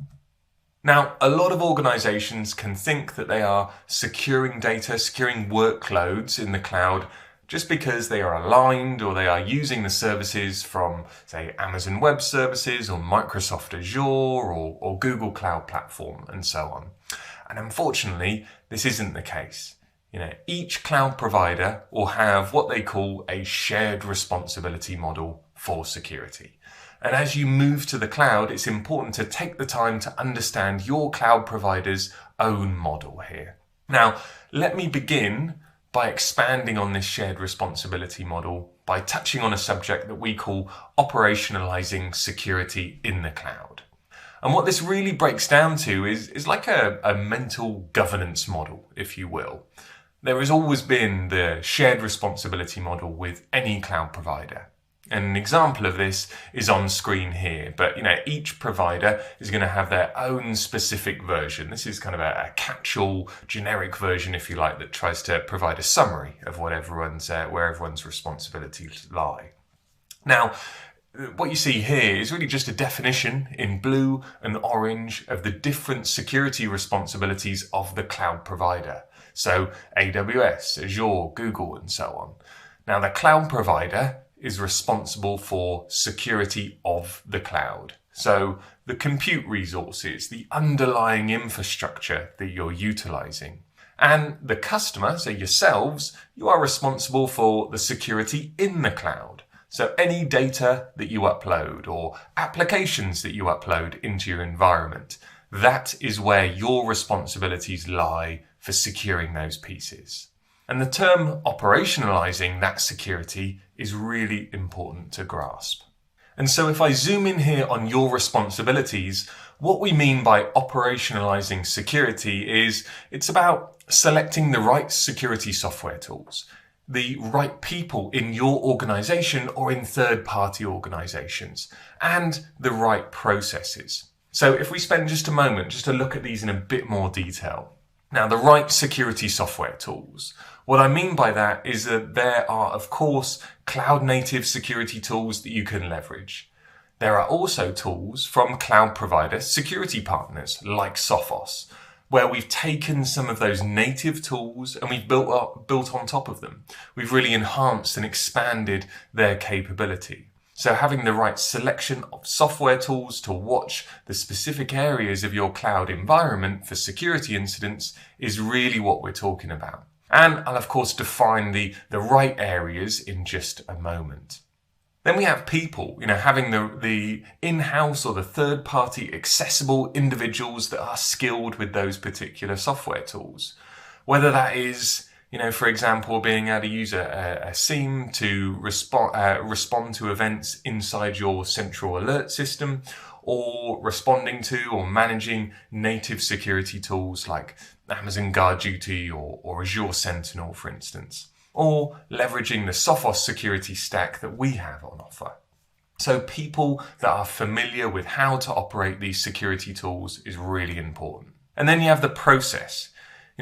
Now, a lot of organizations can think that they are securing data, securing workloads in the cloud just because they are aligned or they are using the services from, say, Amazon Web Services or Microsoft Azure or Google Cloud Platform and so on. And unfortunately, this isn't the case. Each cloud provider will have what they call a shared responsibility model for security. And as you move to the cloud, it's important to take the time to understand your cloud provider's own model here. Now, let me begin by expanding on this shared responsibility model by touching on a subject that we call operationalizing security in the cloud. And what this really breaks down to is like a mental governance model, if you will. There has always been the shared responsibility model with any cloud provider. And an example of this is on screen here, but each provider is going to have their own specific version. This is kind of a catch-all generic version, if you like, that tries to provide a summary of what where everyone's responsibilities lie. Now, what you see here is really just a definition in blue and orange of the different security responsibilities of the cloud provider. So AWS, Azure, Google, and so on. Now, the cloud provider is responsible for security of the cloud. So the compute resources, the underlying infrastructure that you're utilizing. And the customer, so yourselves, you are responsible for the security in the cloud. So any data that you upload or applications that you upload into your environment, that is where your responsibilities lie for securing those pieces. And the term operationalizing that security is really important to grasp. And so if I zoom in here on your responsibilities, what we mean by operationalizing security is it's about selecting the right security software tools, the right people in your organization or in third-party organizations, and the right processes. So if we spend just a moment just to look at these in a bit more detail. Now, the right security software tools. What I mean by that is that there are, of course, cloud-native security tools that you can leverage. There are also tools from cloud provider security partners like Sophos, where we've taken some of those native tools and we've built on top of them. We've really enhanced and expanded their capability. So having the right selection of software tools to watch the specific areas of your cloud environment for security incidents is really what we're talking about. And I'll of course define the right areas in just a moment. Then we have people, having the in-house or the third-party accessible individuals that are skilled with those particular software tools. Whether that is, for example, being able to use a SIEM to respond to events inside your central alert system, or responding to or managing native security tools like Amazon GuardDuty or Azure Sentinel, for instance, or leveraging the Sophos security stack that we have on offer. So people that are familiar with how to operate these security tools is really important. And then you have the process.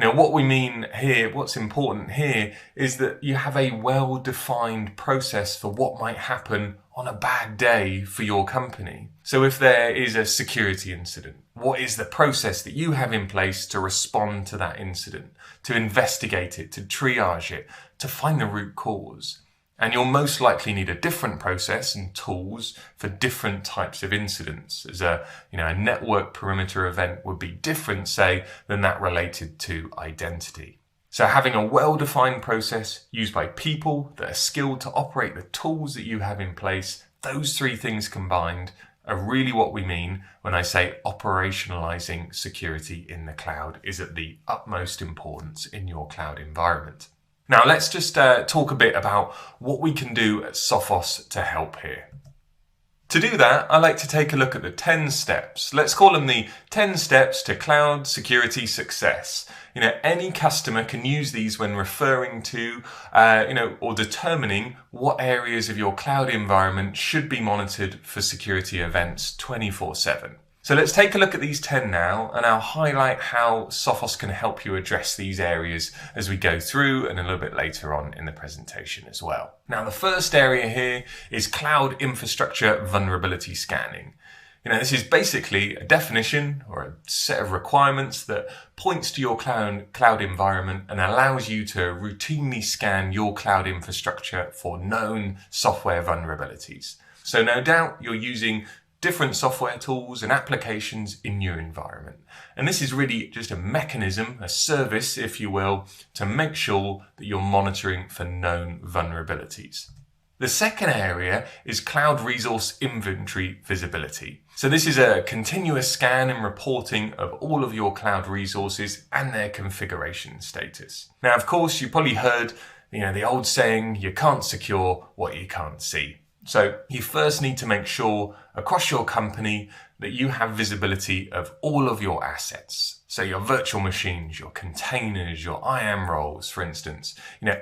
What we mean here, what's important here is that you have a well-defined process for what might happen on a bad day for your company. So if there is a security incident, what is the process that you have in place to respond to that incident, to investigate it, to triage it, to find the root cause? And you'll most likely need a different process and tools for different types of incidents. As a network perimeter event would be different, say, than that related to identity. So having a well-defined process used by people that are skilled to operate the tools that you have in place, those three things combined are really what we mean when I say operationalizing security in the cloud is at the utmost importance in your cloud environment. Now let's just talk a bit about what we can do at Sophos to help here. To do that, I like to take a look at the 10 steps. Let's call them the 10 steps to cloud security success. Any customer can use these when referring to, or determining what areas of your cloud environment should be monitored for security events 24/7. So let's take a look at these 10 now, and I'll highlight how Sophos can help you address these areas as we go through and a little bit later on in the presentation as well. Now, the first area here is cloud infrastructure vulnerability scanning. This is basically a definition or a set of requirements that points to your cloud environment and allows you to routinely scan your cloud infrastructure for known software vulnerabilities. So no doubt you're using different software tools and applications in your environment. And this is really just a mechanism, a service, if you will, to make sure that you're monitoring for known vulnerabilities. The second area is cloud resource inventory visibility. So this is a continuous scan and reporting of all of your cloud resources and their configuration status. Now, of course, you probably heard, the old saying, you can't secure what you can't see. So you first need to make sure across your company that you have visibility of all of your assets. So your virtual machines, your containers, your IAM roles, for instance,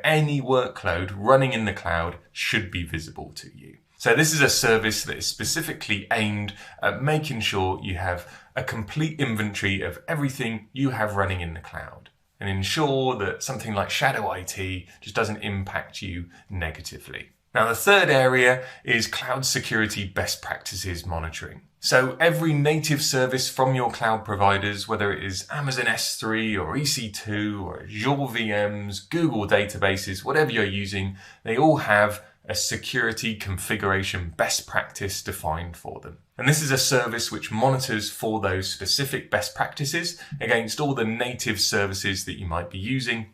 any workload running in the cloud should be visible to you. So this is a service that is specifically aimed at making sure you have a complete inventory of everything you have running in the cloud and ensure that something like shadow IT just doesn't impact you negatively. Now, the third area is cloud security best practices monitoring. So every native service from your cloud providers, whether it is Amazon S3 or EC2 or Azure VMs, Google databases, whatever you're using, they all have a security configuration best practice defined for them. And this is a service which monitors for those specific best practices against all the native services that you might be using.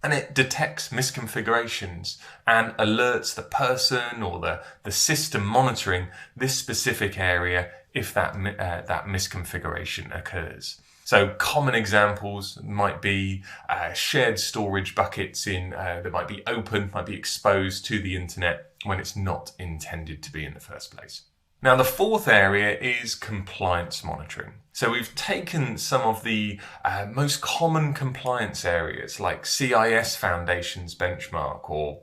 And it detects misconfigurations and alerts the person or the system monitoring this specific area if that misconfiguration occurs. So common examples might be shared storage buckets that might be open, might be exposed to the internet when it's not intended to be in the first place. Now, the fourth area is compliance monitoring. So we've taken some of the most common compliance areas like CIS Foundation's benchmark or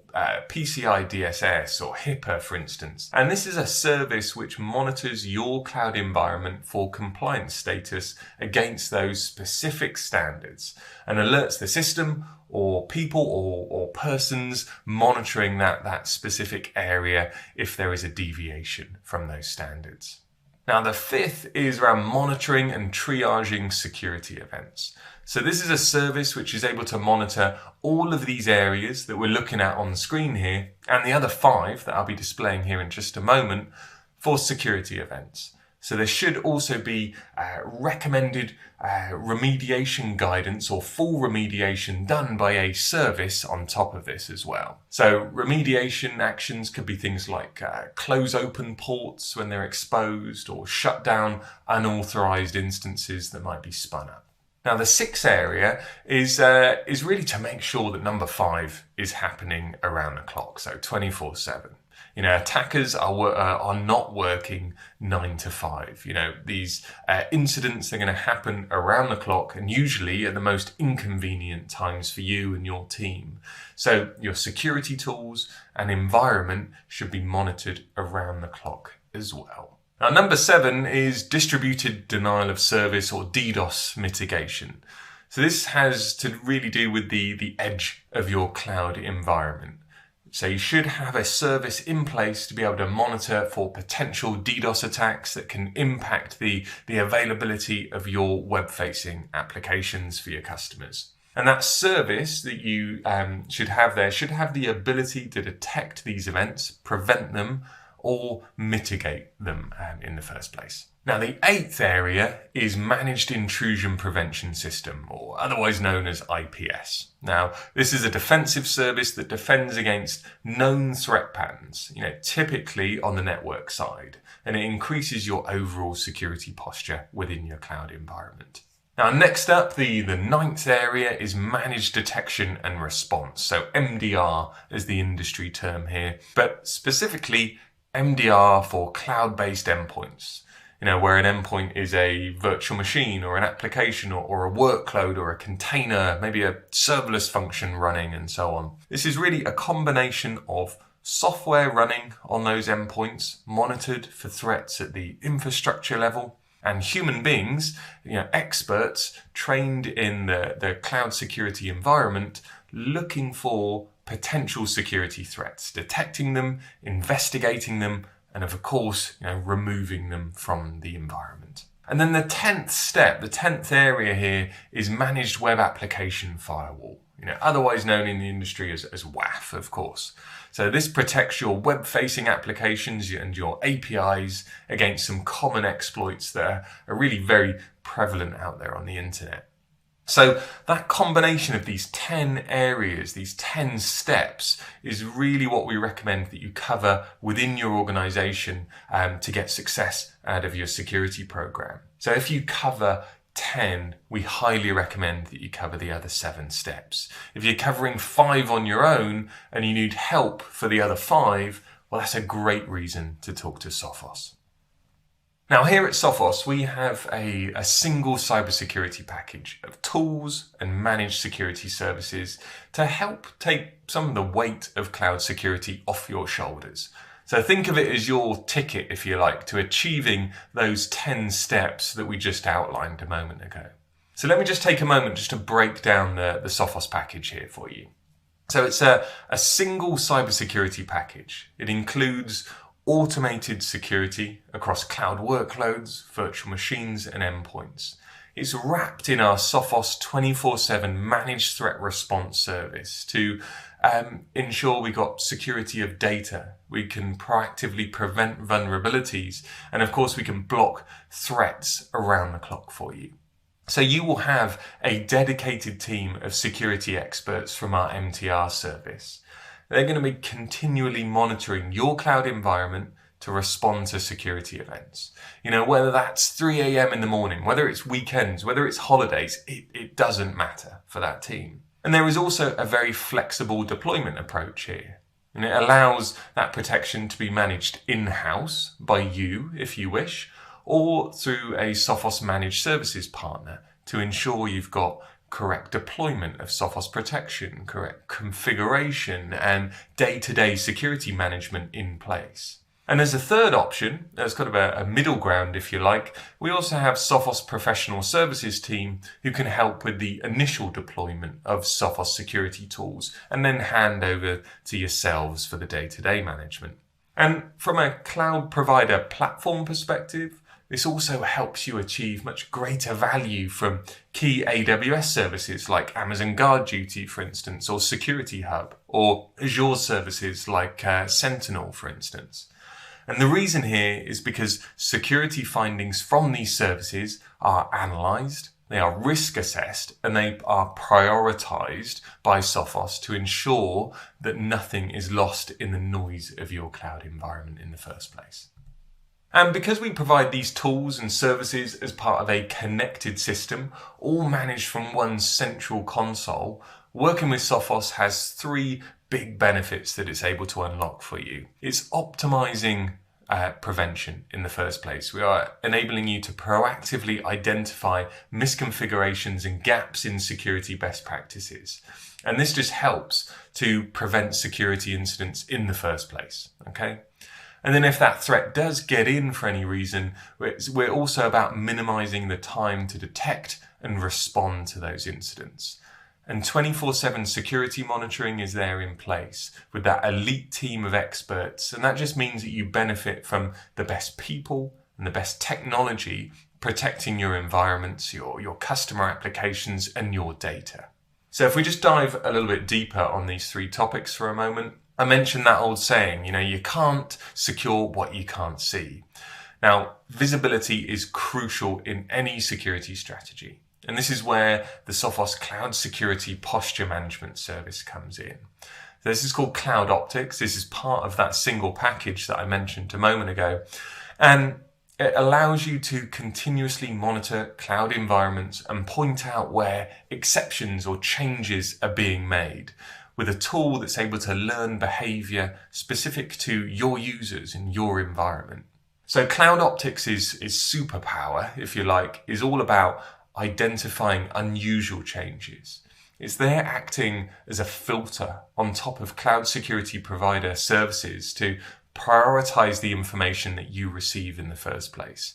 PCI DSS or HIPAA, for instance. And this is a service which monitors your cloud environment for compliance status against those specific standards and alerts the system or people or persons monitoring that specific area if there is a deviation from those standards. Now, the fifth is around monitoring and triaging security events. So this is a service which is able to monitor all of these areas that we're looking at on the screen here and the other 5 that I'll be displaying here in just a moment for security events. So there should also be recommended remediation guidance or full remediation done by a service on top of this as well. So remediation actions could be things like close open ports when they're exposed or shut down unauthorized instances that might be spun up. Now, the 6th area is really to make sure that number 5 is happening around the clock, so 24/7. Attackers are not working 9 to 5. These incidents are going to happen around the clock and usually at the most inconvenient times for you and your team. So your security tools and environment should be monitored around the clock as well. Now, number 7 is distributed denial of service or DDoS mitigation. So this has to really do with the edge of your cloud environment. So you should have a service in place to be able to monitor for potential DDoS attacks that can impact the availability of your web-facing applications for your customers. And that service that you should have there should have the ability to detect these events, prevent them, or mitigate them in the first place. Now, the 8th area is Managed Intrusion Prevention System, or otherwise known as IPS. Now, this is a defensive service that defends against known threat patterns, typically on the network side, and it increases your overall security posture within your cloud environment. Now, next up, the ninth area is managed detection and response. So MDR is the industry term here, but specifically MDR for cloud-based endpoints. Where an endpoint is a virtual machine or an application or a workload or a container, maybe a serverless function running and so on. This is really a combination of software running on those endpoints, monitored for threats at the infrastructure level, and human beings, experts trained in the cloud security environment, looking for potential security threats, detecting them, investigating them, and of course, removing them from the environment. And then the 10th step, the 10th area here, is managed web application firewall, otherwise known in the industry as WAF, of course. So this protects your web-facing applications and your APIs against some common exploits that are really very prevalent out there on the internet. So that combination of these 10 areas, these 10 steps, is really what we recommend that you cover within your organization to get success out of your security program. So if you cover 10, we highly recommend that you cover the other 7 steps. If you're covering 5 on your own and you need help for the other 5, well, that's a great reason to talk to Sophos. Now, here at Sophos, we have a single cybersecurity package of tools and managed security services to help take some of the weight of cloud security off your shoulders. So think of it as your ticket, if you like, to achieving those 10 steps that we just outlined a moment ago. So let me just take a moment just to break down the Sophos package here for you. So it's a single cybersecurity package. It includes automated security across cloud workloads, virtual machines, and endpoints. It's wrapped in our Sophos 24/7 managed threat response service to ensure we got security of data. We can proactively prevent vulnerabilities, and of course we can block threats around the clock for you. So you will have a dedicated team of security experts from our MTR service. They're going to be continually monitoring your cloud environment to respond to security events. Whether that's 3 a.m. in the morning, whether it's weekends, whether it's holidays, it doesn't matter for that team. And there is also a very flexible deployment approach here. And it allows that protection to be managed in-house by you, if you wish, or through a Sophos managed services partner to ensure you've got correct deployment of Sophos protection, correct configuration, and day-to-day security management in place. And as a third option, as kind of a middle ground, if you like, we also have Sophos professional services team who can help with the initial deployment of Sophos security tools and then hand over to yourselves for the day-to-day management. And from a cloud provider platform perspective, this also helps you achieve much greater value from key AWS services like Amazon Guard Duty, for instance, or Security Hub, or Azure services like Sentinel, for instance. And the reason here is because security findings from these services are analyzed, they are risk assessed, and they are prioritized by Sophos to ensure that nothing is lost in the noise of your cloud environment in the first place. And because we provide these tools and services as part of a connected system, all managed from one central console, working with Sophos has 3 big benefits that it's able to unlock for you. It's optimizing prevention in the first place. We are enabling you to proactively identify misconfigurations and gaps in security best practices. And this just helps to prevent security incidents in the first place, okay? And then if that threat does get in for any reason, we're also about minimizing the time to detect and respond to those incidents. And 24/7 security monitoring is there in place with that elite team of experts. And that just means that you benefit from the best people and the best technology protecting your environments, your customer applications, and your data. So if we just dive a little bit deeper on these 3 topics for a moment, I mentioned that old saying, you can't secure what you can't see. Now, visibility is crucial in any security strategy. And this is where the Sophos Cloud Security Posture Management Service comes in. So this is called Cloud Optics. This is part of that single package that I mentioned a moment ago. And It allows you to continuously monitor cloud environments and point out where exceptions or changes are being made with a tool that's able to learn behavior specific to your users in your environment. So Cloud Optics is superpower, if you like, is all about identifying unusual changes. It's there acting as a filter on top of cloud security provider services to prioritize the information that you receive in the first place,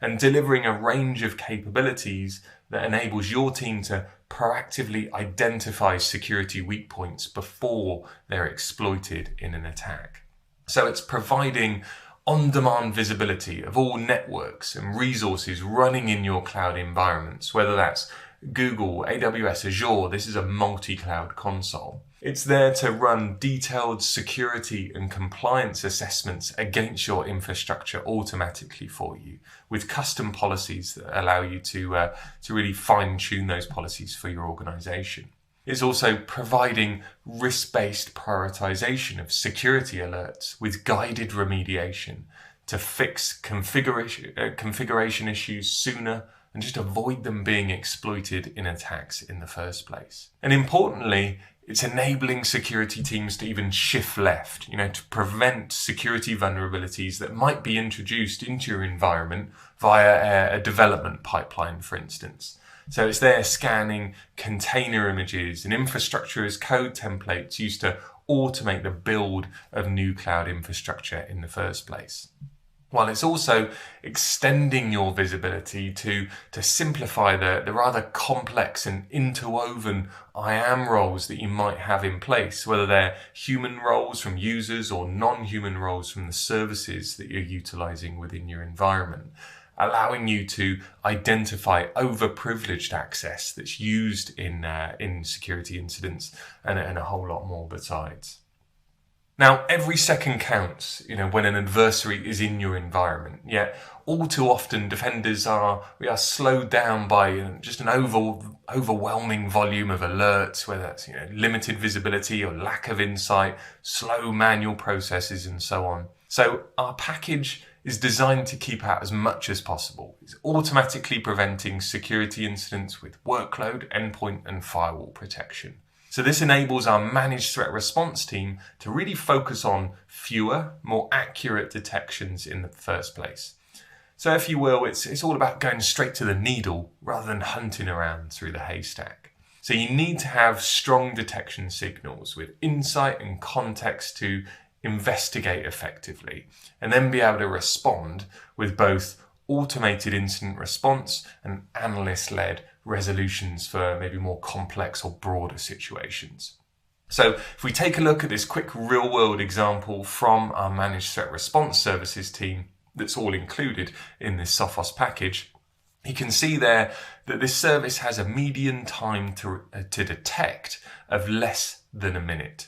and delivering a range of capabilities that enables your team to proactively identify security weak points before they're exploited in an attack. So it's providing on-demand visibility of all networks and resources running in your cloud environments, whether that's Google, AWS, Azure. This is a multi-cloud console. It's there to run detailed security and compliance assessments against your infrastructure automatically for you, with custom policies that allow you to really fine-tune those policies for your organization. It's also providing risk-based prioritization of security alerts with guided remediation to fix configuration issues sooner and just avoid them being exploited in attacks in the first place. And importantly, it's enabling security teams to even shift left, to prevent security vulnerabilities that might be introduced into your environment via a development pipeline, for instance. So it's there scanning container images and infrastructure as code templates used to automate the build of new cloud infrastructure in the first place. While it's also extending your visibility to simplify the rather complex and interwoven IAM roles that you might have in place, whether they're human roles from users or non-human roles from the services that you're utilizing within your environment, allowing you to identify overprivileged access that's used in security incidents and a whole lot more besides. Now, every second counts, when an adversary is in your environment. Yet, all too often, defenders we are slowed down by just an overwhelming volume of alerts, whether that's limited visibility or lack of insight, slow manual processes, and so on. So, our package is designed to keep out as much as possible. It's automatically preventing security incidents with workload, endpoint, and firewall protection. So this enables our managed threat response team to really focus on fewer, more accurate detections in the first place. So if you will, it's all about going straight to the needle rather than hunting around through the haystack. So you need to have strong detection signals with insight and context to investigate effectively, and then be able to respond with both automated incident response and analyst-led resolutions for maybe more complex or broader situations. So if we take a look at this quick real-world example from our managed threat response services team that's all included in this Sophos package, you can see there that this service has a median time to detect of less than a minute.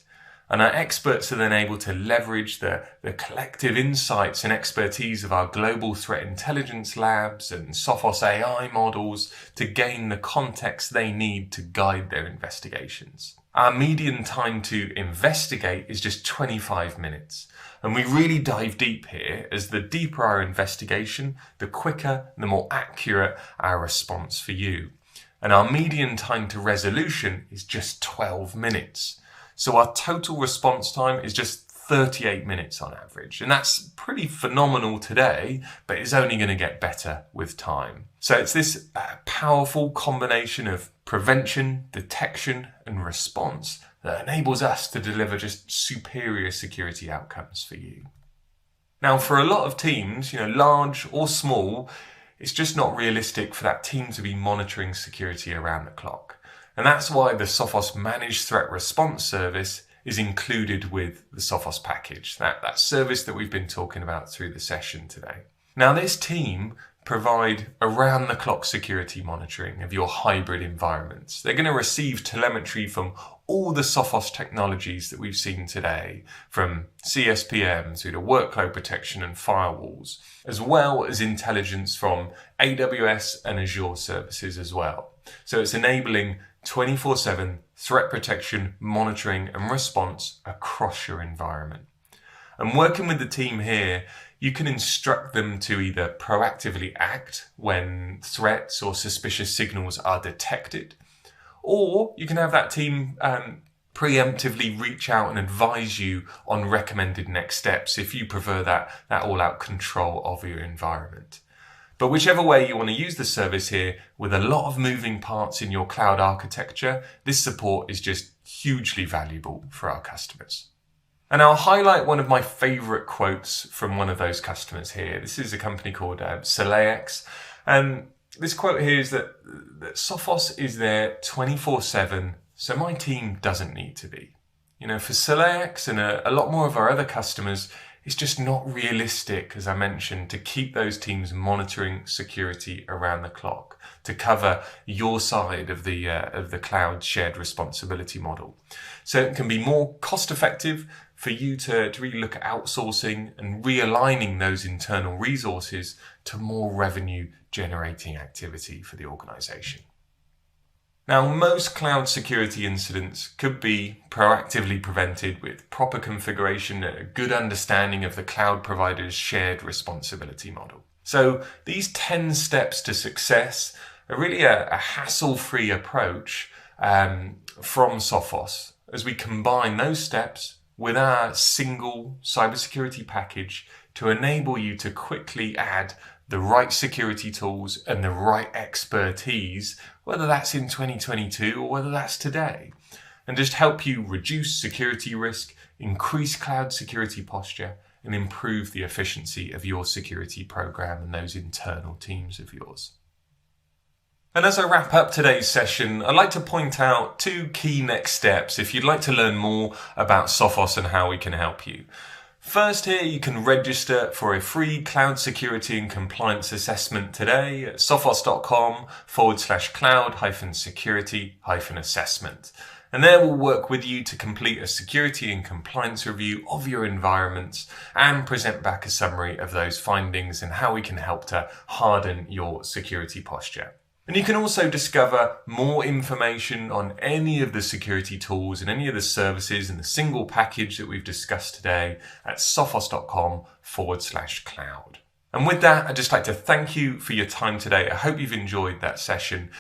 And our experts are then able to leverage the collective insights and expertise of our global threat intelligence labs and Sophos AI models to gain the context they need to guide their investigations. Our median time to investigate is just 25 minutes. And we really dive deep here, as the deeper our investigation, the quicker, the more accurate our response for you. And our median time to resolution is just 12 minutes. So our total response time is just 38 minutes on average. And that's pretty phenomenal today, but it's only going to get better with time. So it's this powerful combination of prevention, detection, and response that enables us to deliver just superior security outcomes for you. Now, for a lot of teams, large or small, it's just not realistic for that team to be monitoring security around the clock. And that's why the Sophos Managed Threat Response Service is included with the Sophos package, that service that we've been talking about through the session today. Now, this team provide around-the-clock security monitoring of your hybrid environments. They're going to receive telemetry from all the Sophos technologies that we've seen today, from CSPM through to workload protection and firewalls, as well as intelligence from AWS and Azure services as well. So it's enabling 24/7 threat protection, monitoring and response across your environment. And working with the team here, You can instruct them to either proactively act when threats or suspicious signals are detected, or you can have that team preemptively reach out and advise you on recommended next steps if you prefer that all-out control of your environment. But whichever way you want to use the service here, with a lot of moving parts in your cloud architecture, this support is just hugely valuable for our customers. And I'll highlight one of my favorite quotes from one of those customers here. This is a company called Solex. And this quote here is that Sophos is there 24/7, so my team doesn't need to be. You know, for Solex and a lot more of our other customers, it's just not realistic, as I mentioned, to keep those teams monitoring security around the clock, to cover your side of the cloud shared responsibility model. So it can be more cost effective for you to really look at outsourcing and realigning those internal resources to more revenue generating activity for the organization. Now, most cloud security incidents could be proactively prevented with proper configuration and a good understanding of the cloud provider's shared responsibility model. So these 10 steps to success are really a hassle-free approach from Sophos as we combine those steps with our single cybersecurity package to enable you to quickly add the right security tools and the right expertise, whether that's in 2022 or whether that's today, and just help you reduce security risk, increase cloud security posture, and improve the efficiency of your security program and those internal teams of yours. And as I wrap up today's session, I'd like to point out 2 key next steps if you'd like to learn more about Sophos and how we can help you. First, here you can register for a free cloud security and compliance assessment today at sophos.com/cloud-security-assessment. And there we'll work with you to complete a security and compliance review of your environments and present back a summary of those findings and how we can help to harden your security posture. And you can also discover more information on any of the security tools and any of the services in the single package that we've discussed today at sophos.com/cloud. And with that, I'd just like to thank you for your time today. I hope you've enjoyed that session.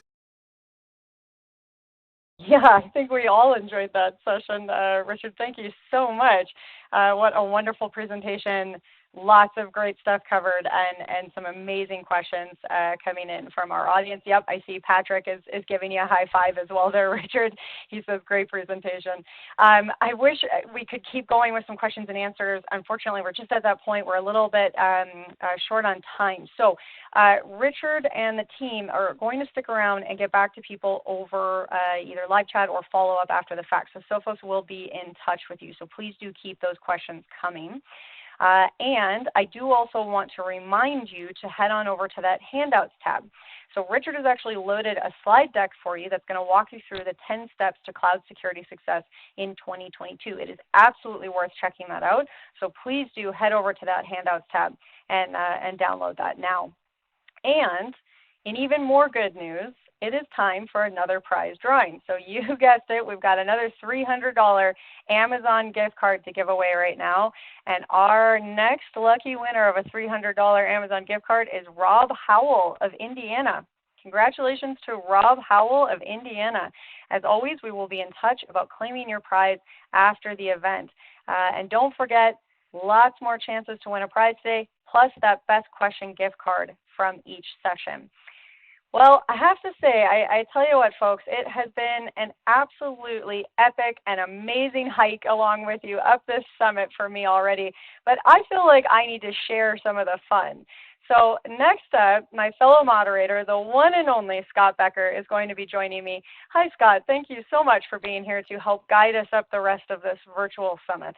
Yeah, I think we all enjoyed that session. Richard, thank you so much. What a wonderful presentation. Lots of great stuff covered and some amazing questions coming in from our audience. Yep, I see Patrick is giving you a high five as well there, Richard. He says, great presentation. I wish we could keep going with some questions and answers. Unfortunately, we're just at that point. We're a little bit short on time. So Richard and the team are going to stick around and get back to people over either live chat or follow up after the fact. So Sophos will be in touch with you. So please do keep those questions coming. And I do also want to remind you to head on over to that Handouts tab. So Richard has actually loaded a slide deck for you that's going to walk you through the 10 steps to cloud security success in 2022. It is absolutely worth checking that out. So please do head over to that Handouts tab and download that now. And in even more good news, it is time for another prize drawing. So you guessed it, we've got another $300 Amazon gift card to give away right now. And our next lucky winner of a $300 Amazon gift card is Rob Howell of Indiana. Congratulations to Rob Howell of Indiana. As always, we will be in touch about claiming your prize after the event. And don't forget, lots more chances to win a prize today, plus that best question gift card from each session. Well, I have to say, I tell you what, folks, it has been an absolutely epic and amazing hike along with you up this summit for me already, but I feel like I need to share some of the fun. So next up, my fellow moderator, the one and only Scott Becker, is going to be joining me. Hi, Scott. Thank you so much for being here to help guide us up the rest of this virtual summit.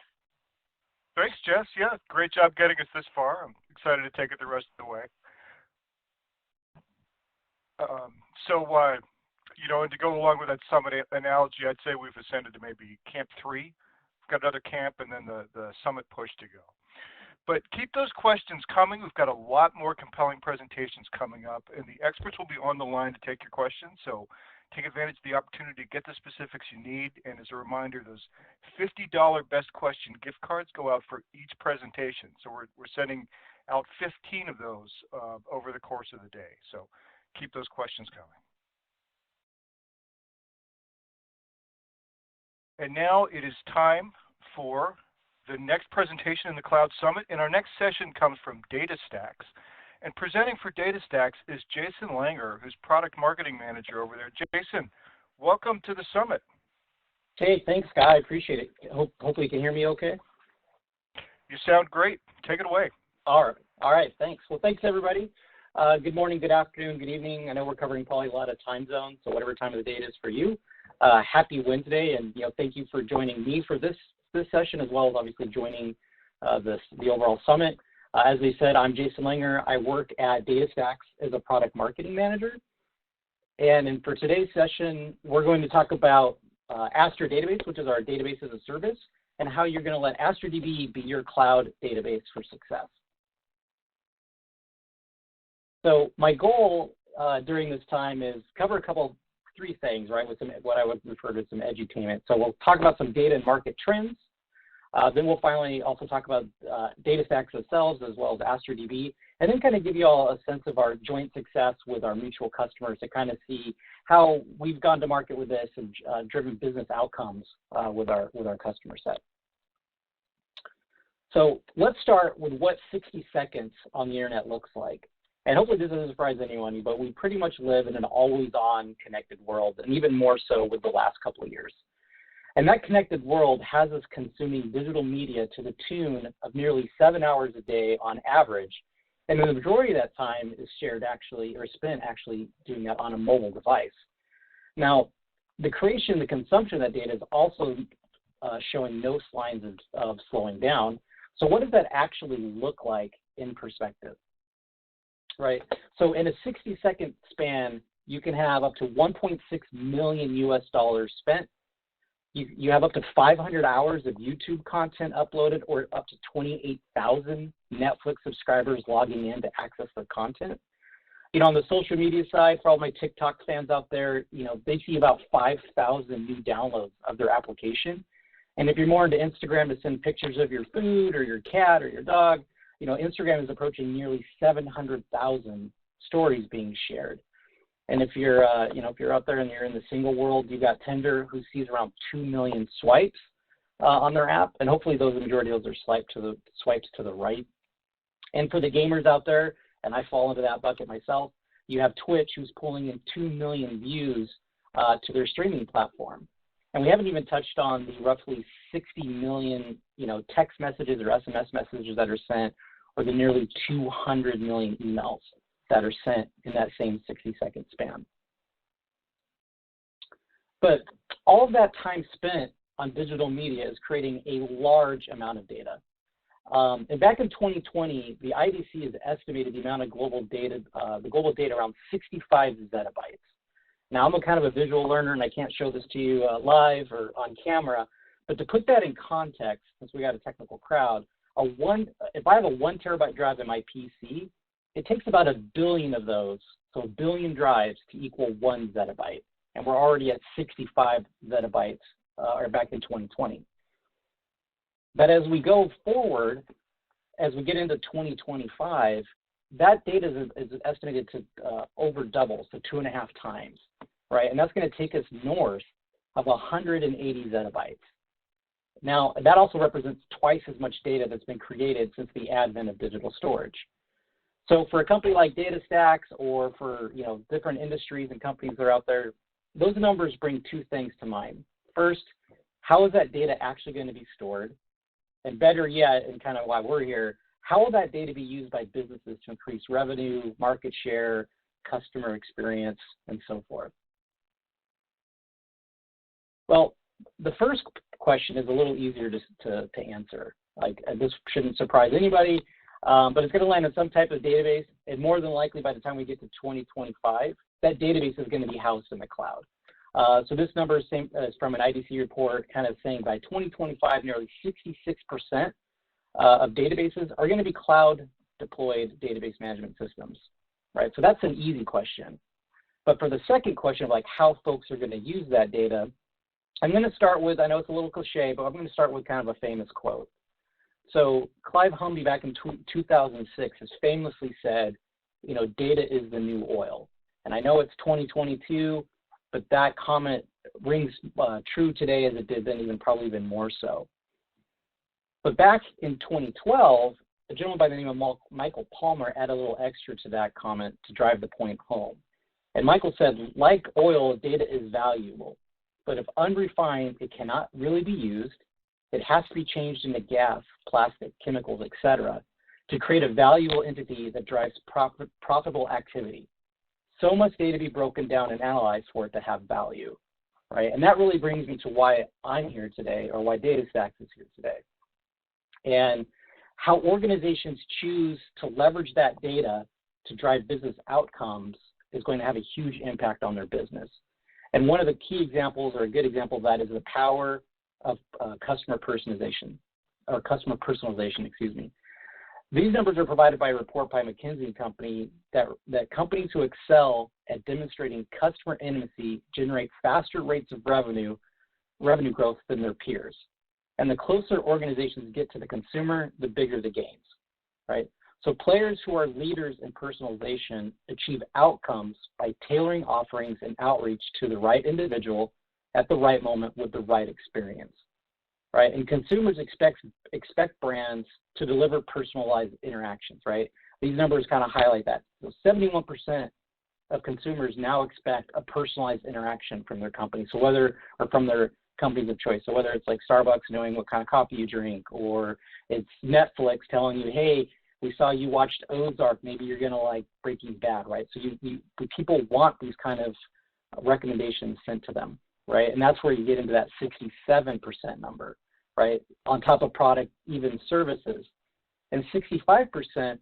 Thanks, Jess. Yeah, great job getting us this far. I'm excited to take it the rest of the way. You know, and to go along with that summit analogy, I'd say we've ascended to maybe Camp 3. We've got another camp and then the summit push to go. But keep those questions coming. We've got a lot more compelling presentations coming up, and the experts will be on the line to take your questions. So take advantage of the opportunity to get the specifics you need. And as a reminder, those $50 best question gift cards go out for each presentation. So we're sending out 15 of those over the course of the day. So keep those questions coming. And now it is time for the next presentation in the Cloud Summit. And our next session comes from DataStax. And presenting for DataStax is Jason Langer, who's Product Marketing Manager over there. Jason, welcome to the Summit. Hey, thanks, Guy. I appreciate it. Hopefully you can hear me okay. You sound great. Take it away. All right. Thanks. Well, thanks, everybody. Good morning, good afternoon, good evening. I know we're covering probably a lot of time zones, so whatever time of the day it is for you. Happy Wednesday, and thank you for joining me for this session, as well as obviously joining the overall summit. As we said, I'm Jason Langer. I work at DataStax as a product marketing manager. And for today's session, we're going to talk about Astra Database, which is our database as a service, and how you're going to let AstraDB be your cloud database for success. So my goal during this time is cover three things, right, with what I would refer to as some edutainment. So we'll talk about some data and market trends. Then we'll finally also talk about DataStax themselves as well as AstraDB, and then kind of give you all a sense of our joint success with our mutual customers to kind of see how we've gone to market with this and driven business outcomes with our customer set. So let's start with what 60 seconds on the internet looks like. And hopefully this doesn't surprise anyone, but we pretty much live in an always-on connected world, and even more so with the last couple of years. And that connected world has us consuming digital media to the tune of nearly 7 hours a day on average. And the majority of that time is spent actually doing that on a mobile device. Now, the creation, the consumption of that data is also showing no signs of slowing down. So what does that actually look like in perspective? Right. So in a 60-second span, you can have up to $1.6 million US spent. You have up to 500 hours of YouTube content uploaded, or up to 28,000 Netflix subscribers logging in to access their content. On the social media side, for all my TikTok fans out there, they see about 5,000 new downloads of their application. And if you're more into Instagram to send pictures of your food or your cat or your dog, Instagram is approaching nearly 700,000 stories being shared. And if you're, if you're out there and you're in the single world, you've got Tinder, who sees around 2 million swipes on their app, and hopefully the majority of those are swipes to the right. And for the gamers out there, and I fall into that bucket myself, you have Twitch, who's pulling in 2 million views to their streaming platform. And we haven't even touched on the roughly 60 million, text messages or SMS messages that are sent, or the nearly 200 million emails that are sent in that same 60-second span. But all of that time spent on digital media is creating a large amount of data. And back in 2020, the IDC has estimated the amount of global data around 65 zettabytes. Now, I'm a kind of a visual learner, and I can't show this to you live or on camera, but to put that in context, since we got a technical crowd, if I have a 1 terabyte drive in my PC, it takes about 1 billion of those, so 1 billion drives, to equal 1 zettabyte. And we're already at 65 zettabytes or back in 2020. But as we go forward, as we get into 2025, that data is estimated to over double, so 2.5 times, right? And that's going to take us north of 180 zettabytes. Now, that also represents twice as much data that's been created since the advent of digital storage. So for a company like DataStax, or for different industries and companies that are out there, those numbers bring two things to mind. First, how is that data actually going to be stored? And better yet, and kind of why we're here, how will that data be used by businesses to increase revenue, market share, customer experience, and so forth? Well, the first question is a little easier to answer. Like, this shouldn't surprise anybody. But it's going to land in some type of database, and more than likely by the time we get to 2025, that database is going to be housed in the cloud. So this number is from an IDC report, kind of saying by 2025, nearly 66% of databases are going to be cloud-deployed database management systems, right? So that's an easy question. But for the second question of how folks are going to use that data, I'm going to start with, I know it's a little cliche, but I'm going to start with kind of a famous quote. So Clive Humby back in 2006 has famously said, you know, data is the new oil. And I know it's 2022, but that comment rings true today as it did then, probably even more so. But back in 2012, a gentleman by the name of Michael Palmer added a little extra to that comment to drive the point home. And Michael said, like oil, data is valuable, but if unrefined, it cannot really be used. It has to be changed into gas, plastic, chemicals, etc., to create a valuable entity that drives profitable activity. So must data be broken down and analyzed for it to have value, right? And that really brings me to why I'm here today, or why DataStax is here today. And how organizations choose to leverage that data to drive business outcomes is going to have a huge impact on their business. And one of the key examples, or a good example of that, is the power of customer personalization, excuse me. These numbers are provided by a report by McKinsey & Company that companies who excel at demonstrating customer intimacy generate faster rates of revenue growth than their peers. And the closer organizations get to the consumer, the bigger the gains, right? So players who are leaders in personalization achieve outcomes by tailoring offerings and outreach to the right individual at the right moment with the right experience, right? And consumers expect brands to deliver personalized interactions, right? These numbers kind of highlight that. So 71% of consumers now expect a personalized interaction from their company, or from their companies of choice. So whether it's like Starbucks knowing what kind of coffee you drink, or it's Netflix telling you, hey, we saw you watched Ozark, maybe you're gonna like Breaking Bad, right? So people want these kind of recommendations sent to them, right? And that's where you get into that 67% number, right? On top of product, even services. And 65%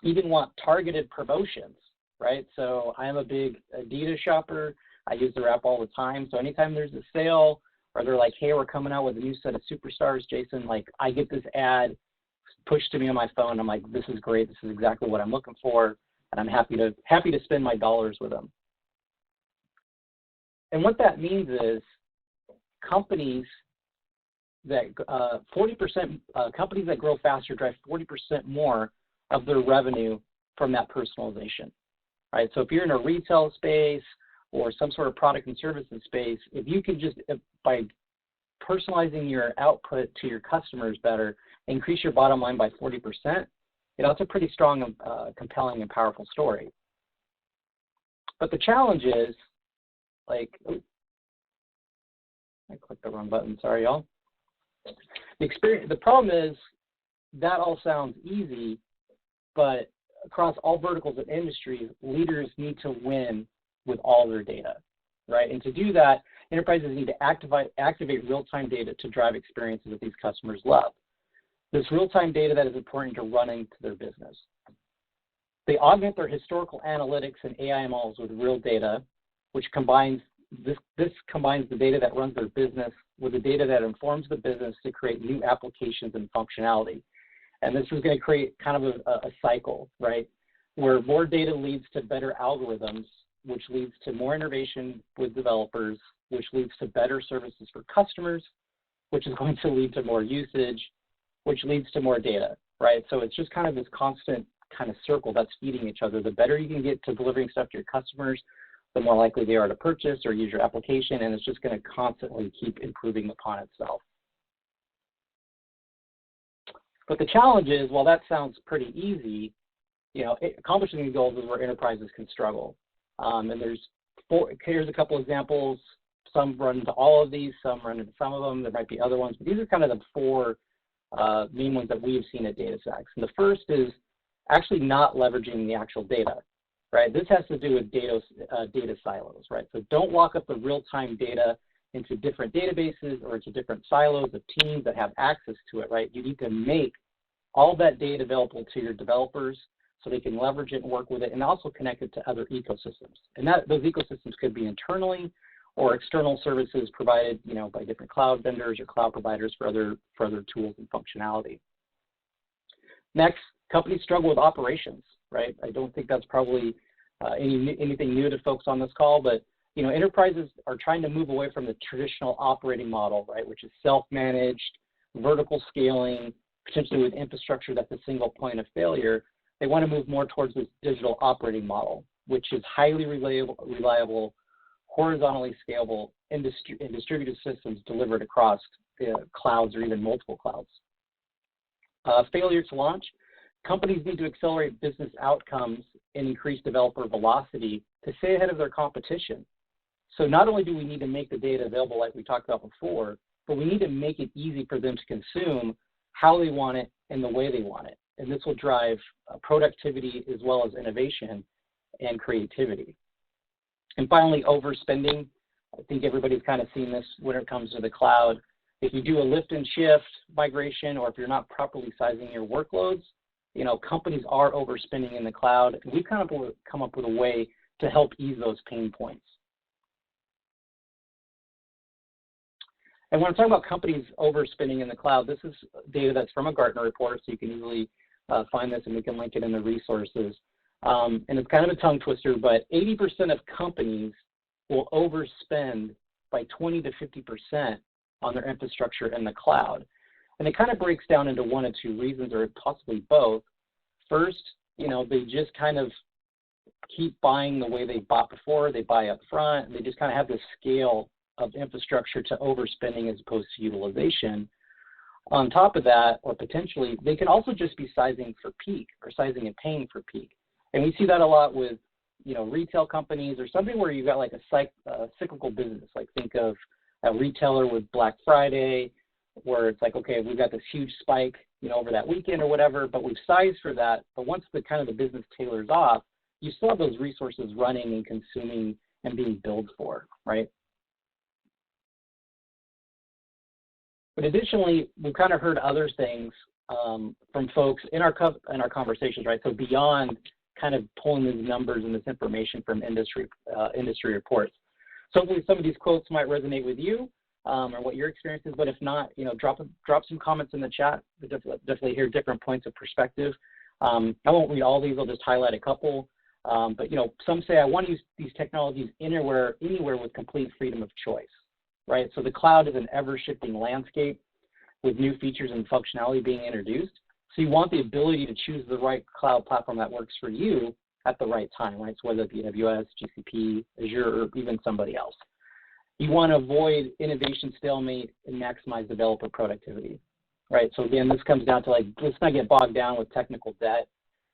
even want targeted promotions, right? So I'm a big Adidas shopper. I use their app all the time. So anytime there's a sale, or they're like, hey, we're coming out with a new set of superstars, Jason, like I get this ad pushed to me on my phone. I'm like, this is great. This is exactly what I'm looking for. And I'm happy to spend my dollars with them. And what that means is companies that 40% companies that grow faster drive 40% more of their revenue from that personalization, right? So if you're in a retail space or some sort of product and services space, if you can just, by personalizing your output to your customers better, increase your bottom line by 40%, you know, it's a pretty strong, compelling, and powerful story. But the challenge is, like, I clicked the wrong button, sorry, y'all. The problem is that all sounds easy, but across all verticals of industries, leaders need to win with all their data, right? And to do that, enterprises need to activate real-time data to drive experiences that these customers love. This real-time data that is important to running to their business. They augment their historical analytics and AI models with real data, which combines this combines the data that runs their business with the data that informs the business to create new applications and functionality. And this is going to create kind of a cycle, right? Where more data leads to better algorithms, which leads to more innovation with developers, which leads to better services for customers, which is going to lead to more usage, which leads to more data, right? So it's just kind of this constant kind of circle that's feeding each other. The better you can get to delivering stuff to your customers, the more likely they are to purchase or use your application, and it's just going to constantly keep improving upon itself. But the challenge is, while that sounds pretty easy, you know, accomplishing these goals is where enterprises can struggle. And here's a couple examples. Some run into all of these, some run into some of them. There might be other ones, but these are kind of the four main ones that we've seen at DataStax. And the first is actually not leveraging the actual data, right? This has to do with data silos, right? So don't lock up the real-time data into different databases or into different silos of teams that have access to it, right? You need to make all that data available to your developers so they can leverage it and work with it, and also connect it to other ecosystems. And those ecosystems could be internally or external services provided, you know, by different cloud vendors or cloud providers for other tools and functionality. Next, companies struggle with operations, right? I don't think that's probably anything new to folks on this call, but you know, enterprises are trying to move away from the traditional operating model, right, which is self-managed, vertical scaling, potentially with infrastructure that's a single point of failure, they want to move more towards this digital operating model, which is highly reliable, horizontally scalable, and distributed systems delivered across clouds or even multiple clouds. Failure to launch. Companies need to accelerate business outcomes and increase developer velocity to stay ahead of their competition. So not only do we need to make the data available like we talked about before, but we need to make it easy for them to consume how they want it and the way they want it. And this will drive productivity as well as innovation and creativity. And finally, overspending. I think everybody's kind of seen this when it comes to the cloud. If you do a lift and shift migration, or if you're not properly sizing your workloads, companies are overspending in the cloud. And we've kind of come up with a way to help ease those pain points. And when I'm talking about companies overspending in the cloud, this is data that's from a Gartner report, so you can easily find this, and we can link it in the resources. And it's kind of a tongue twister, but 80% of companies will overspend by 20 to 50% on their infrastructure in the cloud. And it kind of breaks down into one of two reasons, or possibly both. First, they just kind of keep buying the way they bought before. They buy up front, and they just kind of have this scale of infrastructure to overspending as opposed to utilization. On top of that, or potentially, they can also just be sizing for peak, or sizing and paying for peak. And we see that a lot with, retail companies, or something where you've got like a cyclical business. Like think of a retailer with Black Friday, where it's like, okay, we've got this huge spike, over that weekend or whatever, but we've sized for that. But once the business tailors off, you still have those resources running and consuming and being billed for, right? But additionally, we've kind of heard other things from folks in our conversations, right? So beyond kind of pulling these numbers and this information from industry reports. So hopefully some of these quotes might resonate with you or what your experience is, but if not, drop some comments in the chat. We definitely hear different points of perspective. I won't read all these, I'll just highlight a couple. But some say I want to use these technologies anywhere with complete freedom of choice, right? So the cloud is an ever-shifting landscape with new features and functionality being introduced. So you want the ability to choose the right cloud platform that works for you at the right time, right? So whether it be AWS, GCP, Azure, or even somebody else. You want to avoid innovation stalemate and maximize developer productivity, right? So again, this comes down to let's not get bogged down with technical debt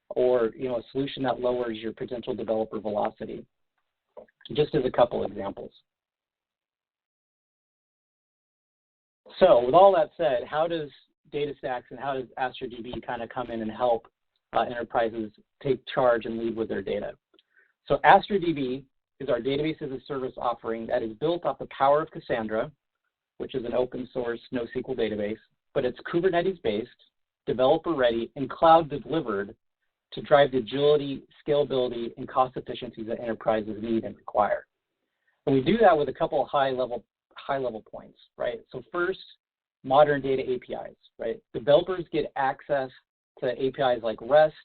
or, a solution that lowers your potential developer velocity. Just as a couple examples. So with all that said, how does DataStax and how does AstraDB kind of come in and help enterprises take charge and lead with their data? So AstraDB is our database as a service offering that is built off the power of Cassandra, which is an open source NoSQL database, but it's Kubernetes based, developer ready, and cloud delivered to drive the agility, scalability, and cost efficiencies that enterprises need and require. And we do that with a couple of high level points, right? So first, modern data APIs, right? Developers get access to APIs like REST,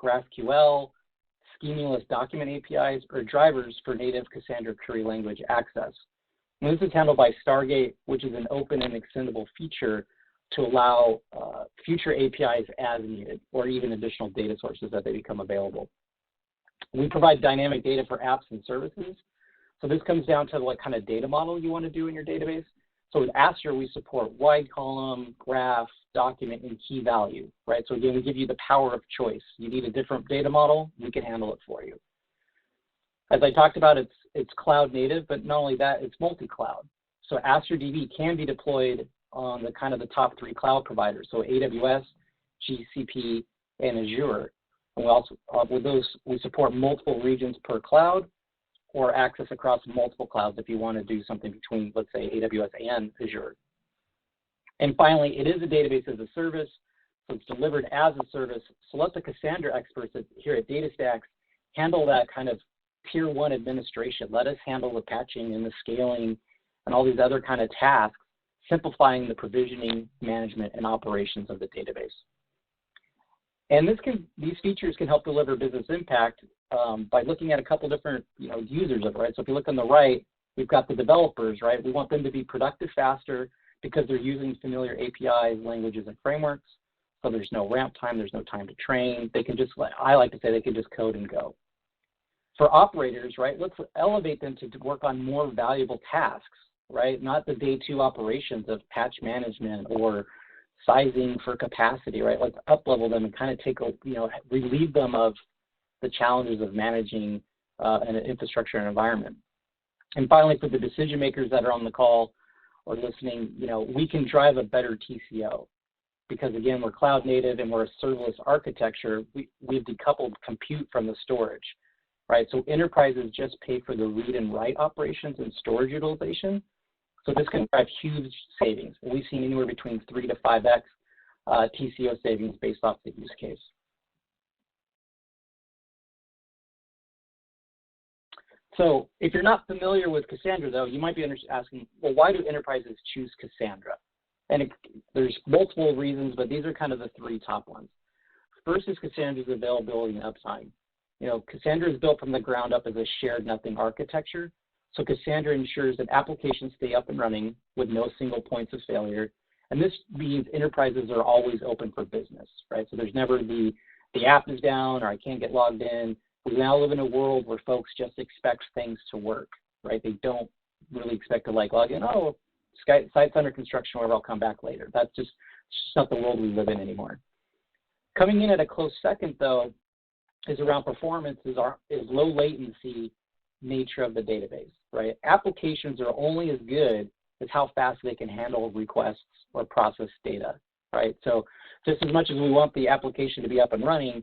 GraphQL, schemaless document APIs, or drivers for native Cassandra query language access. And this is handled by Stargate, which is an open and extendable feature to allow future APIs as needed, or even additional data sources that they become available. We provide dynamic data for apps and services. So this comes down to what kind of data model you want to do in your database. So with Astra, we support wide column, graph, document, and key value, right? So again, we give you the power of choice. You need a different data model, we can handle it for you. As I talked about, it's cloud native, but not only that, it's multi-cloud. So AstraDB can be deployed on the kind of the top 3 cloud providers, so AWS, GCP, and Azure. And we also, with those, we support multiple regions per cloud, or access across multiple clouds if you want to do something between, let's say, AWS and Azure. And finally, it is a database as a service, so it's delivered as a service. So let the Cassandra experts here at DataStax handle that kind of tier 1 administration. Let us handle the patching and the scaling and all these other kind of tasks, simplifying the provisioning, management, and operations of the database. And these features can help deliver business impact by looking at a couple different users of it, right? So if you look on the right, we've got the developers, right? We want them to be productive faster because they're using familiar APIs, languages, and frameworks. So there's no ramp time, there's no time to train. They can just, I like to say, they can just code and go. For operators, right, let's elevate them to work on more valuable tasks, right? Not the day two operations of patch management or sizing for capacity, right? Let's up-level them and kind of take, relieve them of the challenges of managing an infrastructure and environment. And finally, for the decision makers that are on the call or listening, we can drive a better TCO because, again, we're cloud native and we're a serverless architecture. We've decoupled compute from the storage, right? So enterprises just pay for the read and write operations and storage utilization. So this can drive huge savings. We've seen anywhere between 3 to 5x TCO savings based off the use case. So if you're not familiar with Cassandra, though, you might be asking, well, why do enterprises choose Cassandra? And there's multiple reasons, but these are kind of the three top ones. First is Cassandra's availability and uptime. Cassandra is built from the ground up as a shared nothing architecture. So Cassandra ensures that applications stay up and running with no single points of failure. And this means enterprises are always open for business, right? So there's never the app is down or I can't get logged in. We now live in a world where folks just expect things to work, right? They don't really expect to log in. Oh, site's under construction, or I'll come back later. That's just not the world we live in anymore. Coming in at a close second, though, is around performance, is low latency nature of the database, right? Applications are only as good as how fast they can handle requests or process data, right? So just as much as we want the application to be up and running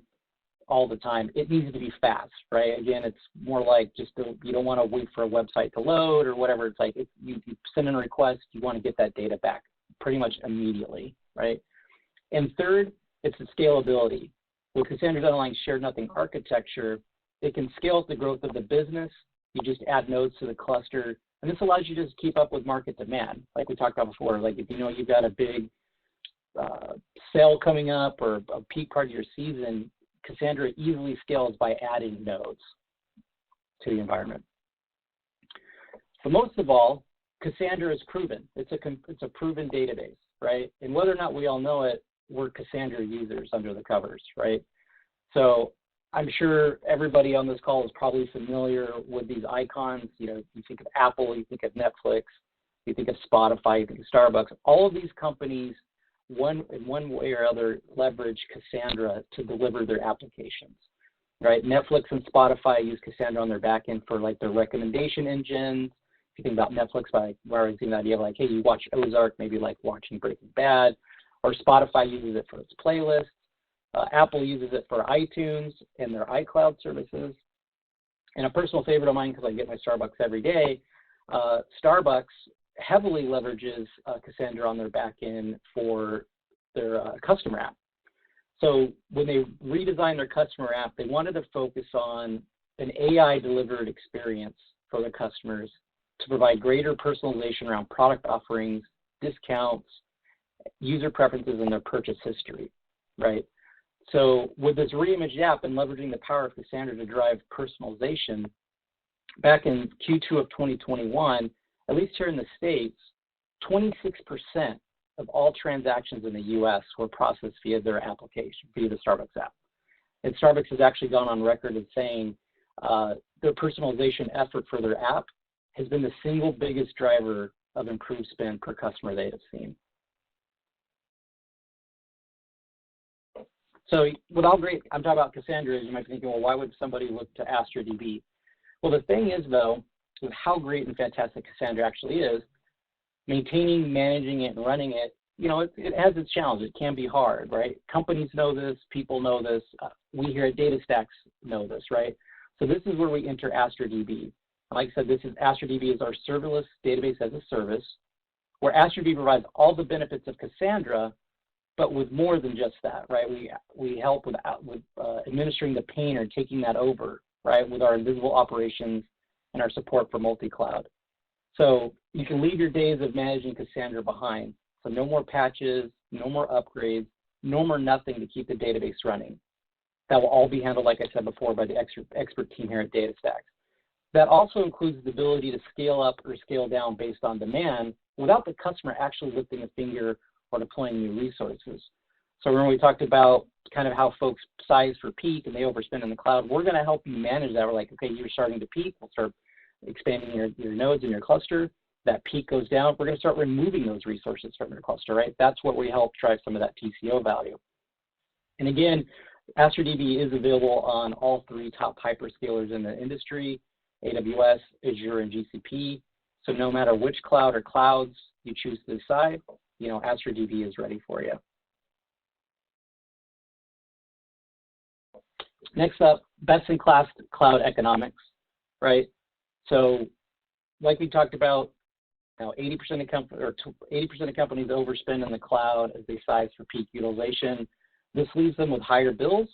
all the time, it needs to be fast, right? Again, it's more like you don't want to wait for a website to load or whatever. It's like if you send in a request, you want to get that data back pretty much immediately, right? And third, it's the scalability. With Cassandra's underlying shared nothing architecture, it can scale with the growth of the business. You just add nodes to the cluster, and this allows you to just keep up with market demand. Like we talked about before, like if you've got a big sale coming up or a peak part of your season, Cassandra easily scales by adding nodes to the environment. But most of all, Cassandra is proven. It's a proven database, right? And whether or not we all know it, we're Cassandra users under the covers, right? So I'm sure everybody on this call is probably familiar with these icons. You think of Apple, you think of Netflix, you think of Spotify, you think of Starbucks. All of these companies, in one way or other, leverage Cassandra to deliver their applications, right? Netflix and Spotify use Cassandra on their backend for like their recommendation engines. If you think about Netflix, where I was thinking the idea of like, hey, you watch Ozark, maybe like watching Breaking Bad, or Spotify uses it for its playlists. Apple uses it for iTunes and their iCloud services. And a personal favorite of mine, because I get my Starbucks every day, Starbucks heavily leverages Cassandra on their backend for their customer app. So when they redesigned their customer app, they wanted to focus on an AI-delivered experience for their customers to provide greater personalization around product offerings, discounts, user preferences, and their purchase history, right? So with this reimaged app and leveraging the power of Cassandra to drive personalization, back in Q2 of 2021, at least here in the States, 26% of all transactions in the US were processed via their application, via the Starbucks app. And Starbucks has actually gone on record as saying their personalization effort for their app has been the single biggest driver of improved spend per customer they have seen. So with all great, I'm talking about Cassandra, you might be thinking, well, why would somebody look to AstraDB? Well, the thing is, though, with how great and fantastic Cassandra actually is, maintaining, managing it, and running it, it has its challenges. It can be hard, right? Companies know this, people know this, we here at DataStax know this, right? So this is where we enter AstraDB. Like I said, AstraDB is our serverless database as a service, where AstraDB provides all the benefits of Cassandra, but with more than just that, right? We help with administering the pain or taking that over, right, with our invisible operations and our support for multi-cloud. So you can leave your days of managing Cassandra behind. So no more patches, no more upgrades, no more nothing to keep the database running. That will all be handled, like I said before, by the expert team here at DataStax. That also includes the ability to scale up or scale down based on demand without the customer actually lifting a finger or deploying new resources. So remember we talked about kind of how folks size for peak and they overspend in the cloud. We're going to help you manage that. We're like, okay, you're starting to peak. We'll start expanding your nodes in your cluster. That peak goes down. We're going to start removing those resources from your cluster, right? That's what we help drive some of that TCO value. And again, AstraDB is available on all 3 top hyperscalers in the industry, AWS, Azure, and GCP. So no matter which cloud or clouds you choose to decide, AstraDB is ready for you. Next up, best-in-class cloud economics, right? So like we talked about, 80% of companies overspend in the cloud as they size for peak utilization. This leaves them with higher bills,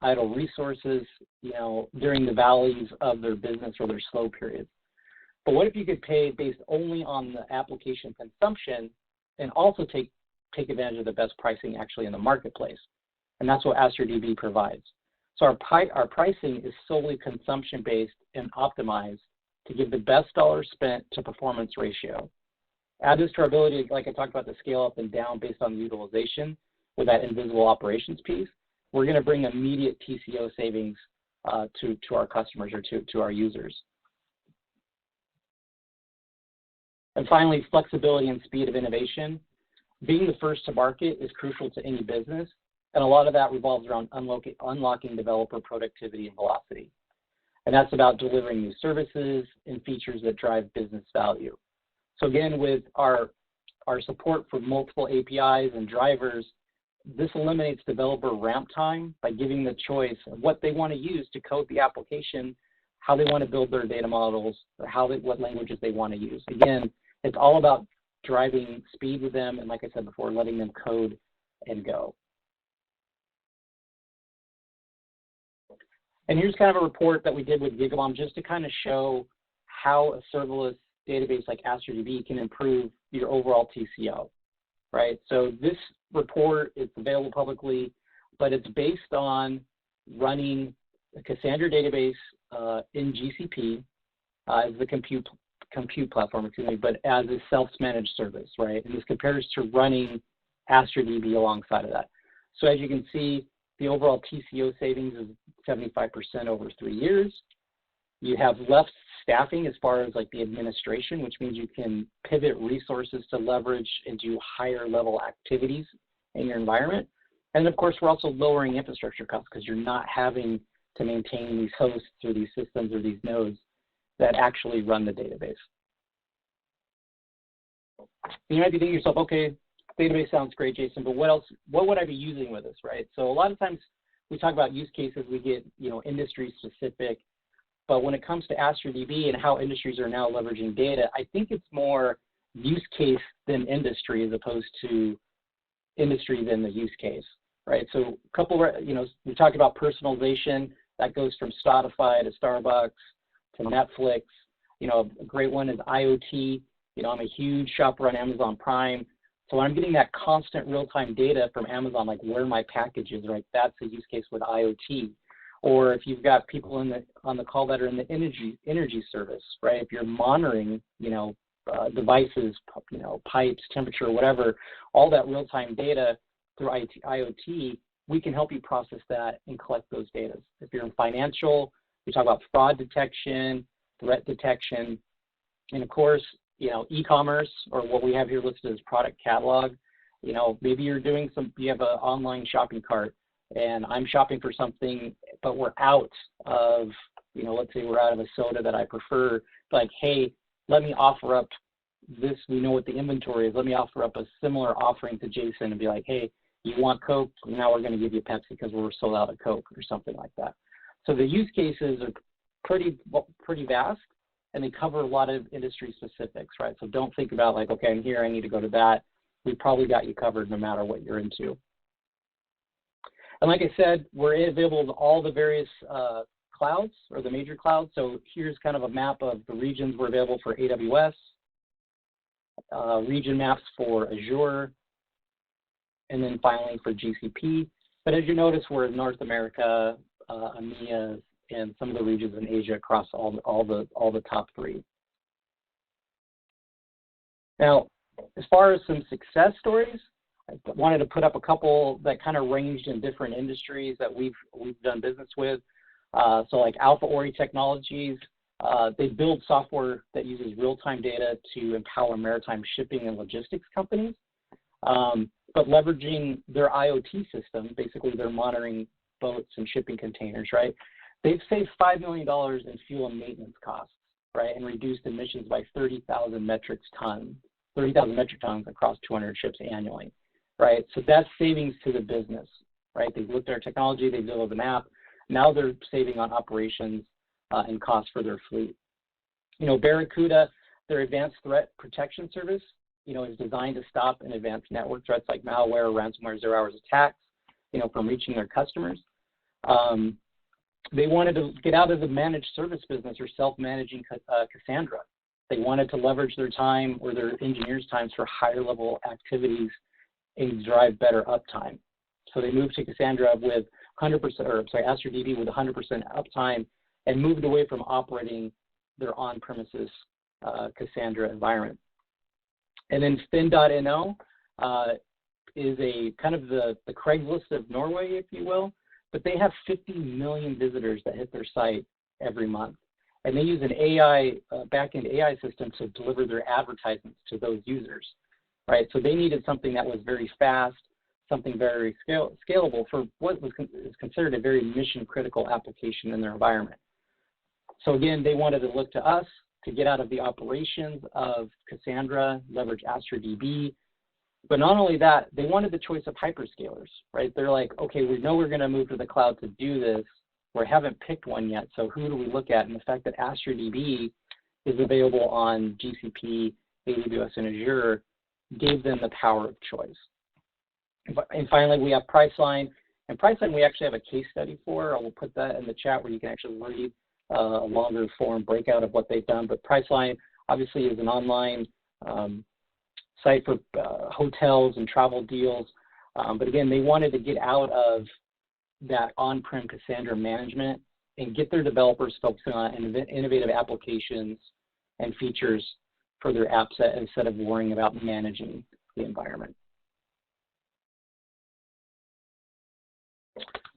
idle resources, during the valleys of their business or their slow periods. But what if you could pay based only on the application consumption and also take advantage of the best pricing actually in the marketplace? And that's what AstraDB provides. So our pricing is solely consumption-based and optimized to give the best dollar spent to performance ratio. Add this to our ability, like I talked about, to scale up and down based on the utilization with that invisible operations piece. We're going to bring immediate TCO savings to our customers or to our users. And finally, flexibility and speed of innovation. Being the first to market is crucial to any business, and a lot of that revolves around unlocking developer productivity and velocity. And that's about delivering new services and features that drive business value. So again, with our support for multiple APIs and drivers, this eliminates developer ramp time by giving the choice of what they want to use to code the application, how they want to build their data models, or what languages they want to use. Again, it's all about driving speed with them, and like I said before, letting them code and go. And here's kind of a report that we did with Gigalom just to kind of show how a serverless database like AstraDB can improve your overall TCO, right? So this report is available publicly, but it's based on running a Cassandra database in GCP as the compute platform, but as a self-managed service, right? And this compares to running AstraDB alongside of that. So as you can see, the overall TCO savings is 75% over 3 years. You have less staffing as far as like the administration, which means you can pivot resources to leverage and do higher level activities in your environment. And of course, we're also lowering infrastructure costs because you're not having to maintain these hosts or these systems or these nodes that actually run the database. You might be thinking to yourself, okay, database sounds great, Jason, but what else, what would I be using with this, right? So a lot of times we talk about use cases, we get, industry specific, but when it comes to AstraDB and how industries are now leveraging data, I think it's more use case than industry as opposed to industry than the use case, right? So a couple, we talked about personalization, that goes from Spotify to Starbucks to Netflix. A great one is IoT. I'm a huge shopper on Amazon Prime. So when I'm getting that constant real-time data from Amazon, like where my package is, right, that's a use case with IoT. Or if you've got people on the call that are in the energy service, right, if you're monitoring, devices, pipes, temperature, whatever, all that real-time data through IoT, we can help you process that and collect those data. If you're in financial, we talk about fraud detection, threat detection, and of course, e-commerce, or what we have here listed as product catalog. Maybe you have an online shopping cart, and I'm shopping for something, but we're out of, let's say we're out of a soda that I prefer. Like, hey, let me offer up this. We know what the inventory is. Let me offer up a similar offering to Jason and be like, hey, you want Coke? Now we're going to give you Pepsi because we're sold out of Coke or something like that. So the use cases are pretty vast, and they cover a lot of industry specifics, right? So don't think about like, okay, I'm here, I need to go to that. We've probably got you covered no matter what you're into. And like I said, we're available to all the various clouds or the major clouds. So here's kind of a map of the regions we're available for AWS, region maps for Azure, and then finally for GCP. But as you notice, we're in North America, EMEA, and some of the regions in Asia across all the top 3. Now, as far as some success stories, I wanted to put up a couple that kind of ranged in different industries that we've done business with. So like Alpha Ori Technologies, they build software that uses real-time data to empower maritime shipping and logistics companies, but leveraging their IoT system. Basically, they're monitoring boats and shipping containers, right? They've saved $5 million in fuel and maintenance costs, right, and reduced emissions by 30,000 metric tons across 200 ships annually, right? So that's savings to the business, right? They've looked at our technology, they've developed an app. Now they're saving on operations and costs for their fleet. You know, Barracuda, their advanced threat protection service, you know, is designed to stop and advanced network threats like malware, ransomware, zero-hours attacks, you know, from reaching their customers. They wanted to get out of the managed service business or self-managing Cassandra. They wanted to leverage their time or their engineers' times for higher level activities and drive better uptime. So they moved to Cassandra with 100%, or sorry, AstraDB with 100% uptime and moved away from operating their on-premises Cassandra environment. And then Spin.no is a kind of the Craigslist of Norway, if you will, but they have 50 million visitors that hit their site every month. And they use an AI, back-end AI system to deliver their advertisements to those users, right? So they needed something that was very fast, something very scalable for what is considered a very mission-critical application in their environment. So again, they wanted to look to us to get out of the operations of Cassandra, leverage AstraDB. But not only that, they wanted the choice of hyperscalers, right? They're like, okay, we know we're going to move to the cloud to do this. We haven't picked one yet, so who do we look at? And the fact that AstraDB is available on GCP, AWS, and Azure gave them the power of choice. And finally, we have Priceline. And Priceline, we actually have a case study for. I will put that in the chat where you can actually read a longer form breakout of what they've done. But Priceline obviously is an online site for hotels and travel deals. But again, they wanted to get out of that on-prem Cassandra management and get their developers focusing on innovative applications and features for their app set instead of worrying about managing the environment.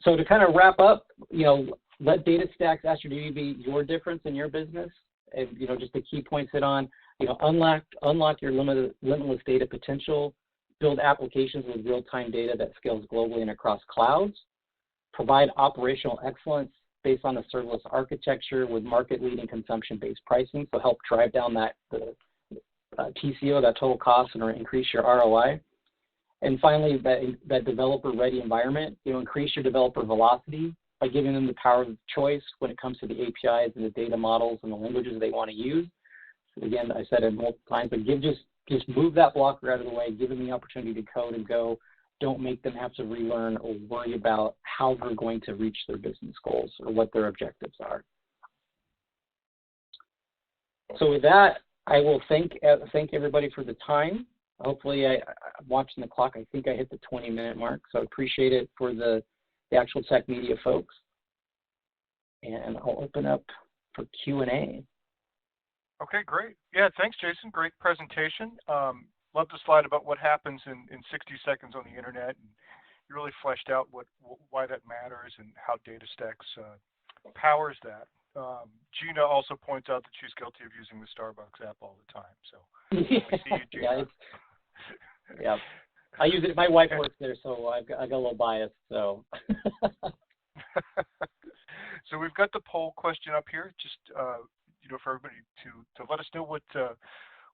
So to kind of wrap up, you know, let DataStax AstraDB be your difference in your business. And, you know, just the key points hit on, you know, unlock your limitless data potential, build applications with real-time data that scales globally and across clouds, provide operational excellence based on a serverless architecture with market-leading consumption-based pricing, so help drive down that TCO, that total cost, and increase your ROI. And finally, that developer-ready environment, you know, increase your developer velocity by giving them the power of choice when it comes to the APIs and the data models and the languages they want to use. So again, I said it multiple times, but just move that blocker out of the way, give them the opportunity to code and go. Don't make them have to relearn or worry about how they're going to reach their business goals or what their objectives are. So with that, I will thank everybody for the time. Hopefully, I'm watching the clock. I think I hit the 20-minute mark, so I appreciate it for the actual tech media folks. And I'll open up for Q&A. Okay, great. Yeah, thanks, Jason. Great presentation. Love the slide about what happens in 60 seconds on the internet, and you really fleshed out why that matters and how DataStax powers that. Gina also points out that she's guilty of using the Starbucks app all the time. So we see you, Gina. Yeah, I use it. My wife works there, so I got a little bias. So. So we've got the poll question up here. Just you know, for everybody to let us know what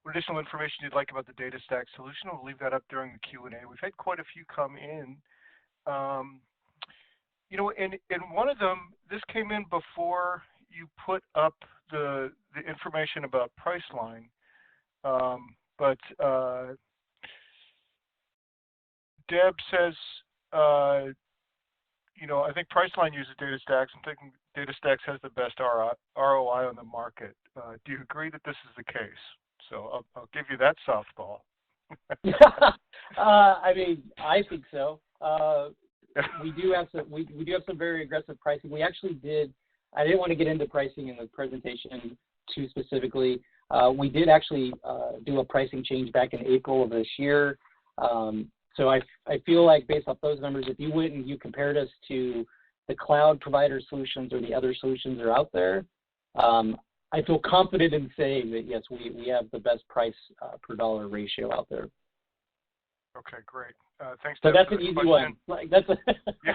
additional information you'd like about the DataStax solution. We'll leave that up during the Q&A. We've had quite a few come in. You know, and one of them, this came in before you put up the information about Priceline, but Deb says, you know, I think Priceline uses DataStax. I'm thinking DataStax has the best ROI on the market. Do you agree that this is the case? So I'll give you that softball. I mean, I think so. We do have some very aggressive pricing. We actually did. I didn't want to get into pricing in the presentation too specifically. We did actually do a pricing change back in April of this year. So I feel like based off those numbers, if you went and you compared us to the cloud provider solutions or the other solutions that are out there, I feel confident in saying that, yes, we have the best price per dollar ratio out there. Okay, great. Thanks. So that's an easy one. Like, that's a yeah.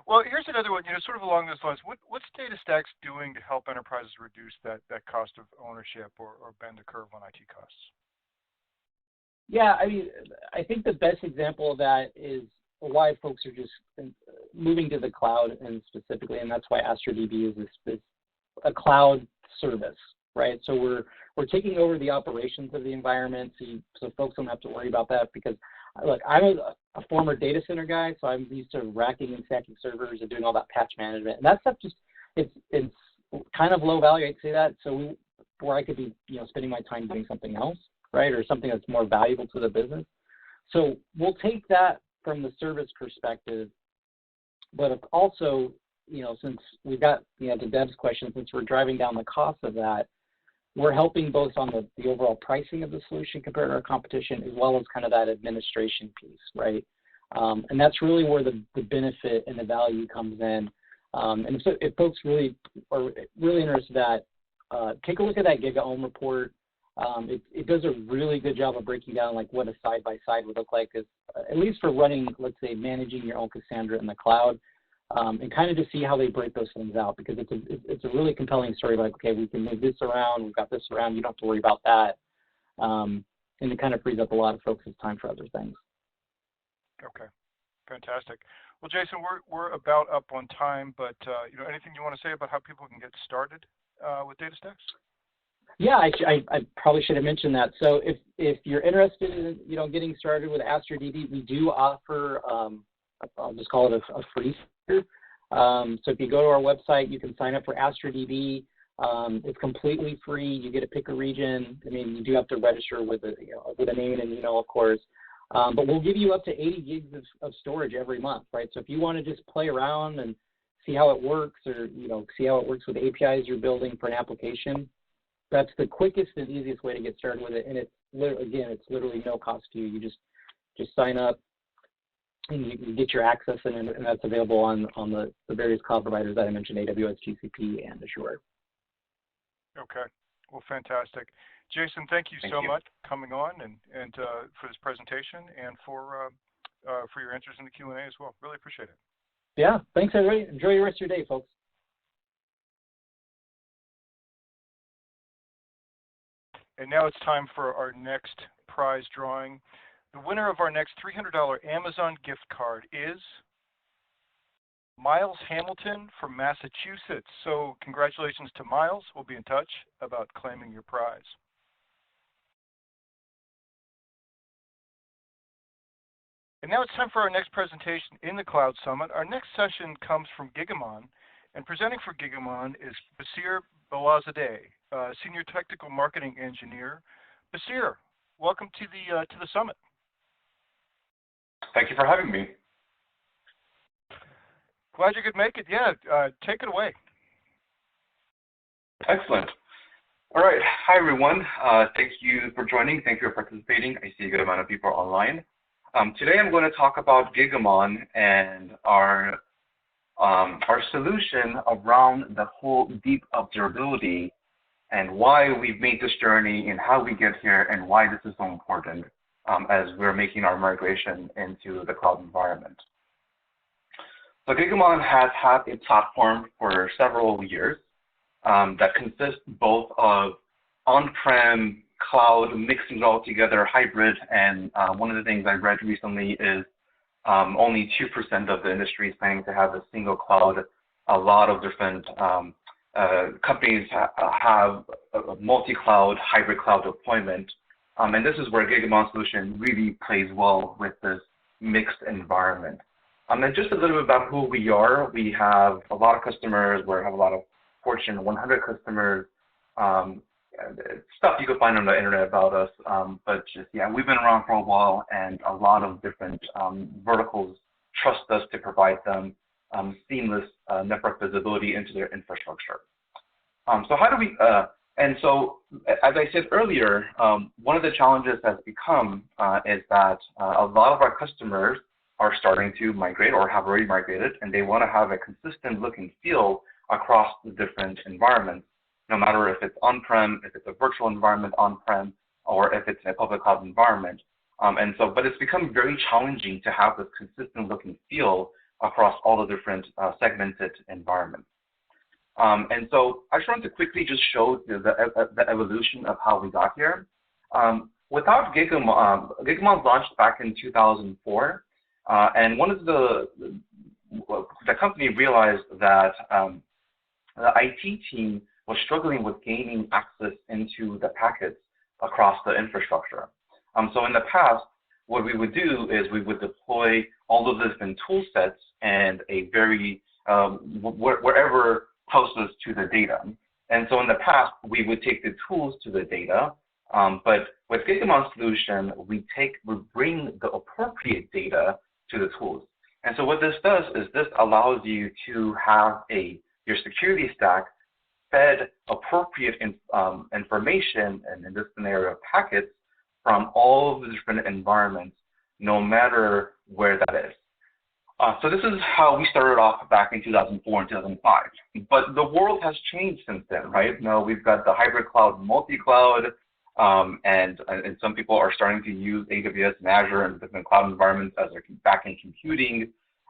Well, here's another one, sort of along those lines. What's DataStax doing to help enterprises reduce that cost of ownership or bend the curve on IT costs? Yeah, I mean, I think the best example of that is why folks are just moving to the cloud, and specifically, and that's why AstraDB is a cloud service, right? So we're taking over the operations of the environment, so folks don't have to worry about that, because look, I'm a former data center guy, so I'm used to racking and stacking servers and doing all that patch management, and that stuff just it's kind of low value, I'd say that. So where I could be spending my time doing something else, right, or something that's more valuable to the business. So we'll take that from the service perspective, but also, since we've got, to Deb's question, since we're driving down the cost of that, we're helping both on the overall pricing of the solution compared to our competition, as well as kind of that administration piece, right? And that's really where the benefit and the value comes in. And so if folks really are really interested in that, take a look at that GigaOM report. It does a really good job of breaking down like what a side-by-side would look like, at least for running, let's say, managing your own Cassandra in the cloud, and kind of to see how they break those things out, because it's a really compelling story. Like, okay, we can move this around, we've got this around, you don't have to worry about that, and it kind of frees up a lot of folks' time for other things. Okay, fantastic. Well, Jason, we're about up on time, but anything you want to say about how people can get started with DataStax? Yeah, I probably should have mentioned that. So if you're interested in getting started with AstraDB, we do offer I'll just call it a free feature. So if you go to our website, you can sign up for AstraDB. It's completely free. You get to pick a region. I mean, you do have to register with a name and email, of course. But we'll give you up to 80 gigs of storage every month, right? So if you want to just play around and see how it works, or see how it works with APIs you're building for an application, that's the quickest and easiest way to get started with it. And it's literally no cost to you. You just sign up and you get your access, and that's available on the various cloud providers that I mentioned, AWS, GCP, and Azure. Okay. Well, fantastic. Jason, thank you so much for coming on and for this presentation, and for your answers in the Q&A as well. Really appreciate it. Yeah. Thanks, everybody. Enjoy the rest of your day, folks. And now it's time for our next prize drawing. The winner of our next $300 Amazon gift card is Miles Hamilton from Massachusetts. So congratulations to Miles. We'll be in touch about claiming your prize. And now it's time for our next presentation in the Cloud Summit. Our next session comes from Gigamon, and presenting for Gigamon is Basir Belazadeh, Senior Technical Marketing Engineer. Basir, welcome to the summit. Thank you for having me. Glad you could make it. Yeah, take it away. Excellent. All right. Hi, everyone. Thank you for joining. Thank you for participating. I see a good amount of people online. Today, I'm going to talk about Gigamon and our solution around the whole deep observability, and why we've made this journey and how we get here, and why this is so important as we're making our migration into the cloud environment. So Gigamon has had a platform for several years that consists both of on-prem, cloud, mixing it all together, hybrid, and one of the things I read recently is only 2% of the industry is planning to have a single cloud. A lot of different companies have a multi-cloud, hybrid cloud deployment. And this is where Gigamon solution really plays well with this mixed environment. And just a little bit about who we are. We have a lot of customers. We have a lot of Fortune 100 customers. Stuff you can find on the internet about us. But just, yeah, we've been around for a while, and a lot of different verticals trust us to provide them seamless network visibility into their infrastructure. So how do we And so, as I said earlier, one of the challenges has become is that a lot of our customers are starting to migrate or have already migrated, and they want to have a consistent look and feel across the different environments, no matter if it's on-prem, if it's a virtual environment on-prem, or if it's a public cloud environment. But it's become very challenging to have this consistent look and feel across all the different segmented environments. And so I just wanted to quickly just show the evolution of how we got here. Without Gigamon, Gigamon launched back in 2004, and one of the company realized that the IT team was struggling with gaining access into the packets across the infrastructure. So in the past, what we would do is we would deploy all of the different tool sets and a very, wherever closest to the data. And so in the past, we would take the tools to the data, but with Gigamon's solution, we bring the appropriate data to the tools. And so what this does is this allows you to have your security stack fed appropriate information, and in this scenario, packets, from all of the different environments, no matter where that is. So this is how we started off back in 2004 and 2005. But the world has changed since then, right? Now we've got the hybrid cloud, multi-cloud, and some people are starting to use AWS and Azure and different cloud environments as their back-end computing.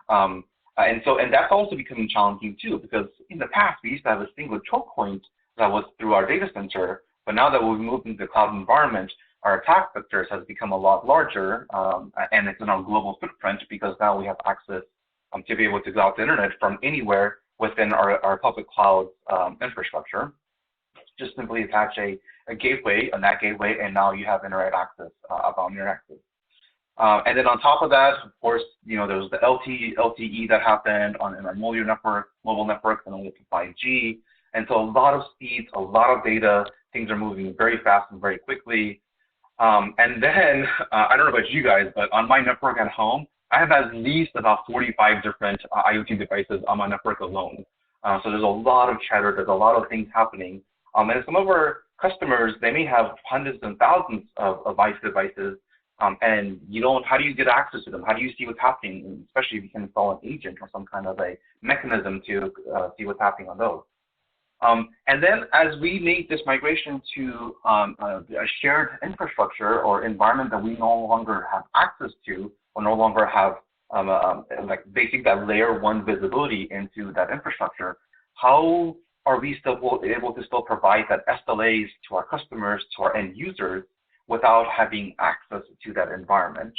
And that's also becoming challenging too, because in the past, we used to have a single choke point that was through our data center, but now that we've moved into the cloud environment, our attack vectors has become a lot larger, and it's in our global footprint because now we have access to be able to go out the internet from anywhere within our public cloud infrastructure. Just simply attach a gateway, a NAT gateway, and now you have internet access, outbound internet access. And then on top of that, of course, there was the LTE that happened in our mobile networks, and then we to 5G. And so a lot of speeds, a lot of data, things are moving very fast and very quickly. And then, I don't know about you guys, but on my network at home, I have at least about 45 different IoT devices on my network alone. So there's a lot of chatter, there's a lot of things happening. And some of our customers, they may have hundreds and thousands of devices, and how do you get access to them? How do you see what's happening, especially if you can install an agent or some kind of a mechanism to see what's happening on those? And then as we make this migration to a shared infrastructure or environment that we no longer have access to, or no longer have basically that layer one visibility into that infrastructure, how are we still able to still provide that SLAs to our customers, to our end users, without having access to that environment?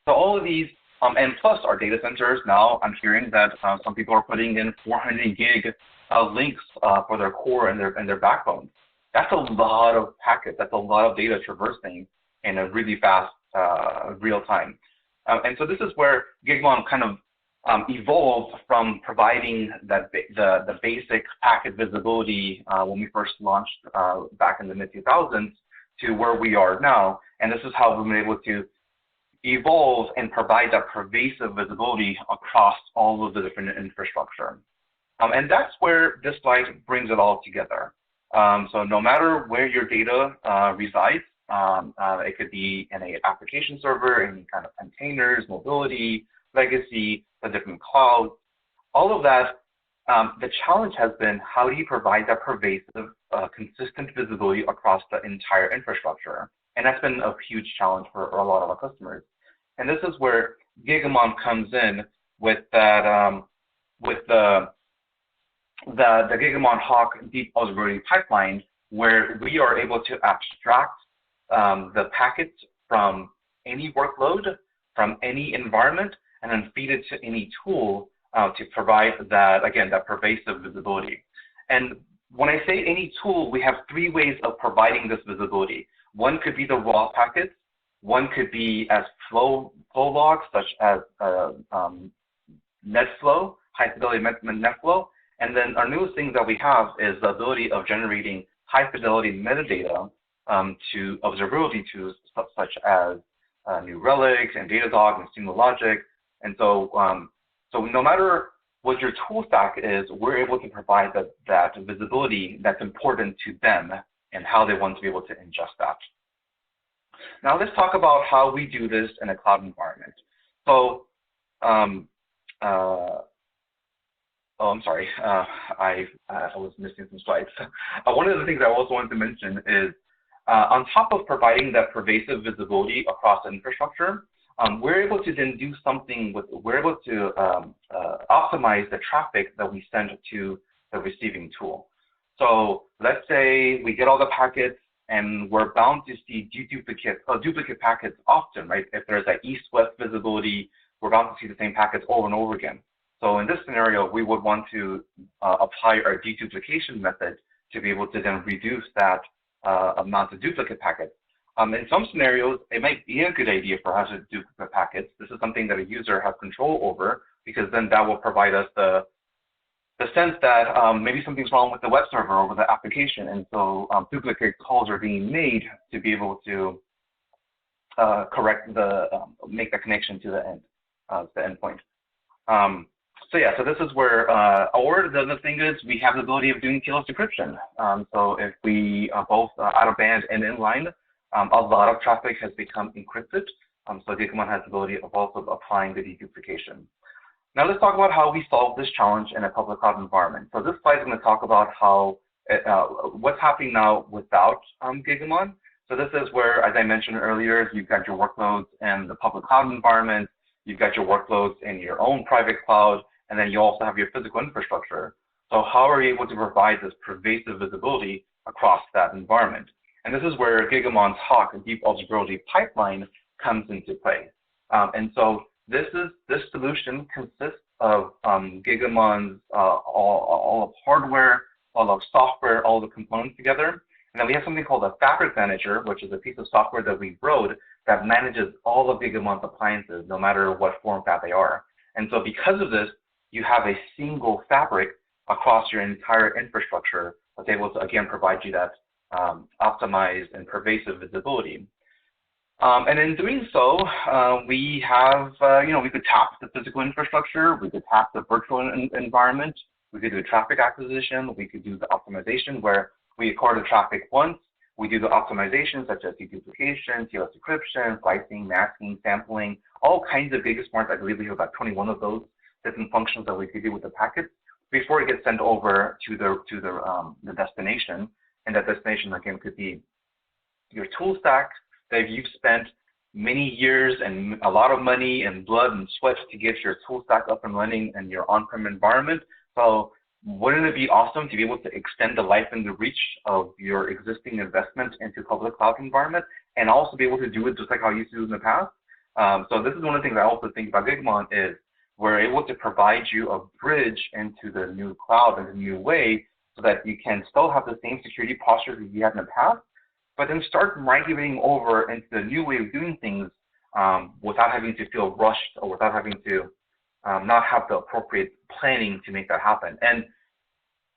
So all of these, and plus our data centers now, I'm hearing that some people are putting in 400 gig links for their core and their backbone. That's a lot of packets. That's a lot of data traversing in a really fast real time. And so this is where Gigamon kind of evolved from providing the basic packet visibility when we first launched back in the mid-2000s to where we are now. And this is how we've been able to evolve and provide that pervasive visibility across all of the different infrastructure. And that's where this slide brings it all together. So no matter where your data resides, it could be in an application server, any kind of containers, mobility, legacy, the different clouds, all of that, the challenge has been how do you provide that pervasive, consistent visibility across the entire infrastructure? And that's been a huge challenge for a lot of our customers. And this is where Gigamon comes in with that, with the Gigamon Hawk deep observability pipeline, where we are able to abstract the packets from any workload, from any environment, and then feed it to any tool to provide that, again, that pervasive visibility. And when I say any tool, we have three ways of providing this visibility. One could be the raw packets. One could be as flow logs, such as NetFlow, high-fidelity NetFlow. And then our newest thing that we have is the ability of generating high-fidelity metadata to observability tools such as New Relic and Datadog and Sumo Logic. And so, so no matter what your tool stack is, we're able to provide that visibility that's important to them and how they want to be able to ingest that. Now let's talk about how we do this in a cloud environment. So, oh, I'm sorry, I was missing some slides. One of the things I also wanted to mention is on top of providing that pervasive visibility across infrastructure, we're able to then do something with, we're able to optimize the traffic that we send to the receiving tool. So let's say we get all the packets and we're bound to see duplicate packets often, right? If there's that east-west visibility, we're bound to see the same packets over and over again. So in this scenario, we would want to apply our deduplication method to be able to then reduce that amount of duplicate packets. In some scenarios, it might be a good idea for us to duplicate packets. This is something that a user has control over, because then that will provide us the sense that maybe something's wrong with the web server or with the application, and so duplicate calls are being made to be able to make the connection to the endpoint. So yeah, so this is where, or the thing is, we have the ability of doing TLS decryption. So if we both out of band and inline, a lot of traffic has become encrypted. So Gigamon has the ability of also applying the deduplication. Now let's talk about how we solve this challenge in a public cloud environment. So this slide is going to talk about how what's happening now without Gigamon. So this is where, as I mentioned earlier, you've got your workloads in the public cloud environment, you've got your workloads in your own private cloud, and then you also have your physical infrastructure. So how are you able to provide this pervasive visibility across that environment? And this is where Gigamon's Hawk deep observability pipeline comes into play. And so this solution consists of Gigamon's all of hardware, all of software, all the components together. And then we have something called a Fabric Manager, which is a piece of software that we wrote that manages all of Gigamon's appliances, no matter what form that they are. And so because of this, you have a single fabric across your entire infrastructure that's able to, again, provide you that optimized and pervasive visibility. And in doing so, we have, we could tap the physical infrastructure, we could tap the virtual environment, we could do traffic acquisition, we could do the optimization where we acquire the traffic once, we do the optimization such as deduplication, TLS decryption, slicing, masking, sampling, all kinds of Gigasmarts. I believe we have about 21 of those different functions that we could do with the packets before it gets sent over to the destination. And that destination, again, could be your tool stack that you've spent many years and a lot of money and blood and sweat to get your tool stack up and running in your on-prem environment. So wouldn't it be awesome to be able to extend the life and the reach of your existing investment into public cloud environment and also be able to do it just like how you used to do in the past? So this is one of the things I also think about Gigamon is we're able to provide you a bridge into the new cloud in a new way so that you can still have the same security posture that you had in the past, but then start migrating over into the new way of doing things without having to feel rushed or without having to not have the appropriate planning to make that happen. And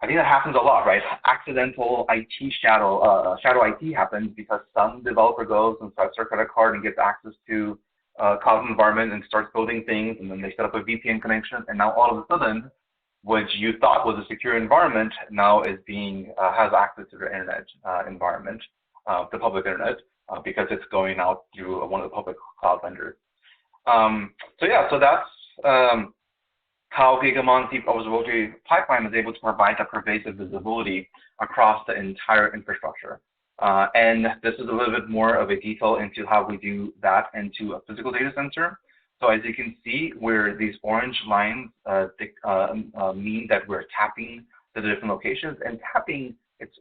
I think that happens a lot, right? Accidental IT shadow IT happens because some developer goes and starts their credit card and gets access to a cloud environment and starts building things, and then they set up a VPN connection, and now all of a sudden, what you thought was a secure environment now is has access to the internet environment, the public internet, because it's going out through one of the public cloud vendors. So that's how Gigamon's deep observability pipeline is able to provide that pervasive visibility across the entire infrastructure. And this is a little bit more of a detail into how we do that into a physical data center. So as you can see, where these orange lines mean that we're tapping the different locations, and tapping, it's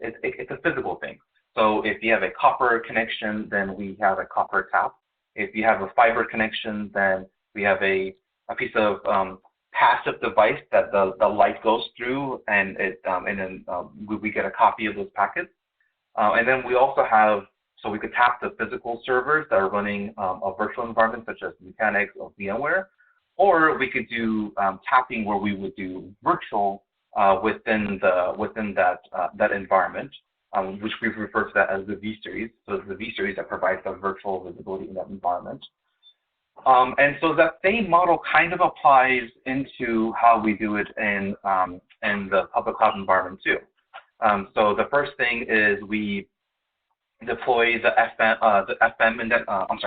a physical thing. So if you have a copper connection, then we have a copper tap. If you have a fiber connection, then we have a piece of passive device that the light goes through, and then we get a copy of those packets. And then we also have, so we could tap the physical servers that are running a virtual environment such as Nutanix or VMware, or we could do tapping where we would do virtual within that environment, which we refer to that as the V-series. So it's the V-series that provides the virtual visibility in that environment. And so that same model kind of applies into how we do it in the public cloud environment too. So the first thing is we deploy the FM and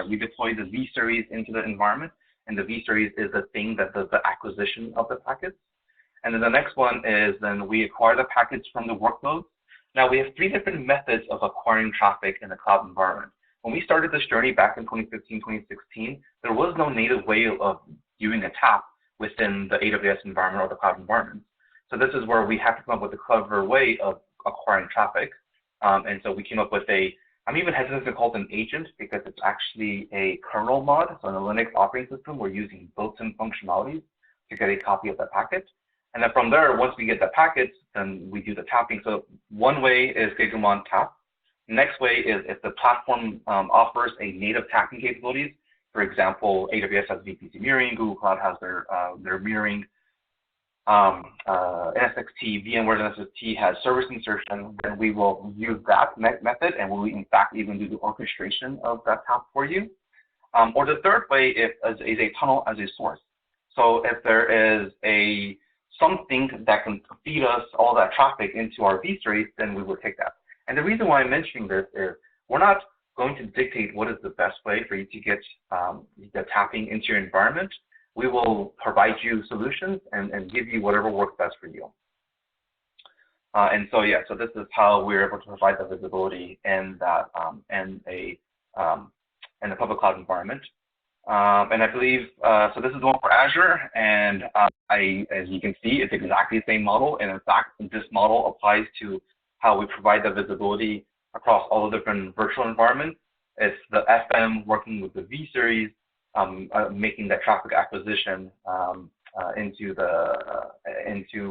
we deploy the V series into the environment, and the V series is the thing that does the acquisition of the packets. And then the next one is then we acquire the packets from the workloads. Now we have 3 different methods of acquiring traffic in the cloud environment. When we started this journey back in 2015, 2016, there was no native way of doing a tap within the AWS environment or the cloud environment. So this is where we have to come up with a clever way of acquiring traffic. And so we came up with I'm even hesitant to call it an agent because it's actually a kernel mod. So in a Linux operating system, we're using built-in functionalities to get a copy of the packet. And then from there, once we get the packets, then we do the tapping. So one way is Gigamon tap. Next way is if the platform offers a native tapping capabilities. For example, AWS has VPC mirroring, Google Cloud has their mirroring, NSXT, VMware NSXT has service insertion, then we will use that method, and we will in fact even do the orchestration of that tap for you. Or the third way is a tunnel as a source. So if there is something that can feed us all that traffic into our V-series, then we will take that. And the reason why I'm mentioning this is we're not going to dictate what is the best way for you to get the tapping into your environment. We will provide you solutions and give you whatever works best for you. And so yeah, so this is how we're able to provide the visibility in that in the public cloud environment. And I believe so. This is the one for Azure, and as you can see, it's exactly the same model. And in fact, this model applies to how we provide the visibility across all the different virtual environments. It's the FM working with the V series, making that traffic acquisition into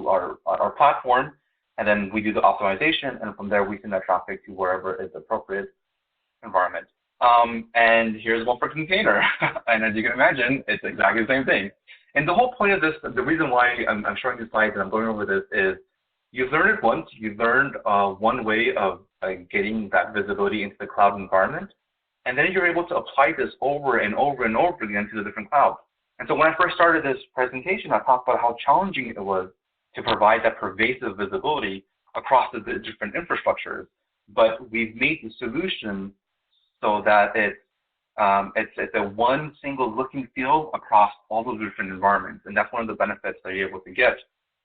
our platform, and then we do the optimization, and from there we send that traffic to wherever is the appropriate environment. And here's one for container, and as you can imagine, it's exactly the same thing. And the whole point of this, the reason why I'm showing these slides and I'm going over this is you've learned it once. You've learned one way of getting that visibility into the cloud environment. And then you're able to apply this over and over and over again to the different clouds. And so when I first started this presentation, I talked about how challenging it was to provide that pervasive visibility across the different infrastructures. But we've made the solution so that it's a one single look and feel across all those different environments. And that's one of the benefits that you're able to get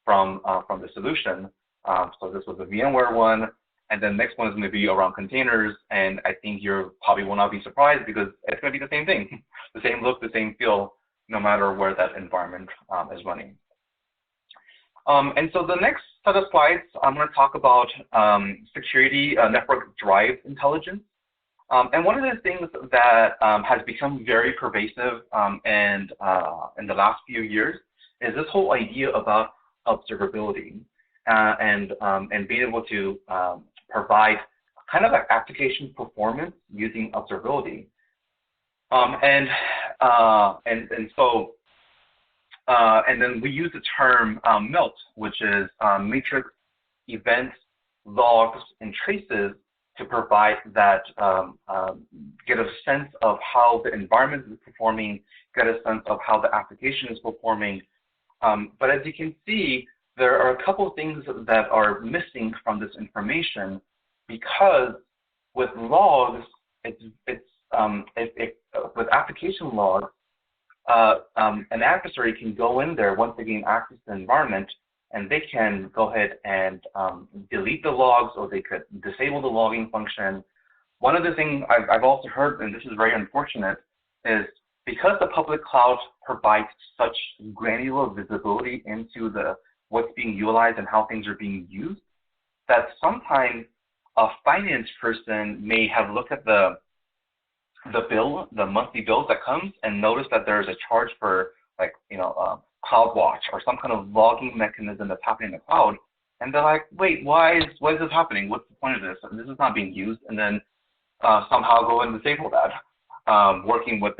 from the solution. So this was a VMware one. And then the next one is going to be around containers, and I think you probably will not be surprised because it's going to be the same thing, the same look, the same feel, no matter where that environment is running. And so the next set of slides, I'm going to talk about security network drive intelligence. And one of the things that has become very pervasive in the last few years is this whole idea about observability and being able to provide kind of like application performance using observability. And then we use the term MELT, which is matrix, events, logs, and traces to provide that, get a sense of how the environment is performing, get a sense of how the application is performing. But as you can see, there are a couple of things that are missing from this information because with logs, with application logs, an adversary can go in there once they gain access to the environment, and they can go ahead and delete the logs, or they could disable the logging function. One of the things I've also heard, and this is very unfortunate, is because the public cloud provides such granular visibility into what's being utilized and how things are being used, that sometimes a finance person may have looked at the monthly bill that comes and notice that there's a charge for CloudWatch or some kind of logging mechanism that's happening in the cloud, and they're like, wait, why is this happening? What's the point of this? This is not being used, and then somehow go and disable that, working with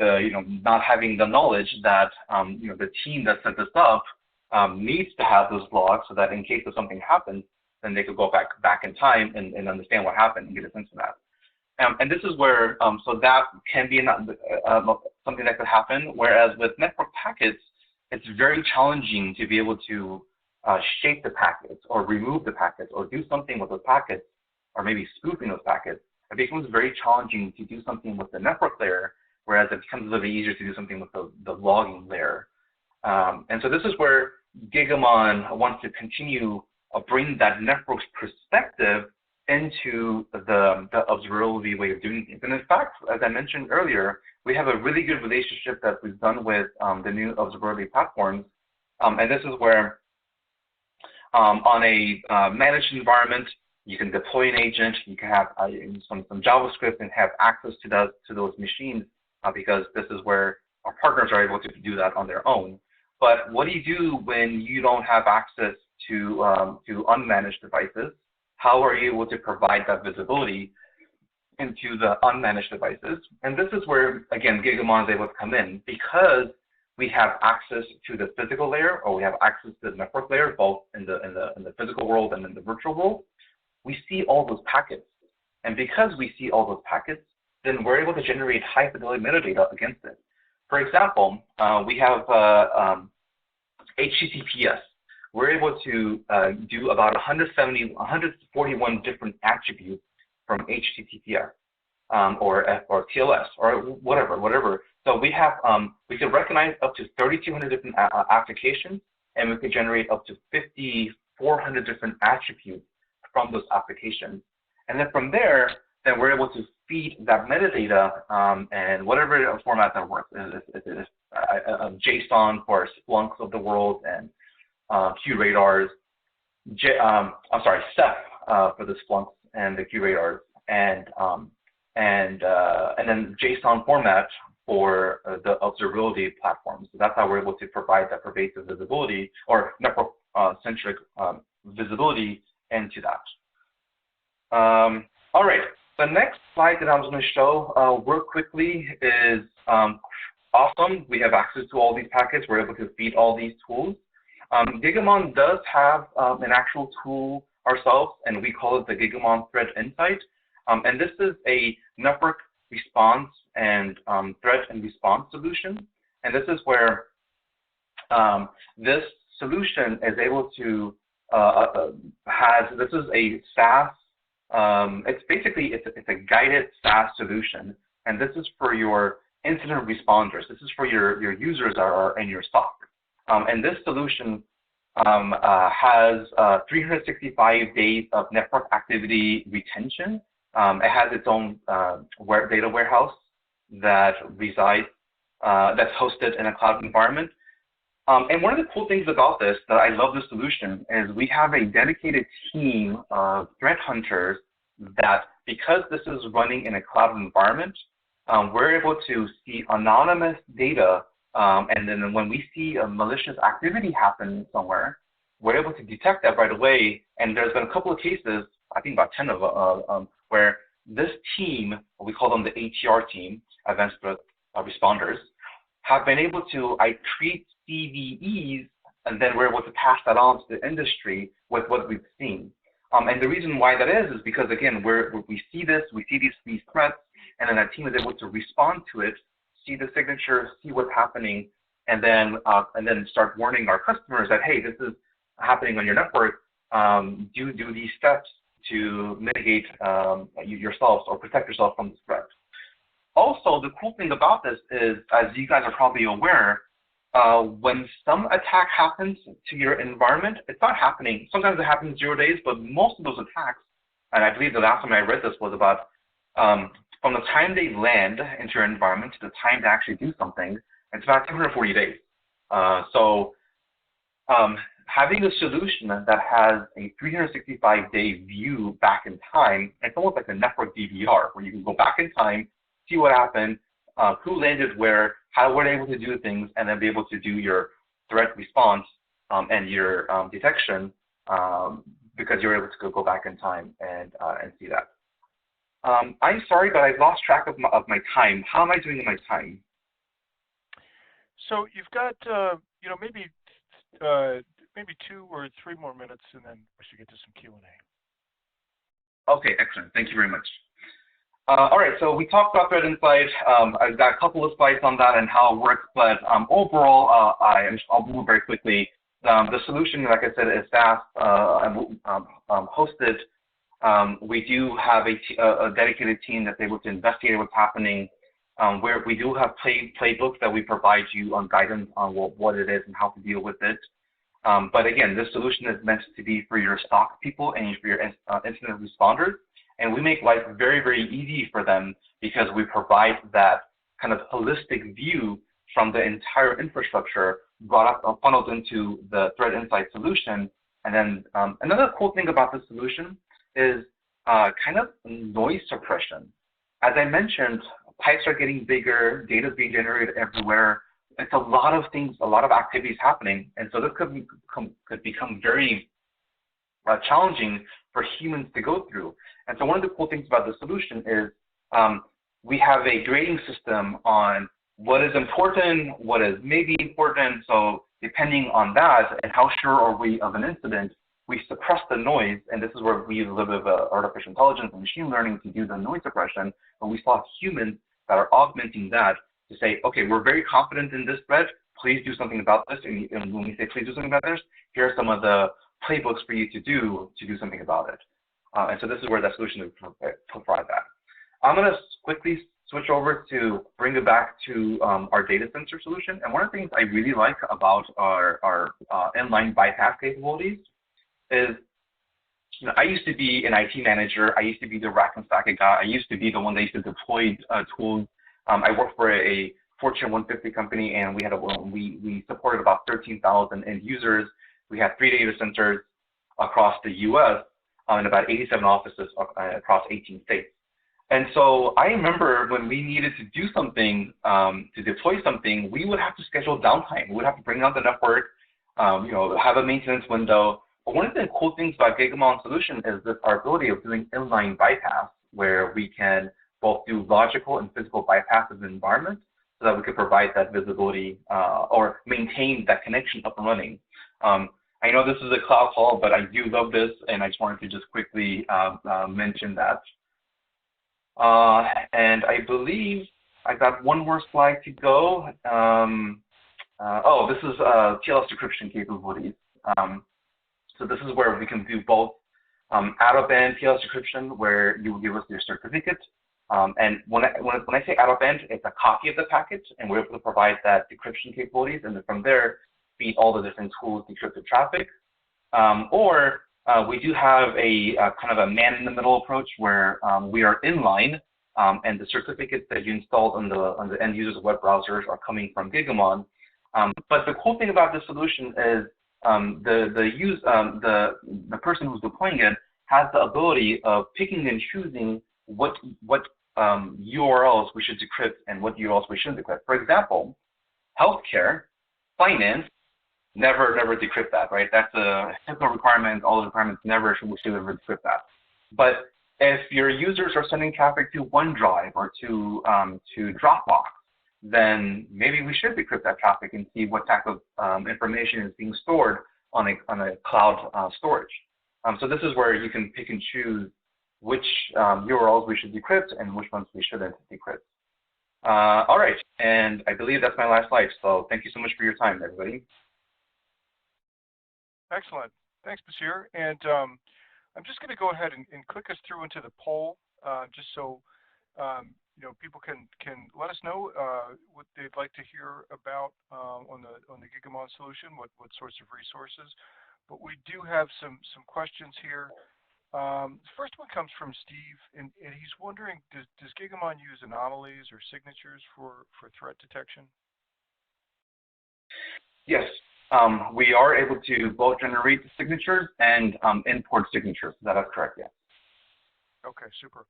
not having the knowledge that the team that set this up needs to have those logs so that in case of something happens, then they could go back in time and understand what happened and get a sense of that. And this is where, so that can be, something that could happen. Whereas with network packets, it's very challenging to be able to shape the packets or remove the packets or do something with those packets, or maybe spoofing those packets. It becomes very challenging to do something with the network layer, whereas it becomes a little bit easier to do something with the logging layer. And so this is where Gigamon wants to continue bring that network's perspective into the observability way of doing things. And in fact, as I mentioned earlier, we have a really good relationship that we've done with the new observability platforms. And this is where on a managed environment, you can deploy an agent, you can have some JavaScript and have access to those machines because this is where our partners are able to do that on their own. But what do you do when you don't have access to unmanaged devices? How are you able to provide that visibility into the unmanaged devices? And this is where, again, Gigamon is able to come in because we have access to the physical layer, or we have access to the network layer, both in the physical world and in the virtual world. We see all those packets. And because we see all those packets, then we're able to generate high fidelity metadata against it. For example, we have HTTPS. We're able to do about 141 different attributes from HTTPS or TLS or whatever. So we have we can recognize up to 3,200 different applications, and we can generate up to 5,400 different attributes from those applications. And then from there, then we're able to feed that metadata and whatever format that works. JSON for Splunks of the world and QRadars, Ceph for the Splunks and the QRadars, and then JSON format for the observability platforms. So that's how we're able to provide that pervasive visibility or network-centric visibility into that. All right, the next slide that I was going to show real quickly is awesome. We have access to all these packets. We're able to feed all these tools. Gigamon does have an actual tool ourselves, and we call it the Gigamon Threat Insight. And this is a network response and threat and response solution. And this is where this solution is able to this is a SaaS. It's a guided SaaS solution, and this is for your incident responders. This is for your users that are in your SOC. And this solution has 365 days of network activity retention. It has its own data warehouse that resides, that's hosted in a cloud environment. And one of the cool things about this that I love this solution is we have a dedicated team of threat hunters that, because this is running in a cloud environment, we're able to see anonymous data. And then when we see a malicious activity happen somewhere, we're able to detect that right away. And there's been a couple of cases, I think about 10 of them, where this team, we call them the ATR team, Advanced Threat Responders, have been able to treat CVEs, and then we're able to pass that on to the industry with what we've seen. And the reason why that is because, again, we see this, we see these threats, and then that team is able to respond to it, see the signature, see what's happening, and then start warning our customers that, hey, this is happening on your network. Do these steps to mitigate yourselves or protect yourself from this threat. Also, the cool thing about this is, as you guys are probably aware, when some attack happens to your environment, it's not happening. Sometimes it happens 0 days, but most of those attacks, and I believe the last time I read this was about from the time they land into your environment to the time to actually do something, it's about 240 days. So having a solution that has a 365-day view back in time, it's almost like a network DVR, where you can go back in time, see what happened, who landed where, how were they able to do things, and then be able to do your threat response and your detection because you're able to go back in time and see that. I'm sorry, but I've lost track of my time. How am I doing in my time? So you've got, maybe 2 or 3 more minutes, and then we should get to some Q&A. Okay, excellent. Thank you very much. All right, so we talked about Threat Insight. I've got a couple of slides on that and how it works, but overall, I'll move very quickly. The solution, like I said, is SaaS hosted. We do have a dedicated team that's able to investigate what's happening, where we do have playbooks that we provide you on guidance on what it is and how to deal with it. But again, this solution is meant to be for your SOC people and for your incident responders. And we make life very, very easy for them because we provide that kind of holistic view from the entire infrastructure brought up, funneled into the Threat Insight solution. And then another cool thing about this solution is kind of noise suppression. As I mentioned, pipes are getting bigger, data is being generated everywhere. It's a lot of things, a lot of activities happening. And so this could become very challenging for humans to go through. And so one of the cool things about the solution is we have a grading system on what is important, what is maybe important. So depending on that and how sure are we of an incident, we suppress the noise. And this is where we use a little bit of artificial intelligence and machine learning to do the noise suppression. But we saw humans that are augmenting that to say, okay, we're very confident in this threat. Please do something about this. And when we say please do something about this, here are some of the playbooks for you to do something about it. And so this is where that solution will provide that. I'm going to quickly switch over to bring it back to our data center solution. And one of the things I really like about our inline bypass capabilities is, I used to be an IT manager. I used to be the rack and stack guy. I used to be the one that used to deploy tools. I worked for a Fortune 150 company, and we supported about 13,000 end users. We had 3 data centers across the U.S. And about 87 offices across 18 states. And so I remember when we needed to do something, to deploy something, we would have to schedule downtime. We would have to bring on the network, have a maintenance window. But one of the cool things about Gigamon solution is our ability of doing inline bypass, where we can both do logical and physical bypass of the environment so that we could provide that visibility or maintain that connection up and running. I know this is a cloud call, but I do love this, and I just wanted to just quickly mention that. And I believe I got one more slide to go. This is TLS decryption capabilities. So this is where we can do both out-of-band TLS decryption, where you will give us your certificate. And when I say out-of-band, it's a copy of the packet, and we're able to provide that decryption capabilities, and then from there, feed all the different tools decrypted traffic. Or we do have a kind of a man-in-the-middle approach where we are inline, and the certificates that you installed on the end user's web browsers are coming from Gigamon. But the cool thing about this solution is the person who's deploying it has the ability of picking and choosing what URLs we should decrypt and what URLs we shouldn't decrypt. For example, healthcare, finance, never decrypt that, right? That's a HIPAA requirement. All the requirements never should ever decrypt that. But if your users are sending traffic to OneDrive or to Dropbox, then maybe we should decrypt that traffic and see what type of information is being stored on a cloud storage. So this is where you can pick and choose which URLs we should decrypt and which ones we shouldn't decrypt. All right, and I believe that's my last slide. So thank you so much for your time, everybody. Excellent. Thanks, Bashir. And I'm just going to go ahead and click us through into the poll, just so people can let us know what they'd like to hear about on the Gigamon solution, what sorts of resources. But we do have some questions here. The first one comes from Steve, and he's wondering, does Gigamon use anomalies or signatures for threat detection? Yes. We are able to both generate signatures and import signatures. That is correct, yes. Okay, super.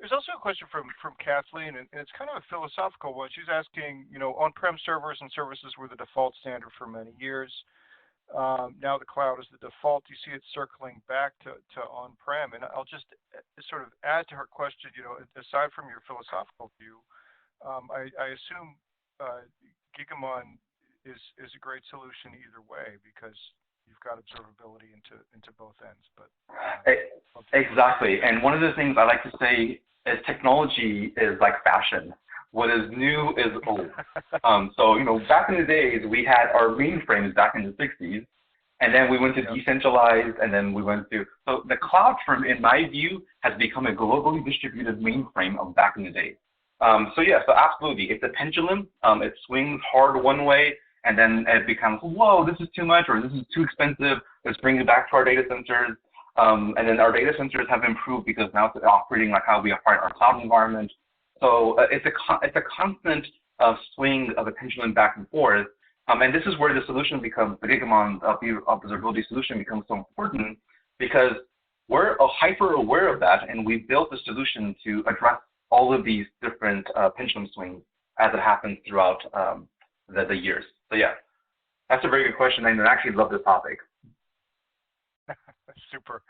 There's also a question from Kathleen, and it's kind of a philosophical one. She's asking, on-prem servers and services were the default standard for many years. Now the cloud is the default. You see it circling back to on-prem. And I'll just sort of add to her question, aside from your philosophical view, I assume Gigamon is a great solution either way, because you've got observability into both ends. But exactly. And one of the things I like to say is technology is like fashion. What is new is old. So, back in the days, we had our mainframes back in the 60s, and then we went to decentralized, and then we went to, so the cloud firm, in my view, has become a globally distributed mainframe of back in the day. So absolutely, it's a pendulum. It swings hard one way, and then it becomes, whoa, this is too much, or this is too expensive. Let's bring it back to our data centers. And then our data centers have improved because now it's operating like how we operate our cloud environment. So it's a constant swing of the pendulum back and forth. And this is where the solution becomes, the Gigamon observability solution becomes so important, because we're hyper aware of that, and we've built a solution to address all of these different pendulum swings as it happens throughout the years. So yeah, that's a very good question, and I actually love this topic. Super.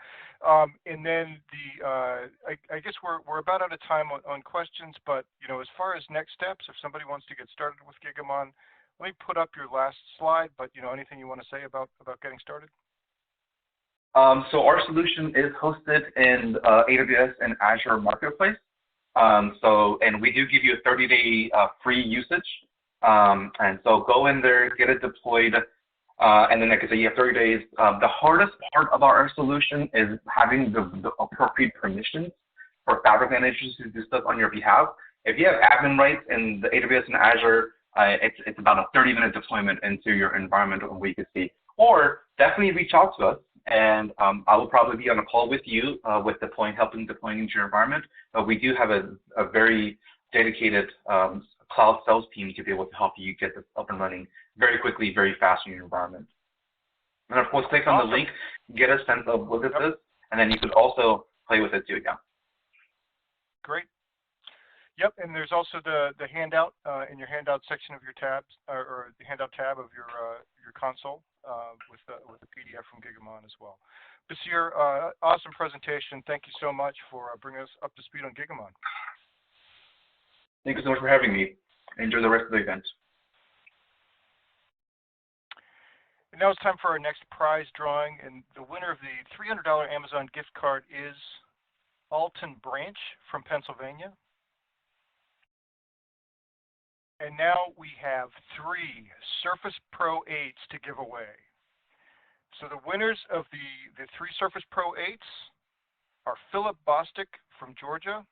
And then I guess we're about out of time on questions, but as far as next steps, if somebody wants to get started with Gigamon, let me put up your last slide. But anything you want to say about getting started? So our solution is hosted in AWS and Azure Marketplace. And we do give you a 30-day free usage. And so go in there, get it deployed. And then, like I said, you have 30 days. The hardest part of our solution is having the appropriate permissions for Fabric managers to do stuff on your behalf. If you have admin rights in the AWS and Azure, it's about a 30-minute deployment into your environment on we can see. Or definitely reach out to us, and I will probably be on a call with you with helping deploying into your environment. We do have a very dedicated cloud sales team to be able to help you get this up and running very quickly, very fast in your environment. And of course, click on the link, get a sense of what this is, and then you could also play with it too. Yeah. Great. Yep, and there's also the handout in your handout section of your tabs, or the handout tab of your console with the PDF from Gigamon as well. Basir, awesome presentation. Thank you so much for bringing us up to speed on Gigamon. Thank you so much for having me. Enjoy the rest of the event. And now it's time for our next prize drawing, and the winner of the $300 Amazon gift card is Alton Branch from Pennsylvania. And now we have 3 Surface Pro 8s to give away. So the winners of the 3 Surface Pro 8s are Philip Bostic from Georgia,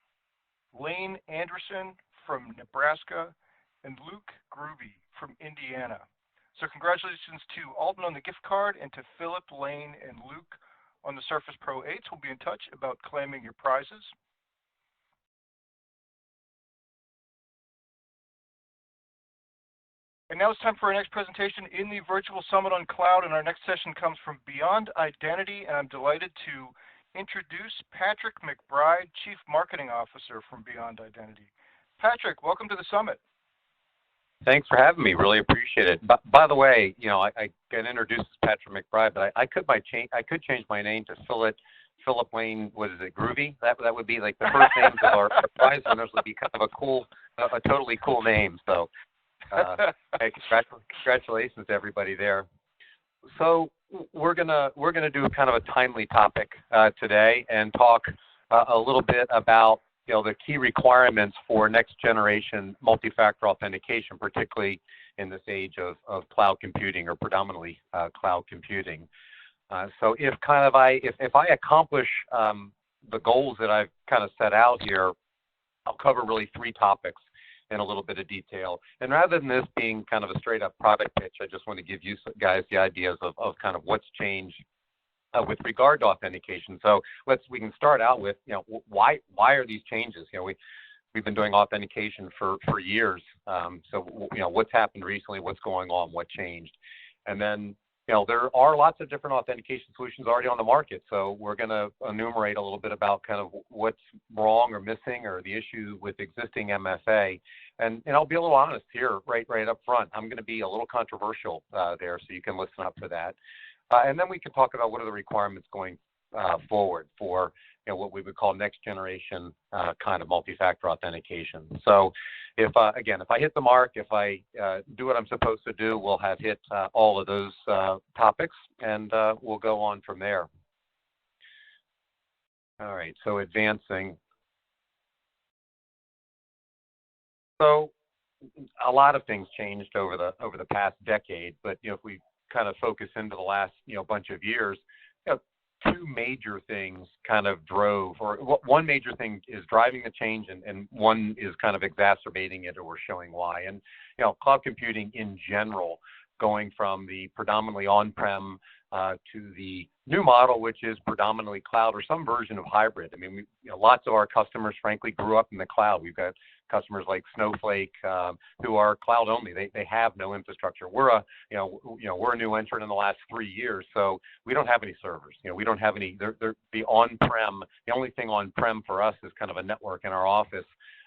Lane Anderson from Nebraska, and Luke Groovy from Indiana. So congratulations to Alton on the gift card, and to Philip, Lane, and Luke on the Surface Pro 8s. We'll be in touch about claiming your prizes. And now it's time for our next presentation in the Virtual Summit on Cloud, and our next session comes from Beyond Identity, and I'm delighted to introduce Patrick McBride, Chief Marketing Officer from Beyond Identity. Patrick, welcome to the summit. Thanks for having me. Really appreciate it. By the way, I get introduced as Patrick McBride, but I could change my name to Philip Lane. What is it, Groovy? That would be like the first names of our prize winners would be kind of a totally cool name. So, hey, congratulations to everybody there. So we're gonna do kind of a timely topic today and talk a little bit about the key requirements for next generation multi-factor authentication, particularly in this age of cloud computing, or predominantly cloud computing. So if I accomplish the goals that I've kind of set out here, I'll cover really 3 topics in a little bit of detail. And rather than this being kind of a straight up product pitch, I just want to give you guys the ideas of kind of what's changed with regard to authentication. So we can start out with, why are these changes? We've been doing authentication for years. So what's happened recently? What's going on? What changed? And then there are lots of different authentication solutions already on the market. So we're going to enumerate a little bit about kind of what's wrong or missing, or the issue with existing MFA. And I'll be a little honest here, right up front. I'm going to be a little controversial there, so you can listen up for that. And then we can talk about what are the requirements going forward for what we would call next generation kind of multi-factor authentication. So if again, if I hit the mark, if I do what I'm supposed to do, we'll have hit all of those topics, and we'll go on from there. All right, so advancing. So a lot of things changed over the past decade, but if we kind of focus into the last bunch of years, two major things kind of drove, or one major thing is driving the change, and one is kind of exacerbating it, or we're showing why. And cloud computing in general, going from the predominantly on-prem to the new model, which is predominantly cloud or some version of hybrid. I mean, lots of our customers, frankly, grew up in the cloud. We've got customers like Snowflake who are cloud only. They have no infrastructure. We're a we're a new entrant in the last 3 years, so we don't have any servers. We don't have any. The on-prem. The only thing on-prem for us is kind of a network in our office.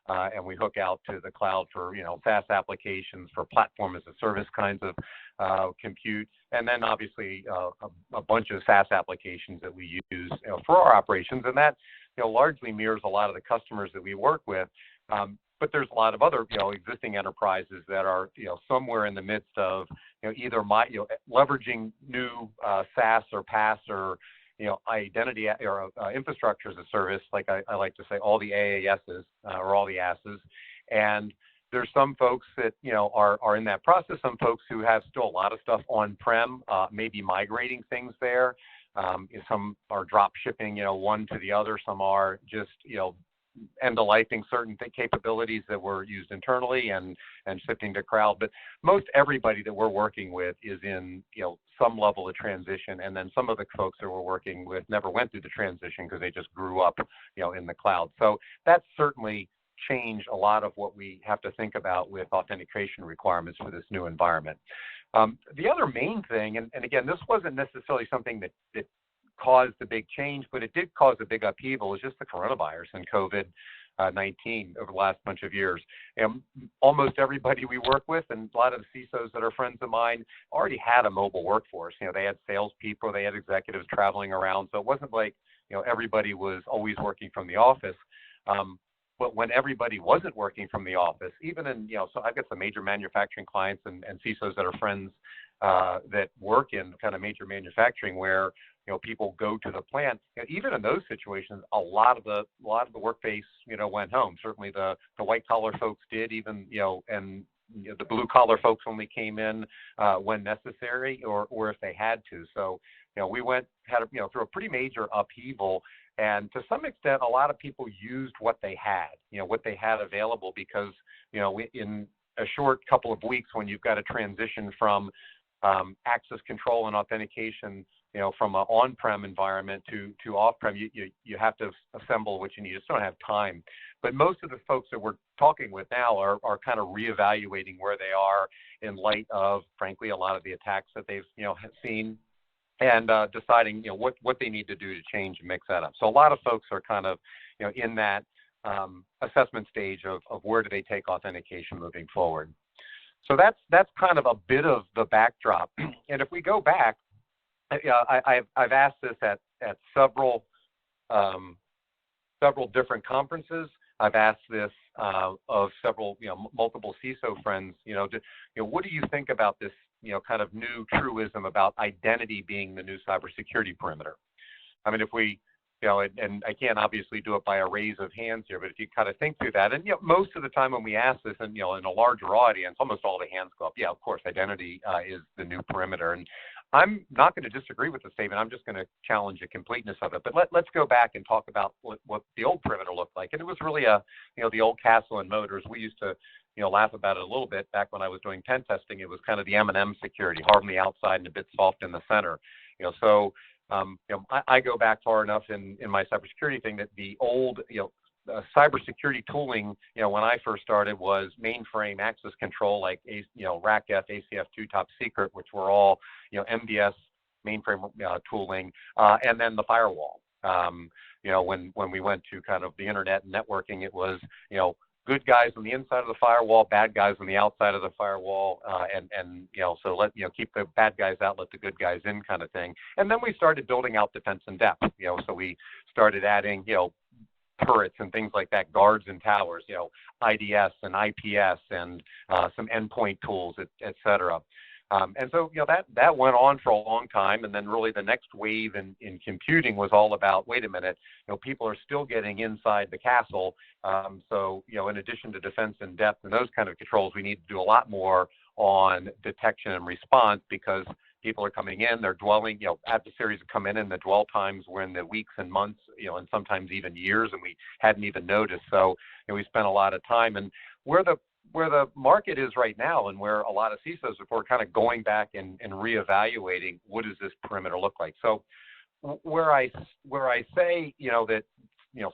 And we hook out to the cloud for SaaS applications, for platform as a service kinds of compute, and then obviously a bunch of SaaS applications that we use for our operations, and that largely mirrors a lot of the customers that we work with. But there's a lot of other existing enterprises that are somewhere in the midst of either leveraging new SaaS or PaaS or identity or infrastructure as a service, like I like to say, all the AASs or all the asses. And there's some folks that are in that process. Some folks who have still a lot of stuff on-prem, maybe migrating things there. Some are drop shipping one to the other. Some are just end-of-lifing certain capabilities that were used internally and shifting to cloud. But most everybody that we're working with is in some level of transition, and then some of the folks that we're working with never went through the transition because they just grew up in the cloud. So that's certainly changed a lot of what we have to think about with authentication requirements for this new environment. The other main thing, and again, this wasn't necessarily something that caused the big change, but it did cause a big upheaval, is just the coronavirus and COVID-19 over the last bunch of years. Almost everybody we work with, and a lot of the CISOs that are friends of mine, already had a mobile workforce. They had salespeople, they had executives traveling around, so it wasn't like everybody was always working from the office. But when everybody wasn't working from the office, even in, so I've got some major manufacturing clients and CISOs that are friends that work in kind of major manufacturing where people go to the plant. Even in those situations, a lot of the work base went home. Certainly the white collar folks did, even and the blue collar folks only came in when necessary or if they had to. So we had through a pretty major upheaval, and to some extent, a lot of people used what they had available, because in a short couple of weeks, when you've got to transition from access control and authentication, from an on-prem environment to off-prem, you have to assemble what you need. You just don't have time. But most of the folks that we're talking with now are kind of reevaluating where they are in light of, frankly, a lot of the attacks that they've seen, and deciding what they need to do to change and mix that up. So a lot of folks are kind of in that assessment stage of where do they take authentication moving forward. So that's kind of a bit of the backdrop. And if we go back, I've asked this at several different conferences. I've asked this of several multiple CISO friends. What do you think about this kind of new truism about identity being the new cybersecurity perimeter? I mean, if we and I can't obviously do it by a raise of hands here, but if you kind of think through that, and most of the time when we ask this, and in a larger audience, almost all the hands go up. Yeah, of course, identity is the new perimeter, and I'm not going to disagree with the statement. I'm just going to challenge the completeness of it. But let's go back and talk about what the old perimeter looked like, and it was really the old castle and moaters. We used to laugh about it a little bit back when I was doing pen testing. It was kind of the M&M security, hard on the outside and a bit soft in the center. So I go back far enough in my cybersecurity thing that the old, cybersecurity tooling, when I first started, was mainframe access control, like RACF, ACF2, Top Secret, which were all, MDS mainframe tooling, and then the firewall. When we went to kind of the internet and networking, it was, good guys on the inside of the firewall, bad guys on the outside of the firewall, and so keep the bad guys out, let the good guys in, kind of thing. And then we started building out defense in depth. So we started adding turrets and things like that, guards and towers, IDS and IPS and some endpoint tools, et cetera. And so, that went on for a long time. And then really the next wave in computing was all about, wait a minute, people are still getting inside the castle. So, in addition to defense in depth and those kind of controls, we need to do a lot more on detection and response, because people are coming in, they're dwelling, adversaries have come in and the dwell times were in the weeks and months, and sometimes even years, and we hadn't even noticed. So, we spent a lot of time. And where the market is right now, and where a lot of CISOs are kind of going back and reevaluating, what does this perimeter look like? So where I say, that,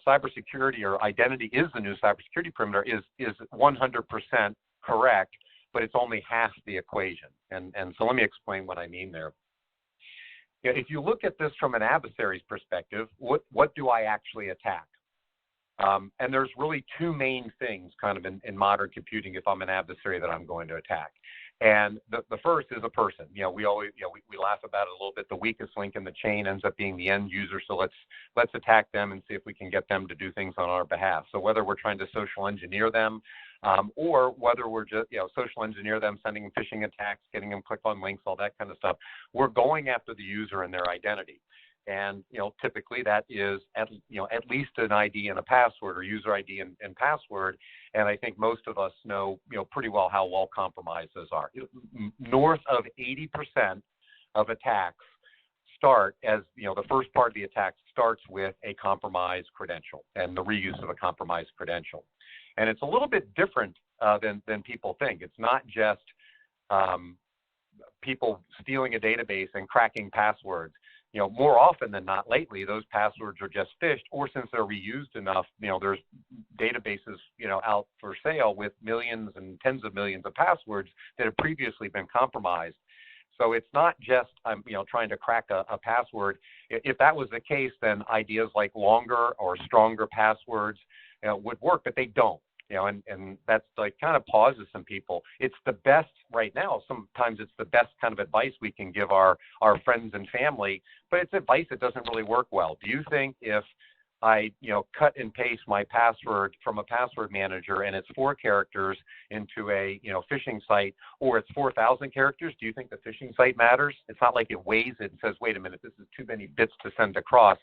cybersecurity or identity is the new cybersecurity perimeter is 100% correct, but it's only half the equation. And so let me explain what I mean there. If you look at this from an adversary's perspective, what do I actually attack? And there's really two main things kind of in modern computing if I'm an adversary that I'm going to attack. And the first is a person. We always, we laugh about it a little bit. The weakest link in the chain ends up being the end user. So let's attack them and see if we can get them to do things on our behalf. So whether we're trying to social engineer them, or whether we're just, social engineer them, sending them phishing attacks, getting them click on links, all that kind of stuff, we're going after the user and their identity. And, typically that is at least an ID and a password, or user ID and password. And I think most of us know, pretty well how well compromised those are. North of 80% of attacks start as, the first part of the attack starts with a compromised credential and the reuse of a compromised credential. And it's a little bit different than people think. It's not just people stealing a database and cracking passwords. More often than not lately, those passwords are just phished, or since they're reused enough, there's databases, out for sale with millions and tens of millions of passwords that have previously been compromised. So it's not just, trying to crack a password. If that was the case, then ideas like longer or stronger passwords, would work, but they don't. And that's like kind of pauses some people. It's the best right now. Sometimes it's the best kind of advice we can give our friends and family, but it's advice that doesn't really work well. Do you think if I, cut and paste my password from a password manager and it's 4 characters into a, phishing site, or it's 4,000 characters, do you think the phishing site matters? It's not like it weighs it and says, wait a minute, this is too many bits to send across.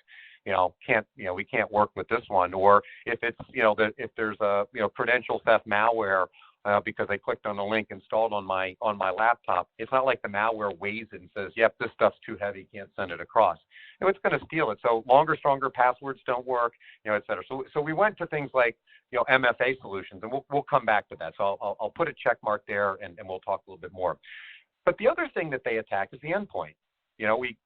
We can't work with this one. Or if it's, if there's a, credential theft malware because I clicked on a link installed on my laptop, it's not like the malware weighs it and says, yep, this stuff's too heavy, can't send it across. It's going to steal it. So longer, stronger passwords don't work, et cetera. So we went to things like, MFA solutions, and we'll come back to that. So I'll put a check mark there, and we'll talk a little bit more. But the other thing that they attack is the endpoint.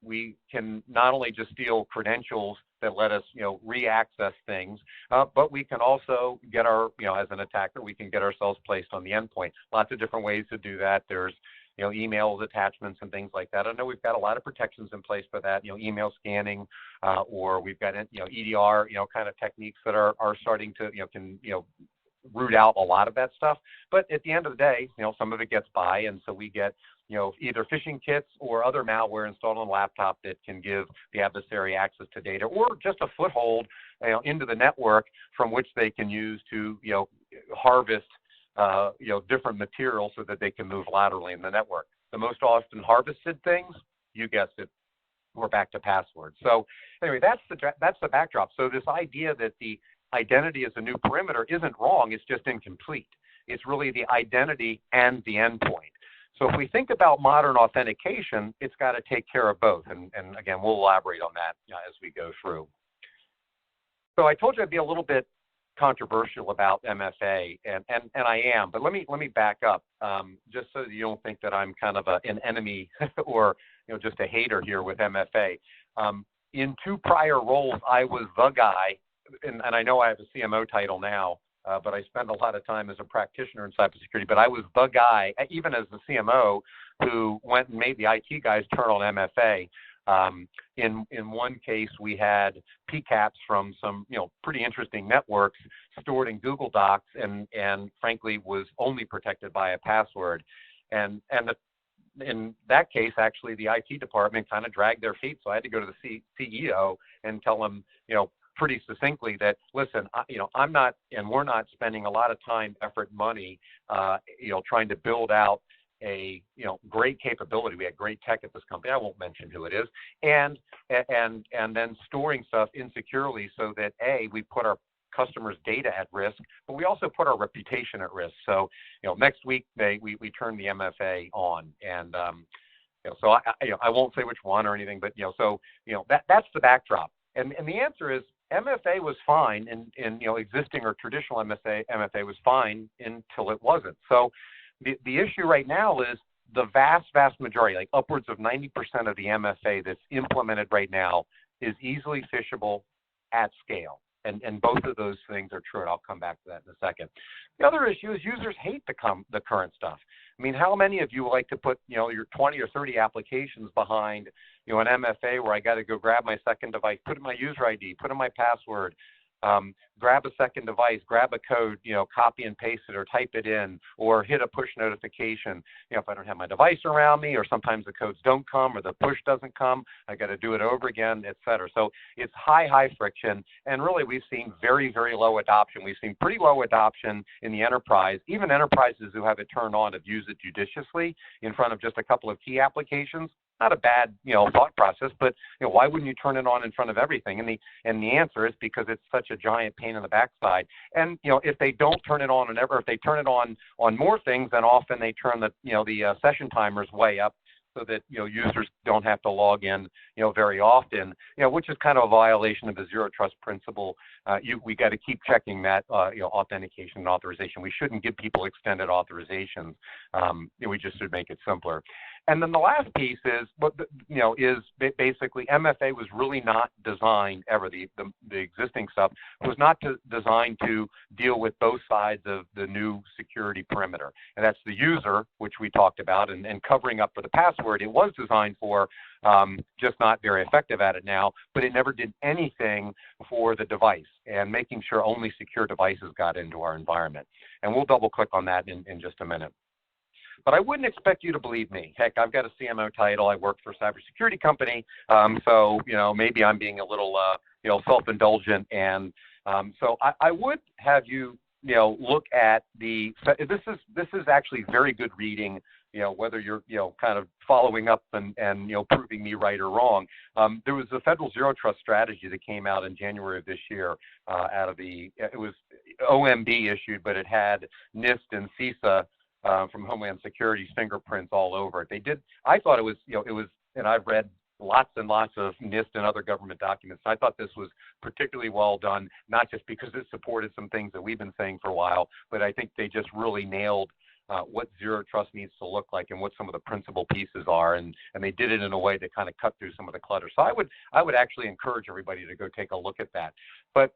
We can not only just steal credentials that let us, re-access things, but we can also get our, as an attacker, we can get ourselves placed on the endpoint. Lots of different ways to do that. There's, emails, attachments, and things like that. I know we've got a lot of protections in place for that, email scanning, or we've got, EDR, kind of techniques that are starting to, can, root out a lot of that stuff. But at the end of the day, some of it gets by, and so we get, either phishing kits or other malware installed on a laptop that can give the adversary access to data, or just a foothold, into the network from which they can use to, harvest, different materials so that they can move laterally in the network. The most often harvested things, you guessed it, we're back to passwords. So anyway, that's the backdrop. So this idea that the identity is a new perimeter isn't wrong, it's just incomplete. It's really the identity and the endpoint. So if we think about modern authentication, it's got to take care of both. And again, we'll elaborate on that as we go through. So I told you I'd be a little bit controversial about MFA, and I am, but let me back up, just so that you don't think that I'm kind of an enemy or just a hater here with MFA. In 2 prior roles, I was the guy, and I know I have a CMO title now, but I spend a lot of time as a practitioner in cybersecurity, but I was the guy, even as the CMO, who went and made the IT guys turn on MFA. In one case, we had PCAPs from some pretty interesting networks stored in Google Docs, and frankly was only protected by a password. And in that case, actually, the IT department kind of dragged their feet. So I had to go to the CEO and tell him, pretty succinctly that, listen, I'm not, and we're not spending a lot of time, effort, money, trying to build out a great capability. We had great tech at this company. I won't mention who it is, and then storing stuff insecurely so that we put our customers' data at risk, but we also put our reputation at risk. So next week we turn the MFA on, and so I won't say which one or anything, but that's the backdrop. And the answer is MFA was fine, and existing or traditional MFA was fine until it wasn't. So the issue right now is the vast majority, like upwards of 90% of the MFA that's implemented right now is easily phishable at scale. And both of those things are true, and I'll come back to that in a second. The other issue is users hate the current stuff. I mean, how many of you like to put your 20 or 30 applications behind an MFA where I got to go grab my second device, put in my user ID, put in my password, grab a second device, grab a code, copy and paste it or type it in, or hit a push notification. If I don't have my device around me, or sometimes the codes don't come or the push doesn't come, I got to do it over again, et cetera. So it's high friction, and really we've seen very low adoption. We've seen pretty low adoption in the enterprise. Even enterprises who have it turned on have used it judiciously in front of just a couple of key applications. Not a bad, thought process, but why wouldn't you turn it on in front of everything? And the answer is because it's such a giant pain in the backside. And if they don't turn it on, and if they turn it on more things, then often they turn the session timers way up, so that users don't have to log in very often, which is kind of a violation of the zero trust principle. We got to keep checking that authentication and authorization. We shouldn't give people extended authorizations. We just should make it simpler. And then the last piece is basically MFA was really not designed ever. The existing stuff was not designed to deal with both sides of the new security perimeter, and that's the user, which we talked about, and covering up for the password. It was designed for, just not very effective at it now, but it never did anything for the device and making sure only secure devices got into our environment. And we'll double click on that in just a minute. But I wouldn't expect you to believe me. Heck, I've got a CMO title. I work for a cybersecurity company, so maybe I'm being a little self-indulgent. And so I would have you look at the. This is actually very good reading. Whether you're kind of following up and proving me right or wrong. There was a federal zero trust strategy that came out in January of this year. It was OMB issued, but it had NIST and CISA. From Homeland Security's fingerprints all over it. I thought it was, and I've read lots and lots of NIST and other government documents. I thought this was particularly well done, not just because it supported some things that we've been saying for a while, but I think they just really nailed what zero trust needs to look like and what some of the principal pieces are, and they did it in a way that kind of cut through some of the clutter. So I would actually encourage everybody to go take a look at that. But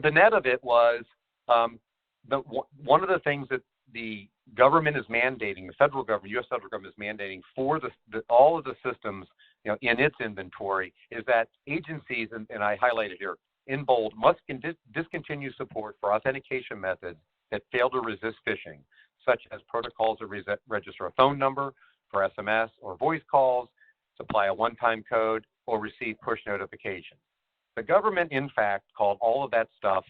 the net of it was one of the things that the government is mandating, the federal government, U.S. federal government is mandating for all of the systems in its inventory, is that agencies, and I highlighted here in bold, must discontinue support for authentication methods that fail to resist phishing, such as protocols that register a phone number for SMS or voice calls, supply a one-time code, or receive push notifications. The government, in fact, called all of that stuff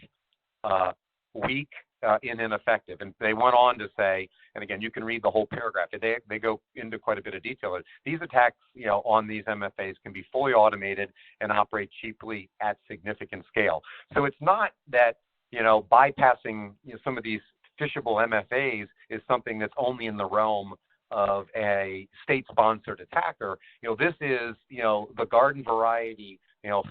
weak and ineffective. And they went on to say, and again, you can read the whole paragraph. They go into quite a bit of detail. These attacks, on these MFAs can be fully automated and operate cheaply at significant scale. So it's not that, bypassing some of these phishable MFAs is something that's only in the realm of a state-sponsored attacker. This is, the garden variety,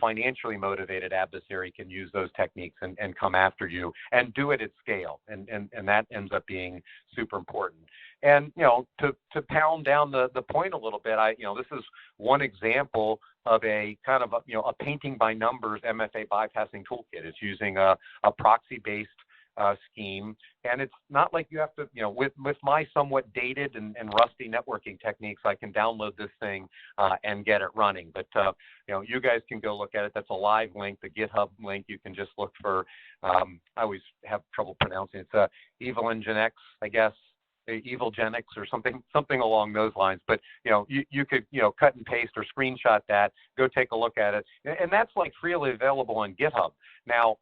financially motivated adversary can use those techniques and come after you and do it at scale. And that ends up being super important. And, to pound down the point a little bit, this is one example of a kind of, a painting by numbers MFA bypassing toolkit. It's using a proxy-based scheme. And it's not like you have to, with my somewhat dated and rusty networking techniques, I can download this thing and get it running. But, you guys can go look at it. That's a live link, the GitHub link. You can just look for, I always have trouble pronouncing it. It's Evangelix, I guess. Evangelix or something along those lines. But you could cut and paste or screenshot that, go take a look at it, and that's like freely available on GitHub. Now,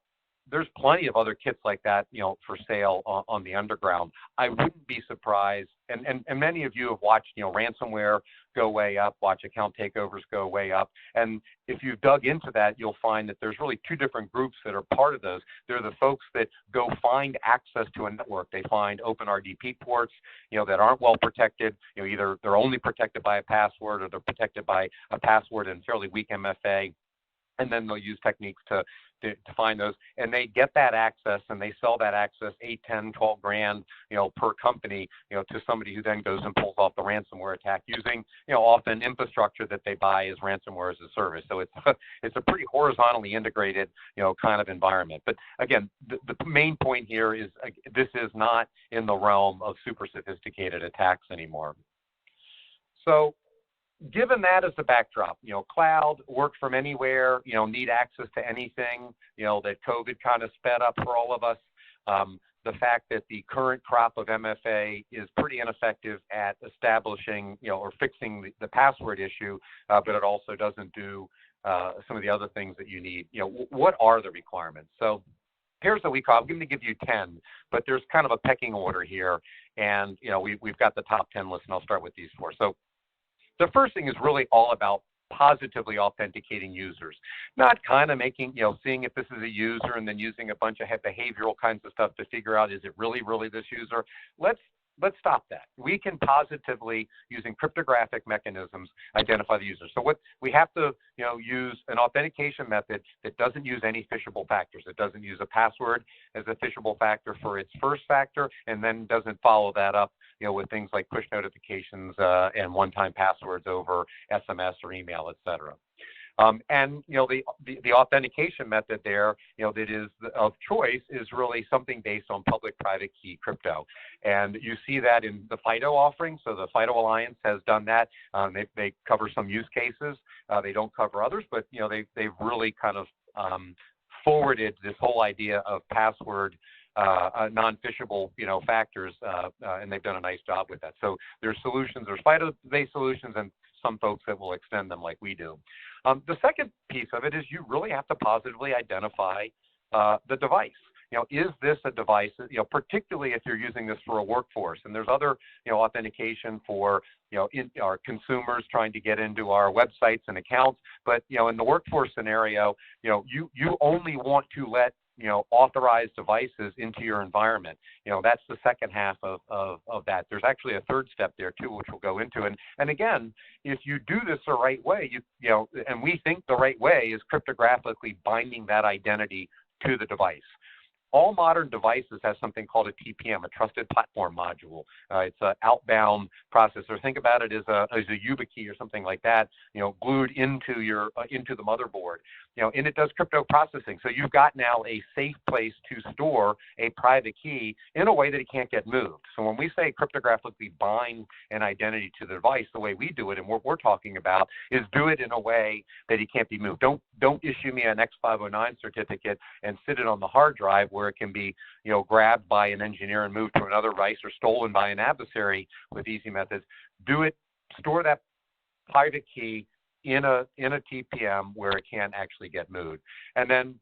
there's plenty of other kits like that, for sale on the underground. I wouldn't be surprised, and many of you have watched, ransomware go way up, watch account takeovers go way up, and if you've dug into that, you'll find that there's really two different groups that are part of those. They're the folks that go find access to a network. They find open RDP ports, that aren't well protected. Either they're only protected by a password or they're protected by a password and fairly weak MFA. And then they'll use techniques to find those, and they get that access and they sell that access 8, 10, 12 grand, per company, to somebody who then goes and pulls off the ransomware attack using, often infrastructure that they buy as ransomware as a service. So it's a pretty horizontally integrated, kind of environment. But again, the main point here is this is not in the realm of super sophisticated attacks anymore. So, given that as the backdrop, cloud, work from anywhere, need access to anything, that COVID kind of sped up for all of us. The fact that the current crop of MFA is pretty ineffective at establishing, or fixing the password issue, but it also doesn't do some of the other things that you need. What are the requirements? So here's what I'm going to give you 10, but there's kind of a pecking order here, and we've got the top 10 list, and I'll start with these 4. So the first thing is really all about positively authenticating users, not kind of making, seeing if this is a user and then using a bunch of behavioral kinds of stuff to figure out, is it really this user? Let's stop that. We can positively, using cryptographic mechanisms, identify the user. So what we have to, use an authentication method that doesn't use any phishable factors. It doesn't use a password as a phishable factor for its first factor, and then doesn't follow that up, with things like push notifications and one-time passwords over SMS or email, et cetera. And the authentication method there, that is of choice is really something based on public-private key crypto, and you see that in the FIDO offering. So the FIDO Alliance has done that. They cover some use cases. They don't cover others, but they've really kind of forwarded this whole idea of password non-phishable, factors, and they've done a nice job with that. So there's solutions, there's FIDO-based solutions, and some folks that will extend them like we do. The second piece of it is you really have to positively identify the device. Is this a device, particularly if you're using this for a workforce, and there's other, authentication for, in our consumers trying to get into our websites and accounts, but, in the workforce scenario, you only want to let authorized devices into your environment. That's the second half of that. There's actually a third step there too, which we'll go into. And again, if you do this the right way, and we think the right way is cryptographically binding that identity to the device. All modern devices have something called a TPM, a Trusted Platform Module. It's an outbound processor. Think about it as a YubiKey or something like that, glued into the motherboard. And it does crypto processing. So you've got now a safe place to store a private key in a way that it can't get moved. So when we say cryptographically bind an identity to the device, the way we do it and what we're talking about is do it in a way that it can't be moved. Don't issue me an X509 certificate and sit it on the hard drive where it can be, grabbed by an engineer and moved to another device or stolen by an adversary with easy methods. Store that private key in a TPM where it can't actually get moved. And then,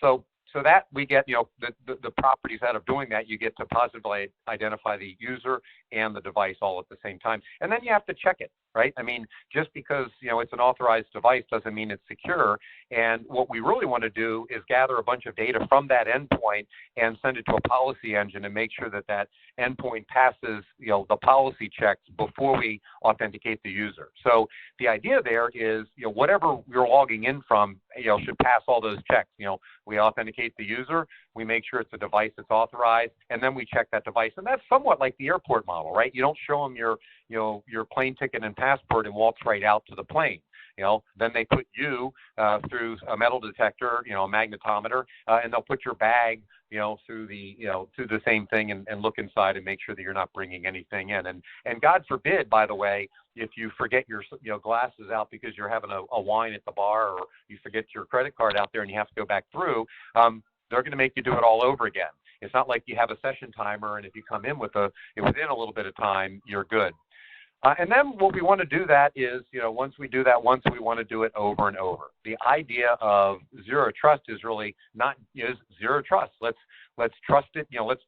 so that we get, the properties out of doing that, you get to positively identify the user and the device all at the same time. And then you have to check it, right? I mean, just because, it's an authorized device doesn't mean it's secure. And what we really want to do is gather a bunch of data from that endpoint and send it to a policy engine and make sure that that endpoint passes, the policy checks before we authenticate the user. So the idea there is, whatever you're logging in from, should pass all those checks. We authenticate the user, we make sure it's a device that's authorized, and then we check that device. And that's somewhat like the airport model, right? You don't show them your plane ticket and passport and waltz right out to the plane. Then they put you through a metal detector, a magnetometer, and they'll put your bag, through the same thing and look inside and make sure that you're not bringing anything in. And God forbid, by the way, if you forget your glasses out because you're having a wine at the bar, or you forget your credit card out there and you have to go back through, they're going to make you do it all over again. It's not like you have a session timer, and if you come in within a little bit of time, you're good. And then what we want to do that is, once we do that once, we want to do it over and over. The idea of zero trust is really not zero trust. Let's trust it. Let's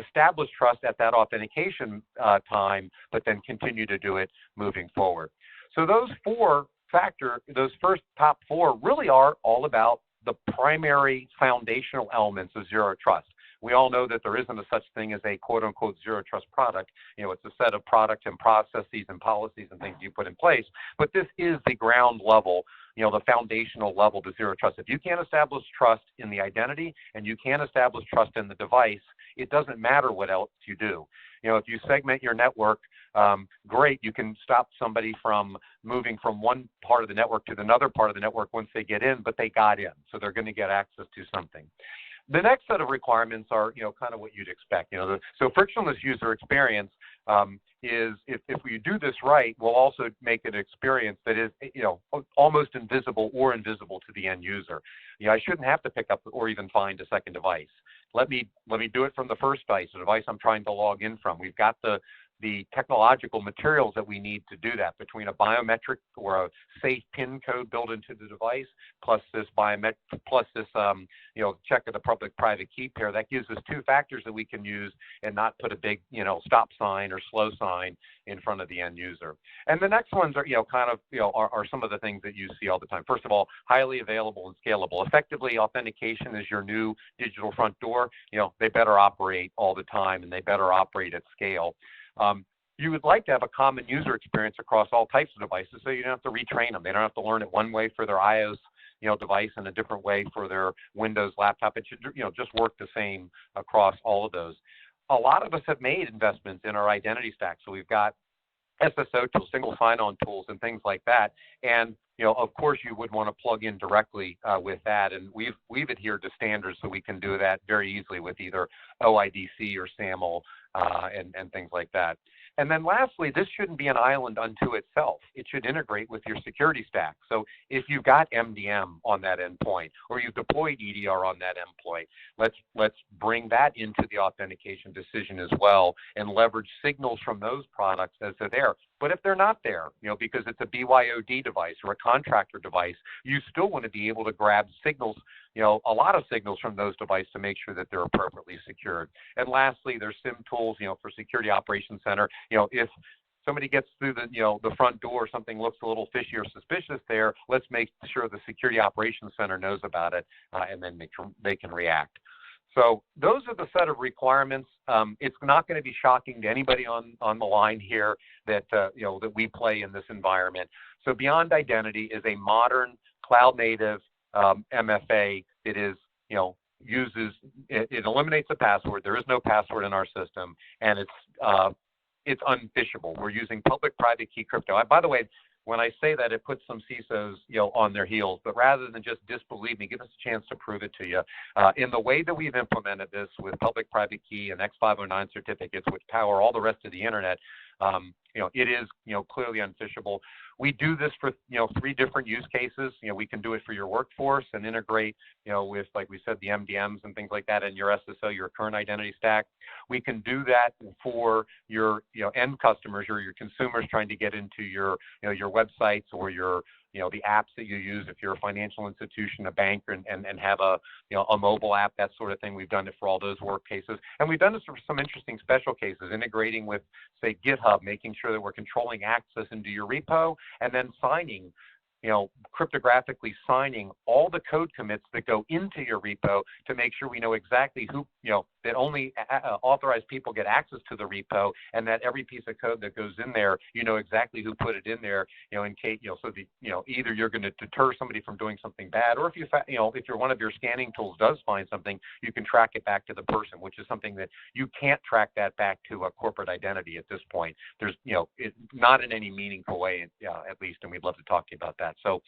establish trust at that authentication time, but then continue to do it moving forward. So those first top four really are all about the primary foundational elements of zero trust. We all know that there isn't a such thing as a quote-unquote zero trust product. It's a set of product and processes and policies and things you put in place. But this is the ground level, the foundational level to zero trust. If you can't establish trust in the identity and you can't establish trust in the device, it doesn't matter what else you do. If you segment your network, great, you can stop somebody from moving from one part of the network to another part of the network once they get in, but they got in, so they're going to get access to something. The next set of requirements are, kind of what you'd expect. So frictionless user experience is, if we do this right, we'll also make an experience that is, almost invisible or invisible to the end user. I shouldn't have to pick up or even find a second device. Let me do it from the first device, the device I'm trying to log in from. We've got the technological materials that we need to do that, between a biometric or a safe PIN code built into the device, plus this check of the public-private key pair. That gives us two factors that we can use and not put a big, stop sign or slow sign in front of the end user. And the next ones are, are some of the things that you see all the time. First of all, highly available and scalable. Effectively, authentication is your new digital front door. They better operate all the time, and they better operate at scale. You would like to have a common user experience across all types of devices, so you don't have to retrain them. They don't have to learn it one way for their iOS device and a different way for their Windows laptop. It should just work the same across all of those. A lot of us have made investments in our identity stack, so we've got SSO tools, single sign-on tools, and things like that. And of course, you would want to plug in directly with that, and we've adhered to standards so we can do that very easily with either OIDC or SAML and things like that. And then lastly, this shouldn't be an island unto itself. It should integrate with your security stack. So if you've got MDM on that endpoint, or you've deployed EDR on that endpoint, let's bring that into the authentication decision as well, and leverage signals from those products as they're there. But if they're not there, because it's a BYOD device or a contractor device, you still want to be able to grab signals, a lot of signals from those devices to make sure that they're appropriately secured. And lastly, there's SIM tools, for Security Operations Center. If somebody gets through the front door, something looks a little fishy or suspicious there, let's make sure the Security Operations Center knows about it, and then they can react. So those are the set of requirements. It's not going to be shocking to anybody on the line here that that we play in this environment. So Beyond Identity is a modern cloud-native MFA that is, it eliminates the password. There is no password in our system, and it's unphishable. We're using public-private key crypto. By the way, when I say that, it puts some CISOs, on their heels. But rather than just disbelieve me, give us a chance to prove it to you. In the way that we've implemented this with public-private key and X509 certificates, which power all the rest of the internet, it is, clearly unphishable. We do this for, 3 different use cases. We can do it for your workforce and integrate, with, like we said, the MDMs and things like that, and your SSO, your current identity stack. We can do that for your, end customers or your consumers trying to get into your, your websites or your, the apps that you use if you're a financial institution, a bank, and have a, a mobile app, that sort of thing. We've done it for all those work cases. And we've done this for some interesting special cases, integrating with, say, GitHub, making sure that we're controlling access into your repo, and then signing, cryptographically signing all the code commits that go into your repo to make sure we know exactly who that only authorized people get access to the repo, and that every piece of code that goes in there, you know exactly who put it in there, you know, in case, you know, so the, you know, either you're going to deter somebody from doing something bad, or if you, you know, if one of your scanning tools does find something, you can track it back to the person, which is something that you can't track that back to a corporate identity at this point. There's, you know, not in any meaningful way, at least, and we'd love to talk to you about that. So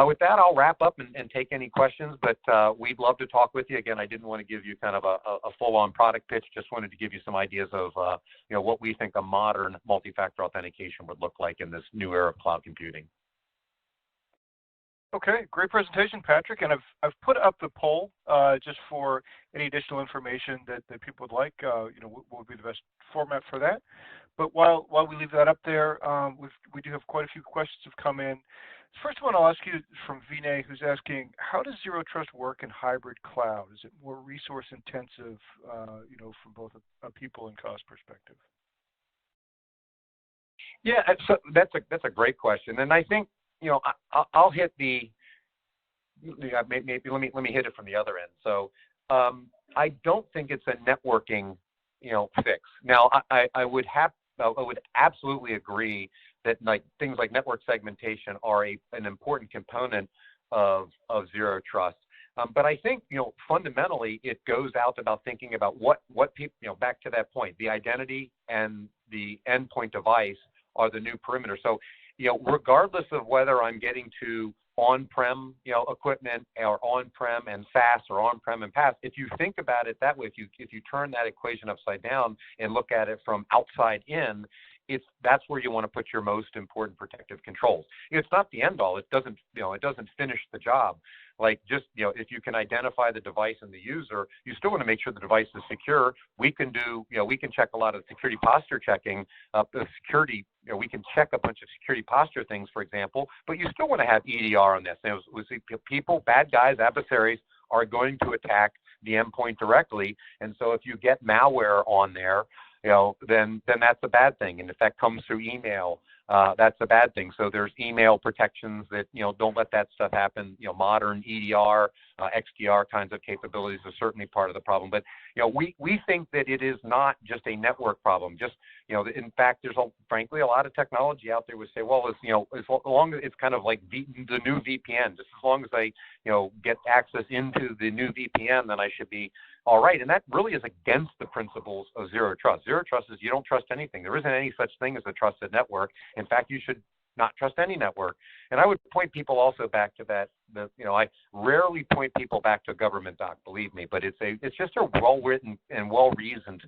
with that, I'll wrap up and take any questions, but we'd love to talk with you. Again, I didn't want to give you kind of a full-on product pitch, just wanted to give you some ideas of you know, what we think a modern multi-factor authentication would look like in this new era of cloud computing. Okay, great presentation, Patrick. And I've put up the poll just for any additional information that people would like. You know, what would be the best format for that? But while we leave that up there, we do have quite a few questions have come in. First one I'll ask you from Vinay, who's asking, how does Zero Trust work in hybrid cloud? Is it more resource intensive, you know, from both a people and cost perspective? Yeah, so that's a great question, and I think, you know, I'll hit the, maybe let me hit it from the other end. So I don't think it's a networking, you know, fix. Now I would absolutely agree that like things like network segmentation are an important component of Zero Trust. But I think, you know, fundamentally it goes out about thinking about what people, you know, back to that point, the identity and the endpoint device are the new perimeter. So, you know, regardless of whether I'm getting to on-prem, you know, equipment, or on-prem and SaaS, or on-prem and PaaS, if you think about it that way, if you turn that equation upside down and look at it from outside in, that's where you want to put your most important protective controls. It's not the end all. It doesn't, you know, it doesn't finish the job. Like, just, you know, if you can identify the device and the user, you still want to make sure the device is secure. We can do, you know, we can check a lot of security posture checking, the security, you know, we can check a bunch of security posture things, for example, but you still want to have EDR on this. And we see people, bad guys, adversaries are going to attack the endpoint directly. And so if you get malware on there, you know, then that's a bad thing. And if that comes through email, that's a bad thing. So there's email protections that, you know, don't let that stuff happen. You know, modern EDR, XDR kinds of capabilities are certainly part of the problem. But, you know, we think that it is not just a network problem. Just, you know, in fact, there's frankly a lot of technology out there would say, well, as, you know, as long as it's kind of like the new VPN, just as long as I, you know, get access into the new VPN, then I should be all right. And that really is against the principles of Zero Trust. Zero Trust is you don't trust anything. There isn't any such thing as a trusted network. In fact, you should not trust any network. And I would point people also back to that. You know, I rarely point people back to a government doc, believe me, but it's just a well-written and well-reasoned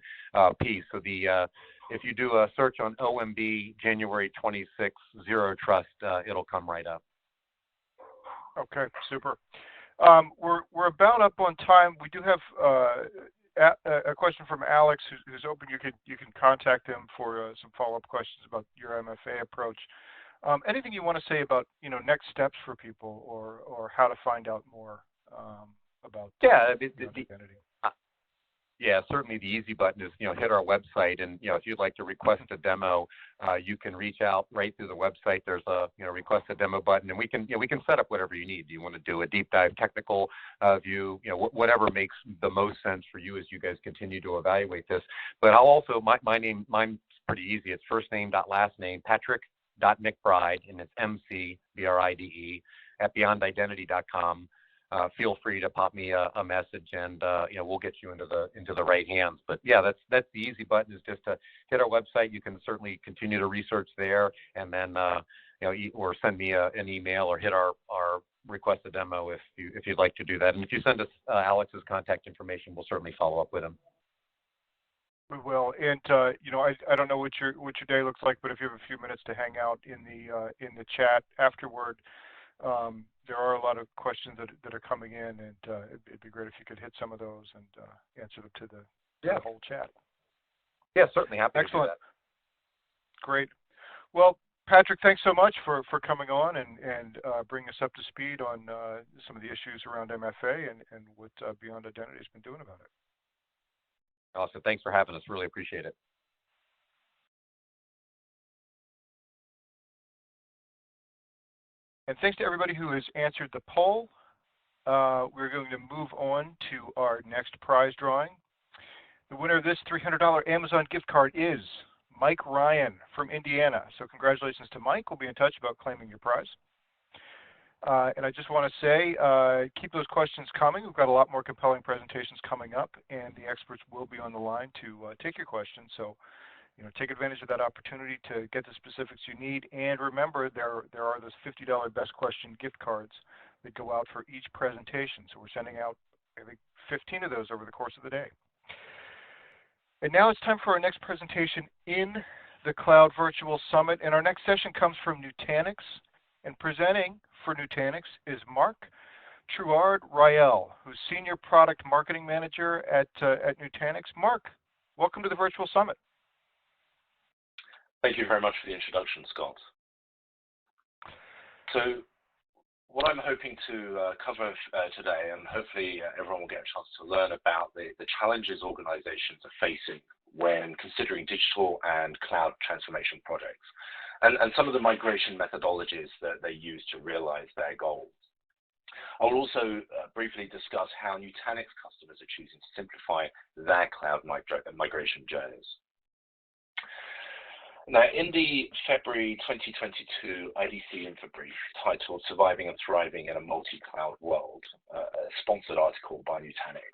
piece. So if you do a search on OMB January 26 Zero Trust, it'll come right up. Okay, super. We're about up on time. We do have a question from Alex, who's open. You can contact him for some follow-up questions about your MFA approach. Anything you want to say about, you know, next steps for people, or how to find out more about identity? Yeah, certainly the easy button is, you know, hit our website, and, you know, if you'd like to request a demo, you can reach out right through the website. There's a, you know, request a demo button, and we can set up whatever you need. Do you want to do a deep dive technical view, you know, whatever makes the most sense for you as you guys continue to evaluate this. But I'll also, mine's pretty easy. It's first name dot last name, Patrick.McBride, and it's McBride at beyondidentity.com. Feel free to pop me a message, and you know, we'll get you into the right hands. But yeah, that's the easy button, is just to hit our website. You can certainly continue to research there, and then you know, or send me an email, or hit our request a demo if you'd like to do that. And if you send us Alex's contact information, we'll certainly follow up with him. We will. And you know, I don't know what your day looks like, but if you have a few minutes to hang out in the chat afterward. There are a lot of questions that are coming in, and it'd be great if you could hit some of those and answer them to the whole chat. Yeah, certainly happy Excellent. to do that. Great. Well, Patrick, thanks so much for coming on and bringing us up to speed on some of the issues around MFA and what Beyond Identity has been doing about it. Awesome. Thanks for having us. Really appreciate it. And thanks to everybody who has answered the poll. We're going to move on to our next prize drawing. The winner of this $300 Amazon gift card is Mike Ryan from Indiana. So congratulations to Mike. We'll be in touch about claiming your prize. And I just want to say, keep those questions coming. We've got a lot more compelling presentations coming up, and the experts will be on the line to take your questions. So, take advantage of that opportunity to get the specifics you need. And remember, there are those $50 best question gift cards that go out for each presentation. So we're sending out, I think, 15 of those over the course of the day. And now it's time for our next presentation in the Cloud Virtual Summit. And our next session comes from Nutanix. And presenting for Nutanix is Mark Trouard-Rael, who's Senior Product Marketing Manager at Nutanix. Mark, welcome to the Virtual Summit. Thank you very much for the introduction, Scott. So what I'm hoping to cover today, and hopefully everyone will get a chance to learn about the challenges organizations are facing when considering digital and cloud transformation projects, and some of the migration methodologies that they use to realize their goals. I will also briefly discuss how Nutanix customers are choosing to simplify their cloud migration journeys. Now, in the February 2022 IDC Infobrief titled Surviving and Thriving in a Multi-Cloud World, a sponsored article by Nutanix,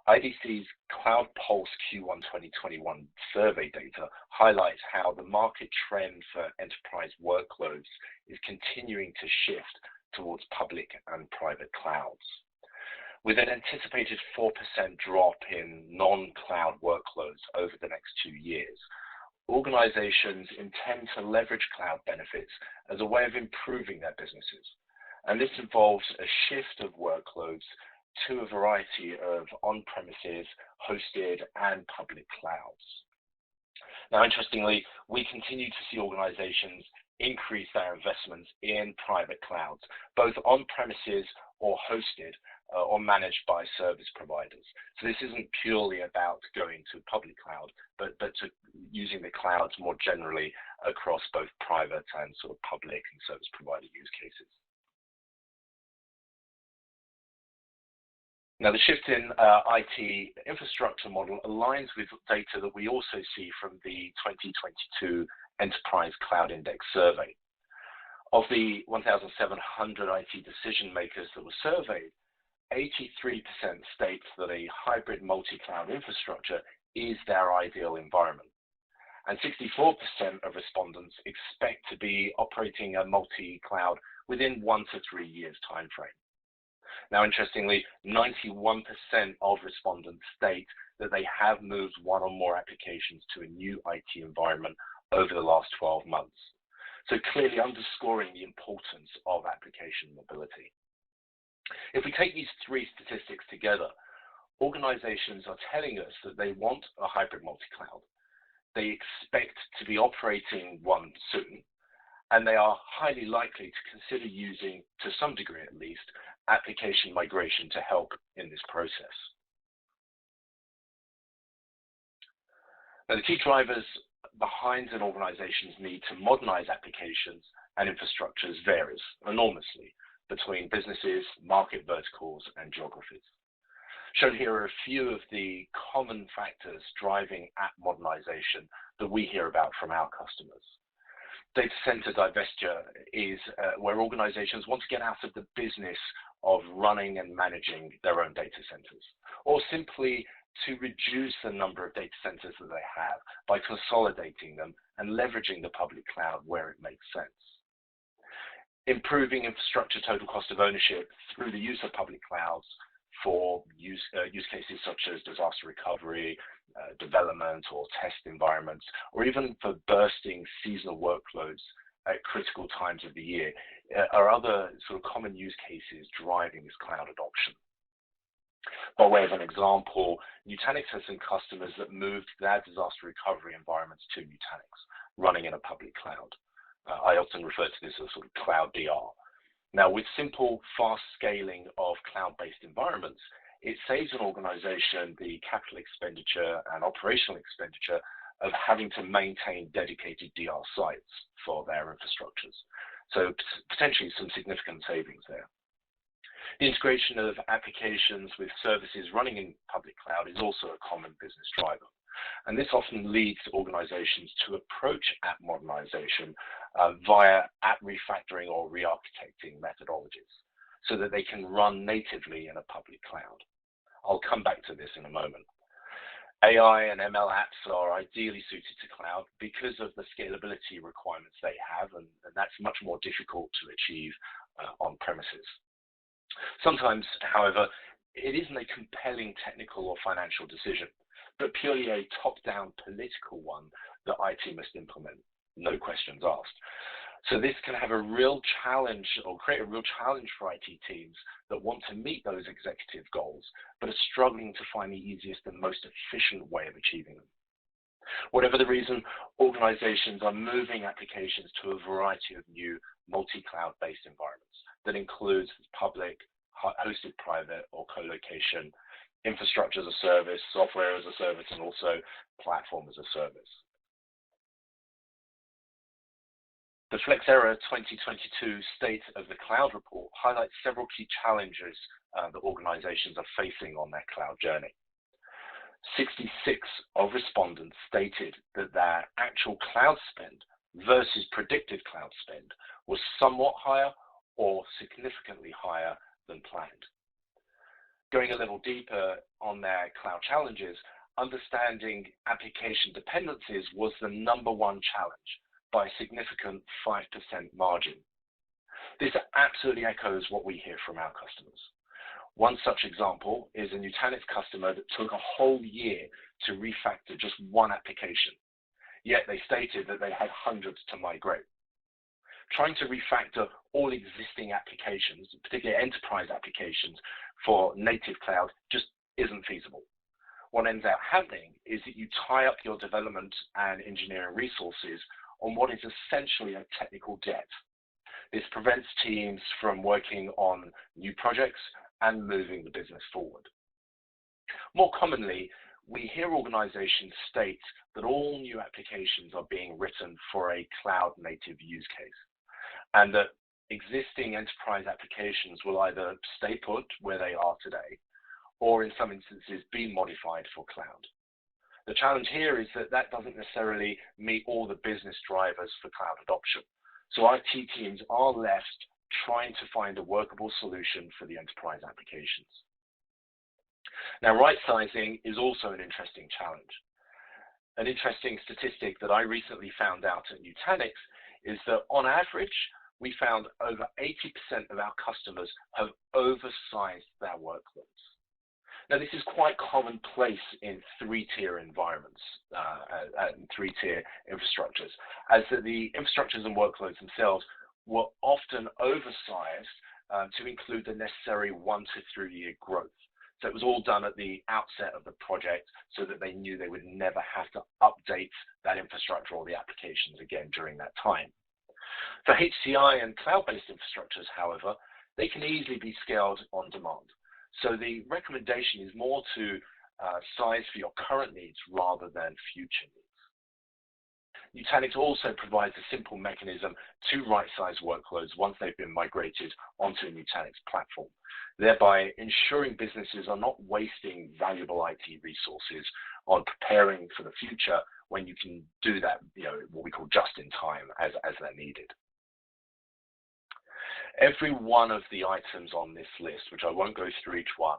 IDC's Cloud Pulse Q1 2021 survey data highlights how the market trend for enterprise workloads is continuing to shift towards public and private clouds. With an anticipated 4% drop in non-cloud workloads over the next 2 years, organizations intend to leverage cloud benefits as a way of improving their businesses. And this involves a shift of workloads to a variety of on-premises, hosted, and public clouds. Now, interestingly, we continue to see organizations increase their investments in private clouds, both on-premises or hosted or managed by service providers. So this isn't purely about going to public cloud, but to using the clouds more generally across both private and sort of public and service provider use cases. Now, the shift in IT infrastructure model aligns with data that we also see from the 2022 Enterprise Cloud Index survey. Of the 1,700 IT decision makers that were surveyed, 83% state that a hybrid multi-cloud infrastructure is their ideal environment. And 64% of respondents expect to be operating a multi-cloud within 1 to 3 years timeframe. Now, interestingly, 91% of respondents state that they have moved one or more applications to a new IT environment over the last 12 months. So clearly underscoring the importance of application mobility. If we take these three statistics together, organizations are telling us that they want a hybrid multi-cloud. They expect to be operating one soon, and they are highly likely to consider using, to some degree at least, application migration to help in this process. Now, the key drivers behind an organization's need to modernize applications and infrastructures varies enormously between businesses, market verticals, and geographies. Shown here are a few of the common factors driving app modernization that we hear about from our customers. Data center divestiture is where organizations want to get out of the business of running and managing their own data centers, or simply to reduce the number of data centers that they have by consolidating them and leveraging the public cloud where it makes sense. Improving infrastructure total cost of ownership through the use of public clouds for use cases such as disaster recovery, development or test environments, or even for bursting seasonal workloads at critical times of the year are other sort of common use cases driving this cloud adoption. By way of an example, Nutanix has some customers that moved their disaster recovery environments to Nutanix, running in a public cloud. I often refer to this as sort of cloud DR. Now, with simple, fast scaling of cloud-based environments, it saves an organization the capital expenditure and operational expenditure of having to maintain dedicated DR sites for their infrastructures. So potentially some significant savings there. The integration of applications with services running in public cloud is also a common business driver. And this often leads organizations to approach app modernization via app refactoring or re-architecting methodologies so that they can run natively in a public cloud. I'll come back to this in a moment. AI and ML apps are ideally suited to cloud because of the scalability requirements they have, and that's much more difficult to achieve on premises. Sometimes, however, it isn't a compelling technical or financial decision, but purely a top-down political one that IT must implement, no questions asked. So this can have a real challenge or create a real challenge for IT teams that want to meet those executive goals, but are struggling to find the easiest and most efficient way of achieving them. Whatever the reason, organizations are moving applications to a variety of new multi-cloud-based environments that includes public, hosted private or co-location, infrastructure as a service, software as a service, and also platform as a service. The Flexera 2022 State of the Cloud report highlights several key challenges that organizations are facing on their cloud journey. 66 of respondents stated that their actual cloud spend versus predicted cloud spend was somewhat higher or significantly higher than planned. Going a little deeper on their cloud challenges, understanding application dependencies was the #1 challenge by a significant 5% margin. This absolutely echoes what we hear from our customers. One such example is a Nutanix customer that took a whole year to refactor just one application, yet they stated that they had hundreds to migrate. Trying to refactor all existing applications, particularly enterprise applications, for native cloud just isn't feasible. What ends up happening is that you tie up your development and engineering resources on what is essentially a technical debt. This prevents teams from working on new projects and moving the business forward. More commonly, we hear organizations state that all new applications are being written for a cloud-native use case, and that existing enterprise applications will either stay put where they are today, or in some instances be modified for cloud. The challenge here is that that doesn't necessarily meet all the business drivers for cloud adoption. So IT teams are left trying to find a workable solution for the enterprise applications. Now, right-sizing is also an interesting challenge. An interesting statistic that I recently found out at Nutanix is that on average, we found over 80% of our customers have oversized their workloads. Now, this is quite commonplace in three-tier environments, and three-tier infrastructures, as the infrastructures and workloads themselves were often oversized to include the necessary 1 to 3 year growth. So it was all done at the outset of the project so that they knew they would never have to update that infrastructure or the applications again during that time. For HCI and cloud-based infrastructures, however, they can easily be scaled on demand. So the recommendation is more to size for your current needs rather than future needs. Nutanix also provides a simple mechanism to right-size workloads once they've been migrated onto a Nutanix platform, thereby ensuring businesses are not wasting valuable IT resources on preparing for the future when you can do that, what we call just in time as they're needed. Every one of the items on this list, which I won't go through each one,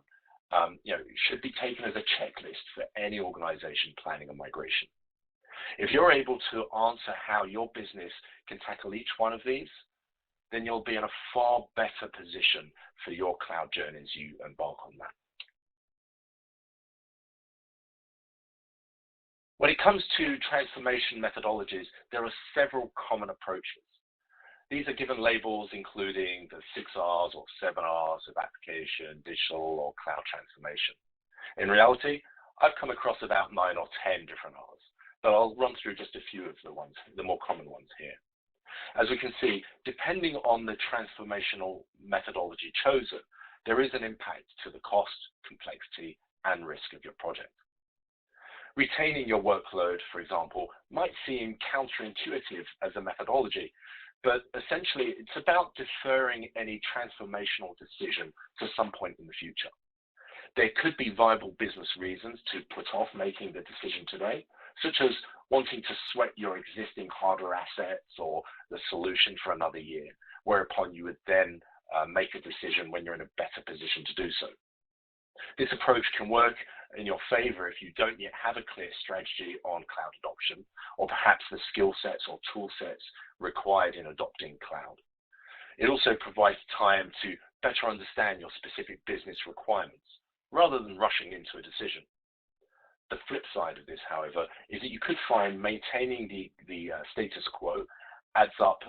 should be taken as a checklist for any organization planning a migration. If you're able to answer how your business can tackle each one of these, then you'll be in a far better position for your cloud journey as you embark on that. When it comes to transformation methodologies, there are several common approaches. These are given labels including the 6 R's or 7 R's of application, digital, or cloud transformation. In reality, I've come across about 9 or 10 different R's, but I'll run through just a few of the more common ones here. As we can see, depending on the transformational methodology chosen, there is an impact to the cost, complexity, and risk of your project. Retaining your workload, for example, might seem counterintuitive as a methodology, but essentially it's about deferring any transformational decision to some point in the future. There could be viable business reasons to put off making the decision today, such as wanting to sweat your existing hardware assets or the solution for another year, whereupon you would then make a decision when you're in a better position to do so. This approach can work in your favor if you don't yet have a clear strategy on cloud adoption, or perhaps the skill sets or tool sets required in adopting cloud. It also provides time to better understand your specific business requirements, rather than rushing into a decision. The flip side of this, however, is that you could find maintaining the status quo adds up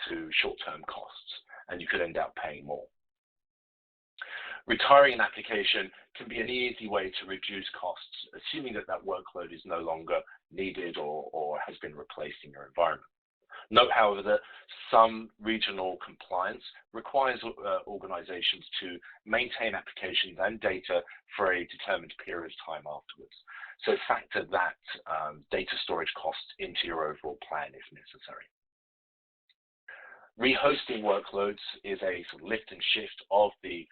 to short-term costs, and you could end up paying more. Retiring an application can be an easy way to reduce costs, assuming that that workload is no longer needed or has been replaced in your environment. Note, however, that some regional compliance requires organizations to maintain applications and data for a determined period of time afterwards. So factor that data storage costs into your overall plan if necessary. Rehosting workloads is a sort of lift and shift of the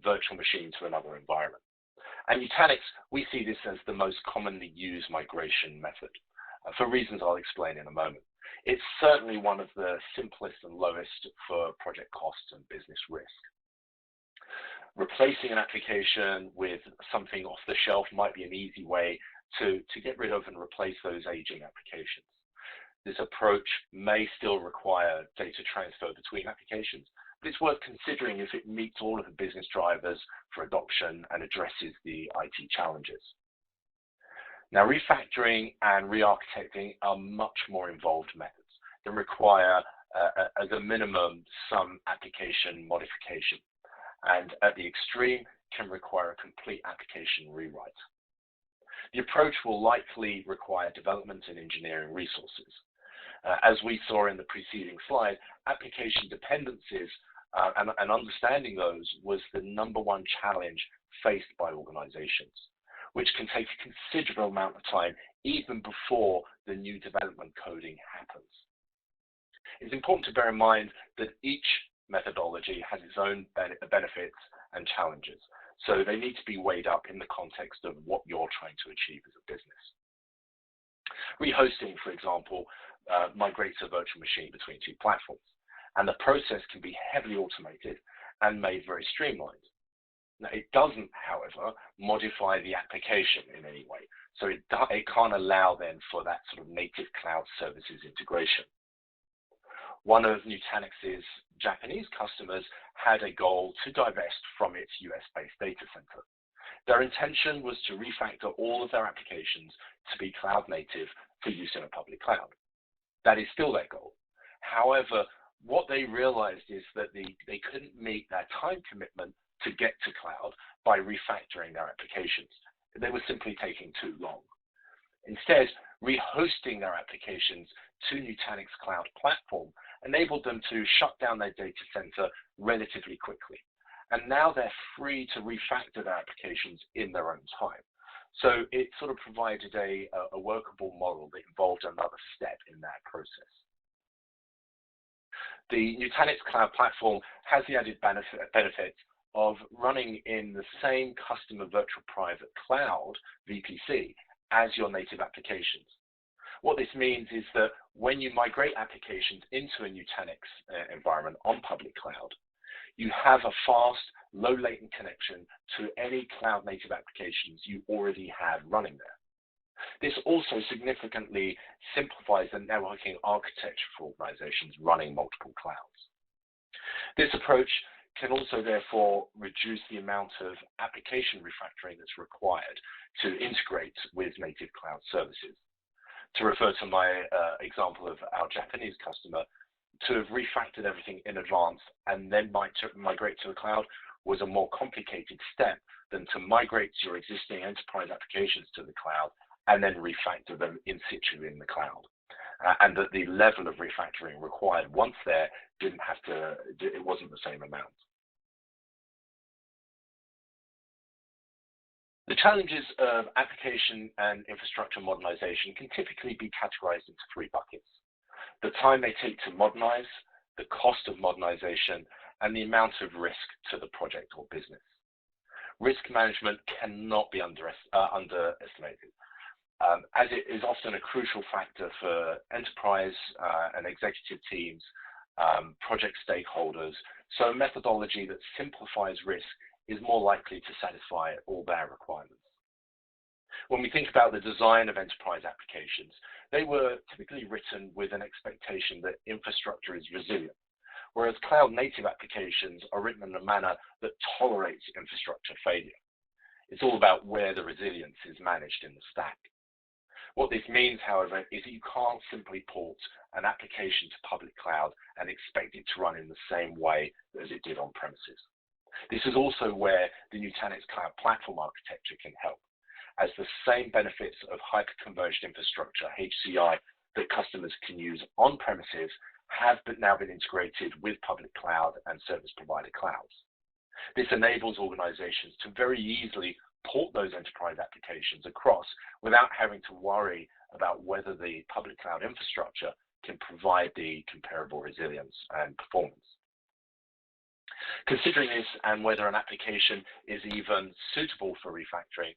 virtual machine to another environment. And Nutanix, we see this as the most commonly used migration method, for reasons I'll explain in a moment. It's certainly one of the simplest and lowest for project costs and business risk. Replacing an application with something off the shelf might be an easy way to get rid of and replace those aging applications. This approach may still require data transfer between applications, but it's worth considering if it meets all of the business drivers for adoption and addresses the IT challenges. Now, refactoring and re-architecting are much more involved methods that require, as a minimum, some application modification, and at the extreme, can require a complete application rewrite. The approach will likely require development and engineering resources. As we saw in the preceding slide, application dependencies and understanding those was the #1 challenge faced by organizations, which can take a considerable amount of time even before the new development coding happens. It's important to bear in mind that each methodology has its own benefits and challenges, so they need to be weighed up in the context of what you're trying to achieve as a business. Rehosting, for example, migrates a virtual machine between two platforms, and the process can be heavily automated and made very streamlined. Now, it doesn't, however, modify the application in any way, so it can't allow then for that sort of native cloud services integration. One of Nutanix's Japanese customers had a goal to divest from its US-based data center. Their intention was to refactor all of their applications to be cloud native for use in a public cloud. That is still their goal. However, what they realized is that they couldn't meet their time commitment to get to cloud by refactoring their applications. They were simply taking too long. Instead, rehosting their applications to Nutanix Cloud Platform enabled them to shut down their data center relatively quickly. And now they're free to refactor their applications in their own time. So it sort of provided a workable model that involved another step in that process. The Nutanix Cloud Platform has the added benefit of running in the same customer virtual private cloud, VPC, as your native applications. What this means is that when you migrate applications into a Nutanix environment on public cloud, you have a fast, low latent connection to any cloud native applications you already have running there. This also significantly simplifies the networking architecture for organizations running multiple clouds. This approach can also therefore reduce the amount of application refactoring that's required to integrate with native cloud services. To refer to my example of our Japanese customer, to have refactored everything in advance and then migrate to the cloud was a more complicated step than to migrate your existing enterprise applications to the cloud and then refactor them in situ in the cloud. And that the level of refactoring required once there it wasn't the same amount. The challenges of application and infrastructure modernization can typically be categorized into 3 buckets. the time they take to modernize, the cost of modernization, and the amount of risk to the project or business. Risk management cannot be underestimated, as it is often a crucial factor for enterprise and executive teams, project stakeholders, so a methodology that simplifies risk is more likely to satisfy all their requirements. When we think about the design of enterprise applications, they were typically written with an expectation that infrastructure is resilient, whereas cloud-native applications are written in a manner that tolerates infrastructure failure. It's all about where the resilience is managed in the stack. What this means, however, is that you can't simply port an application to public cloud and expect it to run in the same way as it did on premises. This is also where the Nutanix Cloud Platform architecture can help, as the same benefits of hyper-converged infrastructure, HCI, that customers can use on premises have now been integrated with public cloud and service provider clouds. This enables organizations to very easily port those enterprise applications across without having to worry about whether the public cloud infrastructure can provide the comparable resilience and performance. Considering this and whether an application is even suitable for refactoring,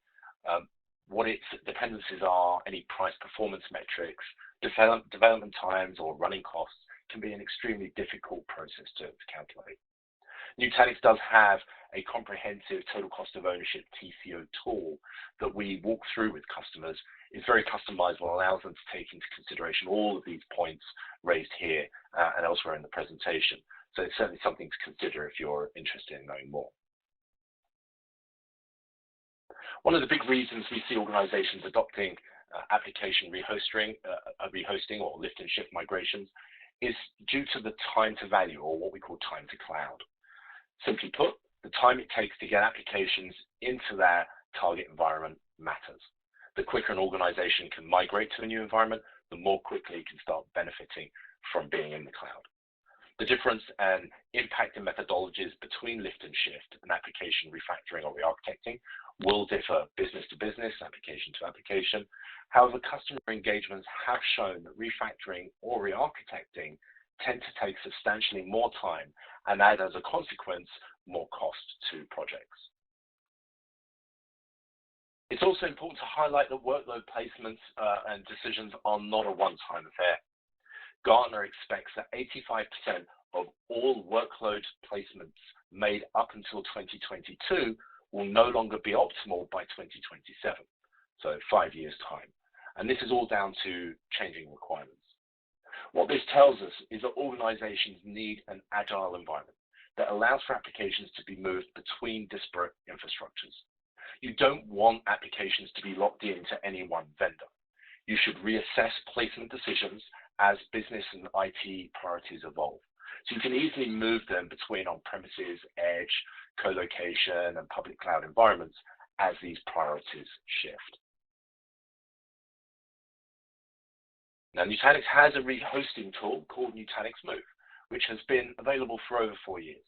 what its dependencies are, any price performance metrics, development times or running costs can be an extremely difficult process to calculate. Nutanix does have a comprehensive total cost of ownership TCO tool that we walk through with customers. It's very customizable, allows them to take into consideration all of these points raised here and elsewhere in the presentation. So it's certainly something to consider if you're interested in knowing more. One of the big reasons we see organizations adopting application rehosting or lift and shift migrations is due to the time to value, or what we call time to cloud. Simply put, the time it takes to get applications into their target environment matters. The quicker an organization can migrate to a new environment, the more quickly it can start benefiting from being in the cloud. The difference and impact in methodologies between lift and shift and application refactoring or re-architecting will differ business to business, application to application. However, customer engagements have shown that refactoring or re-architecting tend to take substantially more time and add, as a consequence, more cost to projects. It's also important to highlight that workload placements and decisions are not a one-time affair. Gartner expects that 85% of all workload placements made up until 2022 will no longer be optimal by 2027, so 5 years' time. And this is all down to changing requirements. What this tells us is that organizations need an agile environment that allows for applications to be moved between disparate infrastructures. You don't want applications to be locked into any one vendor. You should reassess placement decisions as business and IT priorities evolve. So you can easily move them between on-premises, edge, co-location, and public cloud environments as these priorities shift. Now, Nutanix has a rehosting tool called Nutanix Move, which has been available for over 4 years.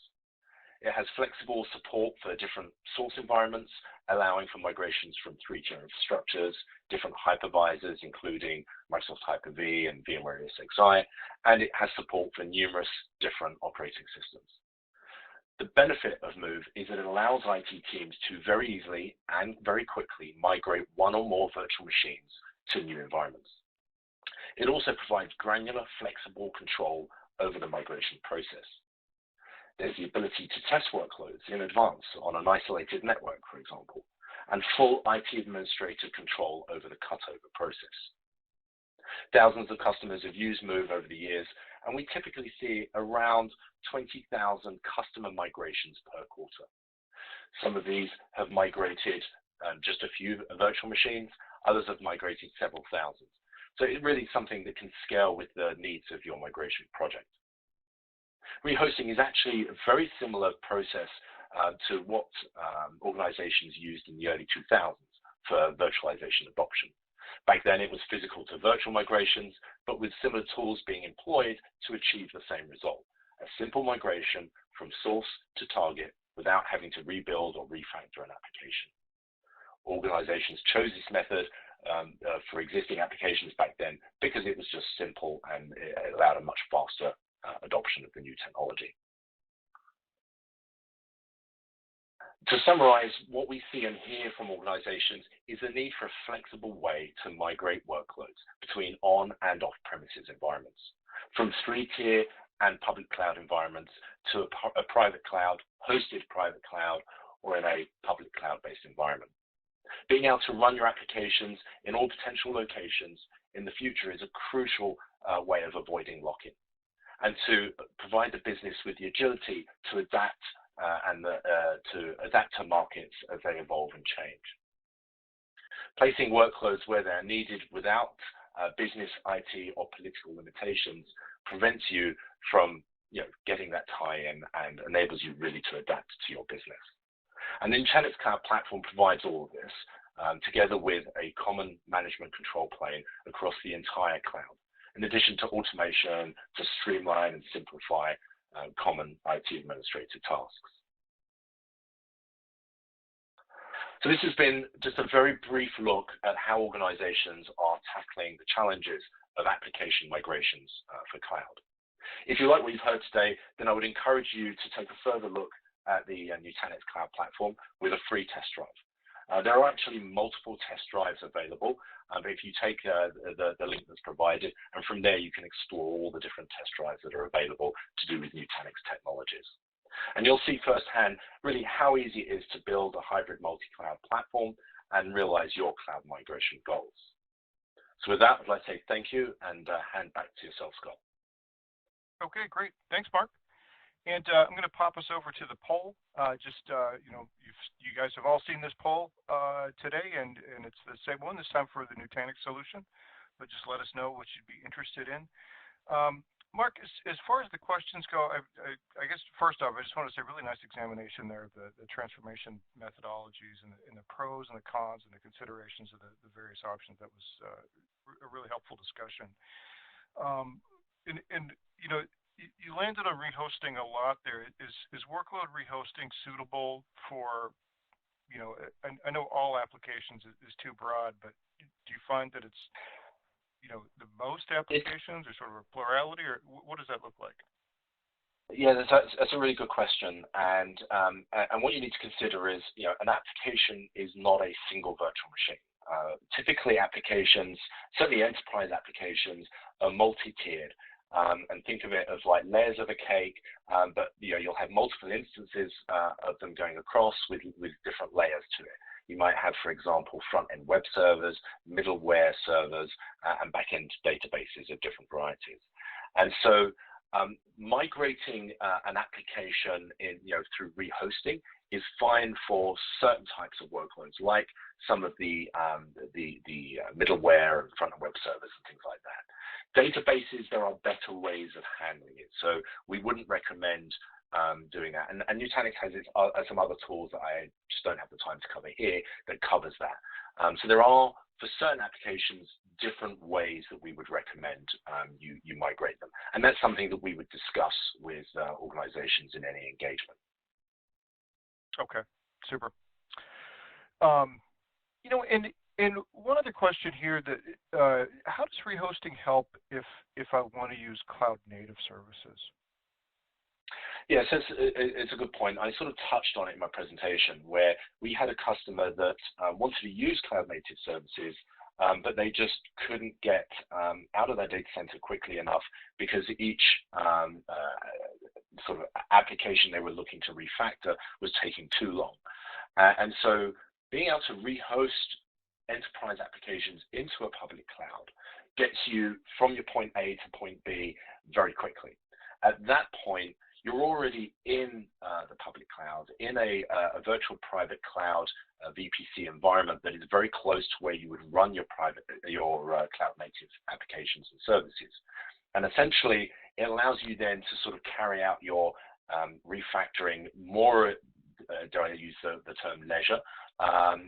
It has flexible support for different source environments, allowing for migrations from 3-tier infrastructures, different hypervisors, including Microsoft Hyper-V and VMware ESXi, and it has support for numerous different operating systems. The benefit of Move is that it allows IT teams to very easily and very quickly migrate one or more virtual machines to new environments. It also provides granular, flexible control over the migration process. There's the ability to test workloads in advance on an isolated network, for example, and full IT administrator control over the cutover process. Thousands of customers have used Move over the years, and we typically see around 20,000 customer migrations per quarter. Some of these have migrated just a few virtual machines, others have migrated several thousand. So it's really something that can scale with the needs of your migration project. Rehosting is actually a very similar process to what organizations used in the early 2000s for virtualization adoption. Back then, it was physical to virtual migrations, but with similar tools being employed to achieve the same result, a simple migration from source to target without having to rebuild or refactor an application. Organizations chose this method for existing applications back then because it was just simple and it allowed a much faster adoption of the new technology. To summarize, what we see and hear from organizations is the need for a flexible way to migrate workloads between on and off-premises environments, from 3-tier and public cloud environments to a private cloud, hosted private cloud, or in a public cloud-based environment. Being able to run your applications in all potential locations in the future is a crucial way of avoiding lock-in, and to provide the business with the agility to adapt to adapt to markets as they evolve and change. Placing workloads where they're needed without business, IT, or political limitations prevents you from getting that tie-in and enables you really to adapt to your business. And the Nutanix Cloud Platform provides all of this, together with a common management control plane across the entire cloud, in addition to automation to streamline and simplify common IT administrative tasks. So this has been just a very brief look at how organizations are tackling the challenges of application migrations for cloud. If you like what you've heard today, then I would encourage you to take a further look at the Nutanix Cloud Platform with a free test drive. There are actually multiple test drives available, but if you take the link that's provided, and from there you can explore all the different test drives that are available to do with Nutanix technologies. And you'll see firsthand really how easy it is to build a hybrid multi-cloud platform and realize your cloud migration goals. So with that, I'd like to say thank you and hand back to yourself, Scott. Okay, great. Thanks, Mark. And I'm going to pop us over to the poll. You guys have all seen this poll today, and it's the same one this time for the Nutanix solution. But just let us know what you'd be interested in. Mark, as far as the questions go, I guess first off, I just want to say really nice examination there of the transformation methodologies and the pros and the cons and the considerations of the various options. That was a really helpful discussion. You landed on rehosting a lot there. Is workload rehosting suitable for, I know all applications is too broad, but do you find that it's, the most applications or sort of a plurality, or what does that look like? Yeah, that's a really good question. And what you need to consider is, an application is not a single virtual machine. Typically applications, certainly enterprise applications, are multi-tiered. And think of it as like layers of a cake, but you'll have multiple instances of them going across with different layers to it. You might have, for example, front-end web servers, middleware servers, and back-end databases of different varieties. And so migrating an application through rehosting is fine for certain types of workloads, like some of the middleware and front-end web servers and things like that. Databases, there are better ways of handling it, so we wouldn't recommend doing that. And Nutanix has some other tools that I just don't have the time to cover here that covers that. So there are, for certain applications, different ways that we would recommend you migrate them. And that's something that we would discuss with organizations in any engagement. Okay, super. And one other question here, that how does rehosting help if I want to use cloud native services? Yes, it's a good point. I sort of touched on it in my presentation, where we had a customer that wanted to use cloud native services, but they just couldn't get out of their data center quickly enough because each sort of application they were looking to refactor was taking too long. And so being able to rehost enterprise applications into a public cloud gets you from your point A to point B very quickly. At that point, you're already in the public cloud, in a virtual private cloud VPC environment that is very close to where you would run your cloud native applications and services. And essentially, it allows you then to sort of carry out your refactoring more, dare I use the term leisure.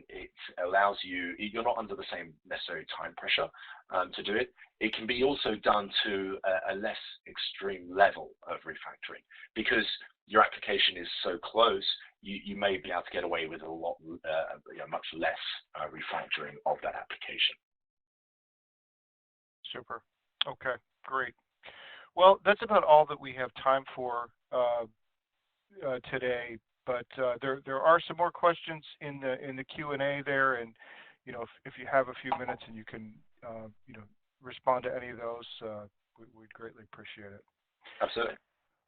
It allows you're not under the same necessary time pressure to do it. It can be also done to a less extreme level of refactoring because your application is so close, you may be able to get away with a lot, much less refactoring of that application. Super. Okay, great. Well, that's about all that we have time for today. But there are some more questions in the Q&A there, and if you have a few minutes and you can respond to any of those, we'd greatly appreciate it. Absolutely.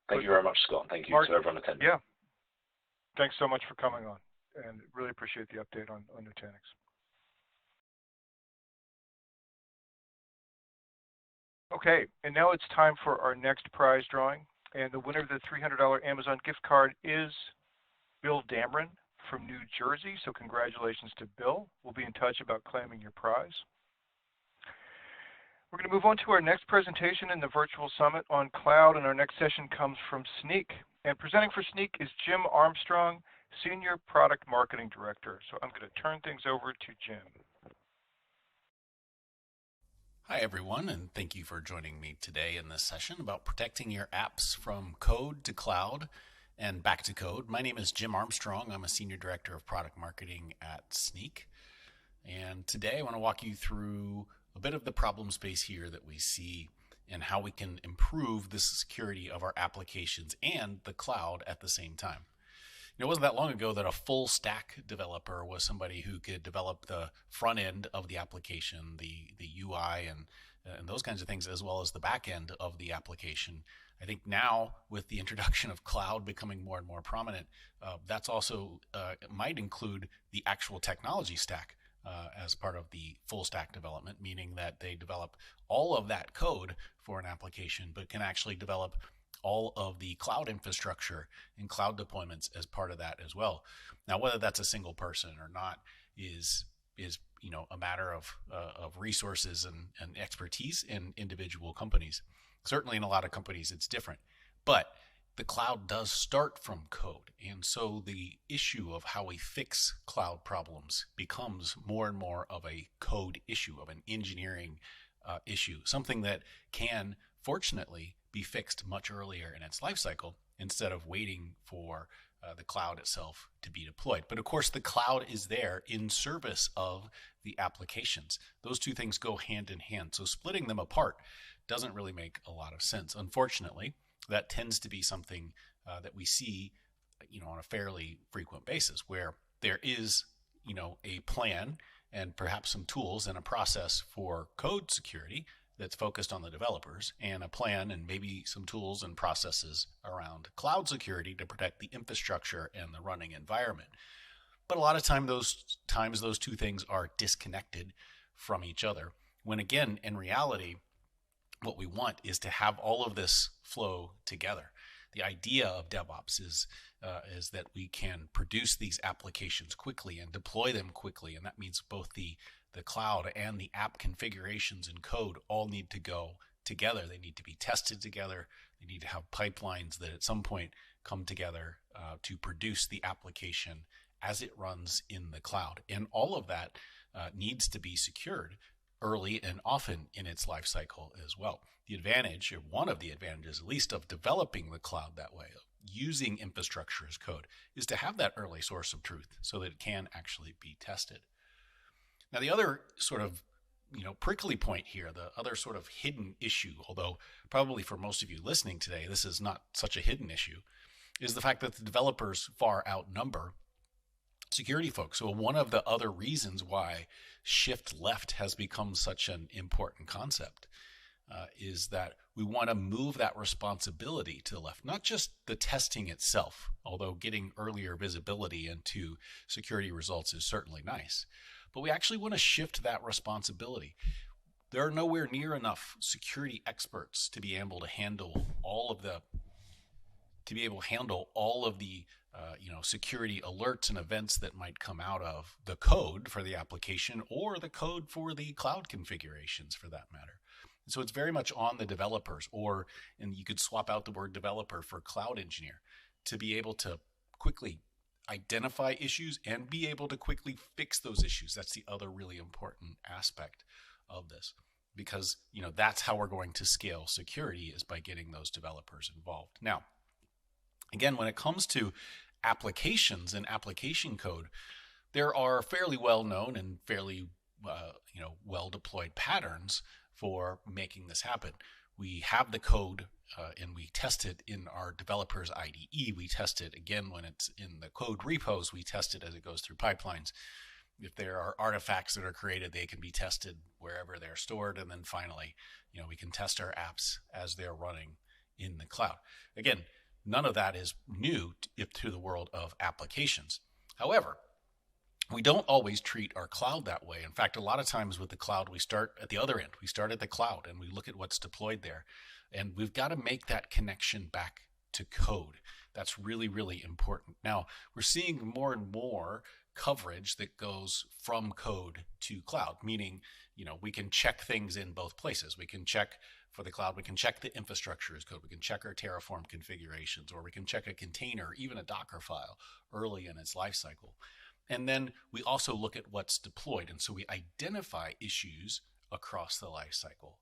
Thank you very much, Scott. Thank you Mark, to everyone attending. Yeah. Thanks so much for coming on, and really appreciate the update on Nutanix. Okay, and now it's time for our next prize drawing, and the winner of the $300 Amazon gift card is Bill Dameron from New Jersey, so congratulations to Bill. We'll be in touch about claiming your prize. We're going to move on to our next presentation in the virtual summit on cloud, and our next session comes from Snyk. And presenting for Snyk is Jim Armstrong, Senior Product Marketing Director. So I'm going to turn things over to Jim. Hi everyone, and thank you for joining me today in this session about protecting your apps from code to cloud and back to code. My name is Jim Armstrong. I'm a Senior Director of Product Marketing at Snyk. And today I want to walk you through a bit of the problem space here that we see and how we can improve the security of our applications and the cloud at the same time. It wasn't that long ago that a full stack developer was somebody who could develop the front end of the application, the UI and those kinds of things, as well as the back end of the application. I think now with the introduction of cloud becoming more and more prominent, that's also might include the actual technology stack as part of the full stack development, meaning that they develop all of that code for an application, but can actually develop all of the cloud infrastructure and cloud deployments as part of that as well. Now, whether that's a single person or not is a matter of resources and expertise in individual companies. Certainly in a lot of companies it's different, but the cloud does start from code. And so the issue of how we fix cloud problems becomes more and more of a code issue, of an engineering issue, something that can, fortunately, be fixed much earlier in its life cycle instead of waiting for the cloud itself to be deployed. But of course, the cloud is there in service of the applications. Those two things go hand in hand. So splitting them apart doesn't really make a lot of sense. Unfortunately, that tends to be something that we see, on a fairly frequent basis, where there is, a plan and perhaps some tools and a process for code security that's focused on the developers, and a plan and maybe some tools and processes around cloud security to protect the infrastructure and the running environment. But a lot of times those two things are disconnected from each other, when again, in reality, what we want is to have all of this flow together. The idea of DevOps is that we can produce these applications quickly and deploy them quickly, and that means both the cloud and the app configurations and code all need to go together. They need to be tested together. They need to have pipelines that at some point come together to produce the application as it runs in the cloud. And all of that needs to be secured early and often in its life cycle as well. The advantage, or one of the advantages at least, of developing the cloud that way, of using infrastructure as code, is to have that early source of truth so that it can actually be tested. Now, the other sort of prickly point here, the other sort of hidden issue, although probably for most of you listening today, this is not such a hidden issue, is the fact that the developers far outnumber security folks. So one of the other reasons why shift left has become such an important concept is that we want to move that responsibility to the left, not just the testing itself, although getting earlier visibility into security results is certainly nice, but we actually want to shift that responsibility. There are nowhere near enough security experts to be able to handle all of the security alerts and events that might come out of the code for the application or the code for the cloud configurations for that matter. And so it's very much on the developers, and you could swap out the word developer for cloud engineer, to be able to quickly identify issues and be able to quickly fix those issues. That's the other really important aspect of this, because that's how we're going to scale security, is by getting those developers involved. Now, again, when it comes to applications and application code, there are fairly well-known and fairly well-deployed patterns for making this happen. We have the code and we test it in our developers IDE. We test it again when it's in the code repos. We test it as it goes through pipelines. If there are artifacts that are created, they can be tested wherever they're stored. And then finally, we can test our apps as they're running in the cloud. Again, none of that is new to the world of applications. However, we don't always treat our cloud that way. In fact, a lot of times with the cloud, we start at the other end. We start at the cloud and we look at what's deployed there. And we've got to make that connection back to code. That's really, really important. Now, we're seeing more and more coverage that goes from code to cloud, meaning, we can check things in both places. We can check for the cloud, we can check the infrastructure as code. We can check our Terraform configurations, or we can check a container, even a Docker file early in its life cycle. And then we also look at what's deployed. And so we identify issues across the life cycle.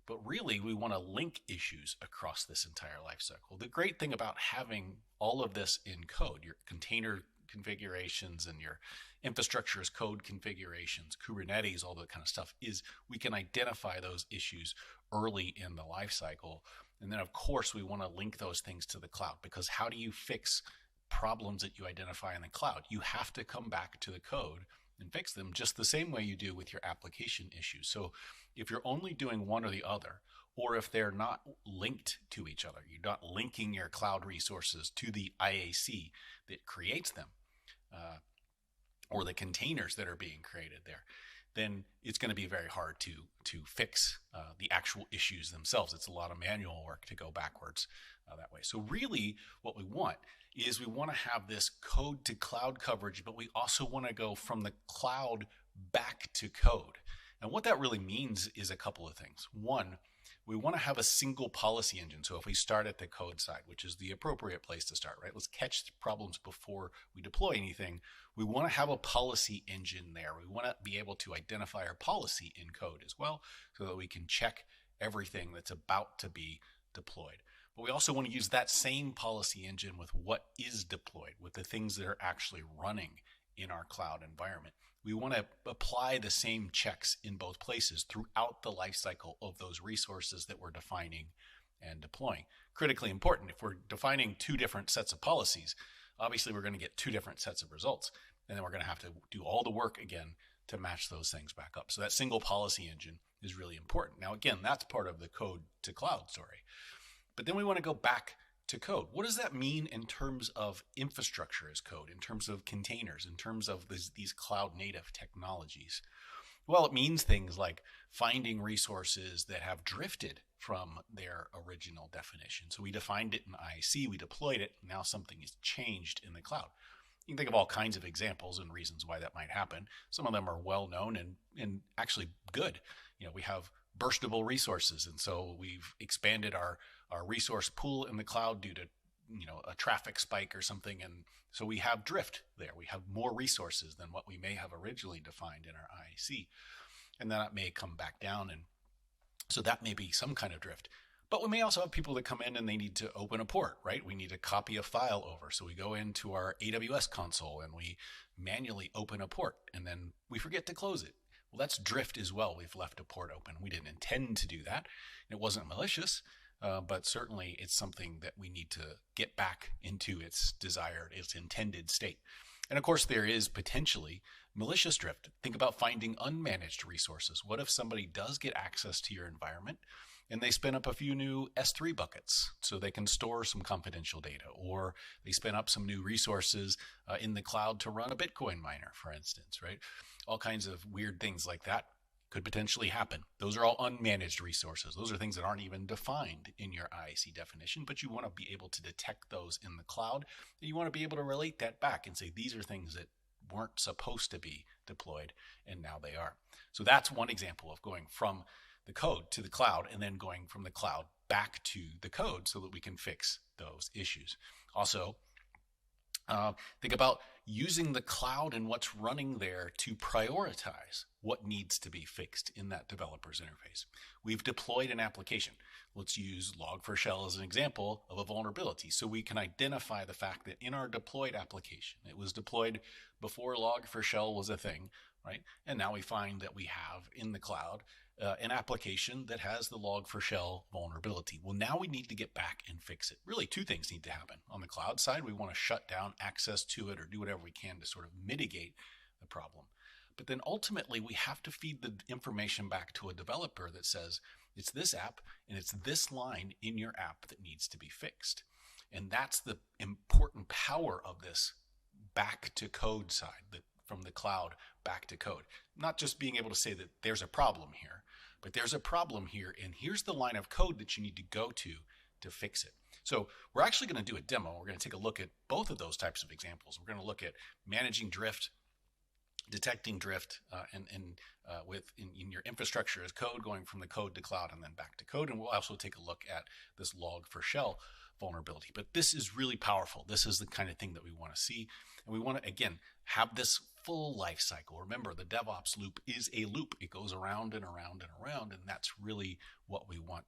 But really, we want to link issues across this entire life cycle. The great thing about having all of this in code, your container configurations and your infrastructure as code configurations, Kubernetes, all that kind of stuff, is we can identify those issues early in the life cycle. And then, of course, we want to link those things to the cloud, because how do you fix problems that you identify in the cloud? You have to come back to the code and fix them just the same way you do with your application issues. So if you're only doing one or the other, or if they're not linked to each other, you're not linking your cloud resources to the IAC that creates them, or the containers that are being created there, then it's going to be very hard to fix the actual issues themselves. It's a lot of manual work to go backwards that way. So really what we want is we want to have this code to cloud coverage, but we also want to go from the cloud back to code. And what that really means is a couple of things. One, we want to have a single policy engine. So if we start at the code side, which is the appropriate place to start, right? Let's catch problems before we deploy anything. We want to have a policy engine there. We want to be able to identify our policy in code as well, so that we can check everything that's about to be deployed. But we also want to use that same policy engine with what is deployed, with the things that are actually running in our cloud environment. We want to apply the same checks in both places throughout the life cycle of those resources that we're defining and deploying. Critically important, if we're defining two different sets of policies, obviously we're going to get two different sets of results, and then we're going to have to do all the work again to match those things back up. So that single policy engine is really important. Now, again, that's part of the code to cloud story. But then we want to go back to code. What does that mean in terms of infrastructure as code, in terms of containers, in terms of these cloud native technologies? Well, it means things like finding resources that have drifted from their original definition. So we defined it in IAC, we deployed it, now something is changed in the cloud. You can think of all kinds of examples and reasons why that might happen. Some of them are well known and actually good. We have burstable resources, and so we've expanded our resource pool in the cloud due to a traffic spike or something, and so we have drift there. We have more resources than what we may have originally defined in our IAC, and then that may come back down, and so that may be some kind of drift. But we may also have people that come in and they need to open a port, right? We need to copy a file over. So we go into our AWS console and we manually open a port, and then we forget to close it. Well, that's drift as well. We've left a port open. We didn't intend to do that. It wasn't malicious, but certainly it's something that we need to get back into its intended state. And of course, there is potentially malicious drift. Think about finding unmanaged resources. What if somebody does get access to your environment and they spin up a few new S3 buckets so they can store some confidential data, or they spin up some new resources in the cloud to run a Bitcoin miner, for instance, right? All kinds of weird things like that could potentially happen. Those are all unmanaged resources. Those are things that aren't even defined in your IAC definition, but you want to be able to detect those in the cloud, and you want to be able to relate that back and say, these are things that weren't supposed to be deployed, and now they are. So that's one example of going from the code to the cloud, and then going from the cloud back to the code so that we can fix those issues. Also, think about using the cloud and what's running there to prioritize what needs to be fixed in that developer's interface. We've deployed an application. Let's use Log4Shell as an example of a vulnerability. So we can identify the fact that in our deployed application, it was deployed before Log4Shell was a thing, right? And now we find that we have in the cloud an application that has the Log4Shell vulnerability. Well, now we need to get back and fix it. Really, two things need to happen. On the cloud side, we want to shut down access to it or do whatever we can to sort of mitigate the problem. But then ultimately, we have to feed the information back to a developer that says, it's this app and it's this line in your app that needs to be fixed. And that's the important power of this back to code side, from the cloud back to code. Not just being able to say that there's a problem here, but there's a problem here, and here's the line of code that you need to go to fix it. So we're actually going to do a demo. We're going to take a look at both of those types of examples. We're going to look at managing drift, detecting drift, in your infrastructure as code, going from the code to cloud and then back to code. And we'll also take a look at this Log4Shell vulnerability. But this is really powerful. This is the kind of thing that we want to see. And we want to, again, have this full life cycle. Remember, the DevOps loop is a loop. It goes around and around and around, and that's really what we want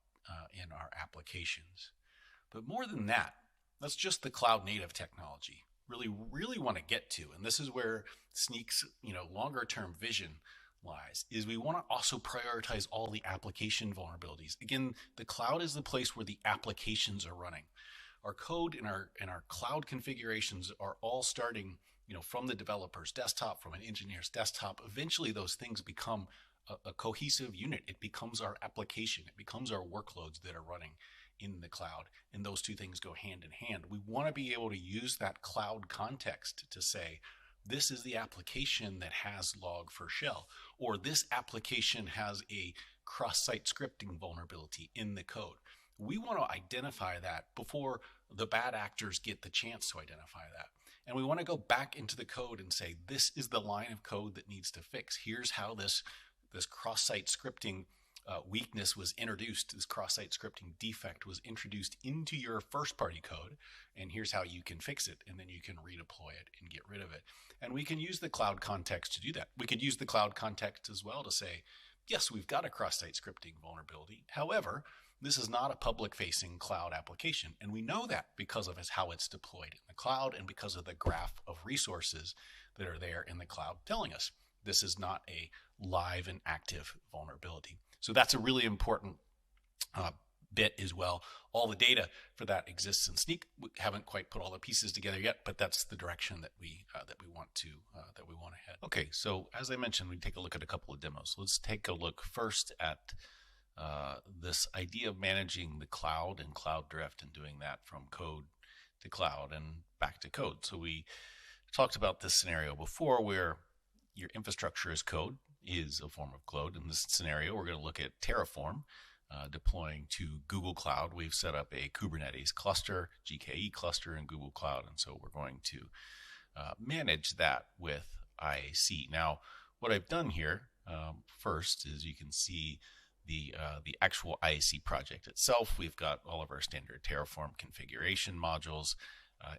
in our applications. But more than that, that's just the cloud native technology. Really want to get to, and this is where Snyk's longer term vision lies, is we want to also prioritize all the application vulnerabilities. Again, the cloud is the place where the applications are running. Our code and our cloud configurations are all starting from the developer's desktop, from an engineer's desktop. Eventually those things become a cohesive unit. It becomes our application. It becomes our workloads that are running in the cloud, and those two things go hand in hand. We want to be able to use that cloud context to say, this is the application that has Log4Shell, or this application has a cross-site scripting vulnerability in the code. We want to identify that before the bad actors get the chance to identify that. And we want to go back into the code and say, this is the line of code that needs to fix. Here's how this cross-site scripting weakness was introduced. This cross-site scripting defect was introduced into your first-party code, and here's how you can fix it, and then you can redeploy it and get rid of it. And we can use the cloud context to do that. We could use the cloud context as well to say, yes, we've got a cross-site scripting vulnerability. However, this is not a public-facing cloud application, and we know that because of how it's deployed in the cloud and because of the graph of resources that are there in the cloud telling us this is not a live and active vulnerability. So that's a really important bit as well. All the data for that exists in Snyk. We haven't quite put all the pieces together yet, but that's the direction that we want to head. Okay, so as I mentioned, we take a look at a couple of demos. Let's take a look first at this idea of managing the cloud and cloud drift and doing that from code to cloud and back to code. So we talked about this scenario before where your infrastructure as code is a form of code. In this scenario, we're going to look at Terraform deploying to Google Cloud. We've set up a Kubernetes cluster, GKE cluster in Google Cloud, and so we're going to manage that with IAC. Now, what I've done here first is you can see the actual IAC project itself. We've got all of our standard Terraform configuration modules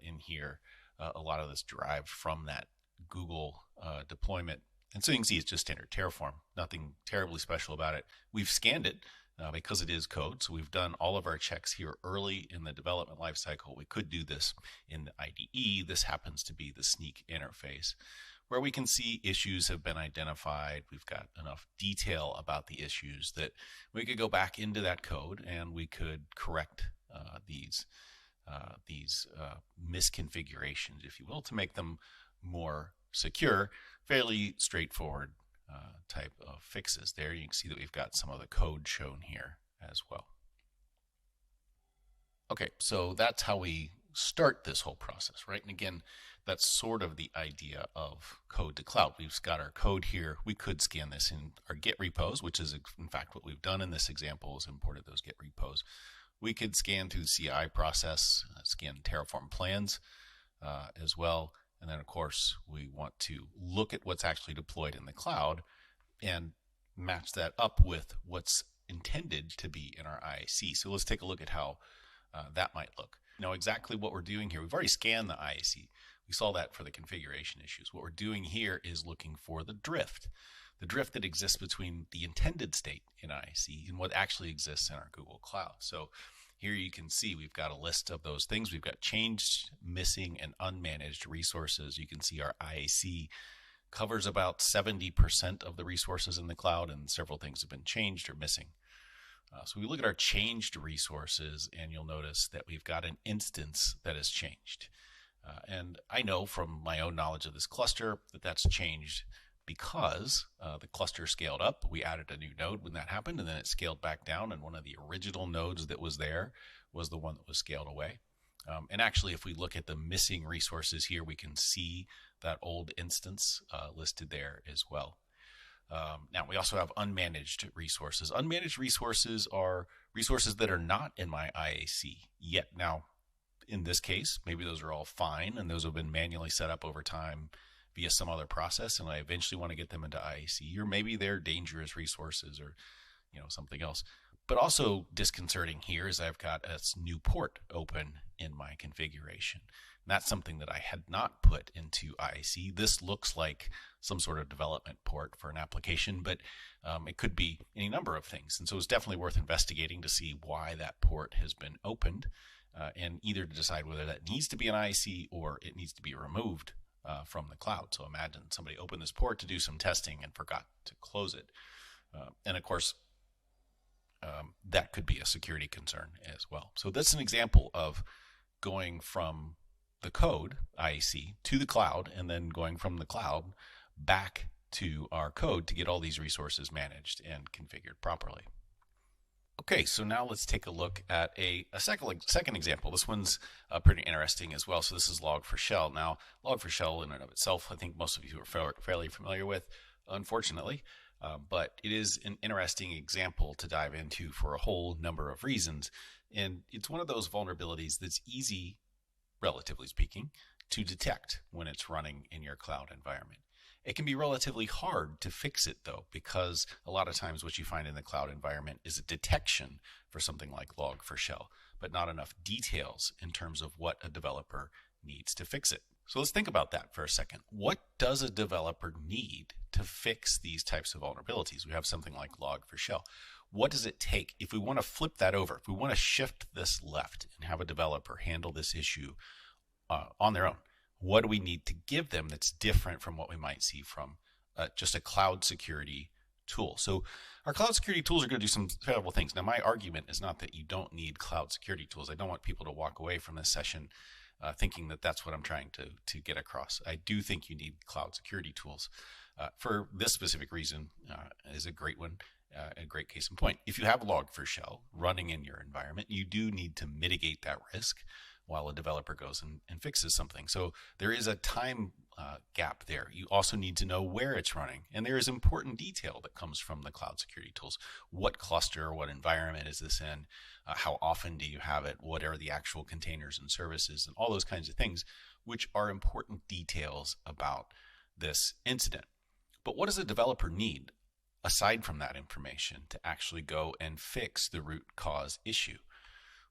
in here. A lot of this derived from that Google deployment. And so you can see it's just standard Terraform, nothing terribly special about it. We've scanned it because it is code. So we've done all of our checks here early in the development lifecycle. We could do this in the IDE. This happens to be the Snyk interface where we can see issues have been identified. We've got enough detail about the issues that we could go back into that code and we could correct these misconfigurations, if you will, to make them more secure. Fairly straightforward type of fixes there. You can see that we've got some of the code shown here as well. Okay, so that's how we start this whole process, right? And again, that's sort of the idea of code to cloud. We've got our code here. We could scan this in our Git repos, which is in fact what we've done in this example, is imported those Git repos. We could scan through the CI process, scan Terraform plans as well. And then, of course, we want to look at what's actually deployed in the cloud and match that up with what's intended to be in our IAC. So let's take a look at how that might look. Now, exactly what we're doing here, we've already scanned the IAC. We saw that for the configuration issues. What we're doing here is looking for the drift that exists between the intended state in IAC and what actually exists in our Google Cloud. So here you can see we've got a list of those things. We've got changed, missing, and unmanaged resources. You can see our IAC covers about 70% of the resources in the cloud, and several things have been changed or missing. So we look at our changed resources, and you'll notice that we've got an instance that has changed. And I know from my own knowledge of this cluster that that's changed because the cluster scaled up. We added a new node when that happened, and then it scaled back down, and one of the original nodes that was there was the one that was scaled away. And actually, if we look at the missing resources here, we can see that old instance listed there as well. Now, we also have unmanaged resources. Unmanaged resources are resources that are not in my IAC yet. Now, in this case, maybe those are all fine, and those have been manually set up over time via some other process, and I eventually want to get them into IAC, or maybe they're dangerous resources or something else. But also disconcerting here is I've got a new port open in my configuration. And that's something that I had not put into IAC. This looks like some sort of development port for an application, but it could be any number of things. And so it's definitely worth investigating to see why that port has been opened, and either to decide whether that needs to be an IAC or it needs to be removed from the cloud. So imagine somebody opened this port to do some testing and forgot to close it. And of course, that could be a security concern as well. So that's an example of going from the code, IAC, to the cloud, and then going from the cloud back to our code to get all these resources managed and configured properly. Okay, so now let's take a look at a second example. This one's pretty interesting as well. So this is Log4Shell. Now, Log4Shell in and of itself, I think most of you are fairly familiar with, unfortunately. But it is an interesting example to dive into for a whole number of reasons. And it's one of those vulnerabilities that's easy, relatively speaking, to detect when it's running in your cloud environment. It can be relatively hard to fix it, though, because a lot of times what you find in the cloud environment is a detection for something like Log4Shell, but not enough details in terms of what a developer needs to fix it. So let's think about that for a second. What does a developer need to fix these types of vulnerabilities? We have something like Log4Shell. What does it take if we want to flip that over, if we want to shift this left and have a developer handle this issue on their own? What do we need to give them that's different from what we might see from just a cloud security tool? So our cloud security tools are going to do some incredible things. Now, my argument is not that you don't need cloud security tools. I don't want people to walk away from this session thinking that that's what I'm trying to get across. I do think you need cloud security tools. For this specific reason is a great one, a great case in point. If you have Log4Shell running in your environment, you do need to mitigate that risk while a developer goes and fixes something. So there is a time gap there. You also need to know where it's running. And there is important detail that comes from the cloud security tools. What cluster, what environment is this in? How often do you have it? What are the actual containers and services and all those kinds of things, which are important details about this incident. But what does a developer need aside from that information to actually go and fix the root cause issue?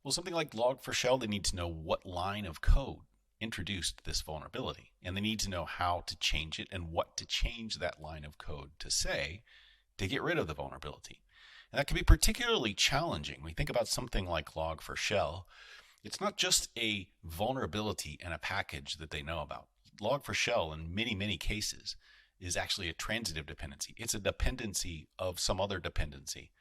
Well, something like Log4Shell, they need to know what line of code introduced this vulnerability, and they need to know how to change it and what to change that line of code to say to get rid of the vulnerability. And that can be particularly challenging. We think about something like Log4Shell. It's not just a vulnerability in a package that they know about. Log4Shell, in many, many cases, is actually a transitive dependency. It's a dependency of some other dependency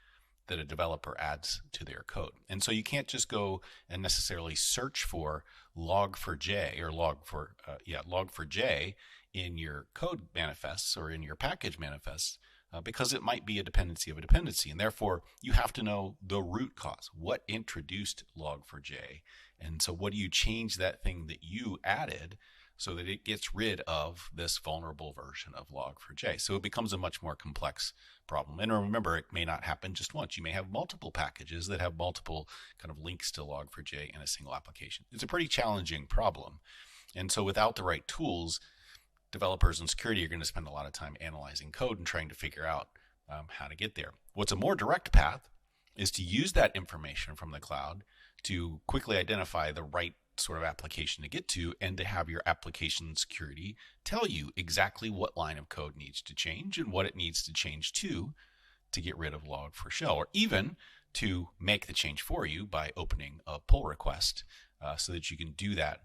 that a developer adds to their code. And so you can't just go and necessarily search for log4j or log4j in your code manifests or in your package manifests because it might be a dependency of a dependency. And therefore, you have to know the root cause. What introduced log4j? And so what do you change that thing that you added so that it gets rid of this vulnerable version of log4j? So it becomes a much more complex problem. And remember, it may not happen just once. You may have multiple packages that have multiple kind of links to log4j in a single application. It's a pretty challenging problem. And so without the right tools, developers and security are going to spend a lot of time analyzing code and trying to figure out how to get there. What's a more direct path is to use that information from the cloud to quickly identify the right sort of application to get to, and to have your application security tell you exactly what line of code needs to change and what it needs to change to get rid of log4shell, or even to make the change for you by opening a pull request so that you can do that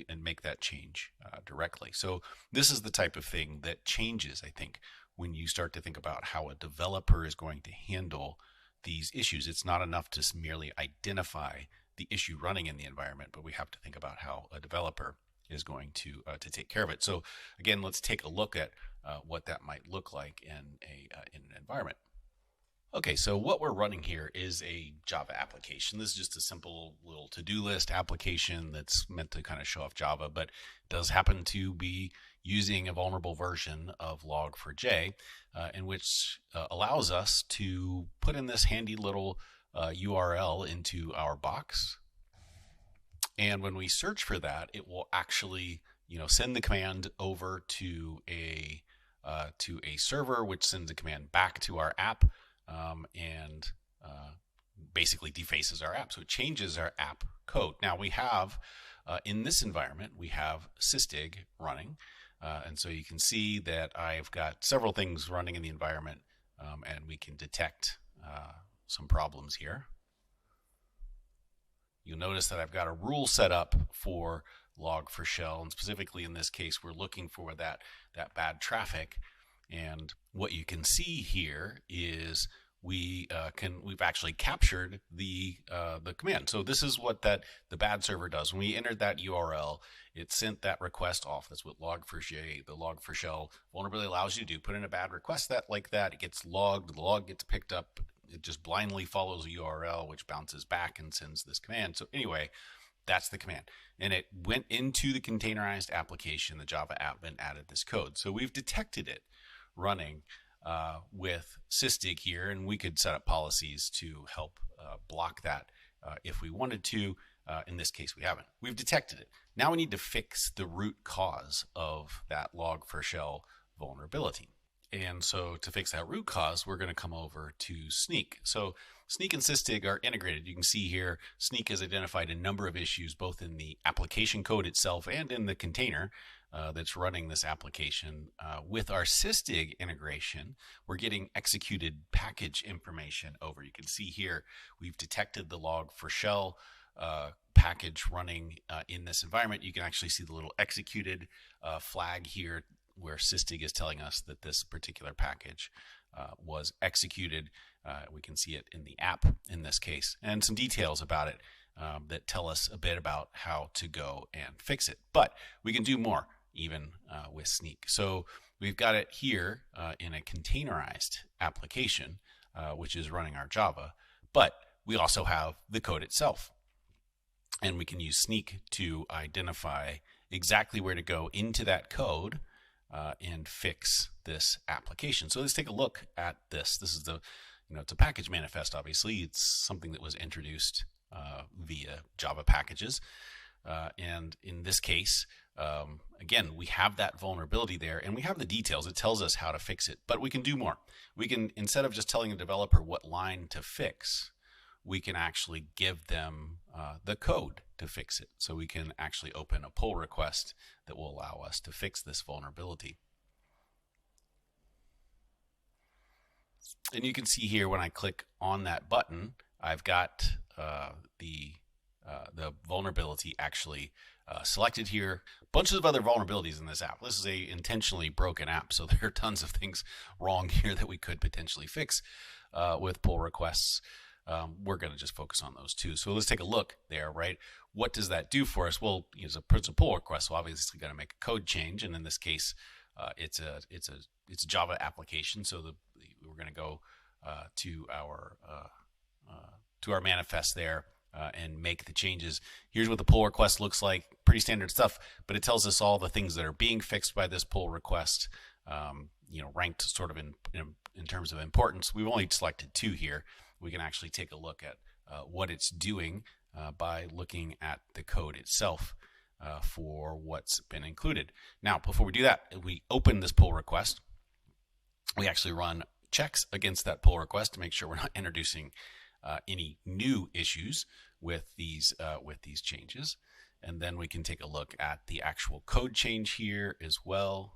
and make that change directly. So this is the type of thing that changes, I think, when you start to think about how a developer is going to handle these issues. It's not enough to merely identify the issue running in the environment, but we have to think about how a developer is going to take care of it. So again, let's take a look at what that might look like in an environment. Okay, so what we're running here is a Java application. This is just a simple little to-do list application that's meant to kind of show off Java, but it does happen to be using a vulnerable version of log4j, in which allows us to put in this handy little URL into our box. And when we search for that, it will actually, send the command over to a server, which sends a command back to our app. And basically defaces our app. So it changes our app code. Now we have, in this environment, we have sysdig running. And so you can see that I've got several things running in the environment, and we can detect some problems here. You'll notice that I've got a rule set up for log4shell, and specifically in this case, we're looking for that bad traffic. And what you can see here is we've actually captured the command. So this is what the bad server does. When we entered that URL, it sent that request off. That's what log4j, the log4shell vulnerability allows you to do. Put in a bad request like that. It gets logged. The log gets picked up. It just blindly follows a URL, which bounces back and sends this command. So anyway, that's the command. And it went into the containerized application, the Java app, and added this code. So we've detected it running with sysdig here, and we could set up policies to help block that if we wanted to. In this case, we haven't. We've detected it. Now we need to fix the root cause of that log4shell vulnerability. And so to fix that root cause, we're going to come over to Snyk. So Snyk and sysdig are integrated. You can see here, Snyk has identified a number of issues, both in the application code itself and in the container that's running this application. With our sysdig integration, we're getting executed package information over. You can see here, we've detected the log4shell package running in this environment. You can actually see the little executed flag here, where sysdig is telling us that this particular package was executed. We can see it in the app in this case, and some details about it that tell us a bit about how to go and fix it. But we can do more even with Snyk. So we've got it here in a containerized application, which is running our Java, but we also have the code itself. And we can use Snyk to identify exactly where to go into that code and fix this application. So let's take a look at this. This is it's a package manifest, obviously. It's something that was introduced via Java packages. And in this case, again, we have that vulnerability there, and we have the details. It tells us how to fix it, but we can do more. We can, instead of just telling the developer what line to fix, we can actually give them the code to fix it. So we can actually open a pull request that will allow us to fix this vulnerability. And you can see here when I click on that button, I've got the vulnerability actually selected here. Bunches of other vulnerabilities in this app. This is a intentionally broken app, so there are tons of things wrong here that we could potentially fix with pull requests. We're going to just focus on those two. So let's take a look there, right? What does that do for us? Well, it's a pull request, so obviously going to make a code change, and in this case, it's a Java application. So we're going to go to our manifest there and make the changes. Here's what the pull request looks like. Pretty standard stuff, but it tells us all the things that are being fixed by this pull request. Ranked sort of in terms of importance. We've only selected two here. We can actually take a look at what it's doing by looking at the code itself for what's been included. Now, before we do that, we open this pull request. We actually run checks against that pull request to make sure we're not introducing any new issues with these changes. And then we can take a look at the actual code change here as well.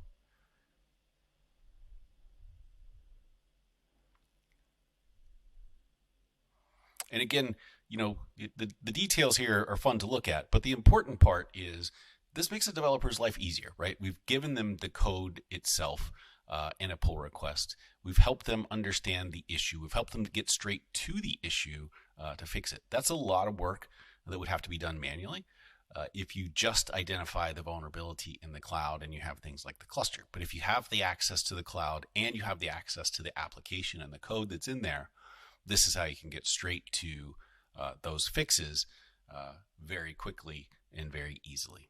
And again, you know, the details here are fun to look at, but the important part is this makes the developer's life easier, right? We've given them the code itself and a pull request. We've helped them understand the issue. We've helped them get straight to the issue to fix it. That's a lot of work that would have to be done manually if you just identify the vulnerability in the cloud and you have things like the cluster. But if you have the access to the cloud and you have the access to the application and the code that's in there, this is how you can get straight to those fixes very quickly and very easily.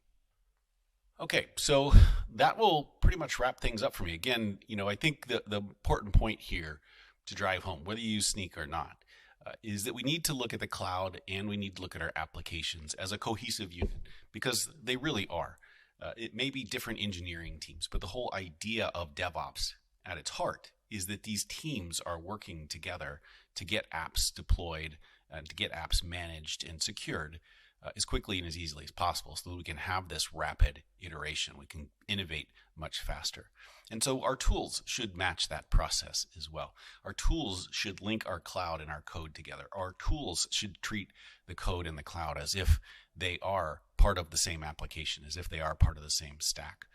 Okay, so that will pretty much wrap things up for me. Again, you know, I think the important point here to drive home, whether you use Snyk or not, is that we need to look at the cloud and we need to look at our applications as a cohesive unit, because they really are. It may be different engineering teams, but the whole idea of DevOps at its heart is that these teams are working together to get apps deployed and to get apps managed and secured as quickly and as easily as possible, so that we can have this rapid iteration. We can innovate much faster. And so our tools should match that process as well. Our tools should link our cloud and our code together. Our tools should treat the code and the cloud as if they are part of the same application, as if they are part of the same stack,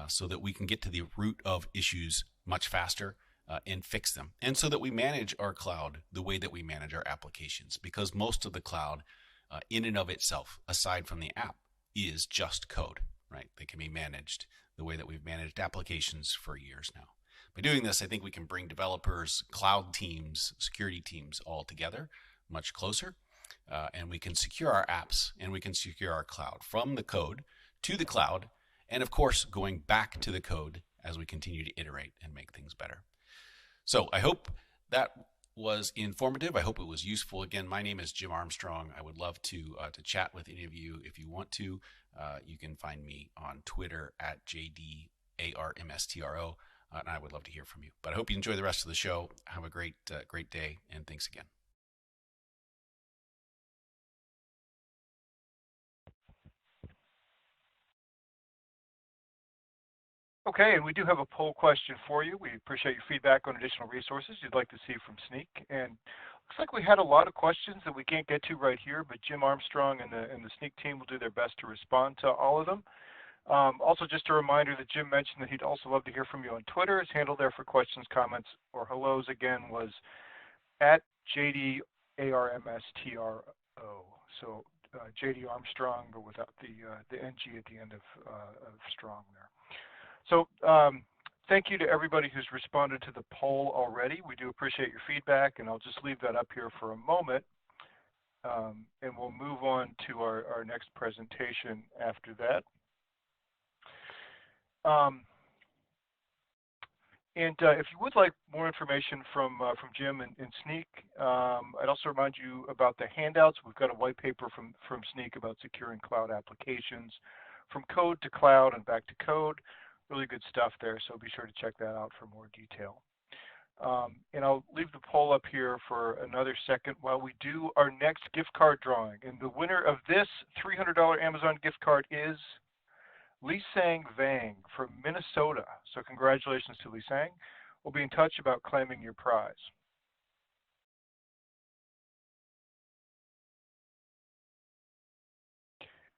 so that we can get to the root of issues much faster and fix them. And so that we manage our cloud the way that we manage our applications, because most of the cloud in and of itself, aside from the app, is just code, right? They can be managed the way that we've managed applications for years now. By doing this, I think we can bring developers, cloud teams, security teams all together much closer, and we can secure our apps and we can secure our cloud from the code to the cloud, and of course, going back to the code as we continue to iterate and make things better. So I hope that was informative. I hope it was useful. Again, my name is Jim Armstrong. I would love to chat with any of you if you want to. You can find me on Twitter at JDARMSTRO, and I would love to hear from you. But I hope you enjoy the rest of the show. Have a great day, and thanks again. Okay, and we do have a poll question for you. We appreciate your feedback on additional resources you'd like to see from Snyk. And looks like we had a lot of questions that we can't get to right here, but Jim Armstrong and the Snyk team will do their best to respond to all of them. Also, just a reminder that Jim mentioned that he'd also love to hear from you on Twitter. His handle there for questions, comments, or hellos again was at JDARMSTRO. So JD Armstrong, but without the NG at the end of strong there. So thank you to everybody who's responded to the poll already. We do appreciate your feedback, and I'll just leave that up here for a moment, and we'll move on to our next presentation after that. If you would like more information from Jim and Snyk, I'd also remind you about the handouts. We've got a white paper from Snyk about securing cloud applications from code to cloud and back to code. Really good stuff there, so be sure to check that out for more detail. And I'll leave the poll up here for another second while we do our next gift card drawing. And the winner of this $300 Amazon gift card is Lee-Sang Vang from Minnesota. So congratulations to Lee-Sang. We'll be in touch about claiming your prize.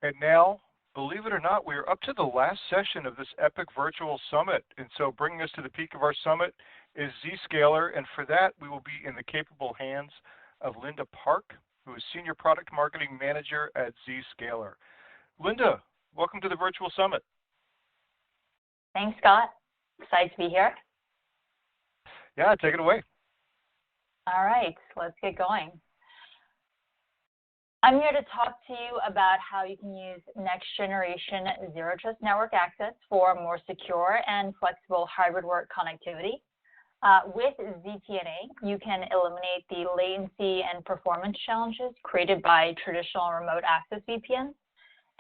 And now, believe it or not, we are up to the last session of this epic virtual summit. And so bringing us to the peak of our summit is Zscaler. And for that, we will be in the capable hands of Linda Park, who is Senior Product Marketing Manager at Zscaler. Linda, welcome to the virtual summit. Thanks, Scott. Excited to be here. Yeah, take it away. All right, let's get going. I'm here to talk to you about how you can use next generation Zero Trust Network Access for more secure and flexible hybrid work connectivity. With ZTNA, you can eliminate the latency and performance challenges created by traditional remote access VPNs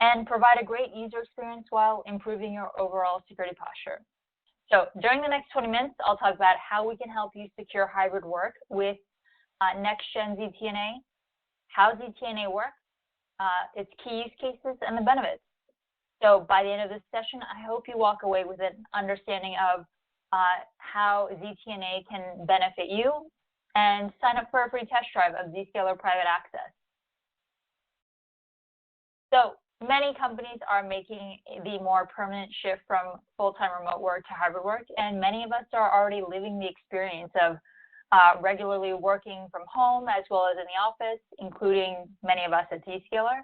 and provide a great user experience while improving your overall security posture. So during the next 20 minutes, I'll talk about how we can help you secure hybrid work with next-gen ZTNA, how ZTNA works, its key use cases, and the benefits. So by the end of this session, I hope you walk away with an understanding of how ZTNA can benefit you, and sign up for a free test drive of Zscaler Private Access. So many companies are making the more permanent shift from full-time remote work to hybrid work, and many of us are already living the experience of regularly working from home as well as in the office, including many of us at Zscaler.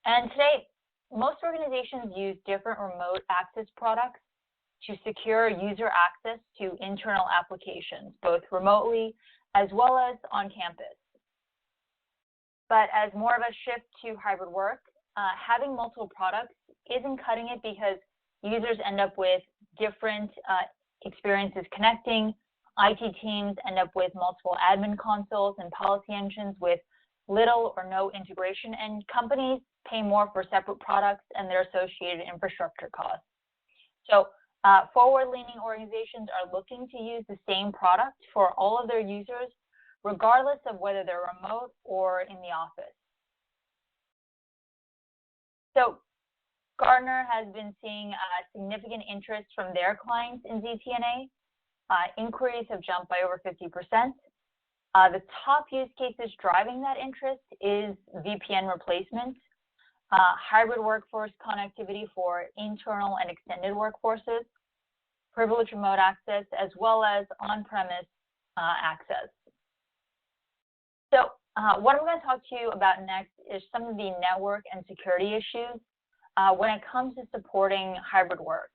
And today, most organizations use different remote access products to secure user access to internal applications, both remotely as well as on campus. But as more of a shift to hybrid work, having multiple products isn't cutting it, because users end up with different experiences connecting. IT teams end up with multiple admin consoles and policy engines with little or no integration, and companies pay more for separate products and their associated infrastructure costs. So forward-leaning organizations are looking to use the same product for all of their users, regardless of whether they're remote or in the office. So Gartner has been seeing significant interest from their clients in ZTNA. Inquiries have jumped by over 50%. The top use cases driving that interest is VPN replacement, hybrid workforce connectivity for internal and extended workforces, privileged remote access, as well as on-premise access. So what I'm going to talk to you about next is some of the network and security issues when it comes to supporting hybrid work.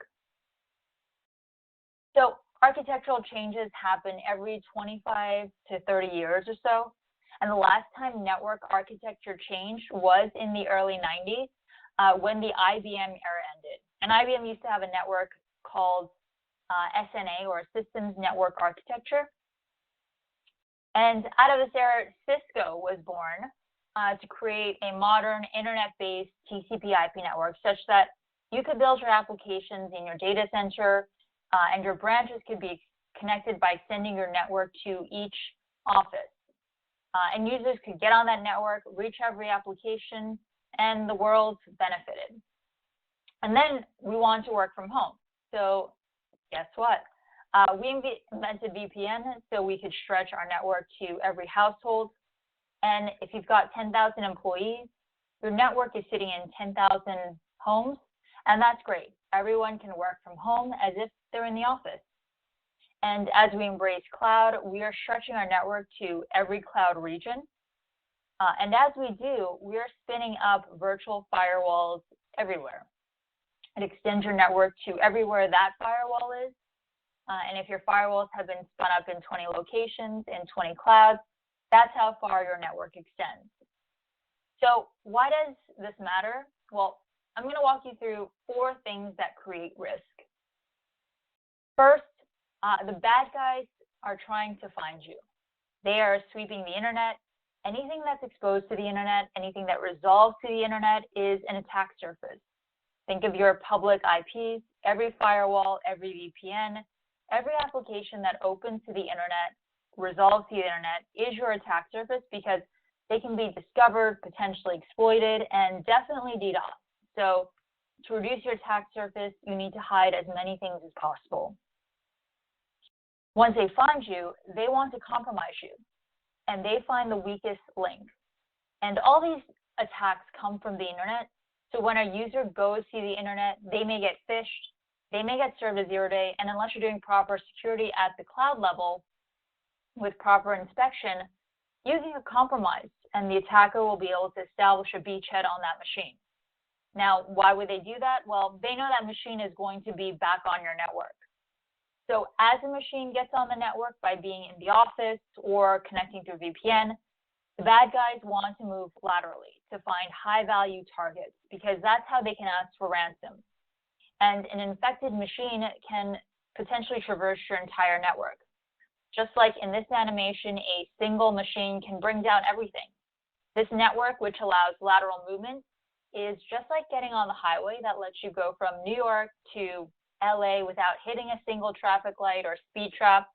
So architectural changes happen every 25 to 30 years or so. And the last time network architecture changed was in the early 90s when the IBM era ended. And IBM used to have a network called SNA, or Systems Network Architecture. And out of this era, Cisco was born to create a modern internet-based TCP/IP network such that you could build your applications in your data center, and your branches could be connected by sending your network to each office. And users could get on that network, reach every application, and the world benefited. And then we want to work from home. So guess what? We invented VPN so we could stretch our network to every household. And if you've got 10,000 employees, your network is sitting in 10,000 homes, and that's great. Everyone can work from home as if they're in the office. And as we embrace cloud, we are stretching our network to every cloud region. And as we do, we are spinning up virtual firewalls everywhere. It extends your network to everywhere that firewall is. And if your firewalls have been spun up in 20 locations, in 20 clouds, that's how far your network extends. So why does this matter? Well, I'm going to walk you through 4 things that create risk. First, the bad guys are trying to find you. They are sweeping the internet. Anything that's exposed to the internet, anything that resolves to the internet is an attack surface. Think of your public IPs, every firewall, every VPN, every application that opens to the internet, resolves to the internet, is your attack surface, because they can be discovered, potentially exploited, and definitely DDoS. So to reduce your attack surface, you need to hide as many things as possible. Once they find you, they want to compromise you, and they find the weakest link. And all these attacks come from the internet. So when a user goes to the internet, they may get phished, they may get served a 0-day, and unless you're doing proper security at the cloud level with proper inspection, you can get compromised, and the attacker will be able to establish a beachhead on that machine. Now, why would they do that? Well, they know that machine is going to be back on your network. So as a machine gets on the network by being in the office or connecting through VPN, the bad guys want to move laterally to find high-value targets, because that's how they can ask for ransom. And an infected machine can potentially traverse your entire network. Just like in this animation, a single machine can bring down everything. This network, which allows lateral movement, is just like getting on the highway that lets you go from New York to LA without hitting a single traffic light or speed trap.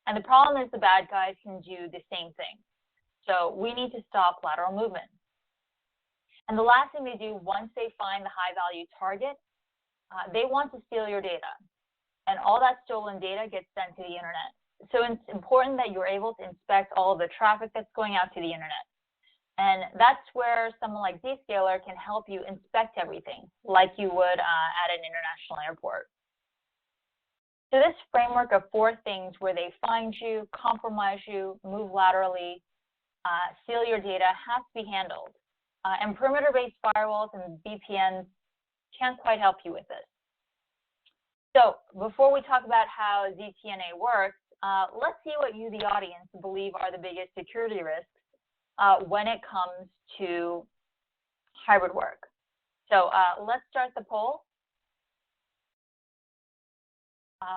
And the problem is the bad guys can do the same thing. So we need to stop lateral movement. And the last thing they do once they find the high-value target, they want to steal your data. And all that stolen data gets sent to the internet. So it's important that you're able to inspect all of the traffic that's going out to the internet. And that's where someone like Zscaler can help you inspect everything like you would at an international airport. So this framework of 4 things where they find you, compromise you, move laterally, steal your data has to be handled. And perimeter-based firewalls and VPNs can't quite help you with this. So before we talk about how ZTNA works, let's see what you, the audience, believe are the biggest security risks when it comes to hybrid work. So let's start the poll.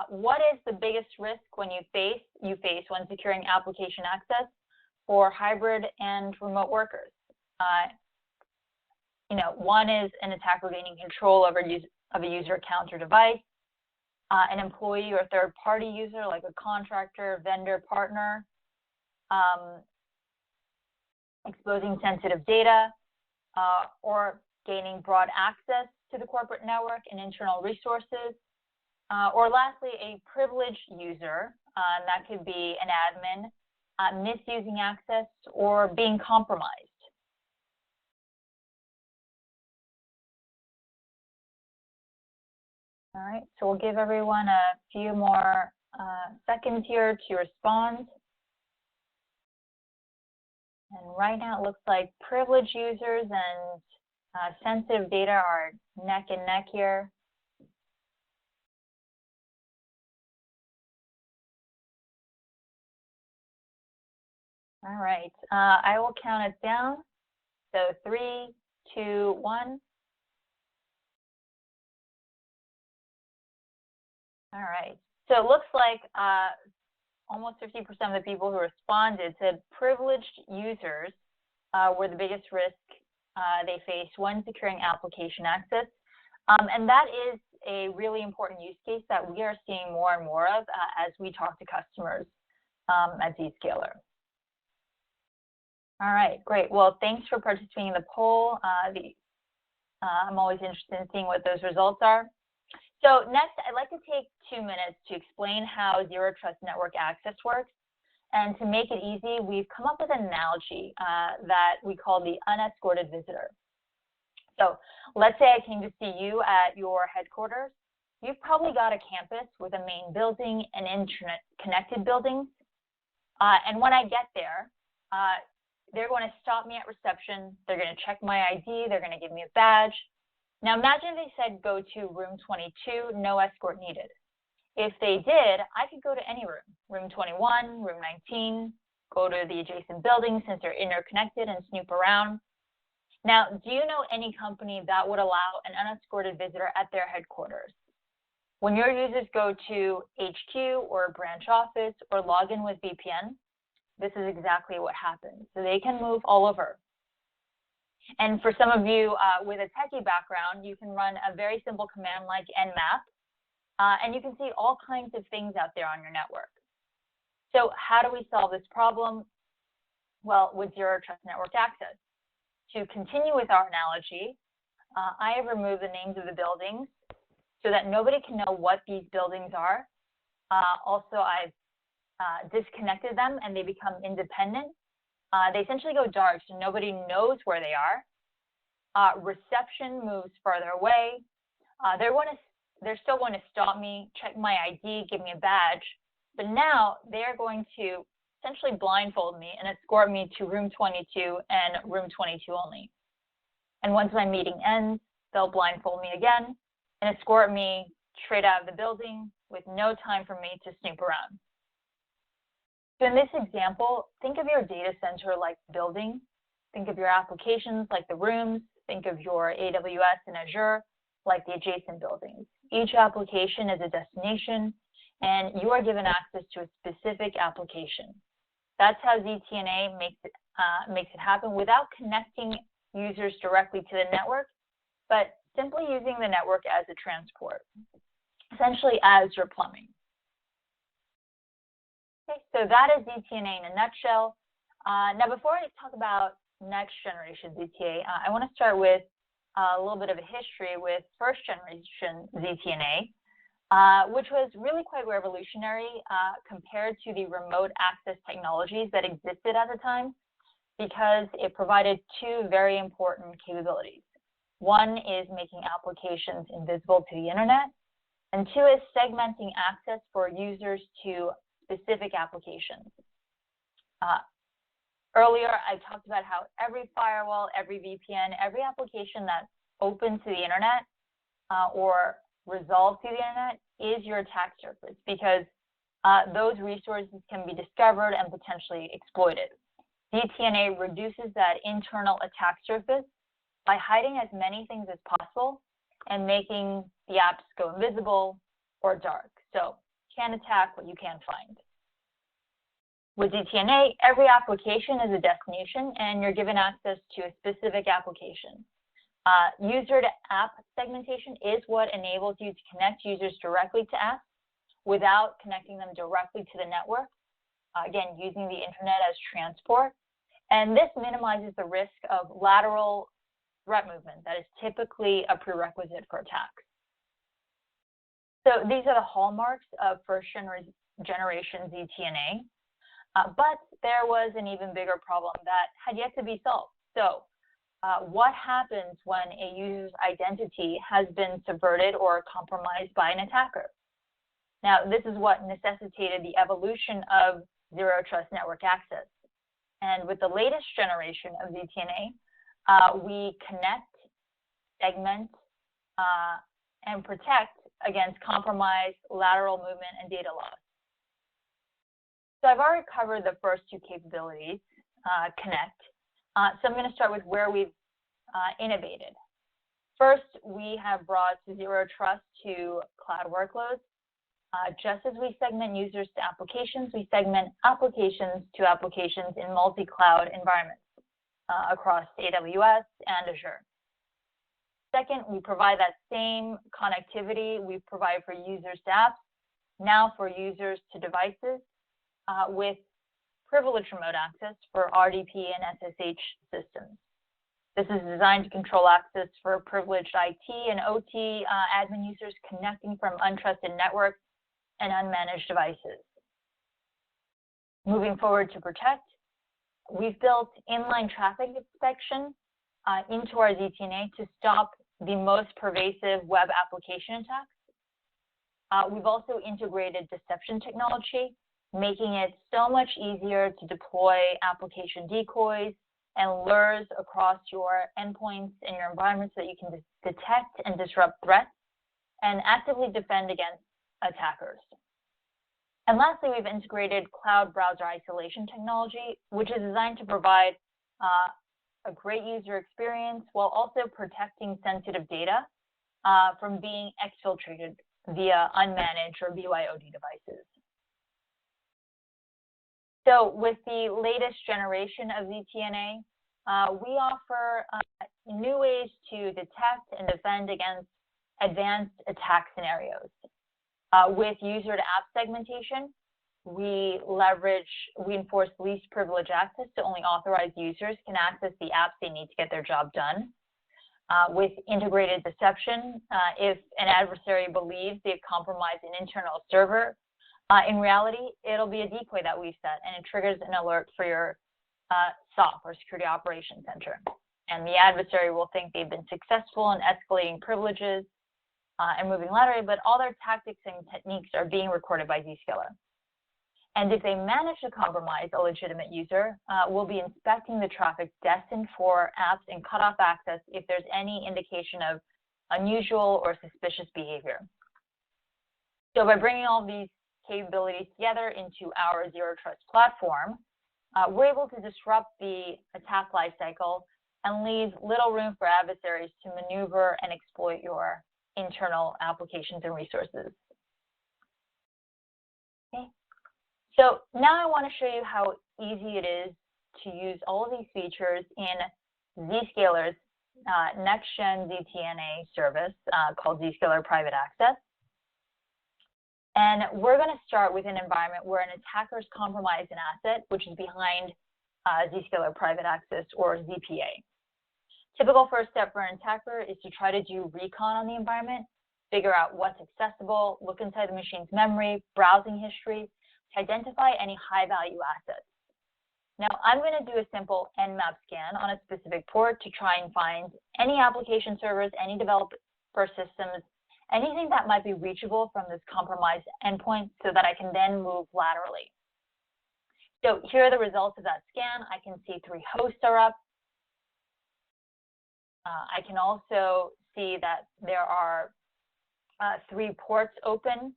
What is the biggest risk when you face when securing application access for hybrid and remote workers? One is an attacker gaining control over of a user account or device, an employee or third-party user like a contractor, vendor, partner, exposing sensitive data, or gaining broad access to the corporate network and internal resources, or lastly, a privileged user, and that could be an admin, misusing access or being compromised. All right, so we'll give everyone a few more seconds here to respond. And right now it looks like privileged users and sensitive data are neck and neck here. All right, I will count it down. So 3, 2, 1. All right, so it looks like almost 50% of the people who responded said privileged users were the biggest risk they face when securing application access. And that is a really important use case that we are seeing more and more of as we talk to customers at Zscaler. All right, great. Well, thanks for participating in the poll. I'm always interested in seeing what those results are. So next, I'd like to take 2 minutes to explain how Zero Trust Network Access works. And to make it easy, we've come up with an analogy that we call the unescorted visitor. So let's say I came to see you at your headquarters. You've probably got a campus with a main building and internet-connected buildings. And when I get there, they're going to stop me at reception. They're going to check my ID. They're going to give me a badge. Now imagine they said go to room 22, no escort needed. If they did, I could go to any room, room 21, room 19, go to the adjacent buildings since they're interconnected and snoop around. Now, do you know any company that would allow an unescorted visitor at their headquarters? When your users go to HQ or a branch office or log in with VPN, this is exactly what happens. So they can move all over. And for some of you with a techie background, you can run a very simple command like nmap, and you can see all kinds of things out there on your network. So how do we solve this problem? Well, with Zero Trust Network Access. To continue with our analogy, I have removed the names of the buildings so that nobody can know what these buildings are. Also, I've disconnected them and they become independent. They essentially go dark, so nobody knows where they are. Reception moves farther away. They're still going to stop me, check my ID, give me a badge, but now they're going to essentially blindfold me and escort me to room 22 and room 22 only. And once my meeting ends, they'll blindfold me again and escort me straight out of the building with no time for me to snoop around. So in this example, think of your data center like the building. Think of your applications like the rooms. Think of your AWS and Azure like the adjacent buildings. Each application is a destination, and you are given access to a specific application. That's how ZTNA makes it happen without connecting users directly to the network, but simply using the network as a transport, essentially as your plumbing. Okay, so that is ZTNA in a nutshell. Now, before I talk about next generation ZTNA, I want to start with a little bit of a history with first generation ZTNA, which was really quite revolutionary compared to the remote access technologies that existed at the time, because it provided two very important capabilities. One is making applications invisible to the internet, and two is segmenting access for users to specific applications. Earlier, I talked about how every firewall, every VPN, every application that opens to the internet or resolves to the internet is your attack surface, because those resources can be discovered and potentially exploited. ZTNA reduces that internal attack surface by hiding as many things as possible and making the apps go invisible or dark. So can't attack what you can't find. With ZTNA, every application is a destination, and you're given access to a specific application. User-to-app segmentation is what enables you to connect users directly to apps without connecting them directly to the network, again, using the internet as transport. And this minimizes the risk of lateral threat movement that is typically a prerequisite for attacks. So these are the hallmarks of first generation ZTNA. But there was an even bigger problem that had yet to be solved. So what happens when a user's identity has been subverted or compromised by an attacker? Now, this is what necessitated the evolution of zero trust network access. And with the latest generation of ZTNA, we connect, segment, and protect against compromise, lateral movement, and data loss. So I've already covered the first two capabilities, connect. So I'm going to start with where we've innovated. First, we have brought zero trust to cloud workloads. Just as we segment users to applications, we segment applications to applications in multi-cloud environments across AWS and Azure. Second, we provide that same connectivity we provide for users to apps, now for users to devices, with privileged remote access for RDP and SSH systems. This is designed to control access for privileged IT and OT admin users connecting from untrusted networks and unmanaged devices. Moving forward to protect, we've built inline traffic inspection into our ZTNA to stop the most pervasive web application attacks. We've also integrated deception technology, making it so much easier to deploy application decoys and lures across your endpoints and your environments so that you can detect and disrupt threats and actively defend against attackers. And lastly, we've integrated cloud browser isolation technology, which is designed to provide a great user experience while also protecting sensitive data from being exfiltrated via unmanaged or BYOD devices. So with the latest generation of ZTNA, we offer new ways to detect and defend against advanced attack scenarios. With user-to-app segmentation, we enforce least privilege access, so only authorized users can access the apps they need to get their job done. With integrated deception, if an adversary believes they've compromised an internal server, in reality, it'll be a decoy that we've set, and it triggers an alert for your SOC, or Security Operations Center. And the adversary will think they've been successful in escalating privileges and moving laterally, but all their tactics and techniques are being recorded by Zscaler. And if they manage to compromise a legitimate user, we'll be inspecting the traffic destined for apps and cut off access if there's any indication of unusual or suspicious behavior. So by bringing all these capabilities together into our Zero Trust platform, we're able to disrupt the attack lifecycle and leave little room for adversaries to maneuver and exploit your internal applications and resources. Okay. So now I want to show you how easy it is to use all of these features in Zscaler's next-gen ZTNA service called Zscaler Private Access. And we're going to start with an environment where an attacker's compromised an asset, which is behind Zscaler Private Access, or ZPA. Typical first step for an attacker is to try to do recon on the environment, figure out what's accessible, look inside the machine's memory, browsing history, to identify any high-value assets. Now, I'm going to do a simple Nmap scan on a specific port to try and find any application servers, any developer systems, anything that might be reachable from this compromised endpoint so that I can then move laterally. So here are the results of that scan. I can see 3 hosts are up. I can also see that there are 3 ports open.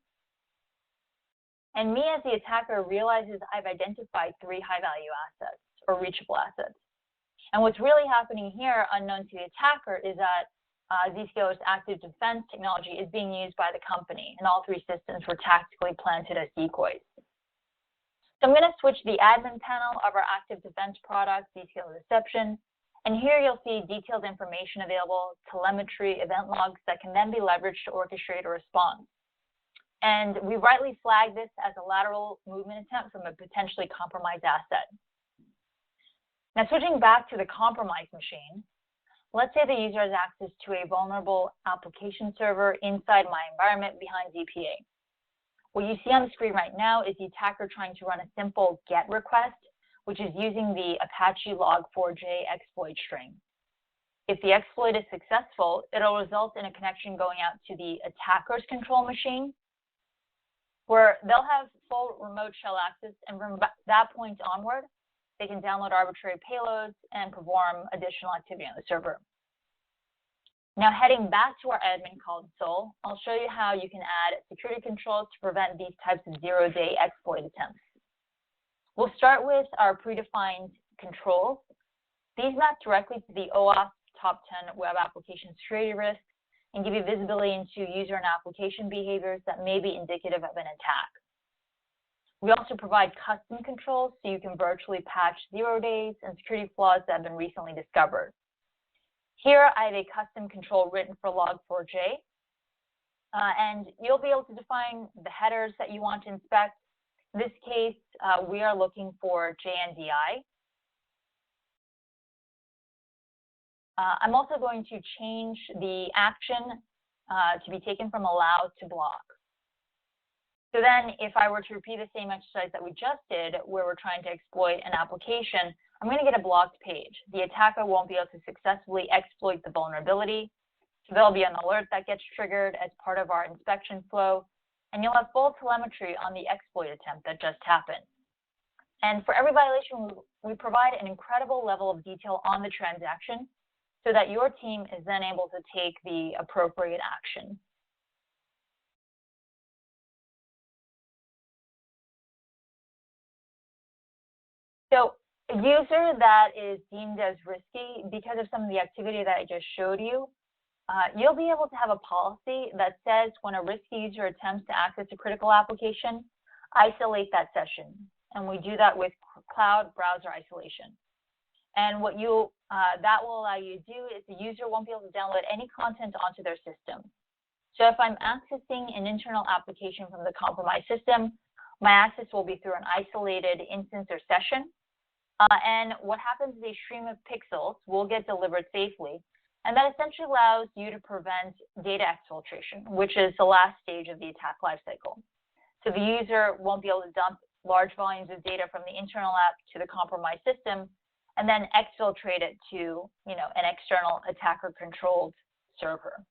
And me as the attacker realizes I've identified 3 high-value assets or reachable assets. And what's really happening here, unknown to the attacker, is that Zscaler's active defense technology is being used by the company, and all 3 systems were tactically planted as decoys. So I'm going to switch the admin panel of our active defense product, Zscaler Deception, and here you'll see detailed information available, telemetry, event logs that can then be leveraged to orchestrate a response. And we rightly flag this as a lateral movement attempt from a potentially compromised asset. Now, switching back to the compromised machine, let's say the user has access to a vulnerable application server inside my environment behind ZPA. What you see on the screen right now is the attacker trying to run a simple GET request, which is using the Apache log4j exploit string. If the exploit is successful, it'll result in a connection going out to the attacker's control machine, where they'll have full remote shell access, and from that point onward, they can download arbitrary payloads and perform additional activity on the server. Now, heading back to our admin console, I'll show you how you can add security controls to prevent these types of zero-day exploit attempts. We'll start with our predefined controls. These map directly to the OAuth top 10 web application security risks and give you visibility into user and application behaviors that may be indicative of an attack. We also provide custom controls so you can virtually patch 0 days and security flaws that have been recently discovered. Here, I have a custom control written for log4j, and you'll be able to define the headers that you want to inspect. In this case, we are looking for JNDI. I'm also going to change the action to be taken from allow to block. So then if I were to repeat the same exercise that we just did, where we're trying to exploit an application, I'm going to get a blocked page. The attacker won't be able to successfully exploit the vulnerability. So there'll be an alert that gets triggered as part of our inspection flow, and you'll have full telemetry on the exploit attempt that just happened. And for every violation, we provide an incredible level of detail on the transaction so that your team is then able to take the appropriate action. So a user that is deemed as risky because of some of the activity that I just showed you, you'll be able to have a policy that says when a risky user attempts to access a critical application, isolate that session. And we do that with cloud browser isolation. And what that will allow you to do is the user won't be able to download any content onto their system. So if I'm accessing an internal application from the compromised system, my access will be through an isolated instance or session. And what happens is a stream of pixels will get delivered safely. And that essentially allows you to prevent data exfiltration, which is the last stage of the attack lifecycle. So the user won't be able to dump large volumes of data from the internal app to the compromised system and then exfiltrate it to, an external attacker-controlled server.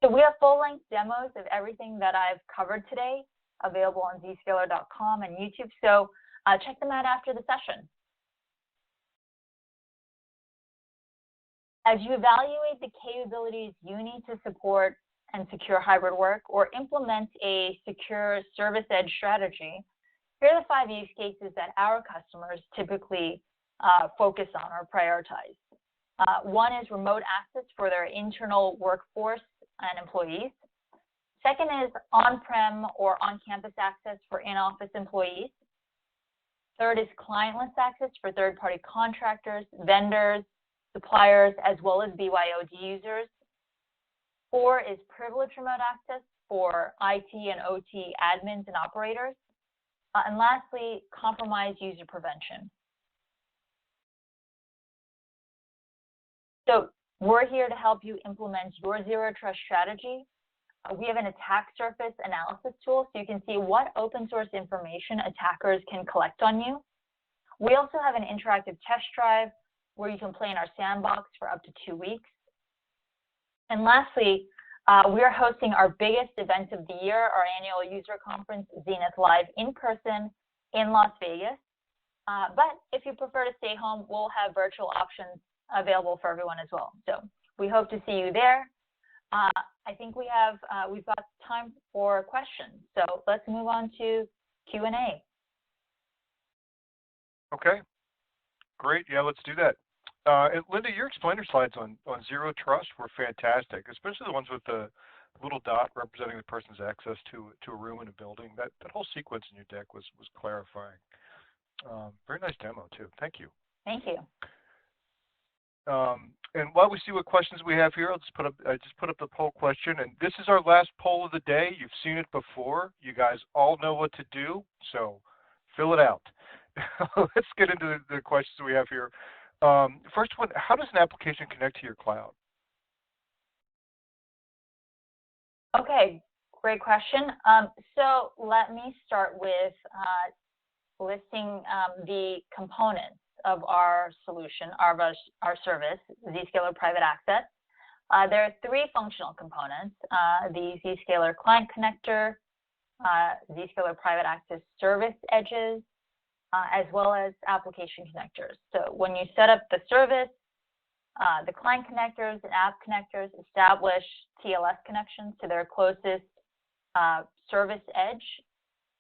So we have full-length demos of everything that I've covered today, available on zscaler.com and YouTube. So check them out after the session. As you evaluate the capabilities you need to support and secure hybrid work or implement a secure service edge strategy, here are the 5 use cases that our customers typically focus on or prioritize. One is remote access for their internal workforce and employees. Second is on-prem or on-campus access for in-office employees. Third is clientless access for third-party contractors, vendors, suppliers, as well as BYOD users. 4 is privileged remote access for IT and OT admins and operators. And lastly, compromised user prevention. So we're here to help you implement your zero trust strategy. We have an attack surface analysis tool so you can see what open source information attackers can collect on you. We also have an interactive test drive where you can play in our sandbox for up to 2 weeks. And lastly, we are hosting our biggest event of the year, our annual user conference, Zenith Live, in person in Las Vegas. But if you prefer to stay home, we'll have virtual options available for everyone as well. So we hope to see you there. I think we've got time for questions. So let's move on to Q&A. Okay, great. Yeah, let's do that. And Linda, your explainer slides on zero trust were fantastic, especially the ones with the little dot representing the person's access to a room in a building. That whole sequence in your deck was clarifying. Very nice demo too. Thank you. Thank you. And while we see what questions we have here, I just put up the poll question, and this is our last poll of the day. You've seen it before. You guys all know what to do, so fill it out. Let's get into the questions we have here. First one, how does an application connect to your cloud? Okay, great question. So let me start with listing the components of our solution, our service, Zscaler Private Access. There are 3 functional components, the Zscaler Client Connector, Zscaler Private Access Service Edges, as well as application connectors. So when you set up the service, the client connectors and app connectors establish TLS connections to their closest service edge.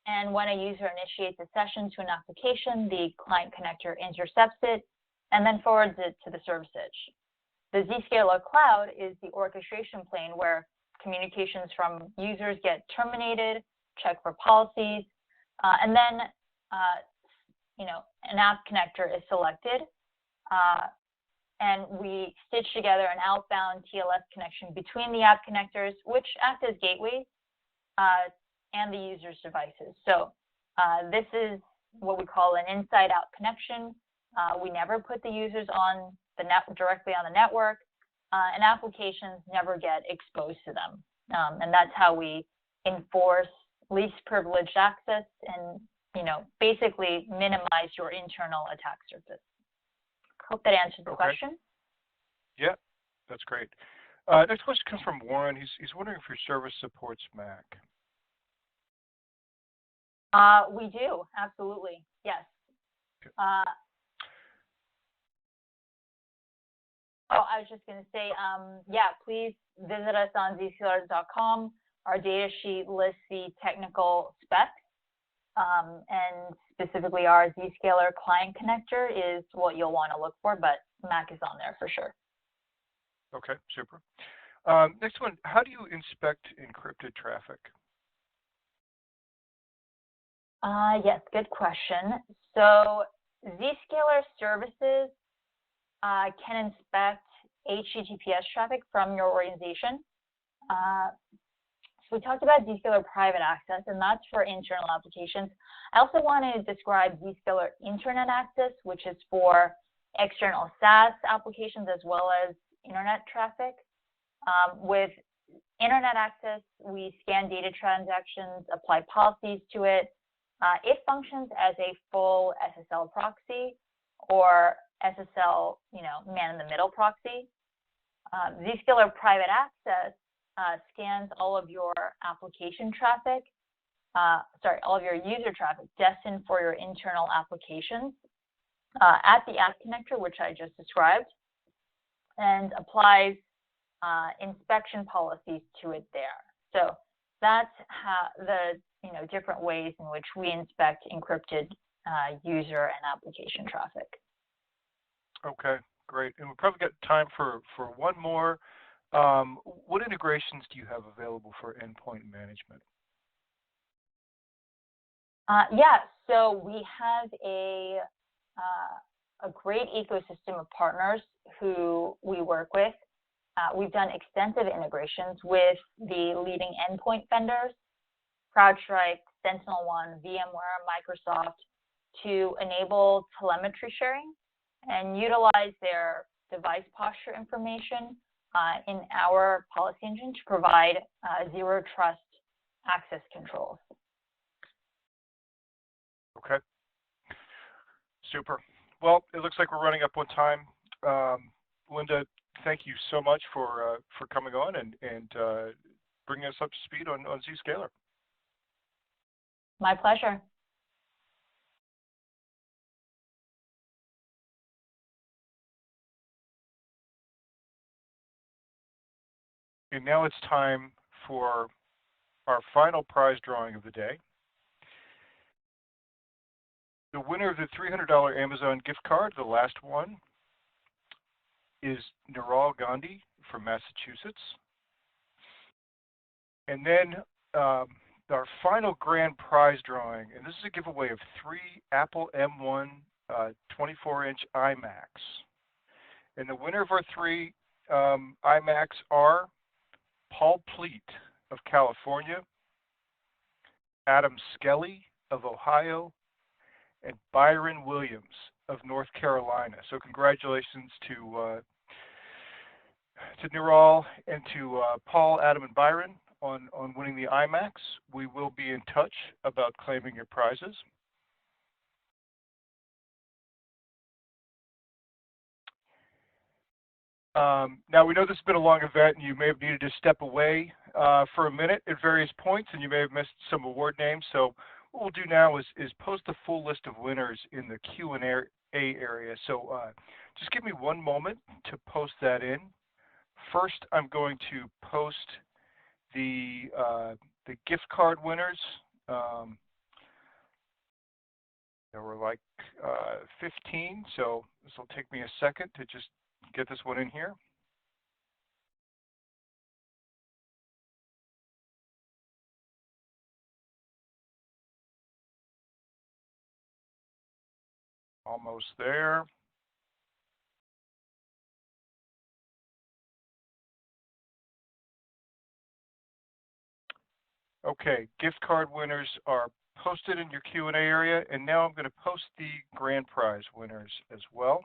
And when a user initiates a session to an application, the client connector intercepts it and then forwards it to the service edge. The Zscaler Cloud is the orchestration plane where communications from users get terminated, check for policies, and then an app connector is selected, and we stitch together an outbound TLS connection between the app connectors, which act as gateways, and the user's devices. So this is what we call an inside-out connection. We never put the users on the directly on the network, and applications never get exposed to them. And that's how we enforce least privileged access and basically minimize your internal attack surface. Hope that answers the question. Yeah, that's great. Next question comes from Warren. He's wondering if your service supports Mac. We do, absolutely, yes. I was just going to say, yeah, please visit us on zscaler.com. Our data sheet lists the technical specs, and specifically our Zscaler Client Connector is what you'll want to look for, but Mac is on there for sure. Okay, super. Next one, how do you inspect encrypted traffic? Yes, good question. So Zscaler services can inspect HTTPS traffic from your organization. So we talked about Zscaler Private Access, and that's for internal applications. I also want to describe Zscaler Internet Access, which is for external SaaS applications as well as internet traffic. With Internet Access, we scan data transactions, apply policies to it. It functions as a full SSL proxy or SSL, man-in-the-middle proxy. Zscaler Private Access scans all of your application traffic, all of your user traffic destined for your internal applications at the app connector, which I just described, and applies inspection policies to it there. So that's how the different ways in which we inspect encrypted user and application traffic. Okay, great. And we've probably got time for one more. What integrations do you have available for endpoint management? Yeah, so we have a great ecosystem of partners who we work with. We've done extensive integrations with the leading endpoint vendors, CrowdStrike, SentinelOne, VMware, Microsoft to enable telemetry sharing and utilize their device posture information in our policy engine to provide zero trust access controls. Okay. Super. Well, it looks like we're running up on time. Linda, thank you so much for coming on and bringing us up to speed on Zscaler. My pleasure. And now it's time for our final prize drawing of the day. The winner of the $300 Amazon gift card, the last one, is Niral Gandhi from Massachusetts. And then our final grand prize drawing, and this is a giveaway of 3 Apple M1 24-inch iMacs. And the winner of our 3 iMacs are Paul Pleat of California, Adam Skelly of Ohio, and Byron Williams of North Carolina. So congratulations to Niral and to Paul, Adam, and Byron on winning the iMacs. We will be in touch about claiming your prizes. Now, we know this has been a long event, and you may have needed to step away for a minute at various points, and you may have missed some award names. So what we'll do now is post the full list of winners in the Q&A area. So just give me one moment to post that in. First, I'm going to post the gift card winners. There were like 15, so this will take me a second to just get this one in here. Almost there. Okay, gift card winners are posted in your Q&A area, and now I'm going to post the grand prize winners as well.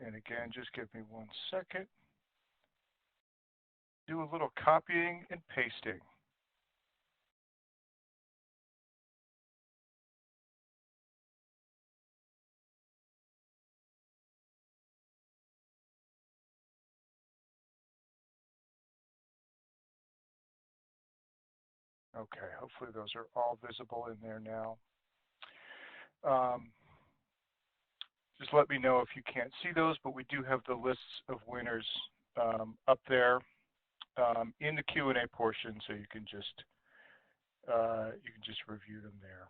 And again, just give me one second. Do a little copying and pasting. Okay, hopefully those are all visible in there now. Just let me know if you can't see those, but we do have the lists of winners up there in the Q&A portion, so you can just review them there.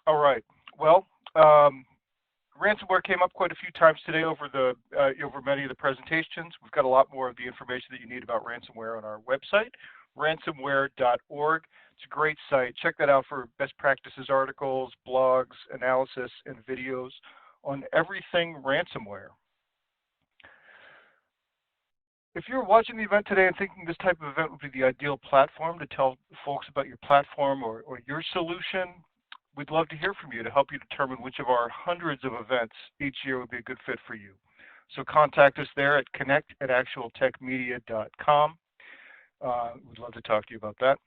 All right. Well, ransomware came up quite a few times today over many of the presentations. We've got a lot more of the information that you need about ransomware on our website, ransomware.org. It's a great site. Check that out for best practices articles, blogs, analysis, and videos on everything ransomware. If you're watching the event today and thinking this type of event would be the ideal platform to tell folks about your platform or your solution, we'd love to hear from you to help you determine which of our hundreds of events each year would be a good fit for you. So contact us there at connect@actualtechmedia.com. We'd love to talk to you about that.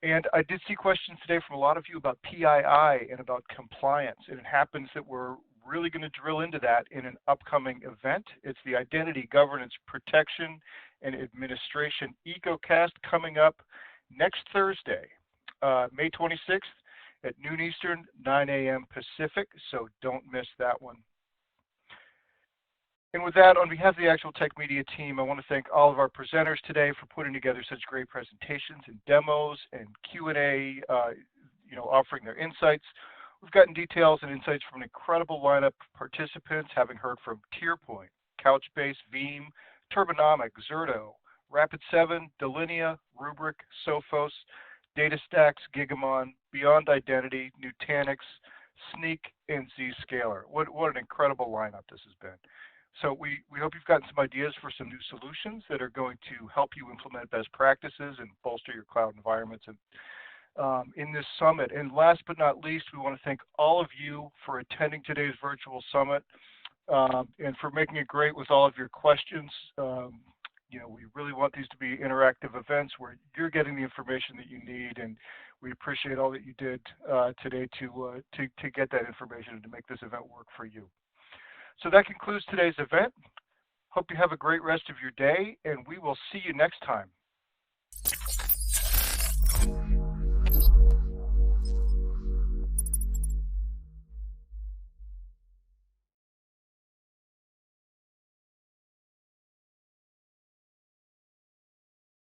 And I did see questions today from a lot of you about PII and about compliance. And it happens that we're really going to drill into that in an upcoming event. It's the Identity Governance Protection and Administration EcoCast coming up next Thursday, May 26th at noon Eastern, 9 a.m. Pacific, so don't miss that one. And with that, on behalf of the Actual Tech Media team, I want to thank all of our presenters today for putting together such great presentations and demos and Q&A, offering their insights. We've gotten details and insights from an incredible lineup of participants, having heard from TierPoint, Couchbase, Veeam, Turbonomic, Zerto, Rapid7, Delinea, Rubrik, Sophos, DataStax, Gigamon, Beyond Identity, Nutanix, Sneak, and Zscaler. What an incredible lineup this has been. So we hope you've gotten some ideas for some new solutions that are going to help you implement best practices and bolster your cloud environments in this summit. And last but not least, we want to thank all of you for attending today's virtual summit and for making it great with all of your questions. You know, we really want these to be interactive events where you're getting the information that you need, and we appreciate all that you did today to get that information and to make this event work for you. So that concludes today's event. Hope you have a great rest of your day, and we will see you next time.